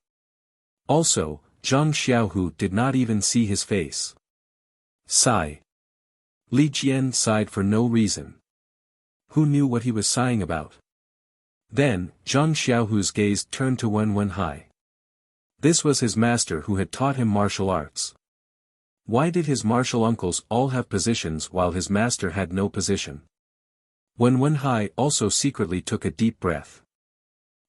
Also, Zhang Xiaohu did not even see his face. Sigh. Li Jian sighed for no reason. Who knew what he was sighing about? Then, Zhang Xiaohu's gaze turned to Wen Wenhai. This was his master who had taught him martial arts. Why did his martial uncles all have positions while his master had no position? Wen Wenhai also secretly took a deep breath.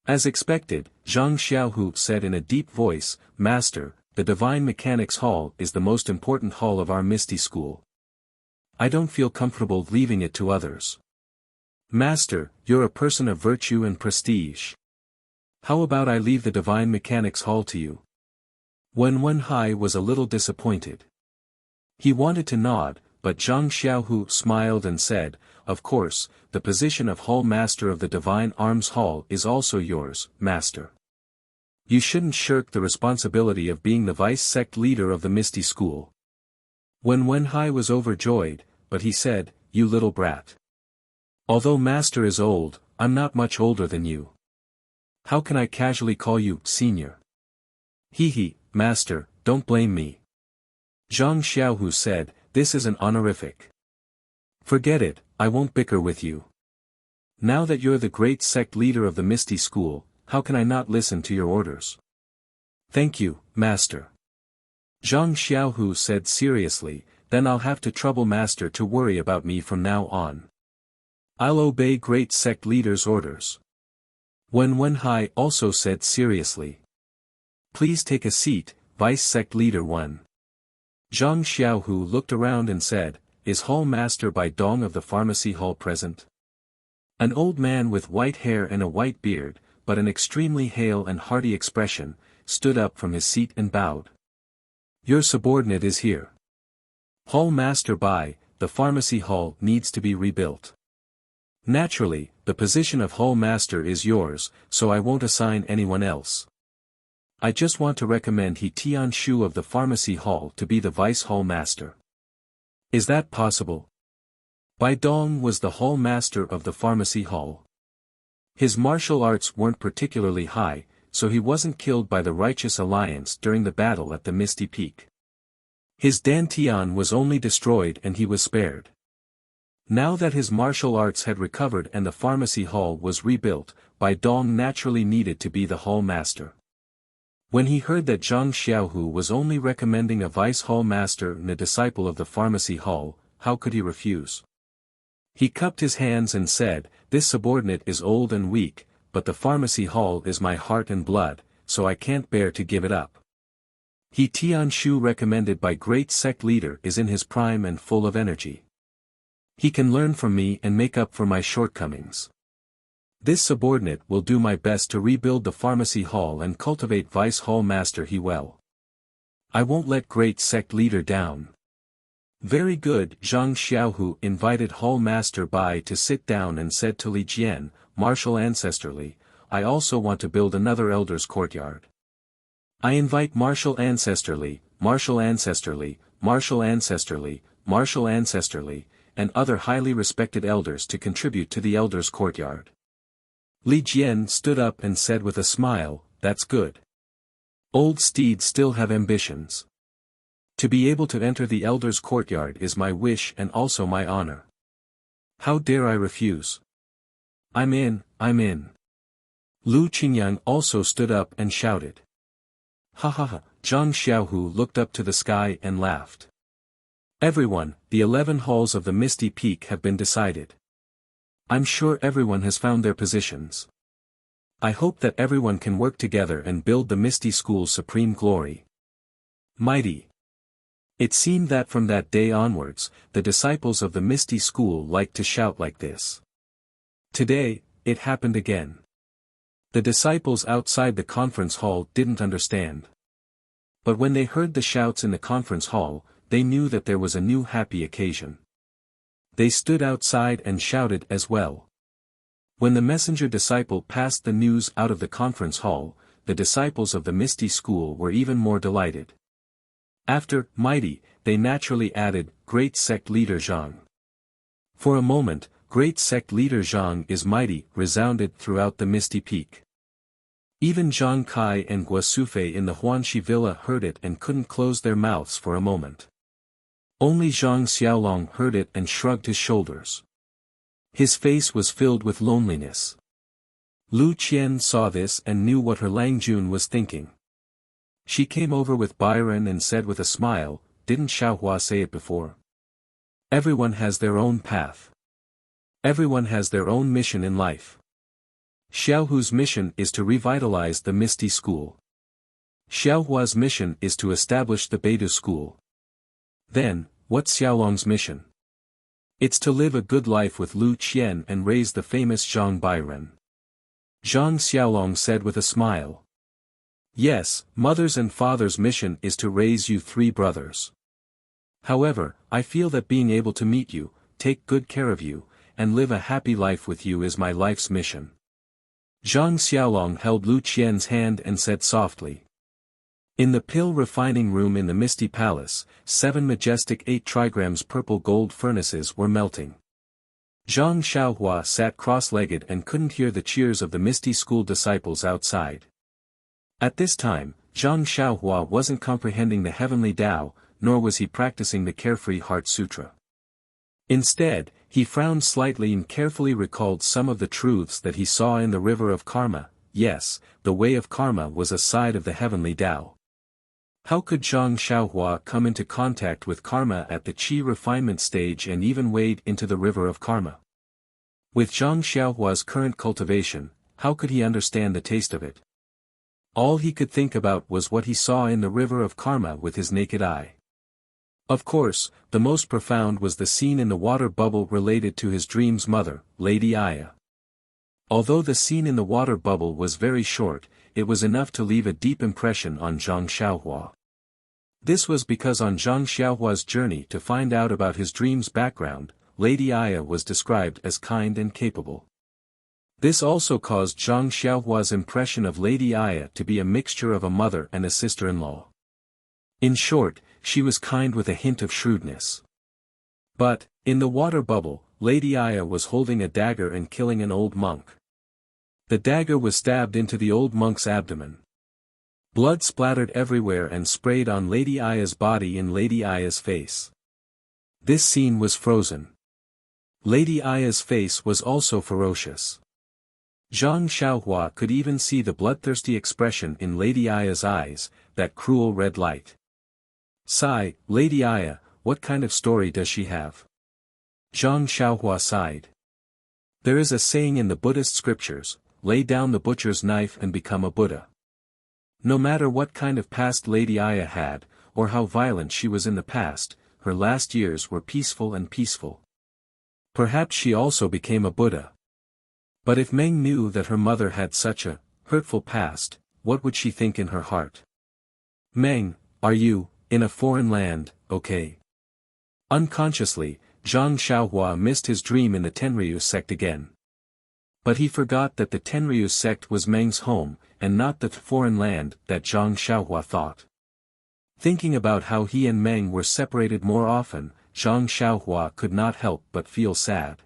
As expected, Zhang Xiaohu said in a deep voice, Master, the Divine Mechanics Hall is the most important hall of our Misty School. I don't feel comfortable leaving it to others. Master, you're a person of virtue and prestige. How about I leave the Divine Mechanics Hall to you? Wen Wenhai was a little disappointed. He wanted to nod, but Zhang Xiaohu smiled and said, Of course, the position of Hall Master of the Divine Arms Hall is also yours, Master. You shouldn't shirk the responsibility of being the vice-sect leader of the Misty School. Wen Wenhai was overjoyed, but he said, You little brat. Although Master is old, I'm not much older than you. How can I casually call you, Senior? He, Master, don't blame me. Zhang Xiaohu said, This is an honorific. Forget it, I won't bicker with you. Now that you're the great sect leader of the Misty School, how can I not listen to your orders? Thank you, Master. Zhang Xiaohu said seriously, Then I'll have to trouble Master to worry about me from now on. I'll obey great sect leader's orders. Wen Wenhai also said seriously. Please take a seat, Vice Sect Leader 1. Zhang Xiaohu looked around and said, Is Hall Master Bai Dong of the Pharmacy Hall present? An old man with white hair and a white beard, but an extremely hale and hearty expression, stood up from his seat and bowed. Your subordinate is here. Hall Master Bai, the Pharmacy Hall needs to be rebuilt. Naturally, the position of Hall Master is yours, so I won't assign anyone else. I just want to recommend He Tian Shu of the Pharmacy Hall to be the Vice Hall Master. Is that possible? Bai Dong was the Hall Master of the Pharmacy Hall. His martial arts weren't particularly high, so he wasn't killed by the Righteous Alliance during the battle at the Misty Peak. His Dantian was only destroyed and he was spared. Now that his martial arts had recovered and the Pharmacy Hall was rebuilt, Bai Dong naturally needed to be the Hall Master. When he heard that Zhang Xiaohu was only recommending a Vice Hall Master and a disciple of the Pharmacy Hall, how could he refuse? He cupped his hands and said, "This subordinate is old and weak, but the pharmacy hall is my heart and blood, so I can't bear to give it up. He Tian Shu recommended by great sect leader is in his prime and full of energy. He can learn from me and make up for my shortcomings. This subordinate will do my best to rebuild the pharmacy hall and cultivate vice hall master he well. I won't let great sect leader down." "Very good." Zhang Xiaohu invited hall master Bai to sit down and said to Li Jian, "Martial ancestrally, I also want to build another elder's courtyard. I invite martial ancestrally, martial ancestrally, martial ancestrally, martial ancestrally, and other highly respected elders to contribute to the elders' courtyard." Li Jian stood up and said with a smile, "That's good. Old steeds still have ambitions. To be able to enter the elders' courtyard is my wish and also my honor. How dare I refuse? I'm in, I'm in." Lu Qingyang also stood up and shouted. "Ha ha ha!" Zhang Xiaohu looked up to the sky and laughed. "Everyone, the 11 halls of the Misty Peak have been decided. I'm sure everyone has found their positions. I hope that everyone can work together and build the Misty School's supreme glory. Mighty." It seemed that from that day onwards, the disciples of the Misty School liked to shout like this. Today, it happened again. The disciples outside the conference hall didn't understand. But when they heard the shouts in the conference hall, they knew that there was a new happy occasion. They stood outside and shouted as well. When the messenger disciple passed the news out of the conference hall, the disciples of the Misty School were even more delighted. After mighty, they naturally added great sect leader Zhang. For a moment, great sect leader Zhang is mighty resounded throughout the Misty Peak. Even Zhang Kai and Gua Sufei in the Huanxi villa heard it and couldn't close their mouths for a moment. Only Zhang Xiaolong heard it and shrugged his shoulders. His face was filled with loneliness. Lu Qian saw this and knew what her Langjun was thinking. She came over with Byron and said with a smile, "Didn't Xiaohua say it before? Everyone has their own path. Everyone has their own mission in life. Xiaohu's mission is to revitalize the Misty School. Xiaohua's mission is to establish the Beidou School. Then, what's Xiaolong's mission? It's to live a good life with Lu Qian and raise the famous Zhang Bairen." Zhang Xiaolong said with a smile. "Yes, mother's and father's mission is to raise you 3 brothers. However, I feel that being able to meet you, take good care of you, and live a happy life with you is my life's mission." Zhang Xiaolong held Lu Qian's hand and said softly. In the pill refining room in the Misty Palace, 7 majestic 8 trigrams purple gold furnaces were melting. Zhang Xiaohua sat cross-legged and couldn't hear the cheers of the Misty School disciples outside. At this time, Zhang Xiaohua wasn't comprehending the heavenly Tao, nor was he practicing the Carefree Heart Sutra. Instead, he frowned slightly and carefully recalled some of the truths that he saw in the river of karma. Yes, the way of karma was a side of the heavenly Tao. How could Zhang Xiaohua come into contact with karma at the qi refinement stage and even wade into the river of karma? With Zhang Xiaohua's current cultivation, how could he understand the taste of it? All he could think about was what he saw in the river of karma with his naked eye. Of course, the most profound was the scene in the water bubble related to his dream's mother, Lady Aya. Although the scene in the water bubble was very short, it was enough to leave a deep impression on Zhang Xiaohua. This was because on Zhang Xiaohua's journey to find out about his dream's background, Lady Aya was described as kind and capable. This also caused Zhang Xiaohua's impression of Lady Aya to be a mixture of a mother and a sister-in-law. In short, she was kind with a hint of shrewdness. But, in the water bubble, Lady Aya was holding a dagger and killing an old monk. The dagger was stabbed into the old monk's abdomen. Blood splattered everywhere and sprayed on Lady Aya's body and Lady Aya's face. This scene was frozen. Lady Aya's face was also ferocious. Zhang Xiaohua could even see the bloodthirsty expression in Lady Aya's eyes, that cruel red light. Sigh, Lady Aya, what kind of story does she have? Zhang Xiaohua sighed. There is a saying in the Buddhist scriptures, lay down the butcher's knife and become a Buddha. No matter what kind of past Lady Aya had, or how violent she was in the past, her last years were peaceful and peaceful. Perhaps she also became a Buddha. But if Meng knew that her mother had such a hurtful past, what would she think in her heart? Meng, are you, in a foreign land, okay? Unconsciously, Zhang Xiaohua missed his dream in the Tenryu sect again. But he forgot that the Tenryu sect was Meng's home, and not the foreign land that Zhang Xiaohua thought. Thinking about how he and Meng were separated more often, Zhang Xiaohua could not help but feel sad.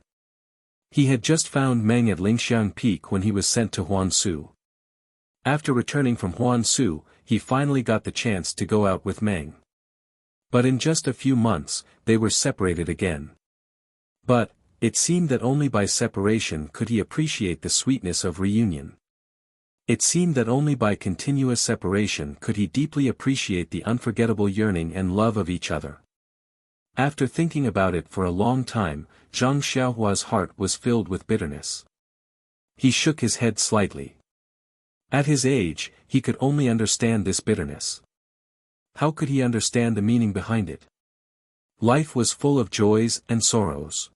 He had just found Meng at Lingxiang Peak when he was sent to Huansu. After returning from Huansu, he finally got the chance to go out with Meng. But in just a few months, they were separated again. But, it seemed that only by separation could he appreciate the sweetness of reunion. It seemed that only by continuous separation could he deeply appreciate the unforgettable yearning and love of each other. After thinking about it for a long time, Zhang Xiaohua's heart was filled with bitterness. He shook his head slightly. At his age, he could only understand this bitterness. How could he understand the meaning behind it? Life was full of joys and sorrows.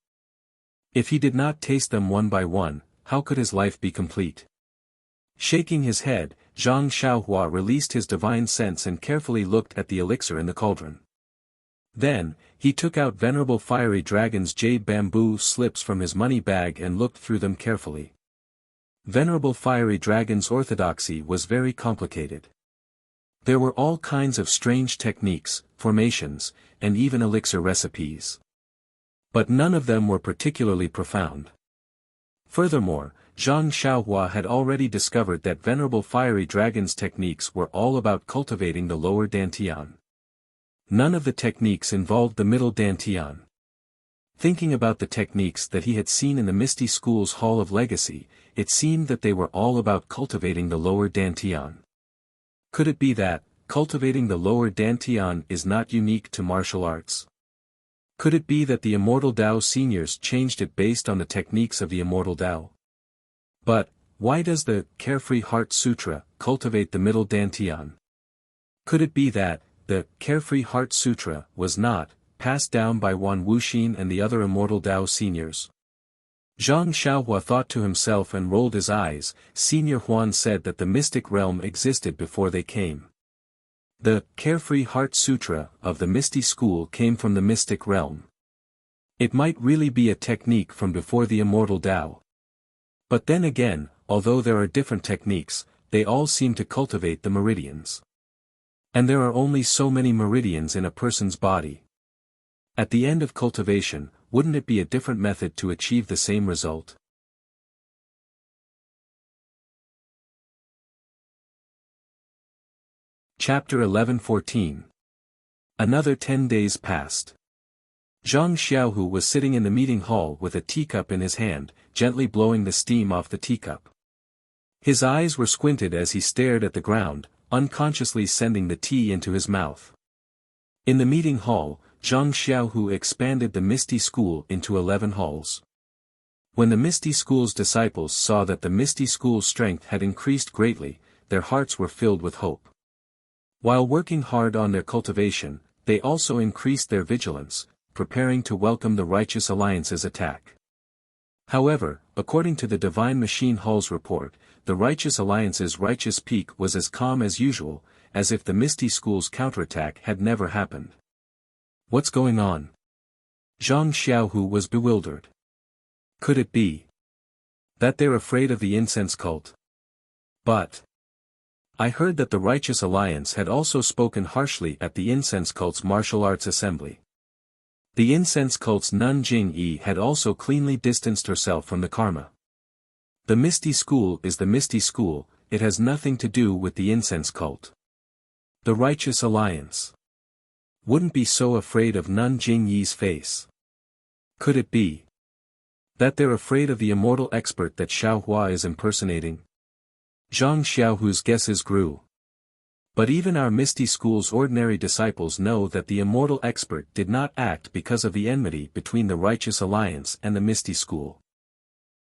If he did not taste them one by one, how could his life be complete? Shaking his head, Zhang Xiaohua released his divine sense and carefully looked at the elixir in the cauldron. Then, he took out Venerable Fiery Dragon's jade bamboo slips from his money bag and looked through them carefully. Venerable Fiery Dragon's orthodoxy was very complicated. There were all kinds of strange techniques, formations, and even elixir recipes. But none of them were particularly profound. Furthermore, Zhang Xiaohua had already discovered that Venerable Fiery Dragon's techniques were all about cultivating the lower dantian. None of the techniques involved the middle dantian. Thinking about the techniques that he had seen in the Misty School's Hall of Legacy, it seemed that they were all about cultivating the lower dantian. Could it be that, cultivating the lower dantian is not unique to martial arts? Could it be that the Immortal Tao seniors changed it based on the techniques of the Immortal Tao? But, why does the Carefree Heart Sutra cultivate the middle dantian? Could it be that, the Carefree Heart Sutra was not passed down by Wan Wuxin and the other Immortal Tao seniors? Zhang Xiaohua thought to himself and rolled his eyes. Senior Huan said that the mystic realm existed before they came. The Carefree Heart Sutra of the Misty School came from the mystic realm. It might really be a technique from before the Immortal Tao. But then again, although there are different techniques, they all seem to cultivate the meridians. And there are only so many meridians in a person's body. At the end of cultivation, wouldn't it be a different method to achieve the same result? Chapter 11:14. Another 10 days passed. Zhang Xiaohu was sitting in the meeting hall with a teacup in his hand, gently blowing the steam off the teacup. His eyes were squinted as he stared at the ground, unconsciously sending the tea into his mouth. In the meeting hall, Zhang Xiaohu expanded the Misty School into 11 halls. When the Misty School's disciples saw that the Misty School's strength had increased greatly, their hearts were filled with hope. While working hard on their cultivation, they also increased their vigilance, preparing to welcome the Righteous Alliance's attack. However, according to the Divine Machine Hall's report, the Righteous Alliance's righteous peak was as calm as usual, as if the Misty School's counterattack had never happened. What's going on? Zhang Xiaohu was bewildered. Could it be that they're afraid of the incense cult? But I heard that the Righteous Alliance had also spoken harshly at the incense cult's martial arts assembly. The incense cult's Nun Jing-yi had also cleanly distanced herself from the karma. The Misty School is the Misty School, it has nothing to do with the incense cult. The Righteous Alliance wouldn't be so afraid of Nun Jing-yi's face. Could it be that they're afraid of the immortal expert that Xiaohua is impersonating? Zhang Xiaohu's guesses grew. But even our Misty School's ordinary disciples know that the immortal expert did not act because of the enmity between the Righteous Alliance and the Misty School.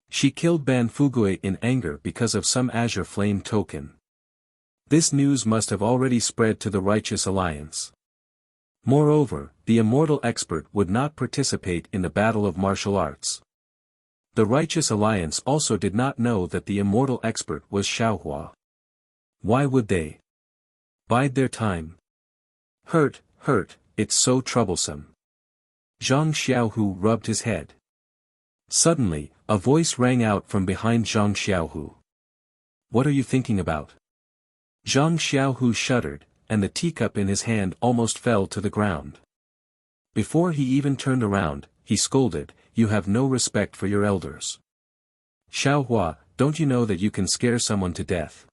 She killed Ban Fugui in anger because of some azure flame token. This news must have already spread to the Righteous Alliance. Moreover, the immortal expert would not participate in the battle of martial arts. The Righteous Alliance also did not know that the immortal expert was Xiaohua. Why would they bide their time? Hurt, it's so troublesome. Zhang Xiaohu rubbed his head. Suddenly, a voice rang out from behind Zhang Xiaohu. What are you thinking about? Zhang Xiaohu shuddered, and the teacup in his hand almost fell to the ground. Before he even turned around, he scolded, "You have no respect for your elders. Xiaohua, don't you know that you can scare someone to death?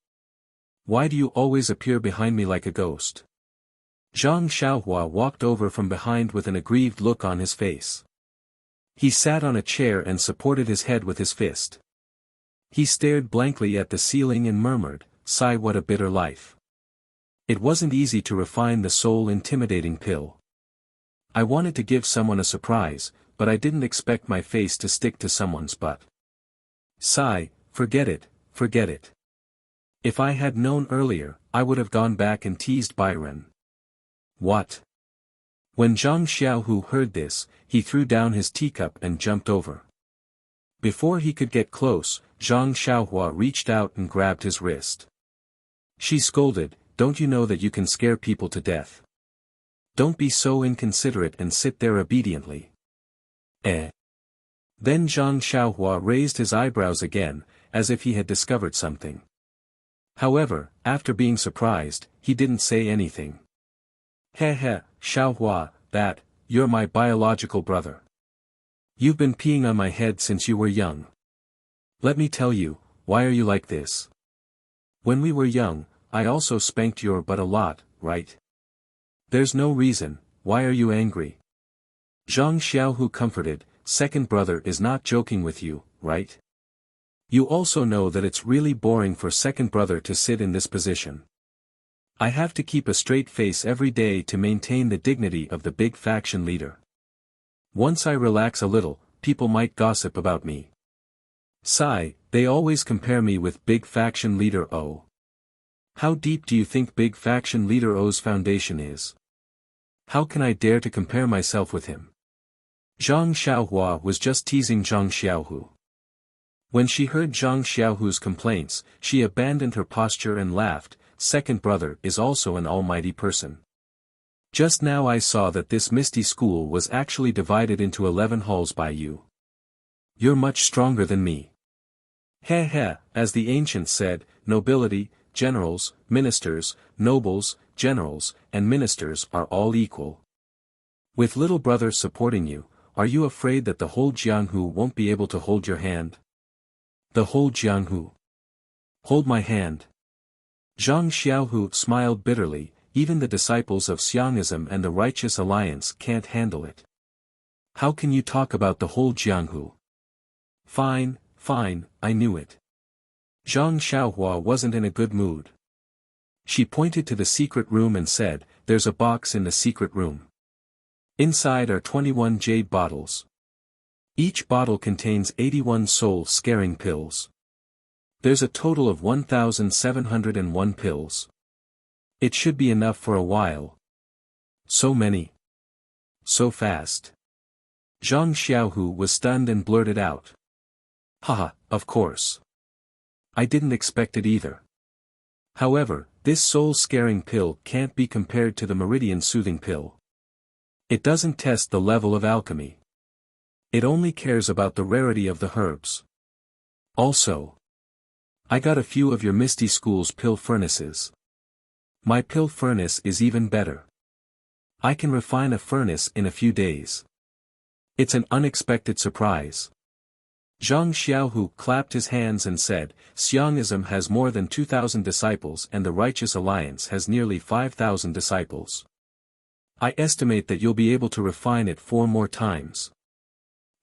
Why do you always appear behind me like a ghost?" Zhang Xiaohua walked over from behind with an aggrieved look on his face. He sat on a chair and supported his head with his fist. He stared blankly at the ceiling and murmured, "Sigh, what a bitter life. It wasn't easy to refine the soul-intimidating pill. I wanted to give someone a surprise, but I didn't expect my face to stick to someone's butt. Sigh, forget it. If I had known earlier, I would have gone back and teased Byron." What? When Zhang Xiaohu heard this, he threw down his teacup and jumped over. Before he could get close, Zhang Xiaohua reached out and grabbed his wrist. She scolded, "Don't you know that you can scare people to death? Don't be so inconsiderate and sit there obediently." Then Zhang Xiaohua raised his eyebrows again, as if he had discovered something. However, after being surprised, he didn't say anything. Heh, Xiaohua, you're my biological brother. You've been peeing on my head since you were young. Let me tell you, why are you like this? When we were young, I also spanked your butt a lot, right? There's no reason, why are you angry? Zhang Xiaohu comforted, "Second brother is not joking with you, right? You also know that it's really boring for second brother to sit in this position. I have to keep a straight face every day to maintain the dignity of the big faction leader. Once I relax a little, people might gossip about me. Sigh, they always compare me with big faction leader O. How deep do you think big faction leader O's foundation is? How can I dare to compare myself with him?" Zhang Xiaohua was just teasing Zhang Xiaohu. When she heard Zhang Xiaohu's complaints, she abandoned her posture and laughed, "Second brother is also an almighty person. Just now I saw that this Misty School was actually divided into 11 halls by you. You're much stronger than me." Heh, as the ancients said, nobility, generals, ministers, nobles, generals, and ministers are all equal. With little brother supporting you, are you afraid that the whole Jianghu won't be able to hold your hand? The whole Jianghu? Hold my hand. Zhang Xiaohu smiled bitterly, even the disciples of Xiangism and the Righteous Alliance can't handle it. How can you talk about the whole Jianghu? Fine, I knew it. Zhang Xiaohua wasn't in a good mood. She pointed to the secret room and said, "There's a box in the secret room. Inside are 21 jade bottles. Each bottle contains 81 soul-scaring pills. There's a total of 1,701 pills. It should be enough for a while." So many. So fast. Zhang Xiaohu was stunned and blurted out. "Haha, of course. I didn't expect it either. However, this soul-scaring pill can't be compared to the meridian-soothing pill. It doesn't test the level of alchemy. It only cares about the rarity of the herbs. Also, I got a few of your Misty School's pill furnaces. My pill furnace is even better. I can refine a furnace in a few days. It's an unexpected surprise." Zhang Xiaohu clapped his hands and said, "Xiangism has more than 2,000 disciples and the Righteous Alliance has nearly 5,000 disciples. I estimate that you'll be able to refine it 4 more times.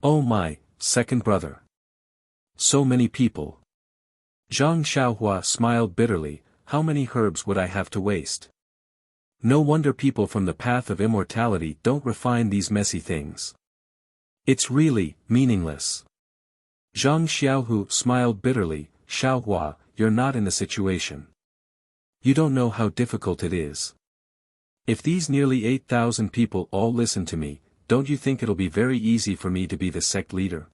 Oh my, second brother. So many people." Zhang Xiaohua smiled bitterly, how many herbs would I have to waste? No wonder people from the path of immortality don't refine these messy things. It's really meaningless. Zhang Xiaohu smiled bitterly. Xiaohua, you're not in the situation. You don't know how difficult it is. If these nearly 8,000 people all listen to me, don't you think it'll be very easy for me to be the sect leader?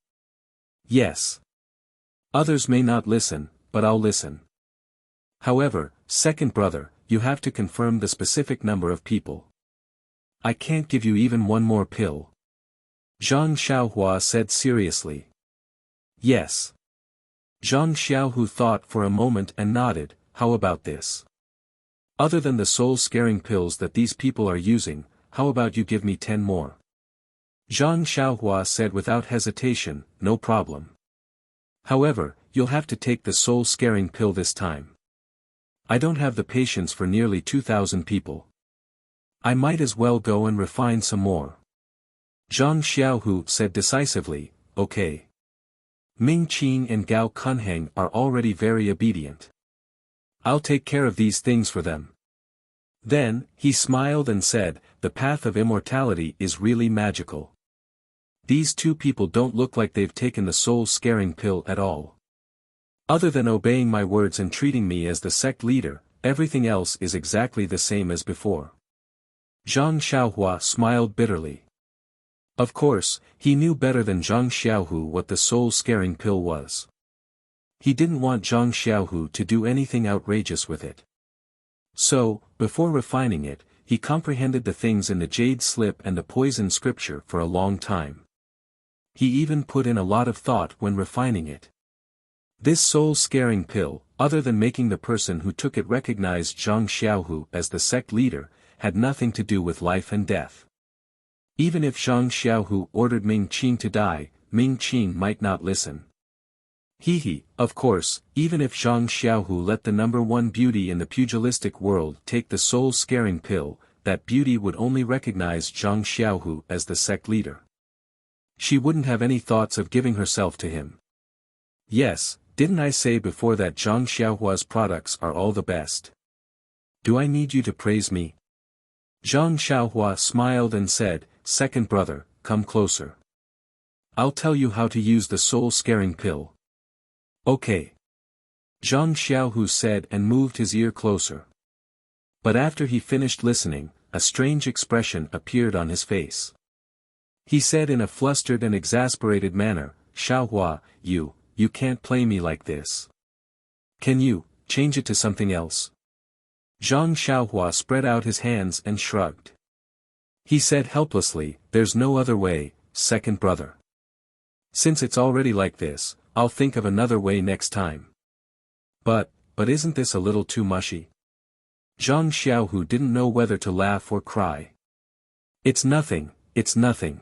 Yes. Others may not listen, but I'll listen. However, second brother, you have to confirm the specific number of people. I can't give you even one more pill. Zhang Xiaohua said seriously. Yes. Zhang Xiaohu thought for a moment and nodded. How about this? Other than the soul-scaring pills that these people are using, how about you give me 10 more? Zhang Xiaohua said without hesitation, no problem. However, you'll have to take the soul-scaring pill this time. I don't have the patience for nearly 2,000 people. I might as well go and refine some more. Zhang Xiaohu said decisively, okay. Ming Qing and Gao Kunheng are already very obedient. I'll take care of these things for them. Then, he smiled and said, the path of immortality is really magical. These two people don't look like they've taken the soul-scaring pill at all. Other than obeying my words and treating me as the sect leader, everything else is exactly the same as before. Zhang Xiaohua smiled bitterly. Of course, he knew better than Zhang Xiaohu what the soul-scaring pill was. He didn't want Zhang Xiaohu to do anything outrageous with it. So, before refining it, he comprehended the things in the jade slip and the poison scripture for a long time. He even put in a lot of thought when refining it. This soul-scaring pill, other than making the person who took it recognize Zhang Xiaohu as the sect leader, had nothing to do with life and death. Even if Zhang Xiaohu ordered Ming Qing to die, Ming Qing might not listen. Of course, even if Zhang Xiaohu let the number one beauty in the pugilistic world take the soul-scaring pill, that beauty would only recognize Zhang Xiaohu as the sect leader. She wouldn't have any thoughts of giving herself to him. Yes, didn't I say before that Zhang Xiaohua's products are all the best? Do I need you to praise me? Zhang Xiaohua smiled and said, second brother, come closer. I'll tell you how to use the soul-scaring pill. Okay. Zhang Xiaohu said and moved his ear closer. But after he finished listening, a strange expression appeared on his face. He said in a flustered and exasperated manner, Xiaohua, you can't play me like this. Can you change it to something else? Zhang Xiaohua spread out his hands and shrugged. He said helplessly, there's no other way, second brother. Since it's already like this, I'll think of another way next time. But isn't this a little too mushy? Zhang Xiaohu didn't know whether to laugh or cry. It's nothing. Zhang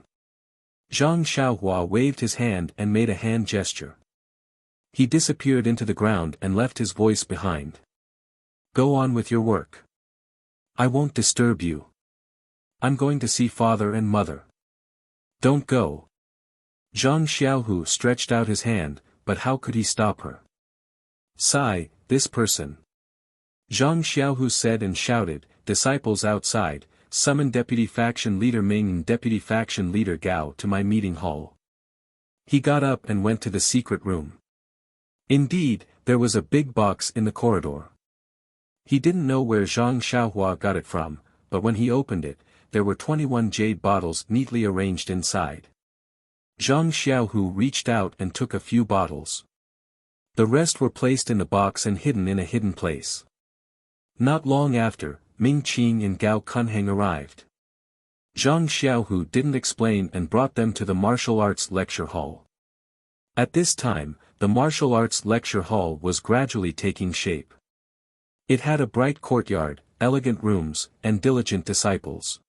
Xiaohua waved his hand and made a hand gesture. He disappeared into the ground and left his voice behind. Go on with your work. I won't disturb you. I'm going to see father and mother. Don't go. Zhang Xiaohu stretched out his hand, but how could he stop her? Sigh, this person. Zhang Xiaohu said and shouted, disciples outside, summon Deputy Faction Leader Ming and Deputy Faction Leader Gao to my meeting hall. He got up and went to the secret room. Indeed, there was a big box in the corridor. He didn't know where Zhang Xiaohua got it from, but when he opened it, there were 21 jade bottles neatly arranged inside. Zhang Xiaohu reached out and took a few bottles. The rest were placed in the box and hidden in a hidden place. Not long after, Ming Qing and Gao Kunheng arrived. Zhang Xiaohu didn't explain and brought them to the martial arts lecture hall. At this time, the martial arts lecture hall was gradually taking shape. It had a bright courtyard, elegant rooms, and diligent disciples.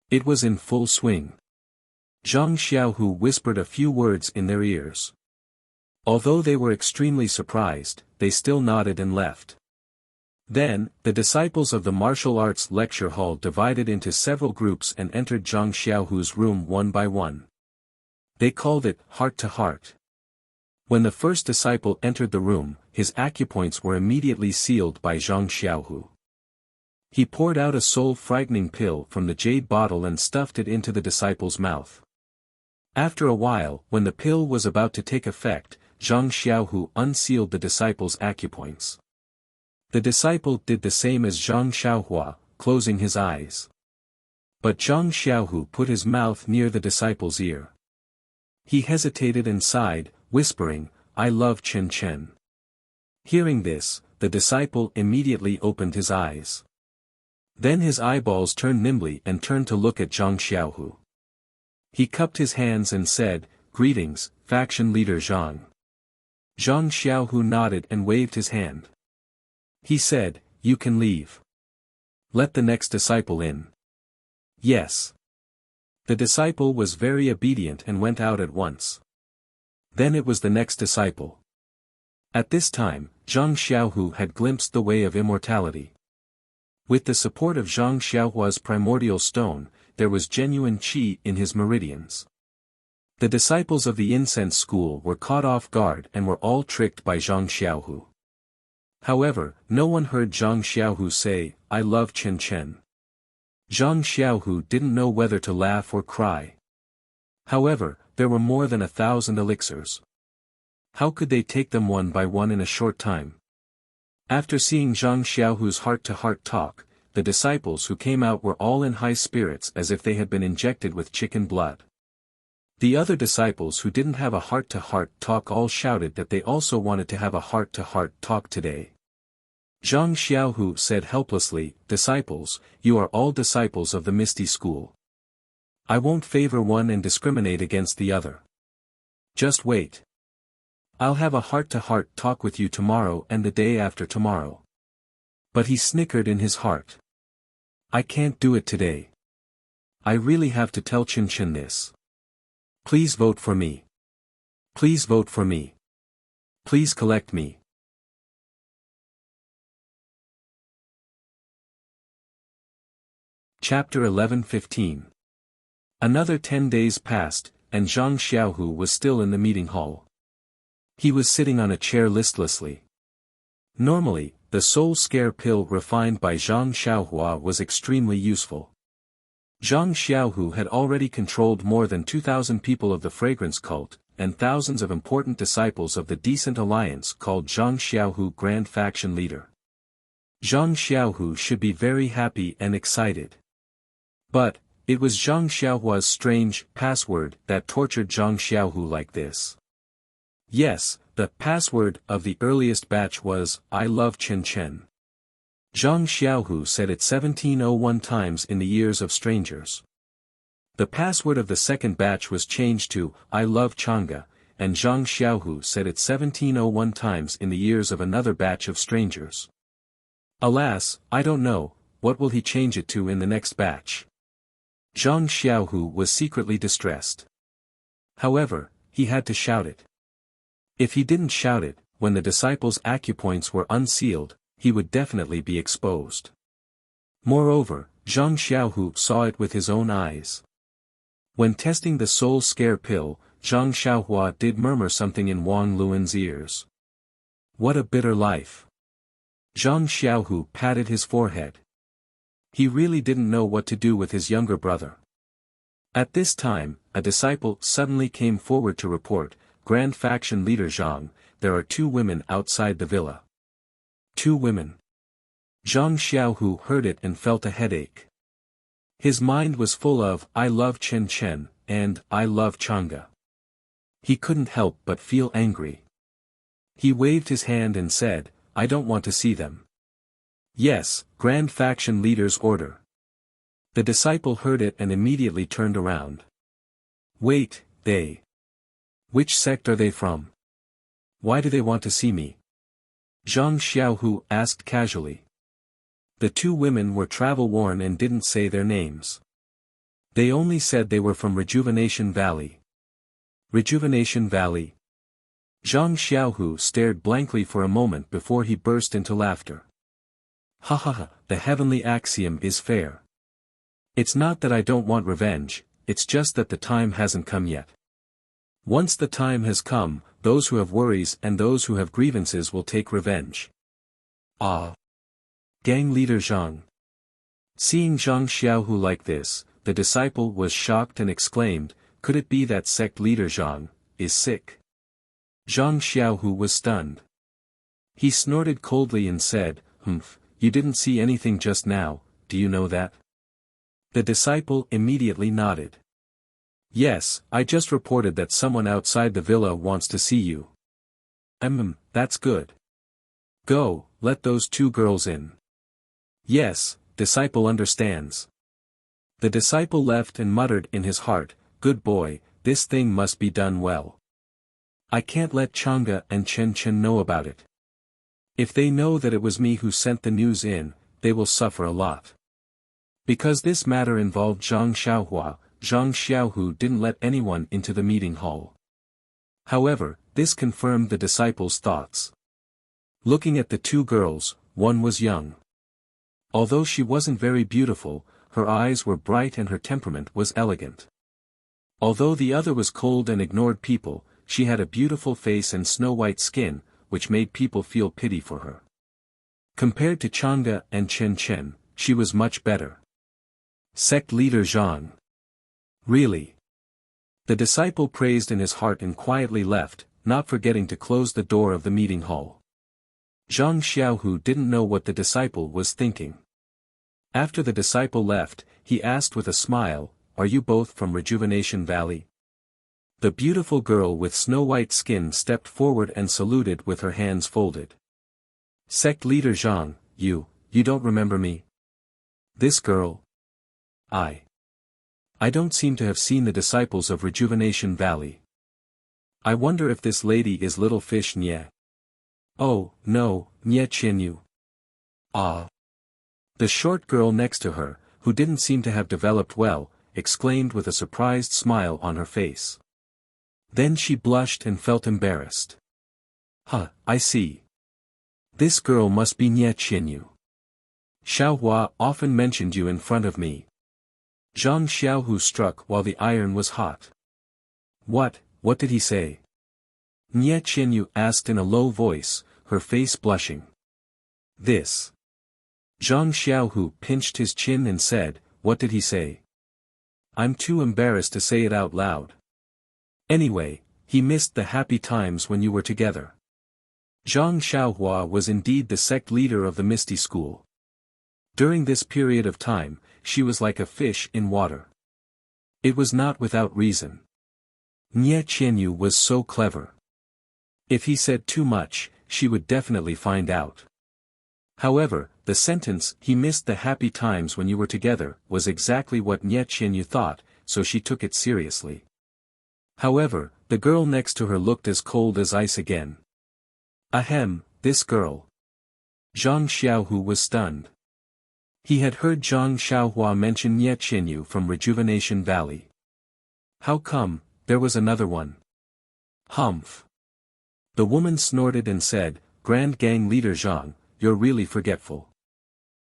It was in full swing. Zhang Xiaohu whispered a few words in their ears. Although they were extremely surprised, they still nodded and left. Then, the disciples of the martial arts lecture hall divided into several groups and entered Zhang Xiaohu's room one by one. They called it heart to heart. When the first disciple entered the room, his acupoints were immediately sealed by Zhang Xiaohu. He poured out a soul-frightening pill from the jade bottle and stuffed it into the disciple's mouth. After a while, when the pill was about to take effect, Zhang Xiaohu unsealed the disciple's acupoints. The disciple did the same as Zhang Xiaohua, closing his eyes. But Zhang Xiaohu put his mouth near the disciple's ear. He hesitated and sighed, whispering, "I love Chen Chen." Hearing this, the disciple immediately opened his eyes. Then his eyeballs turned nimbly and turned to look at Zhang Xiaohu. He cupped his hands and said, "Greetings, faction leader Zhang." Zhang Xiaohu nodded and waved his hand. He said, "You can leave. Let the next disciple in." "Yes." The disciple was very obedient and went out at once. Then it was the next disciple. At this time, Zhang Xiaohu had glimpsed the way of immortality. With the support of Zhang Xiaohua's primordial stone, there was genuine qi in his meridians. The disciples of the incense school were caught off guard and were all tricked by Zhang Xiaohu. However, no one heard Zhang Xiaohu say, "I love Chen Chen." Zhang Xiaohu didn't know whether to laugh or cry. However, there were more than 1,000 elixirs. How could they take them one by one in a short time? After seeing Zhang Xiaohu's heart-to-heart talk, the disciples who came out were all in high spirits as if they had been injected with chicken blood. The other disciples who didn't have a heart-to-heart talk all shouted that they also wanted to have a heart-to-heart talk today. Zhang Xiaohu said helplessly, "Disciples, you are all disciples of the Misty School. I won't favor one and discriminate against the other. Just wait. I'll have a heart-to-heart talk with you tomorrow and the day after tomorrow." But he snickered in his heart. "I can't do it today. I really have to tell Chen Chen this. Please vote for me. Please vote for me. Please collect me." Chapter 11:15. Another 10 days passed, and Zhang Xiaohu was still in the meeting hall. He was sitting on a chair listlessly. Normally, the soul scare pill refined by Zhang Xiaohua was extremely useful. Zhang Xiaohu had already controlled more than 2,000 people of the fragrance cult, and thousands of important disciples of the Decent Alliance called Zhang Xiaohu Grand Faction Leader. Zhang Xiaohu should be very happy and excited. But, it was Zhang Xiaohua's strange password that tortured Zhang Xiaohu like this. Yes, the password of the earliest batch was, "I love Chen Chen." Zhang Xiaohu said it 1701 times in the years of strangers. The password of the second batch was changed to, "I love Chang'e," and Zhang Xiaohu said it 1701 times in the years of another batch of strangers. Alas, I don't know, what will he change it to in the next batch? Zhang Xiaohu was secretly distressed. However, he had to shout it. If he didn't shout it, when the disciples' acupoints were unsealed, he would definitely be exposed. Moreover, Zhang Xiaohu saw it with his own eyes. When testing the soul scare pill, Zhang Xiaohua did murmur something in Wang Luan's ears. What a bitter life. Zhang Xiaohu patted his forehead. He really didn't know what to do with his younger brother. At this time, a disciple suddenly came forward to report, "Grand Faction Leader Zhang, there are 2 women outside the villa." 2 women. Zhang Xiaohu heard it and felt a headache. His mind was full of, "I love Chen Chen," and, "I love Chang'e." He couldn't help but feel angry. He waved his hand and said, "I don't want to see them." "Yes, Grand Faction Leader's order." The disciple heard it and immediately turned around. "Wait, they. Which sect are they from? Why do they want to see me?" Zhang Xiaohu asked casually. The 2 women were travel-worn and didn't say their names. They only said they were from Rejuvenation Valley. Rejuvenation Valley? Zhang Xiaohu stared blankly for a moment before he burst into laughter. "Ha ha ha, the heavenly axiom is fair. It's not that I don't want revenge, it's just that the time hasn't come yet. Once the time has come, those who have worries and those who have grievances will take revenge. Ah! Gang leader Zhang. Seeing Zhang Xiaohu like this, the disciple was shocked and exclaimed, could it be that sect leader Zhang is sick? Zhang Xiaohu was stunned. He snorted coldly and said, you didn't see anything just now, do you know that? The disciple immediately nodded. Yes, I just reported that someone outside the villa wants to see you. That's good. Go, let those two girls in. Yes, disciple understands. The disciple left and muttered in his heart, good boy, this thing must be done well. I can't let Chang'e and Chen Chen know about it. If they know that it was me who sent the news in, they will suffer a lot. Because this matter involved Zhang Xiaohua, Zhang Xiaohu didn't let anyone into the meeting hall. However, this confirmed the disciple's thoughts. Looking at the two girls, one was young. Although she wasn't very beautiful, her eyes were bright and her temperament was elegant. Although the other was cold and ignored people, she had a beautiful face and snow-white skin, which made people feel pity for her. Compared to Chang'e and Chen Chen, she was much better. Sect leader Zhang. Really? The disciple praised in his heart and quietly left, not forgetting to close the door of the meeting hall. Zhang Xiaohu didn't know what the disciple was thinking. After the disciple left, he asked with a smile, are you both from Rejuvenation Valley? The beautiful girl with snow-white skin stepped forward and saluted with her hands folded. Sect leader Zhang, you don't remember me? This girl? I don't seem to have seen the disciples of Rejuvenation Valley. I wonder if this lady is little fish Nye. Oh, no, Nye Qianyu. Ah. The short girl next to her, who didn't seem to have developed well, exclaimed with a surprised smile on her face. Then she blushed and felt embarrassed. I see. This girl must be Nye Qianyu. Xiaohua often mentioned you in front of me. Zhang Xiaohu struck while the iron was hot. What did he say? Nye Qianyu asked in a low voice, her face blushing. This. Zhang Xiaohu pinched his chin and said, what did he say? I'm too embarrassed to say it out loud. Anyway, he missed the happy times when you were together. Zhang Xiaohua was indeed the sect leader of the Misty School. During this period of time, she was like a fish in water. It was not without reason. Nye Qianyu was so clever. If he said too much, she would definitely find out. However, the sentence, he missed the happy times when you were together, was exactly what Nye Qianyu thought, so she took it seriously. However, the girl next to her looked as cold as ice again. Ahem, this girl. Zhang Xiaohu was stunned. He had heard Zhang Xiaohua mention Nye Qianyu from Rejuvenation Valley. How come, there was another one? Humph. The woman snorted and said, Grand Gang Leader Zhang, you're really forgetful.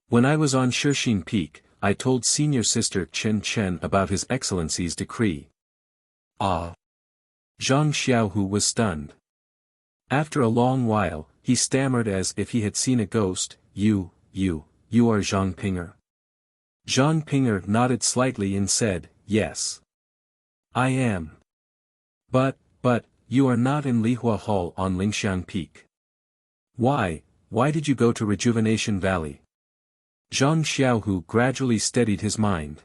When I was on Shixin Peak, I told senior sister Chen Chen about His Excellency's decree. Ah. Zhang Xiaohu was stunned. After a long while, he stammered as if he had seen a ghost, you are Zhang Pinger. Zhang Pinger nodded slightly and said, yes. I am. But, you are not in Lihua Hall on Lingxiang Peak. Why did you go to Rejuvenation Valley? Zhang Xiaohu gradually steadied his mind.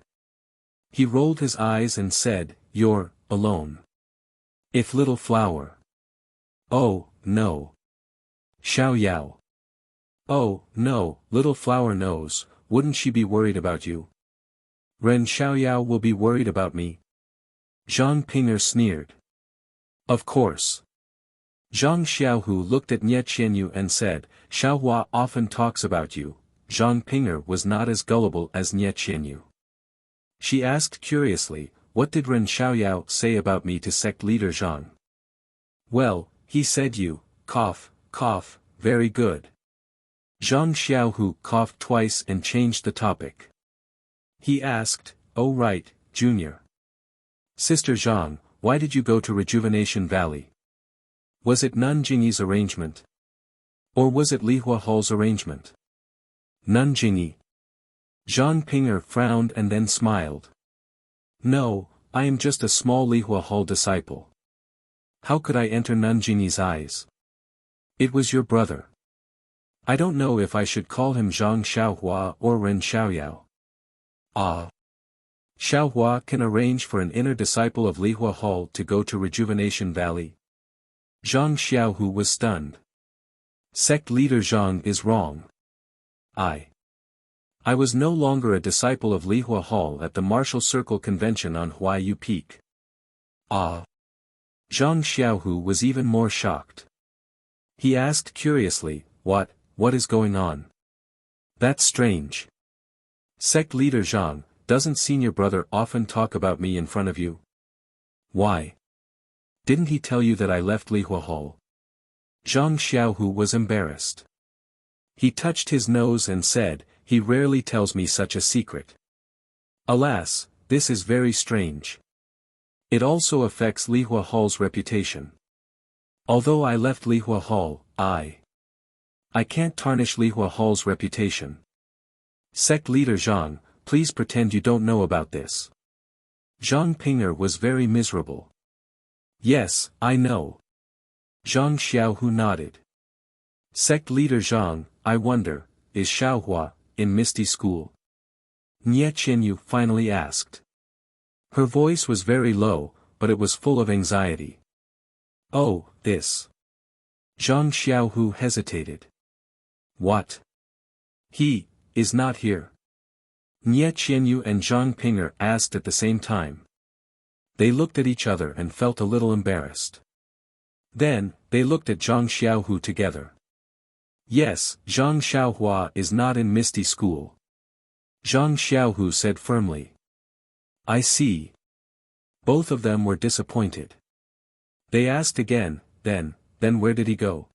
He rolled his eyes and said, you're alone. If little flower. Oh, no. Xiao Yao. Oh, no, little flower knows, wouldn't she be worried about you? Ren Xiaoyao will be worried about me. Zhang Pinger sneered. Of course. Zhang Xiaohu looked at Nye Qianyu and said, Xiaohua often talks about you. Zhang Pinger was not as gullible as Nye Qianyu. She asked curiously, what did Ren Xiaoyao say about me to sect leader Zhang? Well, he said you, cough, very good. Zhang Xiaohu coughed twice and changed the topic. He asked, oh right, Junior. Sister Zhang, why did you go to Rejuvenation Valley? Was it Nanjingyi's arrangement? Or was it Li Huahao's arrangement? Nanjingyi. Zhang Ping'er frowned and then smiled. No, I am just a small Li Huahao disciple. How could I enter Nanjingyi's eyes? It was your brother. I don't know if I should call him Zhang Xiaohua or Ren Xiaoyao. Ah. Xiaohua can arrange for an inner disciple of Li Huahao to go to Rejuvenation Valley. Zhang Xiaohu was stunned. Sect leader Zhang is wrong. I was no longer a disciple of Li Huahao at the Martial Circle Convention on Huayu Peak. Ah. Zhang Xiaohu was even more shocked. He asked curiously, what is going on? That's strange. Sect leader Zhang, doesn't senior brother often talk about me in front of you? Why? Didn't he tell you that I left Li Huahao? Zhang Xiaohu was embarrassed. He touched his nose and said, he rarely tells me such a secret. Alas, this is very strange. It also affects Li Huahao's reputation. Although I left Li Huahao, I can't tarnish Li Huahao's reputation. Sect leader Zhang, please pretend you don't know about this. Zhang Ping'er was very miserable. Yes, I know. Zhang Xiaohu nodded. Sect leader Zhang, I wonder, is Xiaohua in Misty School? Nie Qianyu finally asked. Her voice was very low, but it was full of anxiety. Oh, this. Zhang Xiaohu hesitated. What? He is not here. Nie Qianyu and Zhang Ping'er asked at the same time. They looked at each other and felt a little embarrassed. Then, they looked at Zhang Xiaohu together. Yes, Zhang Xiaohua is not in Misty School. Zhang Xiaohu said firmly. I see. Both of them were disappointed. They asked again, then where did he go?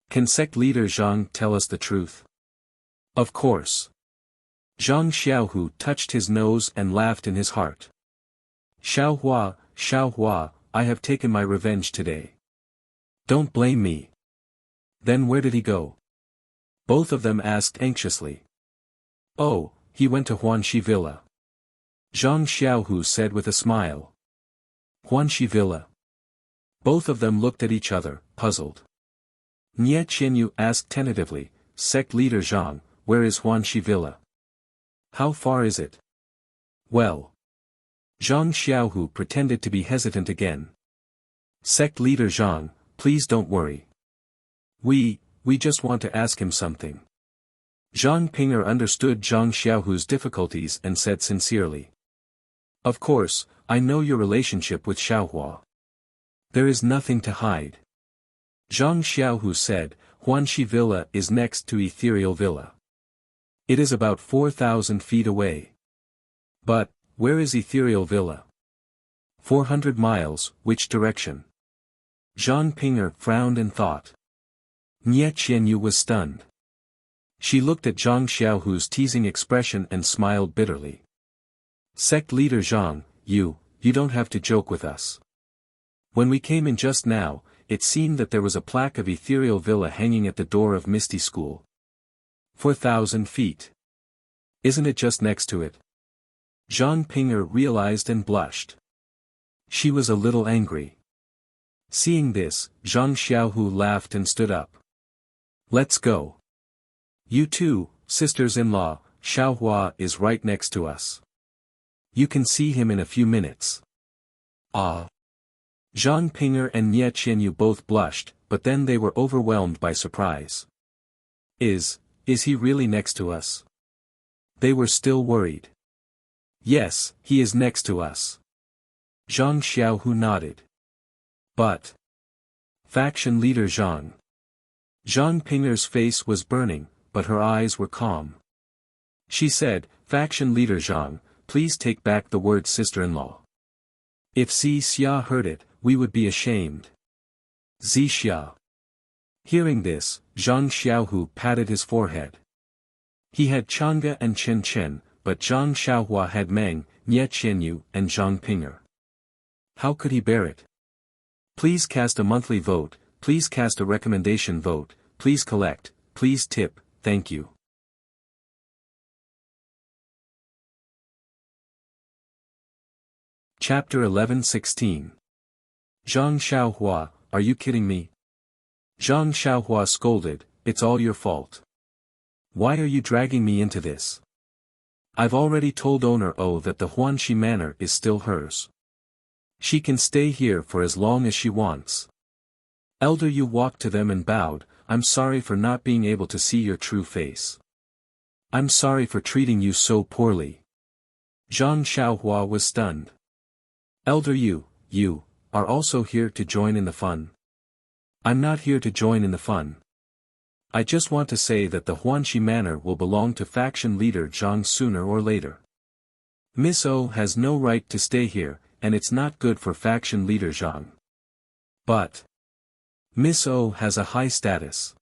Can sect leader Zhang tell us the truth? Of course. Zhang Xiaohu touched his nose and laughed in his heart. Xiaohua, I have taken my revenge today. Don't blame me. Then where did he go? Both of them asked anxiously. Oh, he went to Huanxi Villa. Zhang Xiaohu said with a smile. Huanxi Villa. Both of them looked at each other, puzzled. Nie Qianyu asked tentatively, Sect leader Zhang, where is Huanxi Villa? How far is it? Well. Zhang Xiaohu pretended to be hesitant again. Sect leader Zhang, please don't worry. We just want to ask him something. Zhang Ping'er understood Zhang Xiaohu's difficulties and said sincerely. Of course, I know your relationship with Xiaohua. There is nothing to hide. Zhang Xiaohu said, Huanxi Villa is next to Ethereal Villa. It is about 4,000 feet away. But, where is Ethereal Villa? 400 miles, which direction? Zhang Ping'er frowned and thought. Nie Qianyu was stunned. She looked at Zhang Xiaohu's teasing expression and smiled bitterly. Sect leader Zhang, you don't have to joke with us. When we came in just now, it seemed that there was a plaque of Ethereal Villa hanging at the door of Misty School. 4,000 feet. Isn't it just next to it? Zhang Ping'er realized and blushed. She was a little angry. Seeing this, Zhang Xiaohu laughed and stood up. Let's go. You too, sisters-in-law, Xiaohua is right next to us. You can see him in a few minutes. Ah. Zhang Ping'er and Nie Qianyu both blushed, but then they were overwhelmed by surprise. Is he really next to us? They were still worried. Yes, he is next to us. Zhang Xiaohu nodded. But. Faction leader Zhang. Zhang Ping'er's face was burning, but her eyes were calm. She said, Faction leader Zhang, please take back the word sister-in-law. If Xia heard it, we would be ashamed. Xia. Hearing this, Zhang Xiaohu patted his forehead. He had Chang'e and Chen Chen, but Zhang Xiaohua had Meng, Nie Qianyu and Zhang Ping'er. How could he bear it? Please cast a monthly vote, please cast a recommendation vote, please collect, please tip, thank you. Chapter 11:16. Zhang Xiaohua, are you kidding me? Zhang Xiaohua scolded, it's all your fault. Why are you dragging me into this? I've already told owner O that the Huanxi Manor is still hers. She can stay here for as long as she wants. Elder Yu walked to them and bowed, I'm sorry for not being able to see your true face. I'm sorry for treating you so poorly. Zhang Xiaohua was stunned. Elder Yu, you are also here to join in the fun? I'm not here to join in the fun. I just want to say that the Huanxi Manor will belong to faction leader Zhang sooner or later. Miss O has no right to stay here, and it's not good for faction leader Zhang. But Miss O has a high status.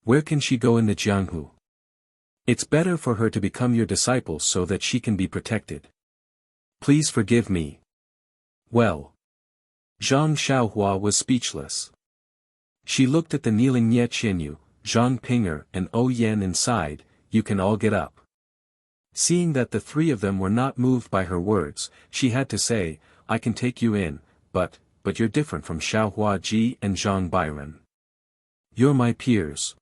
Where can she go in the Jianghu? It's better for her to become your disciple so that she can be protected. Please forgive me. Well. Zhang Xiaohua was speechless. She looked at the kneeling Nie Qianyu, Zhang Pinger and O Yan and sighed, you can all get up. Seeing that the three of them were not moved by her words, she had to say, I can take you in, but you're different from Xiaohua Ji and Zhang Bairen. You're my peers.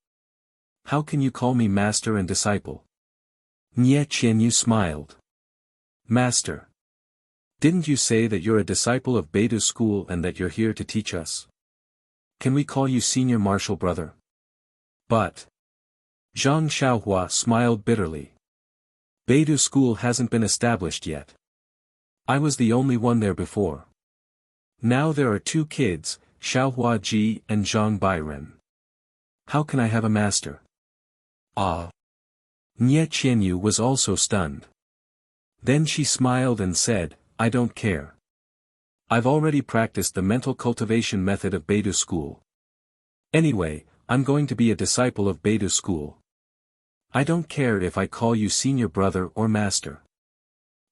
How can you call me master and disciple? Nie Qianyu smiled. Master. Didn't you say that you're a disciple of Beidou school and that you're here to teach us? Can we call you senior martial brother? But Zhang Xiaohua smiled bitterly. Beidou school hasn't been established yet. I was the only one there before. Now there are two kids, Xiaohua Ji and Zhang Bairen. How can I have a master? Ah. Nie Qianyu was also stunned. Then she smiled and said, I don't care. I've already practiced the mental cultivation method of Beidou school. Anyway, I'm going to be a disciple of Beidou school. I don't care if I call you senior brother or master.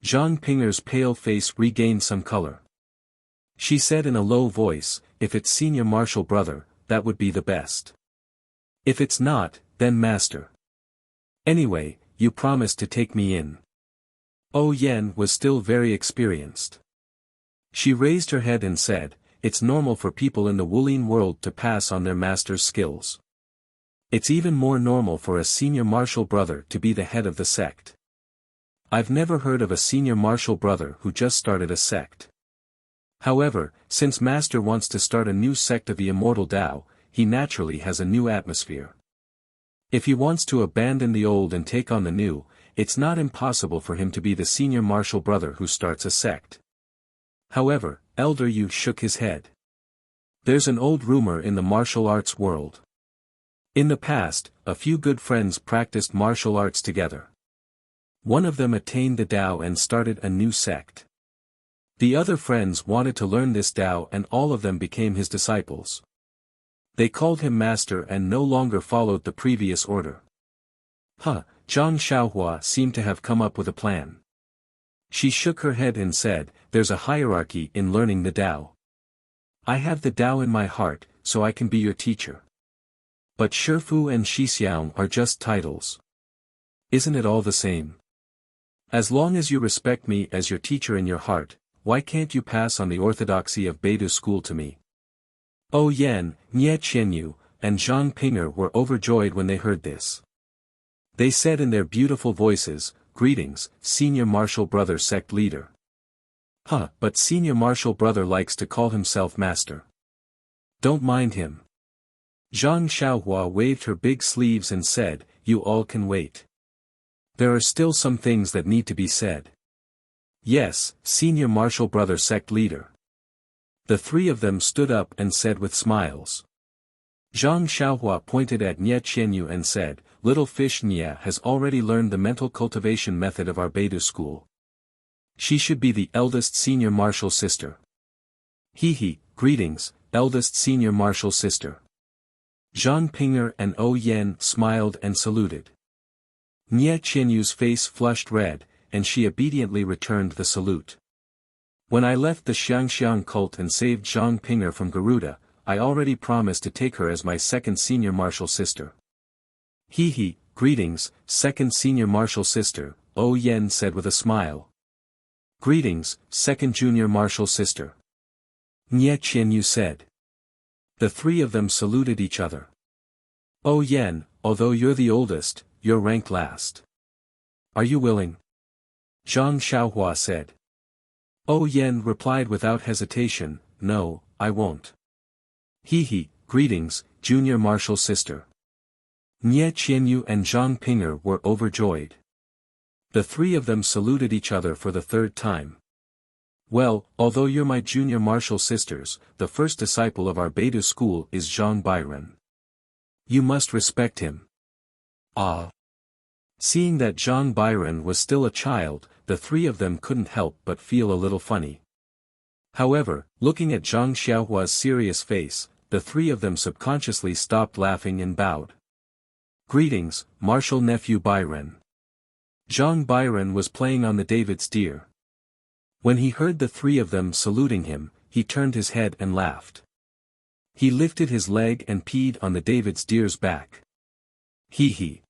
Zhang Pinger's pale face regained some color. She said in a low voice, if it's senior martial brother, that would be the best. If it's not, then master. Anyway, you promised to take me in. O Yan was still very experienced. She raised her head and said, it's normal for people in the Wulin world to pass on their master's skills. It's even more normal for a senior martial brother to be the head of the sect. I've never heard of a senior martial brother who just started a sect. However, since Master wants to start a new sect of the Immortal Tao, he naturally has a new atmosphere. If he wants to abandon the old and take on the new, it's not impossible for him to be the senior martial brother who starts a sect. However, Elder Yu shook his head. There's an old rumor in the martial arts world. In the past, a few good friends practiced martial arts together. One of them attained the Tao and started a new sect. The other friends wanted to learn this Tao and all of them became his disciples. They called him master and no longer followed the previous order. Zhang Xiaohua seemed to have come up with a plan. She shook her head and said, there's a hierarchy in learning the Tao. I have the Tao in my heart, so I can be your teacher. But Shifu and Shixiang are just titles. Isn't it all the same? As long as you respect me as your teacher in your heart, why can't you pass on the orthodoxy of Beidou school to me? O Yan, Nie Qianyu, and Zhang Pinger were overjoyed when they heard this. They said in their beautiful voices, greetings, senior martial brother sect leader. But senior martial brother likes to call himself master. Don't mind him. Zhang Xiaohua waved her big sleeves and said, you all can wait. There are still some things that need to be said. Yes, senior martial brother sect leader. The three of them stood up and said with smiles. Zhang Xiaohua pointed at Nie Qianyu and said, little fish Nie has already learned the mental cultivation method of our Beidou school. She should be the eldest senior martial sister. Greetings, eldest senior martial sister. Zhang Pinger and O Yan smiled and saluted. Nie Qianyu's face flushed red, and she obediently returned the salute. When I left the Xiangxiang cult and saved Zhang Pinger from Garuda, I already promised to take her as my second senior martial sister. He, greetings, second senior martial sister, O Yen said with a smile. Greetings, second junior martial sister. Nye Qianyu said. The three of them saluted each other. O Yen, although you're the oldest, you're ranked last. Are you willing? Zhang Xiaohua said. O Yen replied without hesitation, no, I won't. He, greetings, junior martial sister. Nye Qianyu and Zhang Pinger were overjoyed. The three of them saluted each other for the third time. Well, although you're my junior martial sisters, the first disciple of our Beidu school is Zhang Bairen. You must respect him. Ah. Seeing that Zhang Bairen was still a child, the three of them couldn't help but feel a little funny. However, looking at Zhang Xiaohua's serious face, the three of them subconsciously stopped laughing and bowed. Greetings, martial nephew Bairen. Zhang Bairen was playing on the David's deer. When he heard the three of them saluting him, he turned his head and laughed. He lifted his leg and peed on the David's deer's back. He.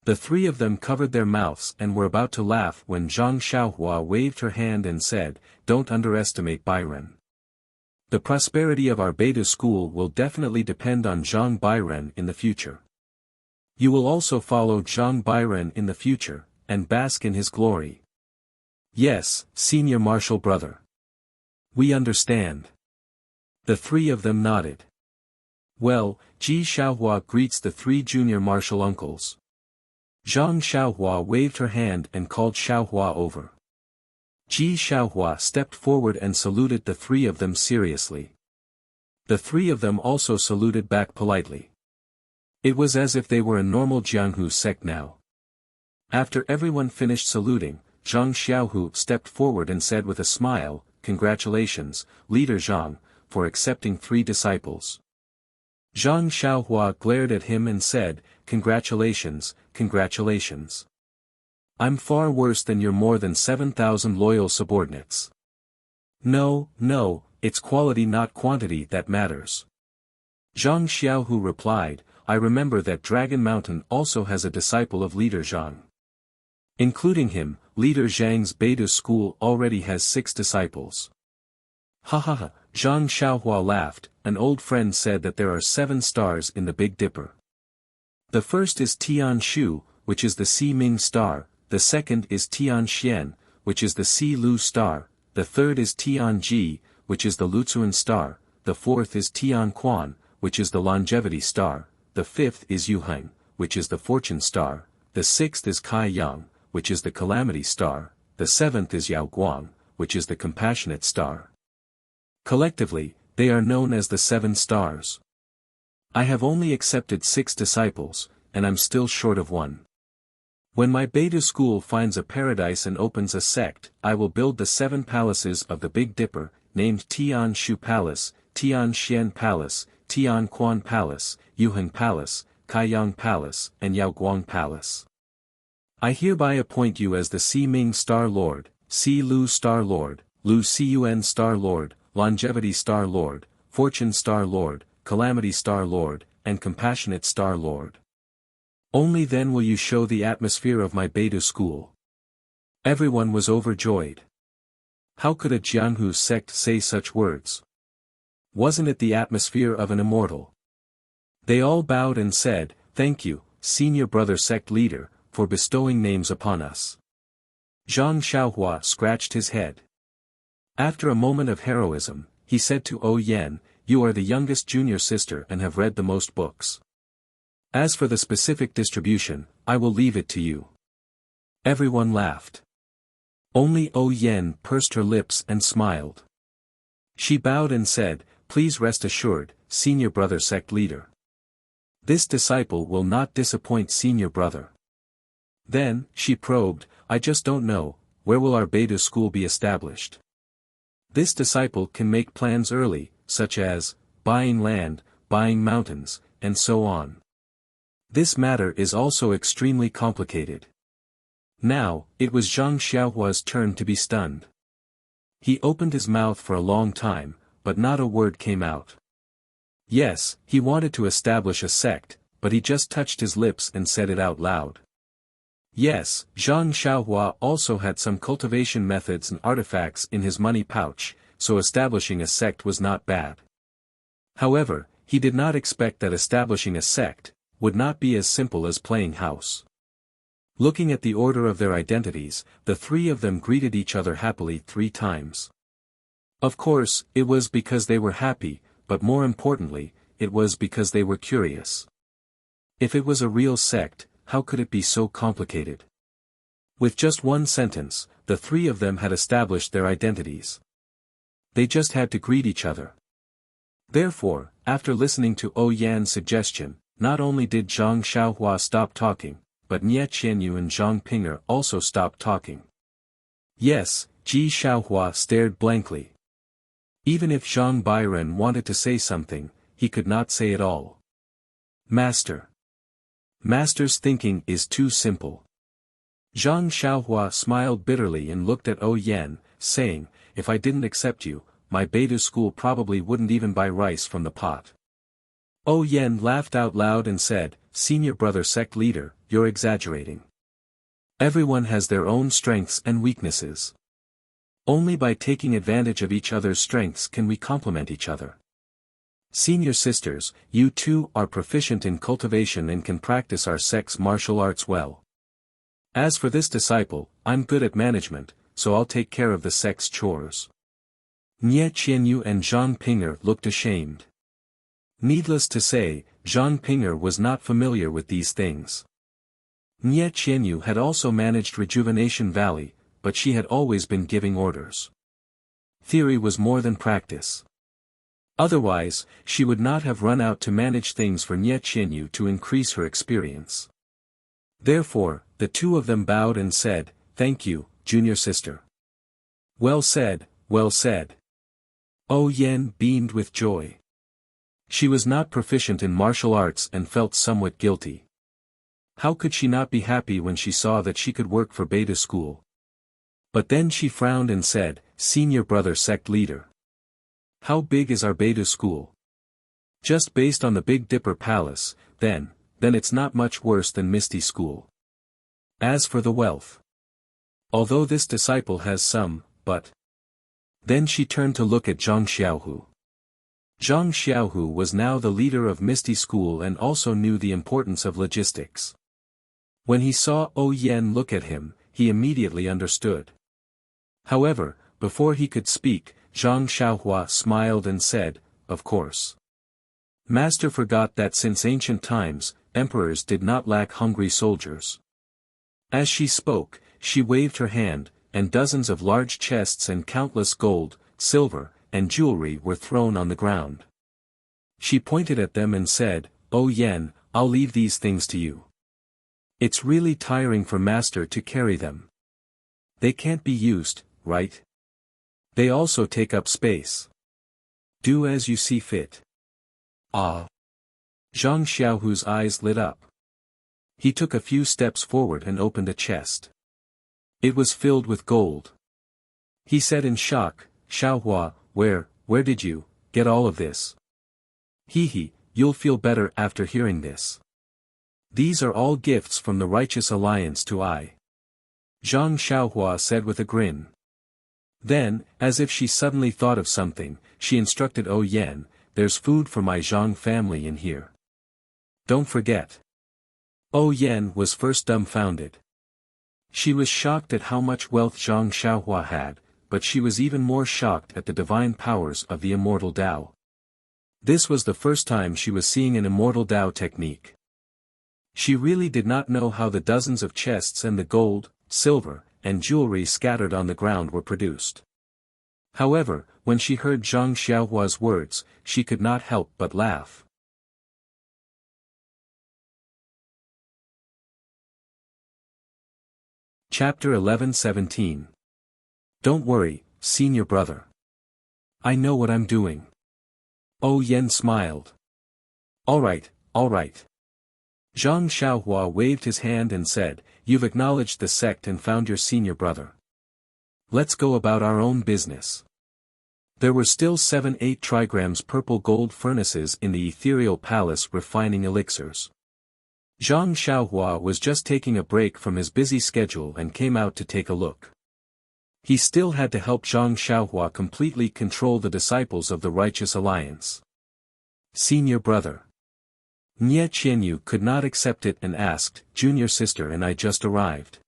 The three of them covered their mouths and were about to laugh when Zhang Xiaohua waved her hand and said, Don't underestimate Bairen. The prosperity of our Beidu school will definitely depend on Zhang Bairen in the future. You will also follow Zhang Bairen in the future, and bask in his glory. Yes, senior martial brother. We understand. The three of them nodded. Well, Ji Xiaohua greets the three junior martial uncles. Zhang Xiaohua waved her hand and called Xiaohua over. Ji Xiaohua stepped forward and saluted the three of them seriously. The three of them also saluted back politely. It was as if they were a normal Jianghu sect now. After everyone finished saluting, Zhang Xiaohu stepped forward and said with a smile, Congratulations, Leader Zhang, for accepting 3 disciples. Zhang Xiaohua glared at him and said, Congratulations, congratulations. I'm far worse than your more than 7,000 loyal subordinates. No, it's quality not quantity that matters. Zhang Xiaohu replied, I remember that Dragon Mountain also has a disciple of Leader Zhang. Including him, Leader Zhang's Beidu school already has 6 disciples. Ha, Zhang Xiaohua laughed. An old friend said that there are 7 stars in the Big Dipper. The first is Tian Shu, which is the Si Ming star, the second is Tian Xian, which is the Si Lu star, the third is Tian Ji, which is the Luzuan star, the fourth is Tian Quan, which is the longevity star, the fifth is Yuheng, which is the fortune star, the sixth is Kai Yang, which is the calamity star, the seventh is Yao Guang, which is the compassionate star. Collectively, they are known as the 7 stars. I have only accepted 6 disciples, and I'm still short of 1. When my Beidu school finds a paradise and opens a sect, I will build the 7 palaces of the Big Dipper, named Tian Shu Palace, Tian Xian Palace, Tian Quan Palace, Yuheng Palace, Kaiyang Palace, and Yao Guang Palace. I hereby appoint you as the Si Ming Star Lord, Si Lu Star Lord, Lu Cun Star Lord, Longevity Star Lord, Fortune Star Lord, Calamity Star Lord, and Compassionate Star Lord. Only then will you show the atmosphere of my Beidu school. Everyone was overjoyed. How could a Jianghu sect say such words? Wasn't it the atmosphere of an immortal? They all bowed and said, Thank you, senior brother sect leader, for bestowing names upon us. Zhang Xiaohua scratched his head. After a moment of heroism, he said to O Yen, You are the youngest junior sister and have read the most books. As for the specific distribution, I will leave it to you. Everyone laughed. Only O Yen pursed her lips and smiled. She bowed and said, Please rest assured, senior brother sect leader. This disciple will not disappoint senior brother. Then, she probed, I just don't know, where will our Beidu school be established? This disciple can make plans early, such as, buying land, buying mountains, and so on. This matter is also extremely complicated. Now, it was Zhang Xiaohua's turn to be stunned. He opened his mouth for a long time, but not a word came out. Yes, he wanted to establish a sect, but he just touched his lips and said it out loud. Yes, Zhang Xiaohua also had some cultivation methods and artifacts in his money pouch, so establishing a sect was not bad. However, he did not expect that establishing a sect would not be as simple as playing house. Looking at the order of their identities, the three of them greeted each other happily 3 times. Of course, it was because they were happy, but more importantly, it was because they were curious. If it was a real sect, how could it be so complicated? With just one sentence, the three of them had established their identities. They just had to greet each other. Therefore, after listening to Yan's suggestion, not only did Zhang Xiaohua stop talking, but Nie Qianyu and Zhang Ping'er also stopped talking. Yes, Ji Xiaohua stared blankly. Even if Zhang Bairen wanted to say something, he could not say it all. Master. Master's thinking is too simple. Zhang Xiaohua smiled bitterly and looked at Yan, saying, if I didn't accept you, my beta school probably wouldn't even buy rice from the pot. Yan laughed out loud and said, Senior brother sect leader, you're exaggerating. Everyone has their own strengths and weaknesses. Only by taking advantage of each other's strengths can we complement each other. Senior sisters, you too are proficient in cultivation and can practice our sect's martial arts well. As for this disciple, I'm good at management, so I'll take care of the sect's chores. Nie Qianyu and Zhang Ping'er looked ashamed. Needless to say, Zhang Ping'er was not familiar with these things. Nie Qianyu had also managed Rejuvenation Valley, but she had always been giving orders. Theory was more than practice. Otherwise, she would not have run out to manage things for Nie Qianyu to increase her experience. Therefore, the two of them bowed and said, thank you, junior sister. Well said, well said. Yan beamed with joy. She was not proficient in martial arts and felt somewhat guilty. How could she not be happy when she saw that she could work for beta school? But then she frowned and said, Senior brother sect leader. How big is our beta school? Just based on the Big Dipper Palace, then it's not much worse than Misty School. As for the wealth. Although this disciple has some, but. Then she turned to look at Zhang Xiaohu. Zhang Xiaohu was now the leader of Misty School and also knew the importance of logistics. When he saw Yan look at him, he immediately understood. However, before he could speak, Zhang Xiaohua smiled and said, of course. Master forgot that since ancient times, emperors did not lack hungry soldiers. As she spoke, she waved her hand, and dozens of large chests and countless gold, silver, and jewelry were thrown on the ground. She pointed at them and said, Yan, I'll leave these things to you. It's really tiring for Master to carry them. They can't be used, right? They also take up space. Do as you see fit. Ah. Zhang Xiaohu's eyes lit up. He took a few steps forward and opened a chest. It was filled with gold. He said in shock, Xiaohua, where did you get all of this? He, you'll feel better after hearing this. These are all gifts from the Righteous Alliance to I. Zhang Xiaohua said with a grin. Then, as if she suddenly thought of something, she instructed Yan, there's food for my Zhang family in here. Don't forget. Yan was first dumbfounded. She was shocked at how much wealth Zhang Xiaohua had, but she was even more shocked at the divine powers of the immortal Tao. This was the first time she was seeing an immortal Tao technique. She really did not know how the dozens of chests and the gold, silver, and jewelry scattered on the ground were produced. However, when she heard Zhang Xiaohua's words, she could not help but laugh. Chapter 11:17. Don't worry, senior brother. I know what I'm doing. Yan smiled. All right. Zhang Xiaohua waved his hand and said, you've acknowledged the sect and found your senior brother. Let's go about our own business. There were still 7-8 trigrams purple gold furnaces in the ethereal palace refining elixirs. Zhang Xiaohua was just taking a break from his busy schedule and came out to take a look. He still had to help Zhang Xiaohua completely control the disciples of the Righteous Alliance. Senior brother. Nie Qianyu could not accept it and asked, Junior sister and I just arrived.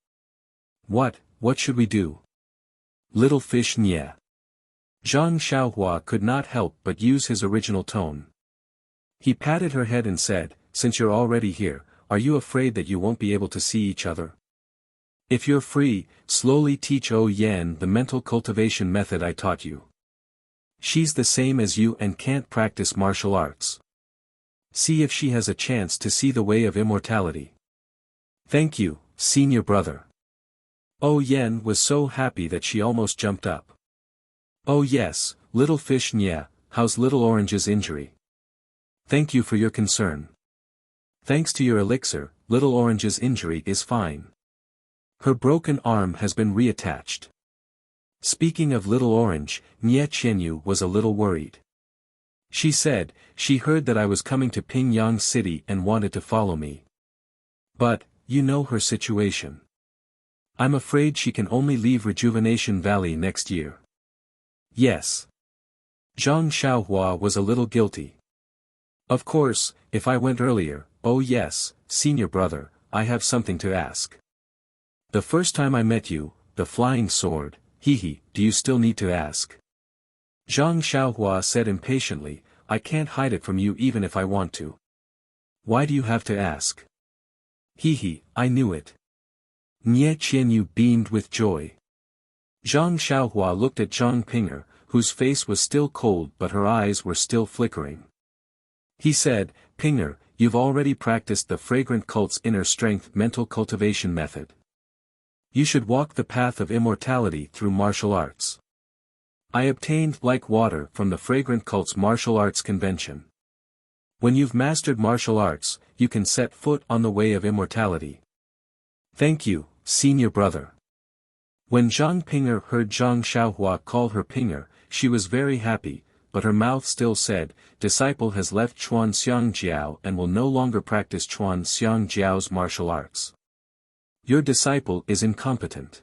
What should we do? Little fish Nie. Zhang Xiaohua could not help but use his original tone. He patted her head and said, since you're already here, are you afraid that you won't be able to see each other? If you're free, slowly teach O Yan the mental cultivation method I taught you. She's the same as you and can't practice martial arts. See if she has a chance to see the way of immortality. Thank you, senior brother. O Yan was so happy that she almost jumped up. Oh yes, little fish Nie, how's little orange's injury? Thank you for your concern. Thanks to your elixir, little orange's injury is fine. Her broken arm has been reattached. Speaking of little orange, Nie Qianyu was a little worried. She said, she heard that I was coming to Pingyang City and wanted to follow me. But, you know her situation. I'm afraid she can only leave Rejuvenation Valley next year. Yes. Zhang Xiaohua was a little guilty. Of course, if I went earlier, oh yes, senior brother, I have something to ask. The first time I met you, the flying sword, do you still need to ask? Zhang Xiaohua said impatiently, I can't hide it from you even if I want to. Why do you have to ask? I knew it. Nie Qianyu beamed with joy. Zhang Xiaohua looked at Zhang Pinger, whose face was still cold but her eyes were still flickering. He said, Pinger, you've already practiced the fragrant cult's inner strength mental cultivation method. You should walk the path of immortality through martial arts. I obtained like water from the fragrant cult's martial arts convention. When you've mastered martial arts, you can set foot on the way of immortality. Thank you, senior brother. When Zhang Pinger heard Zhang Xiaohua call her Pinger, she was very happy, but her mouth still said, disciple has left Chuan Xiangjiao and will no longer practice Chuan Xiangjiao's martial arts. Your disciple is incompetent.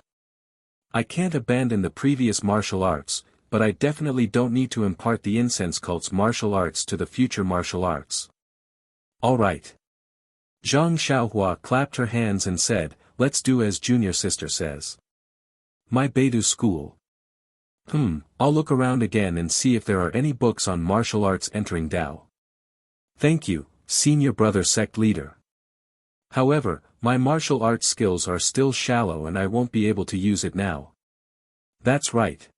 I can't abandon the previous martial arts, but I definitely don't need to impart the incense cult's martial arts to the future martial arts. All right. Zhang Xiaohua clapped her hands and said, let's do as junior sister says. My Beidou school. I'll look around again and see if there are any books on martial arts entering Dao. Thank you, senior brother sect leader. However, my martial arts skills are still shallow and I won't be able to use it now. That's right.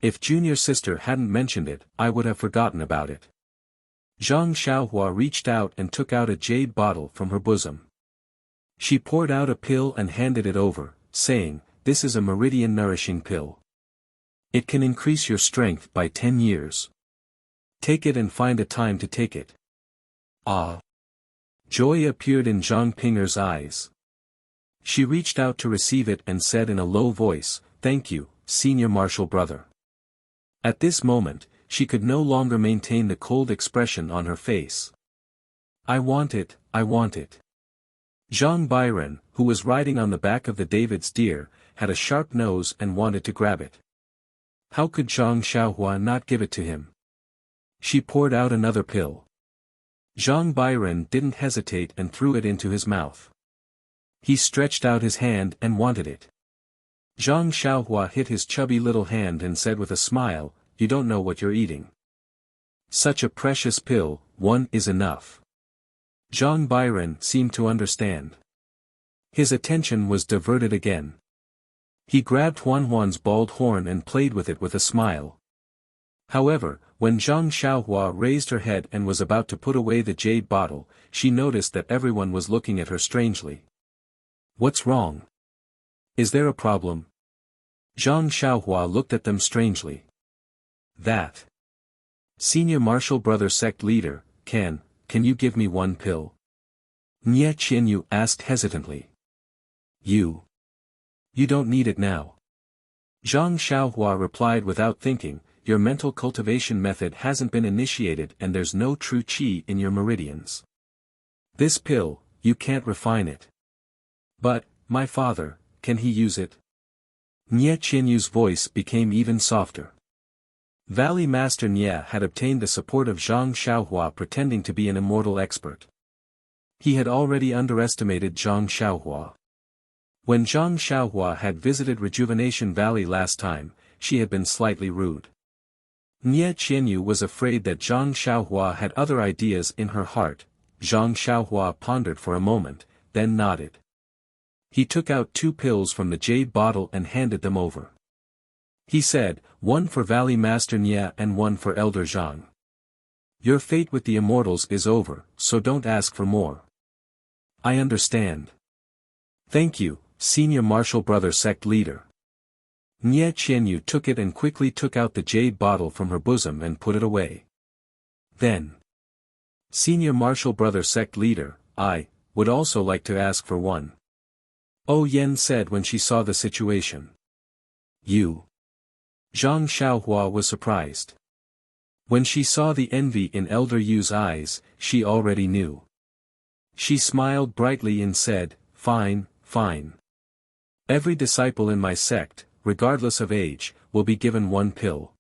If junior sister hadn't mentioned it, I would have forgotten about it. Zhang Xiaohua reached out and took out a jade bottle from her bosom. She poured out a pill and handed it over, saying, this is a meridian nourishing pill. It can increase your strength by 10 years. Take it and find a time to take it. Ah! Joy appeared in Zhang Pinger's eyes. She reached out to receive it and said in a low voice, thank you, senior martial brother. At this moment, she could no longer maintain the cold expression on her face. I want it, I want it. Zhang Byron, who was riding on the back of the David's deer, had a sharp nose and wanted to grab it. How could Zhang Xiaohua not give it to him? She poured out another pill. Zhang Byron didn't hesitate and threw it into his mouth. He stretched out his hand and wanted it. Zhang Xiaohua hit his chubby little hand and said with a smile, you don't know what you're eating. Such a precious pill, one is enough. Zhang Byron seemed to understand. His attention was diverted again. He grabbed Huan's bald horn and played with it with a smile. However, when Zhang Xiaohua raised her head and was about to put away the jade bottle, she noticed that everyone was looking at her strangely. What's wrong? Is there a problem? Zhang Xiaohua looked at them strangely. That. Senior martial brother sect leader, can you give me one pill? Nie Qianyu asked hesitantly. You don't need it now. Zhang Xiaohua replied without thinking, your mental cultivation method hasn't been initiated and there's no true qi in your meridians. This pill, you can't refine it. But, my father, can he use it? Nie Qianyu's voice became even softer. Valley Master Nie had obtained the support of Zhang Xiaohua pretending to be an immortal expert. He had already underestimated Zhang Xiaohua. When Zhang Xiaohua had visited Rejuvenation Valley last time, she had been slightly rude. Nie Qianyu was afraid that Zhang Xiaohua had other ideas in her heart. Zhang Xiaohua pondered for a moment, then nodded. He took out 2 pills from the jade bottle and handed them over. He said, one for Valley Master Nie and one for Elder Zhang. Your fate with the immortals is over, so don't ask for more. I understand. Thank you, Senior Martial Brother Sect Leader. Nie Qianyu took it and quickly took out the jade bottle from her bosom and put it away. Then, Senior Martial Brother Sect Leader, I would also like to ask for one. Oh Yen said when she saw the situation. You. Zhang Xiaohua was surprised. When she saw the envy in Elder Yu's eyes, she already knew. She smiled brightly and said, fine, fine. Every disciple in my sect, regardless of age, will be given 1 pill.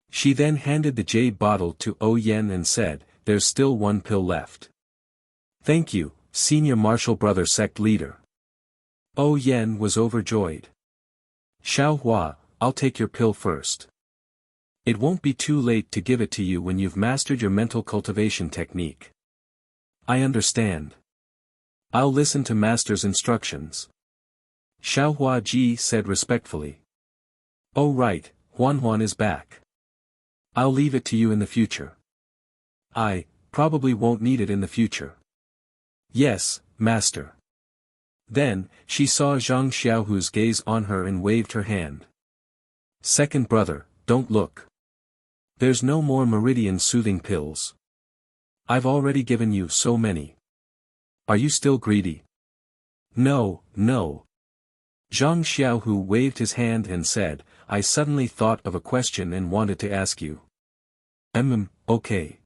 She then handed the jade bottle to O Yen and said, there's still 1 pill left. Thank you, Senior Martial Brother Sect Leader. O Yen was overjoyed. Xiaohua, I'll take your pill first. It won't be too late to give it to you when you've mastered your mental cultivation technique. I understand. I'll listen to Master's instructions. Xiaohua Ji said respectfully. Oh right, Huan is back. I'll leave it to you in the future. I probably won't need it in the future. Yes, Master. Then, she saw Zhang Xiaohu's gaze on her and waved her hand. Second brother, don't look. There's no more meridian soothing pills. I've already given you so many. Are you still greedy? No, no. Zhang Xiaohu waved his hand and said, I suddenly thought of a question and wanted to ask you. Okay.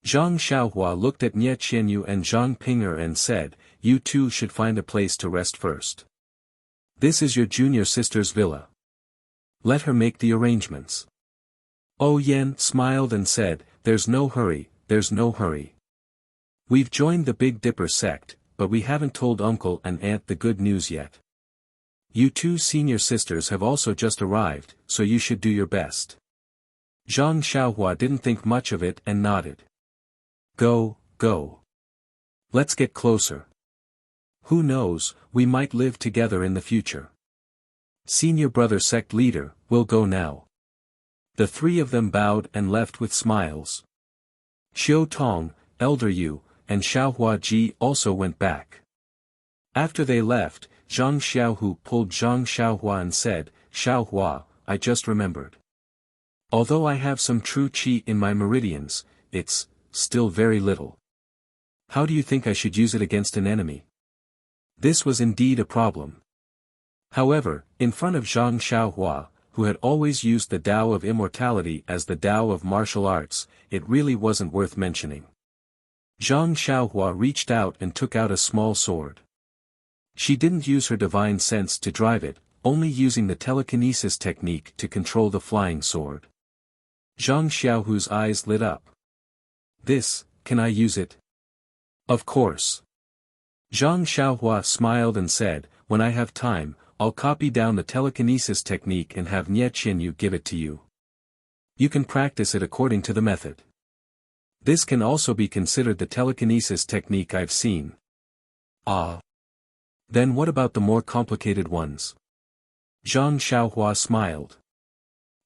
Zhang Xiaohua looked at Nie Qianyu and Zhang Ping'er and said, you two should find a place to rest first. This is your junior sister's villa. Let her make the arrangements. O Yen smiled and said, there's no hurry, there's no hurry. We've joined the Big Dipper sect, but we haven't told Uncle and Aunt the good news yet. You 2 senior sisters have also just arrived, so you should do your best. Zhang Xiaohua didn't think much of it and nodded. Go. Let's get closer. Who knows, we might live together in the future. Senior Brother Sect Leader, we'll go now. The 3 of them bowed and left with smiles. Xiao Tong, Elder Yu, and Xiaohua Ji also went back. After they left, Zhang Xiaohu pulled Zhang Xiaohua and said, Xiaohua, I just remembered. Although I have some true qi in my meridians, it's still very little. How do you think I should use it against an enemy? This was indeed a problem. However, in front of Zhang Xiaohua, who had always used the Tao of Immortality as the Tao of martial arts, it really wasn't worth mentioning. Zhang Xiaohua reached out and took out a small sword. She didn't use her divine sense to drive it, only using the telekinesis technique to control the flying sword. Zhang Xiaohu's eyes lit up. This, can I use it? Of course. Zhang Xiaohua smiled and said, when I have time, I'll copy down the telekinesis technique and have Nie Qianyu give it to you. You can practice it according to the method. This can also be considered the telekinesis technique I've seen. Ah. Then what about the more complicated ones? Zhang Xiaohua smiled.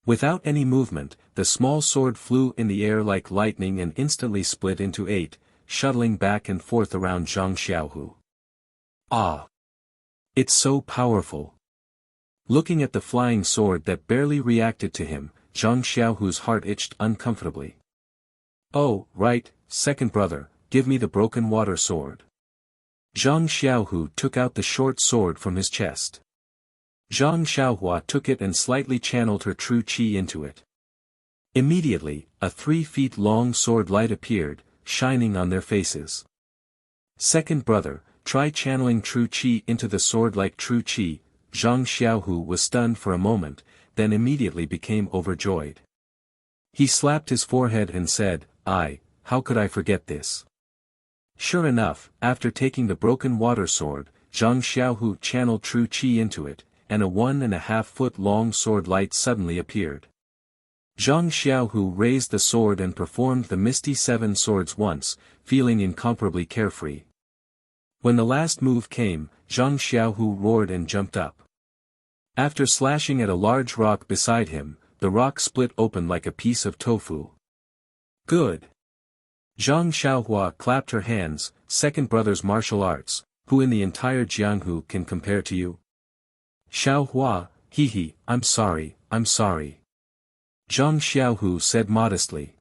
Without any movement, the small sword flew in the air like lightning and instantly split into 8, shuttling back and forth around Zhang Xiaohu. Ah! It's so powerful. Looking at the flying sword that barely reacted to him, Zhang Xiaohu's heart itched uncomfortably. Oh, right, second brother, give me the broken water sword. Zhang Xiaohu took out the short sword from his chest. Zhang Xiaohua took it and slightly channeled her true qi into it. Immediately, a 3-feet-long sword light appeared, shining on their faces. Second brother, try channeling true qi into the sword like true qi. Zhang Xiaohu was stunned for a moment, then immediately became overjoyed. He slapped his forehead and said, how could I forget this? Sure enough, after taking the broken water sword, Zhang Xiaohu channeled true qi into it, and a 1.5-foot-long sword light suddenly appeared. Zhang Xiaohu raised the sword and performed the Misty Seven Swords once, feeling incomparably carefree. When the last move came, Zhang Xiaohu roared and jumped up. After slashing at a large rock beside him, the rock split open like a piece of tofu. Good! Zhang Xiaohua clapped her hands. Second brother's martial arts, who in the entire Jianghu can compare to you? Xiaohua, I'm sorry. Zhang Xiaohu said modestly.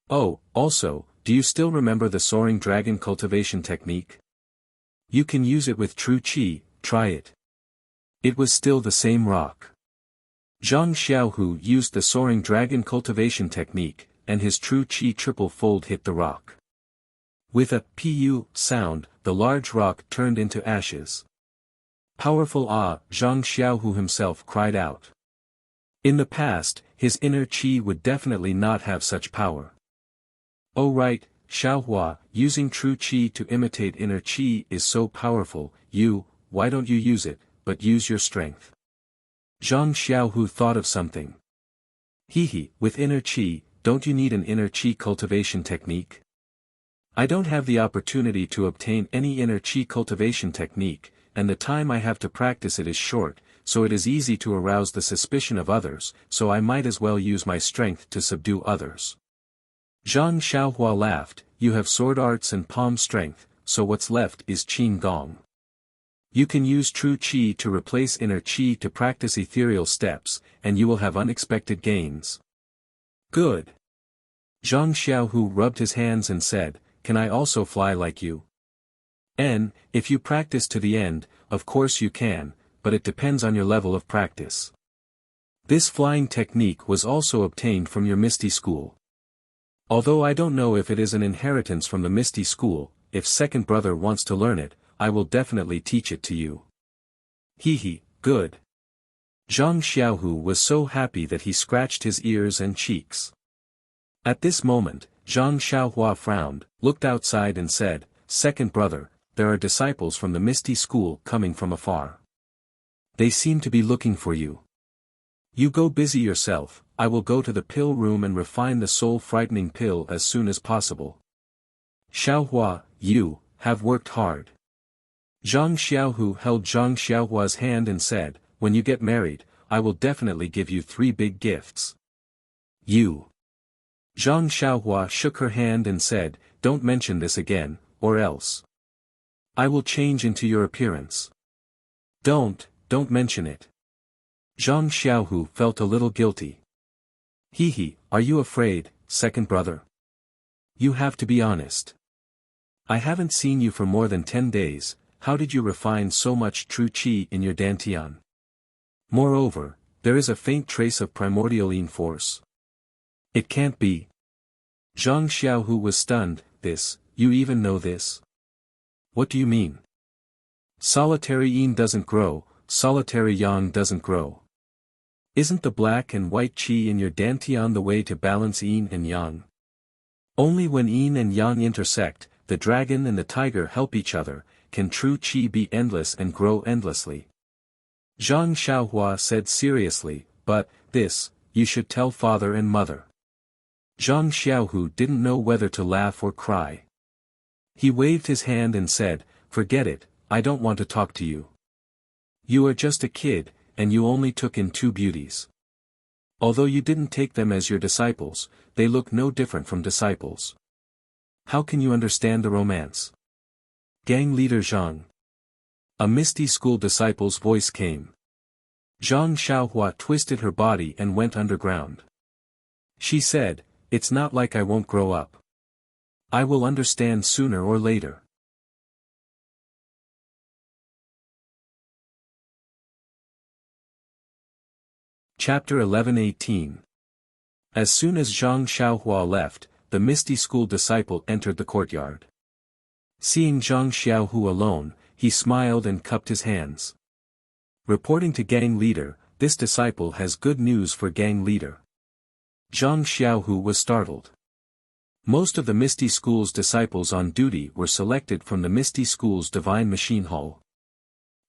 Oh, also, do you still remember the soaring dragon cultivation technique? You can use it with true qi, try it. It was still the same rock. Zhang Xiaohu used the soaring dragon cultivation technique, and his true qi triple-fold hit the rock. With a pu sound, the large rock turned into ashes. Powerful Zhang Xiaohu himself cried out. In the past, his inner qi would definitely not have such power. Oh right, Xiaohua, using true qi to imitate inner qi is so powerful. Why don't you use it, but use your strength? Zhang Xiaohu thought of something. With inner qi, don't you need an inner qi cultivation technique? I don't have the opportunity to obtain any inner qi cultivation technique, and the time I have to practice it is short, so it is easy to arouse the suspicion of others, so I might as well use my strength to subdue others. Zhang Xiaohua laughed. You have sword arts and palm strength, so what's left is qin gong. You can use true qi to replace inner qi to practice ethereal steps, and you will have unexpected gains. Good. Zhang Xiaohu rubbed his hands and said, can I also fly like you? If you practice to the end, of course you can, but it depends on your level of practice. This flying technique was also obtained from your Misty School. Although I don't know if it is an inheritance from the Misty School, if second brother wants to learn it, I will definitely teach it to you. Good. Zhang Xiaohu was so happy that he scratched his ears and cheeks. At this moment, Zhang Xiaohua frowned, looked outside and said, second brother, there are disciples from the Misty School coming from afar. They seem to be looking for you. You go busy yourself. I will go to the pill room and refine the soul-frightening pill as soon as possible. Xiaohua, you have worked hard. Zhang Xiaohu held Zhang Xiaohua's hand and said, when you get married, I will definitely give you 3 big gifts. Zhang Xiaohua shook her hand and said, don't mention this again, or else I will change into your appearance. Don't mention it. Zhang Xiaohu felt a little guilty. Are you afraid, second brother? You have to be honest. I haven't seen you for more than 10 days, how did you refine so much true qi in your dantian? Moreover, there is a faint trace of primordial yin force. It can't be. Zhang Xiaohu was stunned. You even know this? What do you mean? Solitary yin doesn't grow, solitary yang doesn't grow. Isn't the black and white qi in your dantian the way to balance yin and yang? Only when yin and yang intersect, the dragon and the tiger help each other, can true qi be endless and grow endlessly. Zhang Xiaohua said seriously, but, you should tell father and mother. Zhang Xiaohu didn't know whether to laugh or cry. He waved his hand and said, forget it, I don't want to talk to you. You are just a kid, and you only took in 2 beauties. Although you didn't take them as your disciples, they look no different from disciples. How can you understand the romance? Gang leader Zhang. A Misty School disciple's voice came. Zhang Xiaohua twisted her body and went underground. She said, it's not like I won't grow up. I will understand sooner or later. Chapter 11:18. As soon as Zhang Xiaohua left, the Misty School disciple entered the courtyard. Seeing Zhang Xiaohu alone, he smiled and cupped his hands. Reporting to gang leader, this disciple has good news for gang leader. Zhang Xiaohu was startled. Most of the Misty School's disciples on duty were selected from the Misty School's Divine Machine Hall.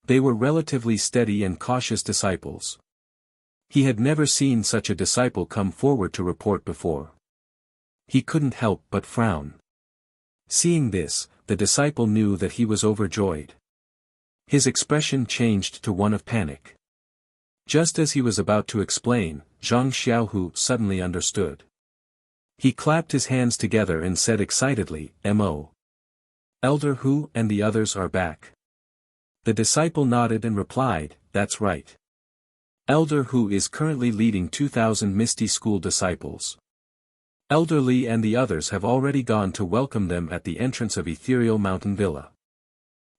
They were relatively steady and cautious disciples. He had never seen such a disciple come forward to report before. He couldn't help but frown. Seeing this, the disciple knew that he was overjoyed. His expression changed to one of panic. Just as he was about to explain, Zhang Xiaohu suddenly understood. He clapped his hands together and said excitedly, "Mo. Elder Hu and the others are back." The disciple nodded and replied, "That's right. Elder Hu is currently leading 2,000 Misty School disciples. Elder Li and the others have already gone to welcome them at the entrance of Ethereal Mountain Villa.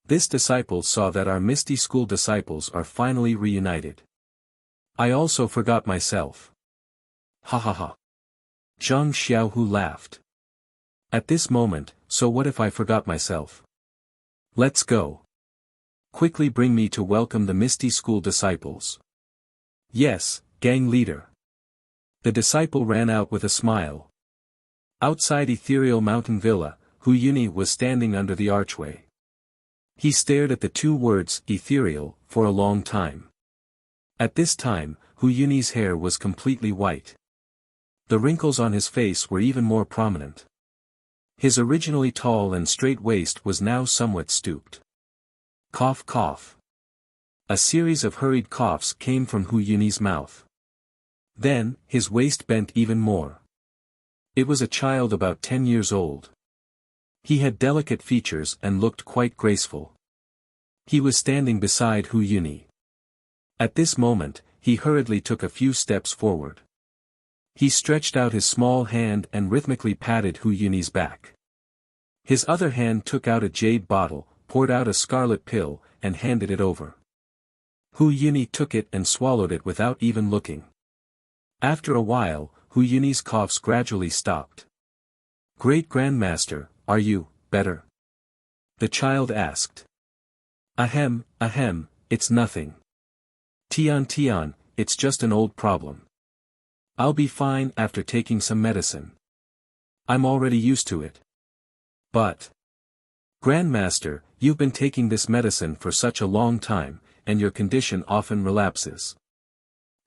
This disciple saw that our Misty School disciples are finally reunited. I also forgot myself." Ha ha ha. Zhang Xiaohu laughed. At this moment, so what if I forgot myself? Let's go. Quickly bring me to welcome the Misty School disciples. Yes, gang leader. The disciple ran out with a smile. Outside Ethereal Mountain Villa, Hu Yuni was standing under the archway. He stared at the two words, ethereal, for a long time. At this time, Hu Yuni's hair was completely white. The wrinkles on his face were even more prominent. His originally tall and straight waist was now somewhat stooped. Cough cough. A series of hurried coughs came from Hu Yuni's mouth. Then, his waist bent even more. It was a child about 10 years old. He had delicate features and looked quite graceful. He was standing beside Hu Yuni. At this moment, he hurriedly took a few steps forward. He stretched out his small hand and rhythmically patted Hu Yuni's back. His other hand took out a jade bottle, poured out a scarlet pill, and handed it over. Hu Yuni took it and swallowed it without even looking. After a while, Hu Yuni's coughs gradually stopped. "Great Grandmaster, are you better?" the child asked. Ahem, it's nothing. Tian, it's just an old problem. I'll be fine after taking some medicine. I'm already used to it. But, Grandmaster, you've been taking this medicine for such a long time, and your condition often relapses.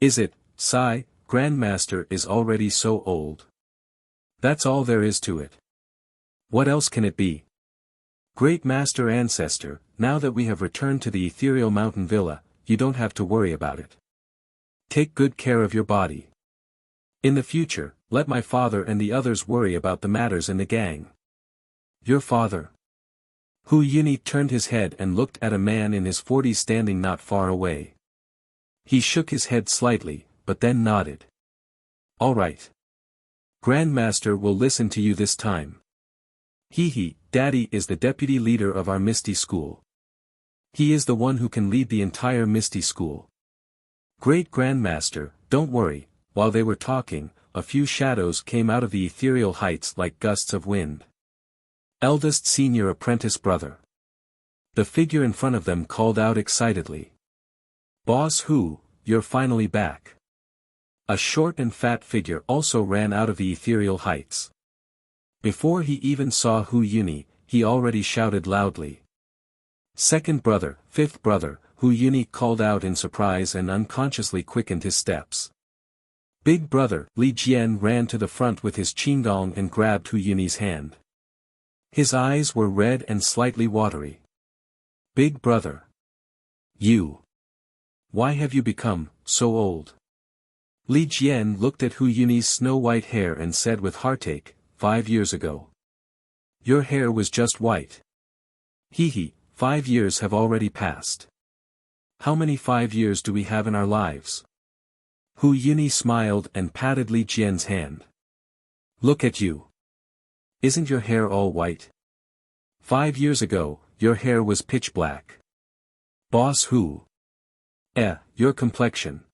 Is it, Sai, Grandmaster is already so old? That's all there is to it. What else can it be? Great Master Ancestor, now that we have returned to the Ethereal Mountain Villa, you don't have to worry about it. Take good care of your body. In the future, let my father and the others worry about the matters in the gang. Your father? Hu Yuni turned his head and looked at a man in his 40s standing not far away. He shook his head slightly, but then nodded. All right. Grandmaster will listen to you this time. Daddy is the deputy leader of our Misty School. He is the one who can lead the entire Misty School. Great Grandmaster, don't worry. While they were talking, a few shadows came out of the ethereal heights like gusts of wind. Eldest senior apprentice brother. The figure in front of them called out excitedly. Boss Hu, you're finally back. A short and fat figure also ran out of the ethereal heights. Before he even saw Hu Yuni, he already shouted loudly. Second brother, fifth brother, Hu Yuni called out in surprise and unconsciously quickened his steps. Big brother, Li Jian ran to the front with his qingdong and grabbed Hu Yuni's hand. His eyes were red and slightly watery. Big brother. You. Why have you become so old? Li Jian looked at Hu Yuni's snow-white hair and said with heartache, 5 years ago. Your hair was just white. 5 years have already passed. How many 5 years do we have in our lives? Hu Yuni smiled and patted Li Jian's hand. Look at you. Isn't your hair all white? 5 years ago, your hair was pitch black. Boss Hu. Your complexion.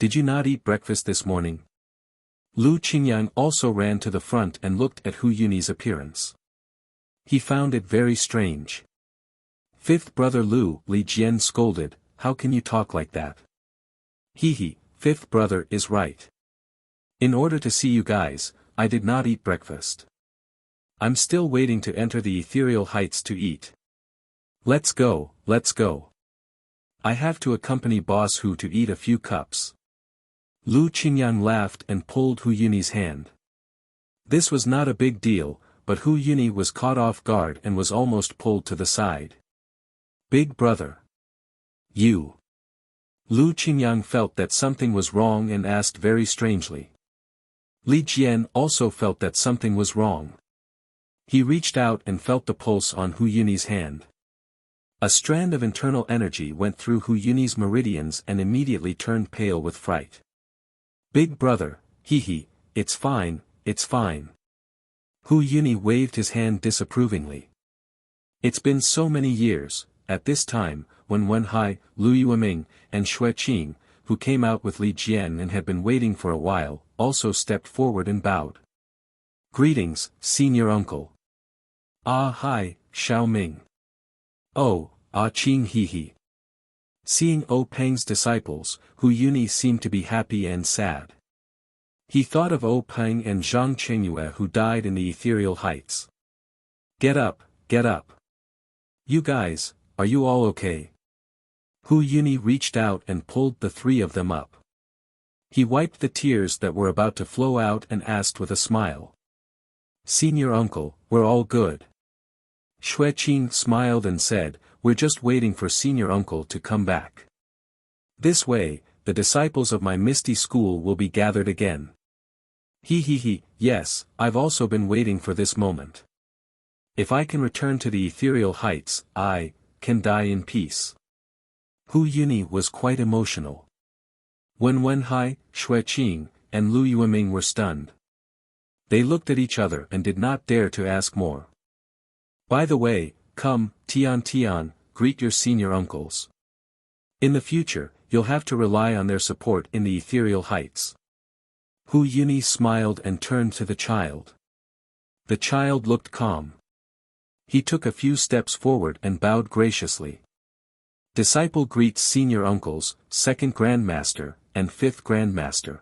Did you not eat breakfast this morning? Lu Qingyang also ran to the front and looked at Hu Yunyi's appearance. He found it very strange. Fifth brother Lu, Li Jian scolded, how can you talk like that? He, fifth brother is right. In order to see you guys, I did not eat breakfast. I'm still waiting to enter the ethereal heights to eat. Let's go, let's go. I have to accompany Boss Hu to eat a few cups. Lu Qingyang laughed and pulled Hu Yunyi's hand. This was not a big deal, but Hu Yunyi was caught off guard and was almost pulled to the side. Big brother. You. Lu Qingyang felt that something was wrong and asked very strangely. Li Jian also felt that something was wrong. He reached out and felt the pulse on Hu Yunyi's hand. A strand of internal energy went through Hu Yunyi's meridians and immediately turned pale with fright. Big brother, it's fine, it's fine. Hu Yunyi waved his hand disapprovingly. It's been so many years. At this time, when Wenhai, Lu Yueming, and Xue Qing, who came out with Li Jian and had been waiting for a while, also stepped forward and bowed. Greetings, senior uncle. Ah hi, Xiao Ming. Oh, ah Qing Seeing O Peng's disciples, Hu Yunyi seemed to be happy and sad. He thought of O Peng and Zhang Qingyue who died in the ethereal heights. Get up, get up. You guys, are you all okay? Hu Yunyi reached out and pulled the three of them up. He wiped the tears that were about to flow out and asked with a smile. Senior uncle, we're all good. Xue Qing smiled and said, we're just waiting for senior uncle to come back. This way, the disciples of my misty school will be gathered again. Yes, I've also been waiting for this moment. If I can return to the ethereal heights, I can die in peace. Hu Yunyi was quite emotional. When Wenhai, Xue Qing, and Lu Yueming were stunned. They looked at each other and did not dare to ask more. By the way, come, Tian, greet your senior uncles. In the future, you'll have to rely on their support in the ethereal heights. Hu Yunyi smiled and turned to the child. The child looked calm. He took a few steps forward and bowed graciously. Disciple greets senior uncles, second grandmaster, and fifth grandmaster.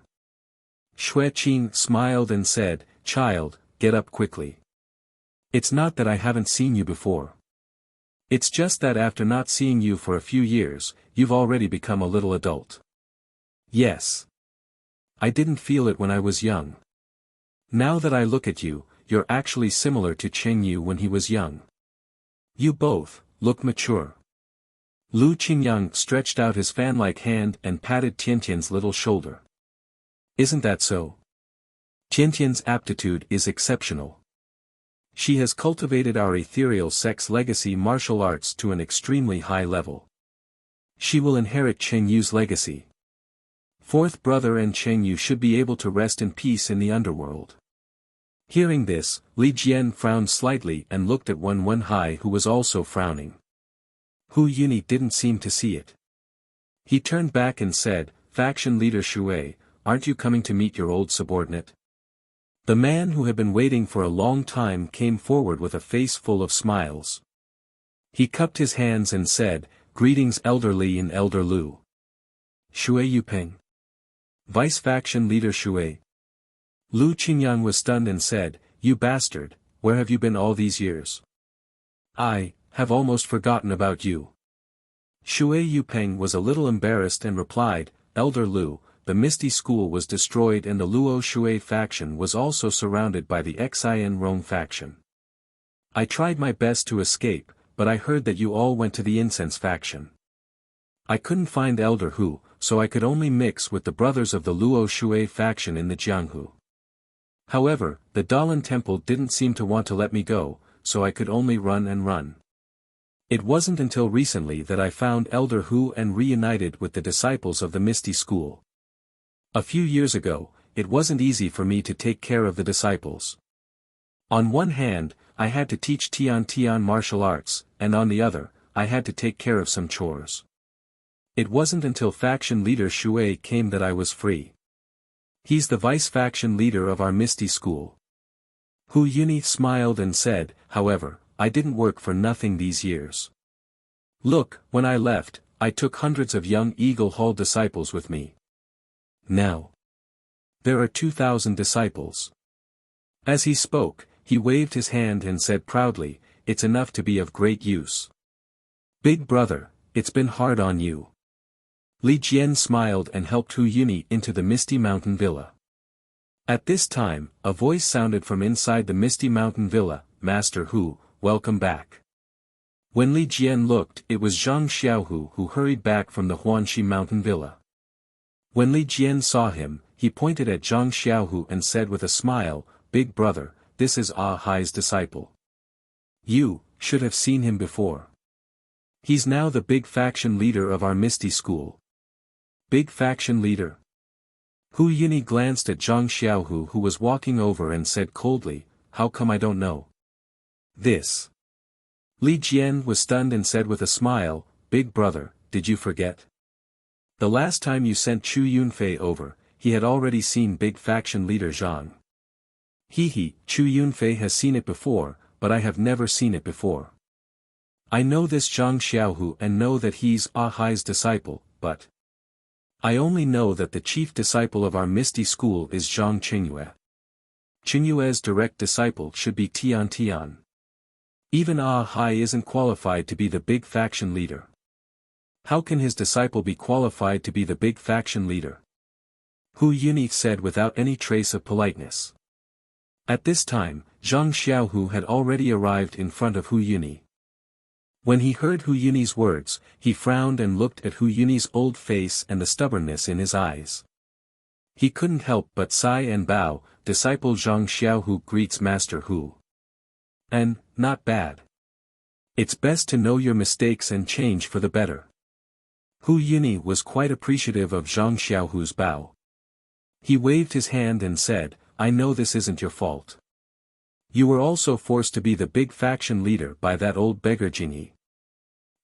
Xue Qing smiled and said, child, get up quickly. It's not that I haven't seen you before. It's just that after not seeing you for a few years, you've already become a little adult. Yes. I didn't feel it when I was young. Now that I look at you, you're actually similar to Cheng Yu when he was young. You both look mature. Lu Qingyang stretched out his fan-like hand and patted Tiantian's little shoulder. Isn't that so? Tiantian's aptitude is exceptional. She has cultivated our ethereal sex legacy martial arts to an extremely high level. She will inherit Cheng Yu's legacy. Fourth brother and Cheng Yu should be able to rest in peace in the underworld. Hearing this, Li Jian frowned slightly and looked at Wenhai who was also frowning. Hu Yunyi didn't seem to see it. He turned back and said, Faction leader Xue, aren't you coming to meet your old subordinate? The man who had been waiting for a long time came forward with a face full of smiles. He cupped his hands and said, Greetings Elder Li and Elder Lu. Xue Yupeng. Vice Faction leader Xue. Lu Qingyang was stunned and said, You bastard, where have you been all these years? I have almost forgotten about you. Xue Yupeng was a little embarrassed and replied, Elder Lu, the Misty School was destroyed and the Luo Shui faction was also surrounded by the Xin Rong faction. I tried my best to escape, but I heard that you all went to the Incense faction. I couldn't find Elder Hu, so I could only mix with the brothers of the Luo Shui faction in the Jianghu. However, the Dalan Temple didn't seem to want to let me go, so I could only run and run. It wasn't until recently that I found Elder Hu and reunited with the disciples of the Misty School. A few years ago, it wasn't easy for me to take care of the disciples. On one hand, I had to teach Tian martial arts, and on the other, I had to take care of some chores. It wasn't until faction leader Shui came that I was free. He's the vice-faction leader of our Misty School. Hu Yuni smiled and said, however, I didn't work for nothing these years. Look, when I left, I took hundreds of young Eagle Hall disciples with me. Now there are 2,000 disciples. As he spoke, he waved his hand and said proudly, it's enough to be of great use. Big brother, it's been hard on you. Li Jian smiled and helped Hu Yuni into the Misty Mountain Villa. At this time, a voice sounded from inside the Misty Mountain Villa, Master Hu, welcome back. When Li Jian looked, it was Zhang Xiaohu who hurried back from the Huanxi Mountain Villa. When Li Jian saw him, he pointed at Zhang Xiaohu and said with a smile, Big brother, this is Ah Hai's disciple. You should have seen him before. He's now the big faction leader of our Misty School. Big faction leader? Hu Yuni glanced at Zhang Xiaohu who was walking over and said coldly, how come I don't know this? Li Jian was stunned and said with a smile, Big brother, did you forget? The last time you sent Chu Yunfei over, he had already seen big faction leader Zhang. Chu Yunfei has seen it before, but I have never seen it before. I know this Zhang Xiaohu and know that he's Ah Hai's disciple, but I only know that the chief disciple of our Misty School is Zhang Qingyue. Qingyue's direct disciple should be Tian Tian. Even Ah Hai isn't qualified to be the big faction leader. How can his disciple be qualified to be the big faction leader? Hu Yuni said without any trace of politeness. At this time, Zhang Xiaohu had already arrived in front of Hu Yuni. When he heard Hu Yuni's words, he frowned and looked at Hu Yuni's old face and the stubbornness in his eyes. He couldn't help but sigh and bow, disciple Zhang Xiaohu greets Master Hu. And, not bad. It's best to know your mistakes and change for the better. Hu Yuni was quite appreciative of Zhang Xiaohu's bow. He waved his hand and said, I know this isn't your fault. You were also forced to be the big faction leader by that old beggar Jinyi.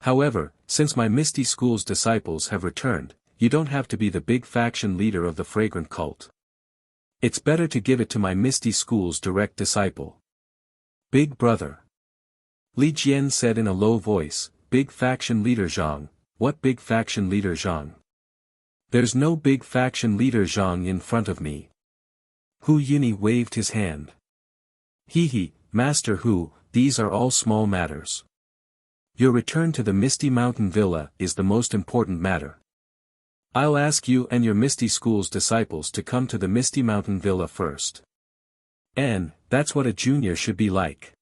However, since my Misty School's disciples have returned, you don't have to be the big faction leader of the fragrant cult. It's better to give it to my Misty School's direct disciple. Big brother. Li Jian said in a low voice, Big faction leader Zhang, what big faction leader Zhang? There's no big faction leader Zhang in front of me. Hu Yuni waved his hand. Master Hu, these are all small matters. Your return to the Misty Mountain Villa is the most important matter. I'll ask you and your Misty School's disciples to come to the Misty Mountain Villa first. And, that's what a junior should be like.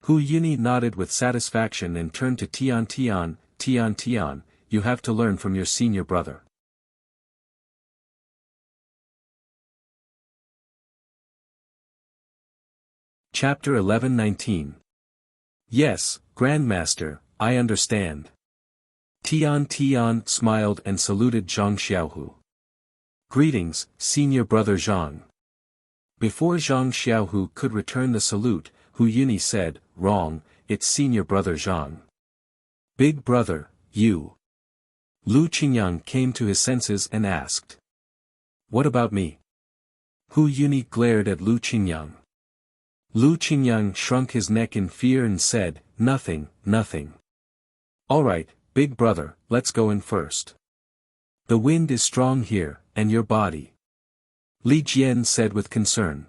Hu Yuni nodded with satisfaction and turned to Tian Tian, Tian Tian, you have to learn from your senior brother. Chapter 11-19. Yes, Grandmaster, I understand. Tian Tian smiled and saluted Zhang Xiaohu. Greetings, senior brother Zhang. Before Zhang Xiaohu could return the salute, Hu Yuni said, wrong, it's senior brother Zhang. Big brother, you. Lu Qingyang came to his senses and asked. What about me? Hu Yuni glared at Lu Qingyang. Lu Qingyang shrunk his neck in fear and said, nothing, nothing. Alright, big brother, let's go in first. The wind is strong here, and your body. Li Jian said with concern.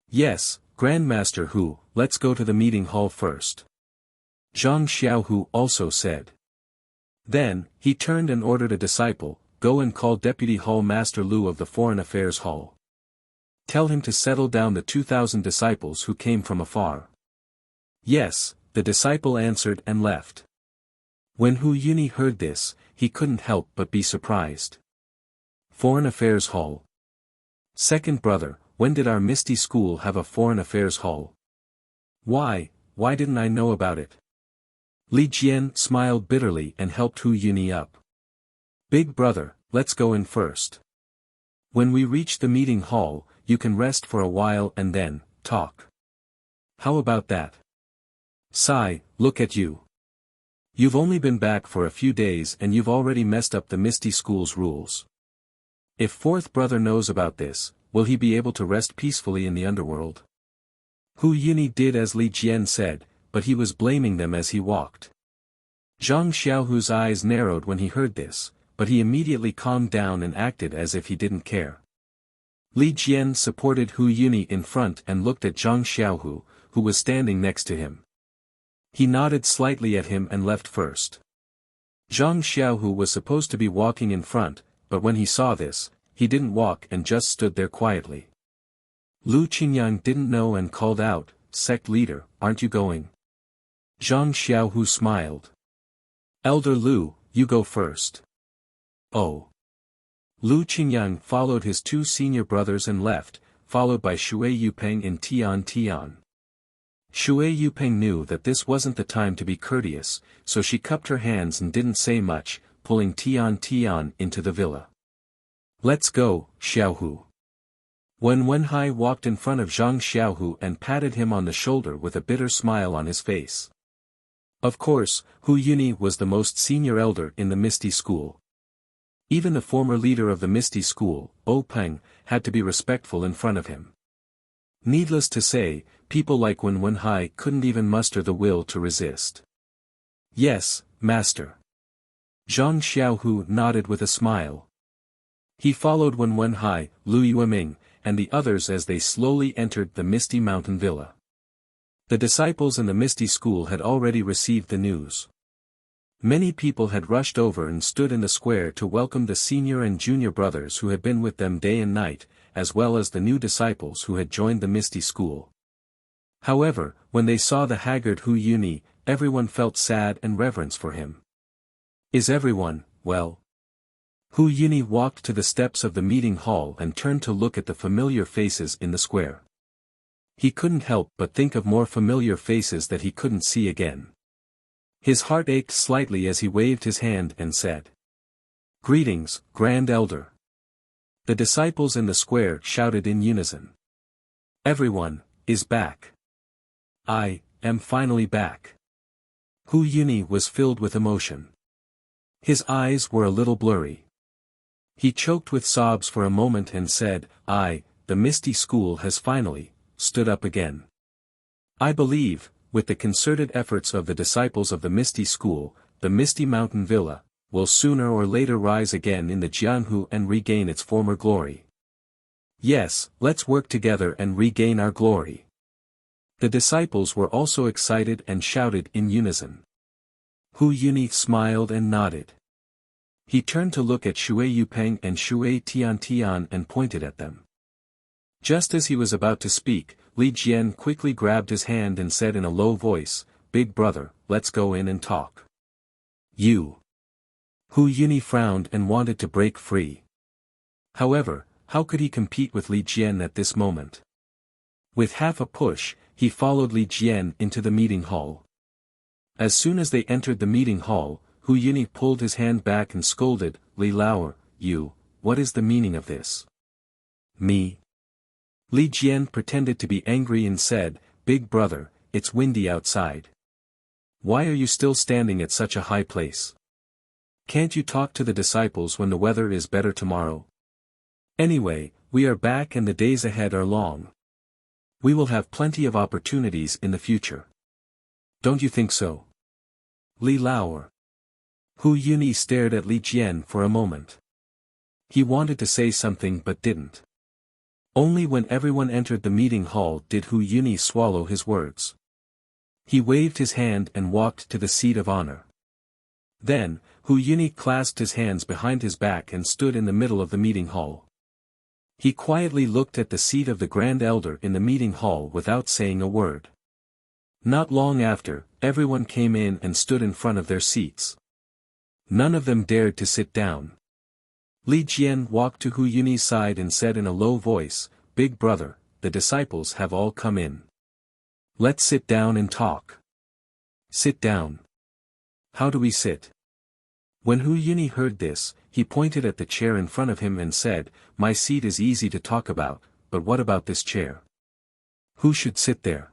Yes, Grandmaster Hu, let's go to the meeting hall first. Zhang Xiaohu also said. Then, he turned and ordered a disciple, go and call Deputy Hall Master Lu of the Foreign Affairs Hall. Tell him to settle down the 2,000 disciples who came from afar. Yes, the disciple answered and left. When Hu Yuni heard this, he couldn't help but be surprised. Foreign Affairs Hall. Second brother, when did our Misty School have a Foreign Affairs Hall? Why didn't I know about it? Li Jian smiled bitterly and helped Hu Yuni up. Big brother, let's go in first. When we reach the meeting hall, you can rest for a while and then, talk. How about that? Sai, look at you. You've only been back for a few days and you've already messed up the Misty School's rules. If fourth brother knows about this, will he be able to rest peacefully in the underworld? Hu Yuni did as Li Jian said, but he was blaming them as he walked. Zhang Xiaohu's eyes narrowed when he heard this, but he immediately calmed down and acted as if he didn't care. Li Jian supported Hu Yuni in front and looked at Zhang Xiaohu, who was standing next to him. He nodded slightly at him and left first. Zhang Xiaohu was supposed to be walking in front, but when he saw this, he didn't walk and just stood there quietly. Lu Qingyang didn't know and called out, "Sect leader, aren't you going?" Zhang Xiaohu smiled. "Elder Lu, you go first." "Oh." Lu Qingyang followed his two senior brothers and left, followed by Shui Yupeng and Tian Tian. Shui Yupeng knew that this wasn't the time to be courteous, so she cupped her hands and didn't say much, pulling Tian Tian into the villa. "Let's go, Xiaohu." When Wenhai walked in front of Zhang Xiaohu and patted him on the shoulder with a bitter smile on his face. Of course, Hu Yuni was the most senior elder in the Misty School. Even the former leader of the Misty School, O Peng, had to be respectful in front of him. Needless to say, people like Wenhai couldn't even muster the will to resist. "Yes, master." Zhang Xiaohu nodded with a smile. He followed Wenhai, Lu Yueming, and the others as they slowly entered the Misty Mountain Villa. The disciples in the Misty School had already received the news. Many people had rushed over and stood in the square to welcome the senior and junior brothers who had been with them day and night, as well as the new disciples who had joined the Misty School. However, when they saw the haggard Hu Yuni, everyone felt sad and reverence for him. "Is everyone well?" Hu Yuni walked to the steps of the meeting hall and turned to look at the familiar faces in the square. He couldn't help but think of more familiar faces that he couldn't see again. His heart ached slightly as he waved his hand and said, "Greetings, Grand Elder." The disciples in the square shouted in unison. "Everyone is back. I am finally back." Hu Yuni was filled with emotion. His eyes were a little blurry. He choked with sobs for a moment and said, "The Misty School has finally stood up again. I believe, with the concerted efforts of the disciples of the Misty School, the Misty Mountain Villa will sooner or later rise again in the Jianhu and regain its former glory. Yes, let's work together and regain our glory." The disciples were also excited and shouted in unison. Hu Yuni smiled and nodded. He turned to look at Shui Yupeng and Shui Tian and pointed at them. Just as he was about to speak, Li Jian quickly grabbed his hand and said in a low voice, "Big brother, let's go in and talk." "You." Hu Yuni frowned and wanted to break free. However, how could he compete with Li Jian at this moment? With half a push, he followed Li Jian into the meeting hall. As soon as they entered the meeting hall, Hu Yuni pulled his hand back and scolded, "Li Laoer, what is the meaning of this?" "Me?" Li Jian pretended to be angry and said, "Big brother, it's windy outside. Why are you still standing at such a high place? Can't you talk to the disciples when the weather is better tomorrow? Anyway, we are back and the days ahead are long. We will have plenty of opportunities in the future. Don't you think so?" "Li Laoer." Hu Yuni stared at Li Jian for a moment. He wanted to say something but didn't. Only when everyone entered the meeting hall did Hu Yuni swallow his words. He waved his hand and walked to the seat of honor. Then, Hu Yuni clasped his hands behind his back and stood in the middle of the meeting hall. He quietly looked at the seat of the Grand Elder in the meeting hall without saying a word. Not long after, everyone came in and stood in front of their seats. None of them dared to sit down. Li Jian walked to Hu Yuni's side and said in a low voice, "Big brother, the disciples have all come in. Let's sit down and talk." "Sit down? How do we sit?" When Hu Yuni heard this, he pointed at the chair in front of him and said, "My seat is easy to talk about, but what about this chair? Who should sit there?"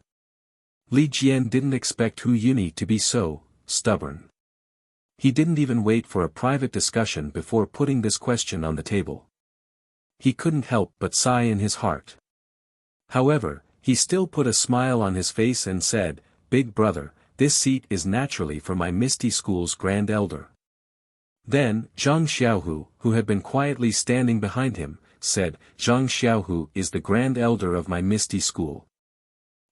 Li Jian didn't expect Hu Yuni to be so stubborn. He didn't even wait for a private discussion before putting this question on the table. He couldn't help but sigh in his heart. However, he still put a smile on his face and said, "Big brother, this seat is naturally for my Misty School's Grand Elder." Then, Zhang Xiaohu, who had been quietly standing behind him, said, "Zhang Xiaohu is the Grand Elder of my Misty School.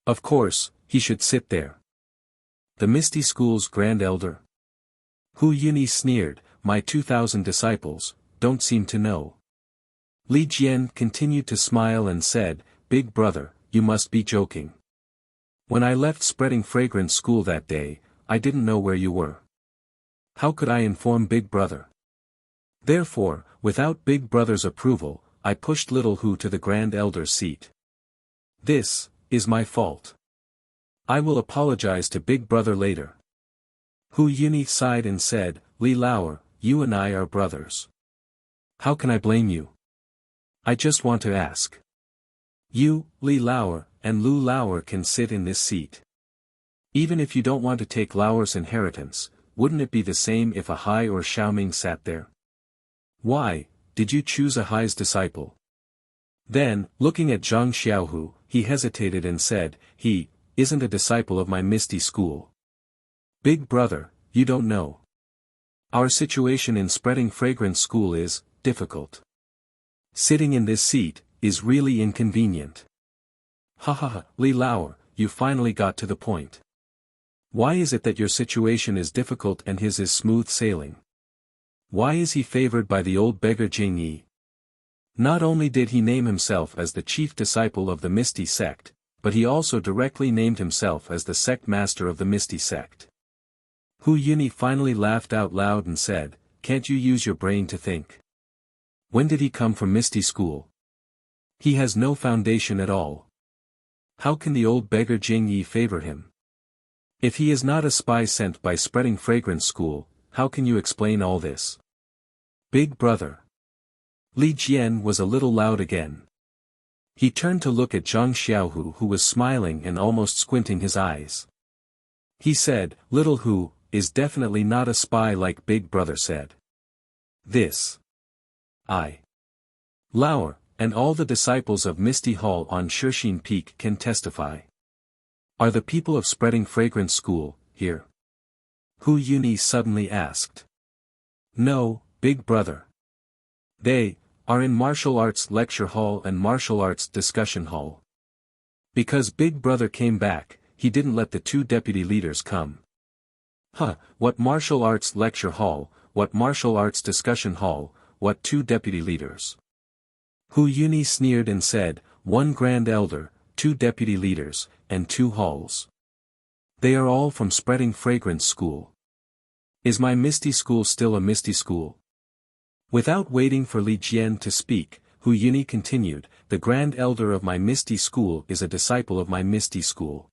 Of course, he should sit there." "The Misty School's Grand Elder?" Hu Yunyi sneered, "My 2,000 disciples, don't seem to know." Li Jian continued to smile and said, "Big brother, you must be joking. When I left Spreading Fragrance School that day, I didn't know where you were. How could I inform Big Brother? Therefore, without Big Brother's approval, I pushed Little Hu to the Grand Elder's seat. This is my fault. I will apologize to Big Brother later." Hu Yunyi sighed and said, "Li Laoer, you and I are brothers. How can I blame you? I just want to ask. You, Li Laoer, and Lu Laoer can sit in this seat. Even if you don't want to take Laoer's inheritance, wouldn't it be the same if a Hai or Xiaoming sat there? Why, did you choose a Hai's disciple?" Then, looking at Zhang Xiaohu, he hesitated and said, "He isn't a disciple of my Misty School. Big brother, you don't know. Our situation in Spreading Fragrance School is difficult. Sitting in this seat is really inconvenient." "Ha ha ha, Li Laoer, you finally got to the point. Why is it that your situation is difficult and his is smooth sailing? Why is he favored by the old beggar Jingyi? Not only did he name himself as the chief disciple of the Misty Sect, but he also directly named himself as the sect master of the Misty Sect." Hu Yunyi finally laughed out loud and said, "Can't you use your brain to think? When did he come from Misty School? He has no foundation at all. How can the old beggar Jingyi favor him? If he is not a spy sent by Spreading Fragrance School, how can you explain all this? Big brother." Li Jian was a little loud again. He turned to look at Zhang Xiaohu, who was smiling and almost squinting his eyes. He said, "Little Hu is definitely not a spy like Big Brother said. This I, Laoer, and all the disciples of Misty Hall on Shixin Peak can testify. Are the people of Spreading Fragrance School here?" Hu Yunyi suddenly asked. "No, Big Brother. They are in Martial Arts Lecture Hall and Martial Arts Discussion Hall. Because Big Brother came back, he didn't let the 2 deputy leaders come." "Huh, what Martial Arts Lecture Hall, what Martial Arts Discussion Hall, what 2 deputy leaders?" Hu Yunyi sneered and said, "1 Grand Elder, 2 deputy leaders, and 2 halls. They are all from Spreading Fragrance School. Is my Misty School still a Misty School?" Without waiting for Li Jian to speak, Hu Yunyi continued, "The Grand Elder of my Misty School is a disciple of my Misty School.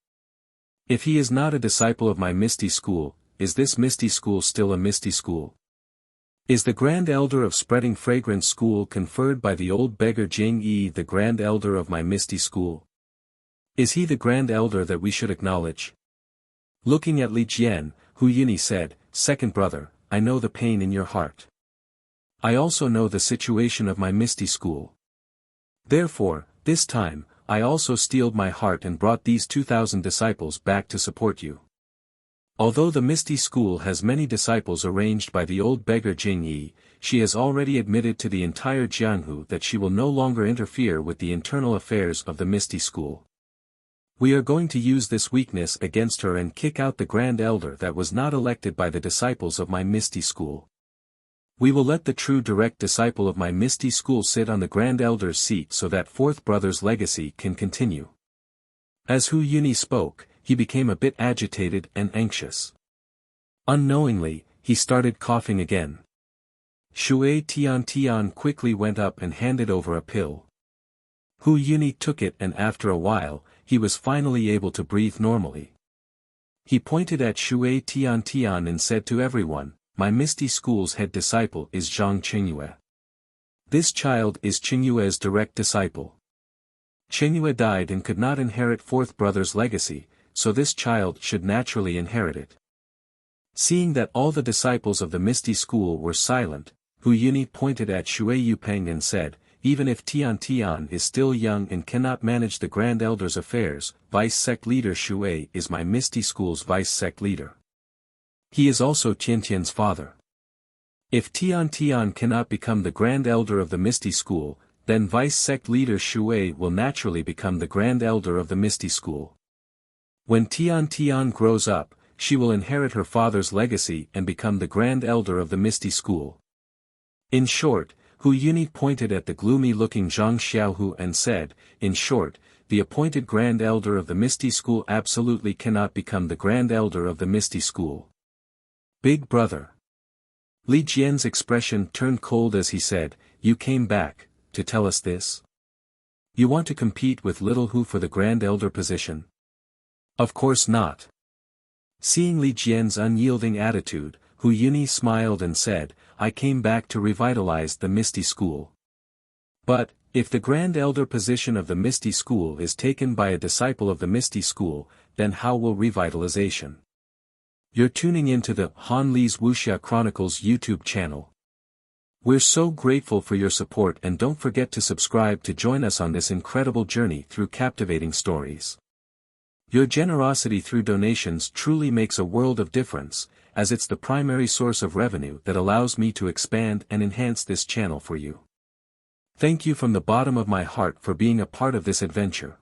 If he is not a disciple of my Misty School, is this Misty School still a Misty School? Is the Grand Elder of Spreading Fragrance School conferred by the old beggar Jingyi the Grand Elder of my Misty School? Is he the Grand Elder that we should acknowledge?" Looking at Li Jian, Hu Yunyi said, "Second brother, I know the pain in your heart. I also know the situation of my Misty School. Therefore, this time, I also steeled my heart and brought these 2,000 disciples back to support you. Although the Misty School has many disciples arranged by the old beggar Jingyi, she has already admitted to the entire Jianghu that she will no longer interfere with the internal affairs of the Misty School. We are going to use this weakness against her and kick out the Grand Elder that was not elected by the disciples of my Misty School. We will let the true direct disciple of my Misty School sit on the Grand Elder's seat so that 4th brother's legacy can continue." As Hu Yunyi spoke, he became a bit agitated and anxious. Unknowingly, he started coughing again. Shui Tian quickly went up and handed over a pill. Hu Yunyi took it and after a while, he was finally able to breathe normally. He pointed at Shui Tian and said to everyone, "My Misty School's head disciple is Zhang Qingyue. This child is Qingyue's direct disciple. Qingyue died and could not inherit 4th brother's legacy, so this child should naturally inherit it. Seeing that all the disciples of the Misty School were silent, Hu Yuni pointed at Shui Yupeng and said, even if Tian Tian is still young and cannot manage the Grand Elder's affairs, Vice Sect Leader Shui is my Misty School's Vice Sect Leader. He is also Tiantian's father. If Tian Tian cannot become the Grand Elder of the Misty School, then Vice Sect Leader Shui will naturally become the Grand Elder of the Misty School. When Tian Tian grows up, she will inherit her father's legacy and become the Grand Elder of the Misty School. In short, Hu Yuni pointed at the gloomy-looking Zhang Xiaohu and said, in short, the appointed Grand Elder of the Misty School absolutely cannot become the Grand Elder of the Misty School. Big brother. Li Jian's expression turned cold as he said, you came back, to tell us this? You want to compete with little Hu for the Grand Elder position? Of course not. Seeing Li Jian's unyielding attitude, Hu Yuni smiled and said, I came back to revitalize the Misty School. But, if the Grand Elder position of the Misty School is taken by a disciple of the Misty School, then how will revitalization? You're tuning into the Han Li's Wuxia Chronicles YouTube channel. We're so grateful for your support and don't forget to subscribe to join us on this incredible journey through captivating stories. Your generosity through donations truly makes a world of difference, as it's the primary source of revenue that allows me to expand and enhance this channel for you. Thank you from the bottom of my heart for being a part of this adventure.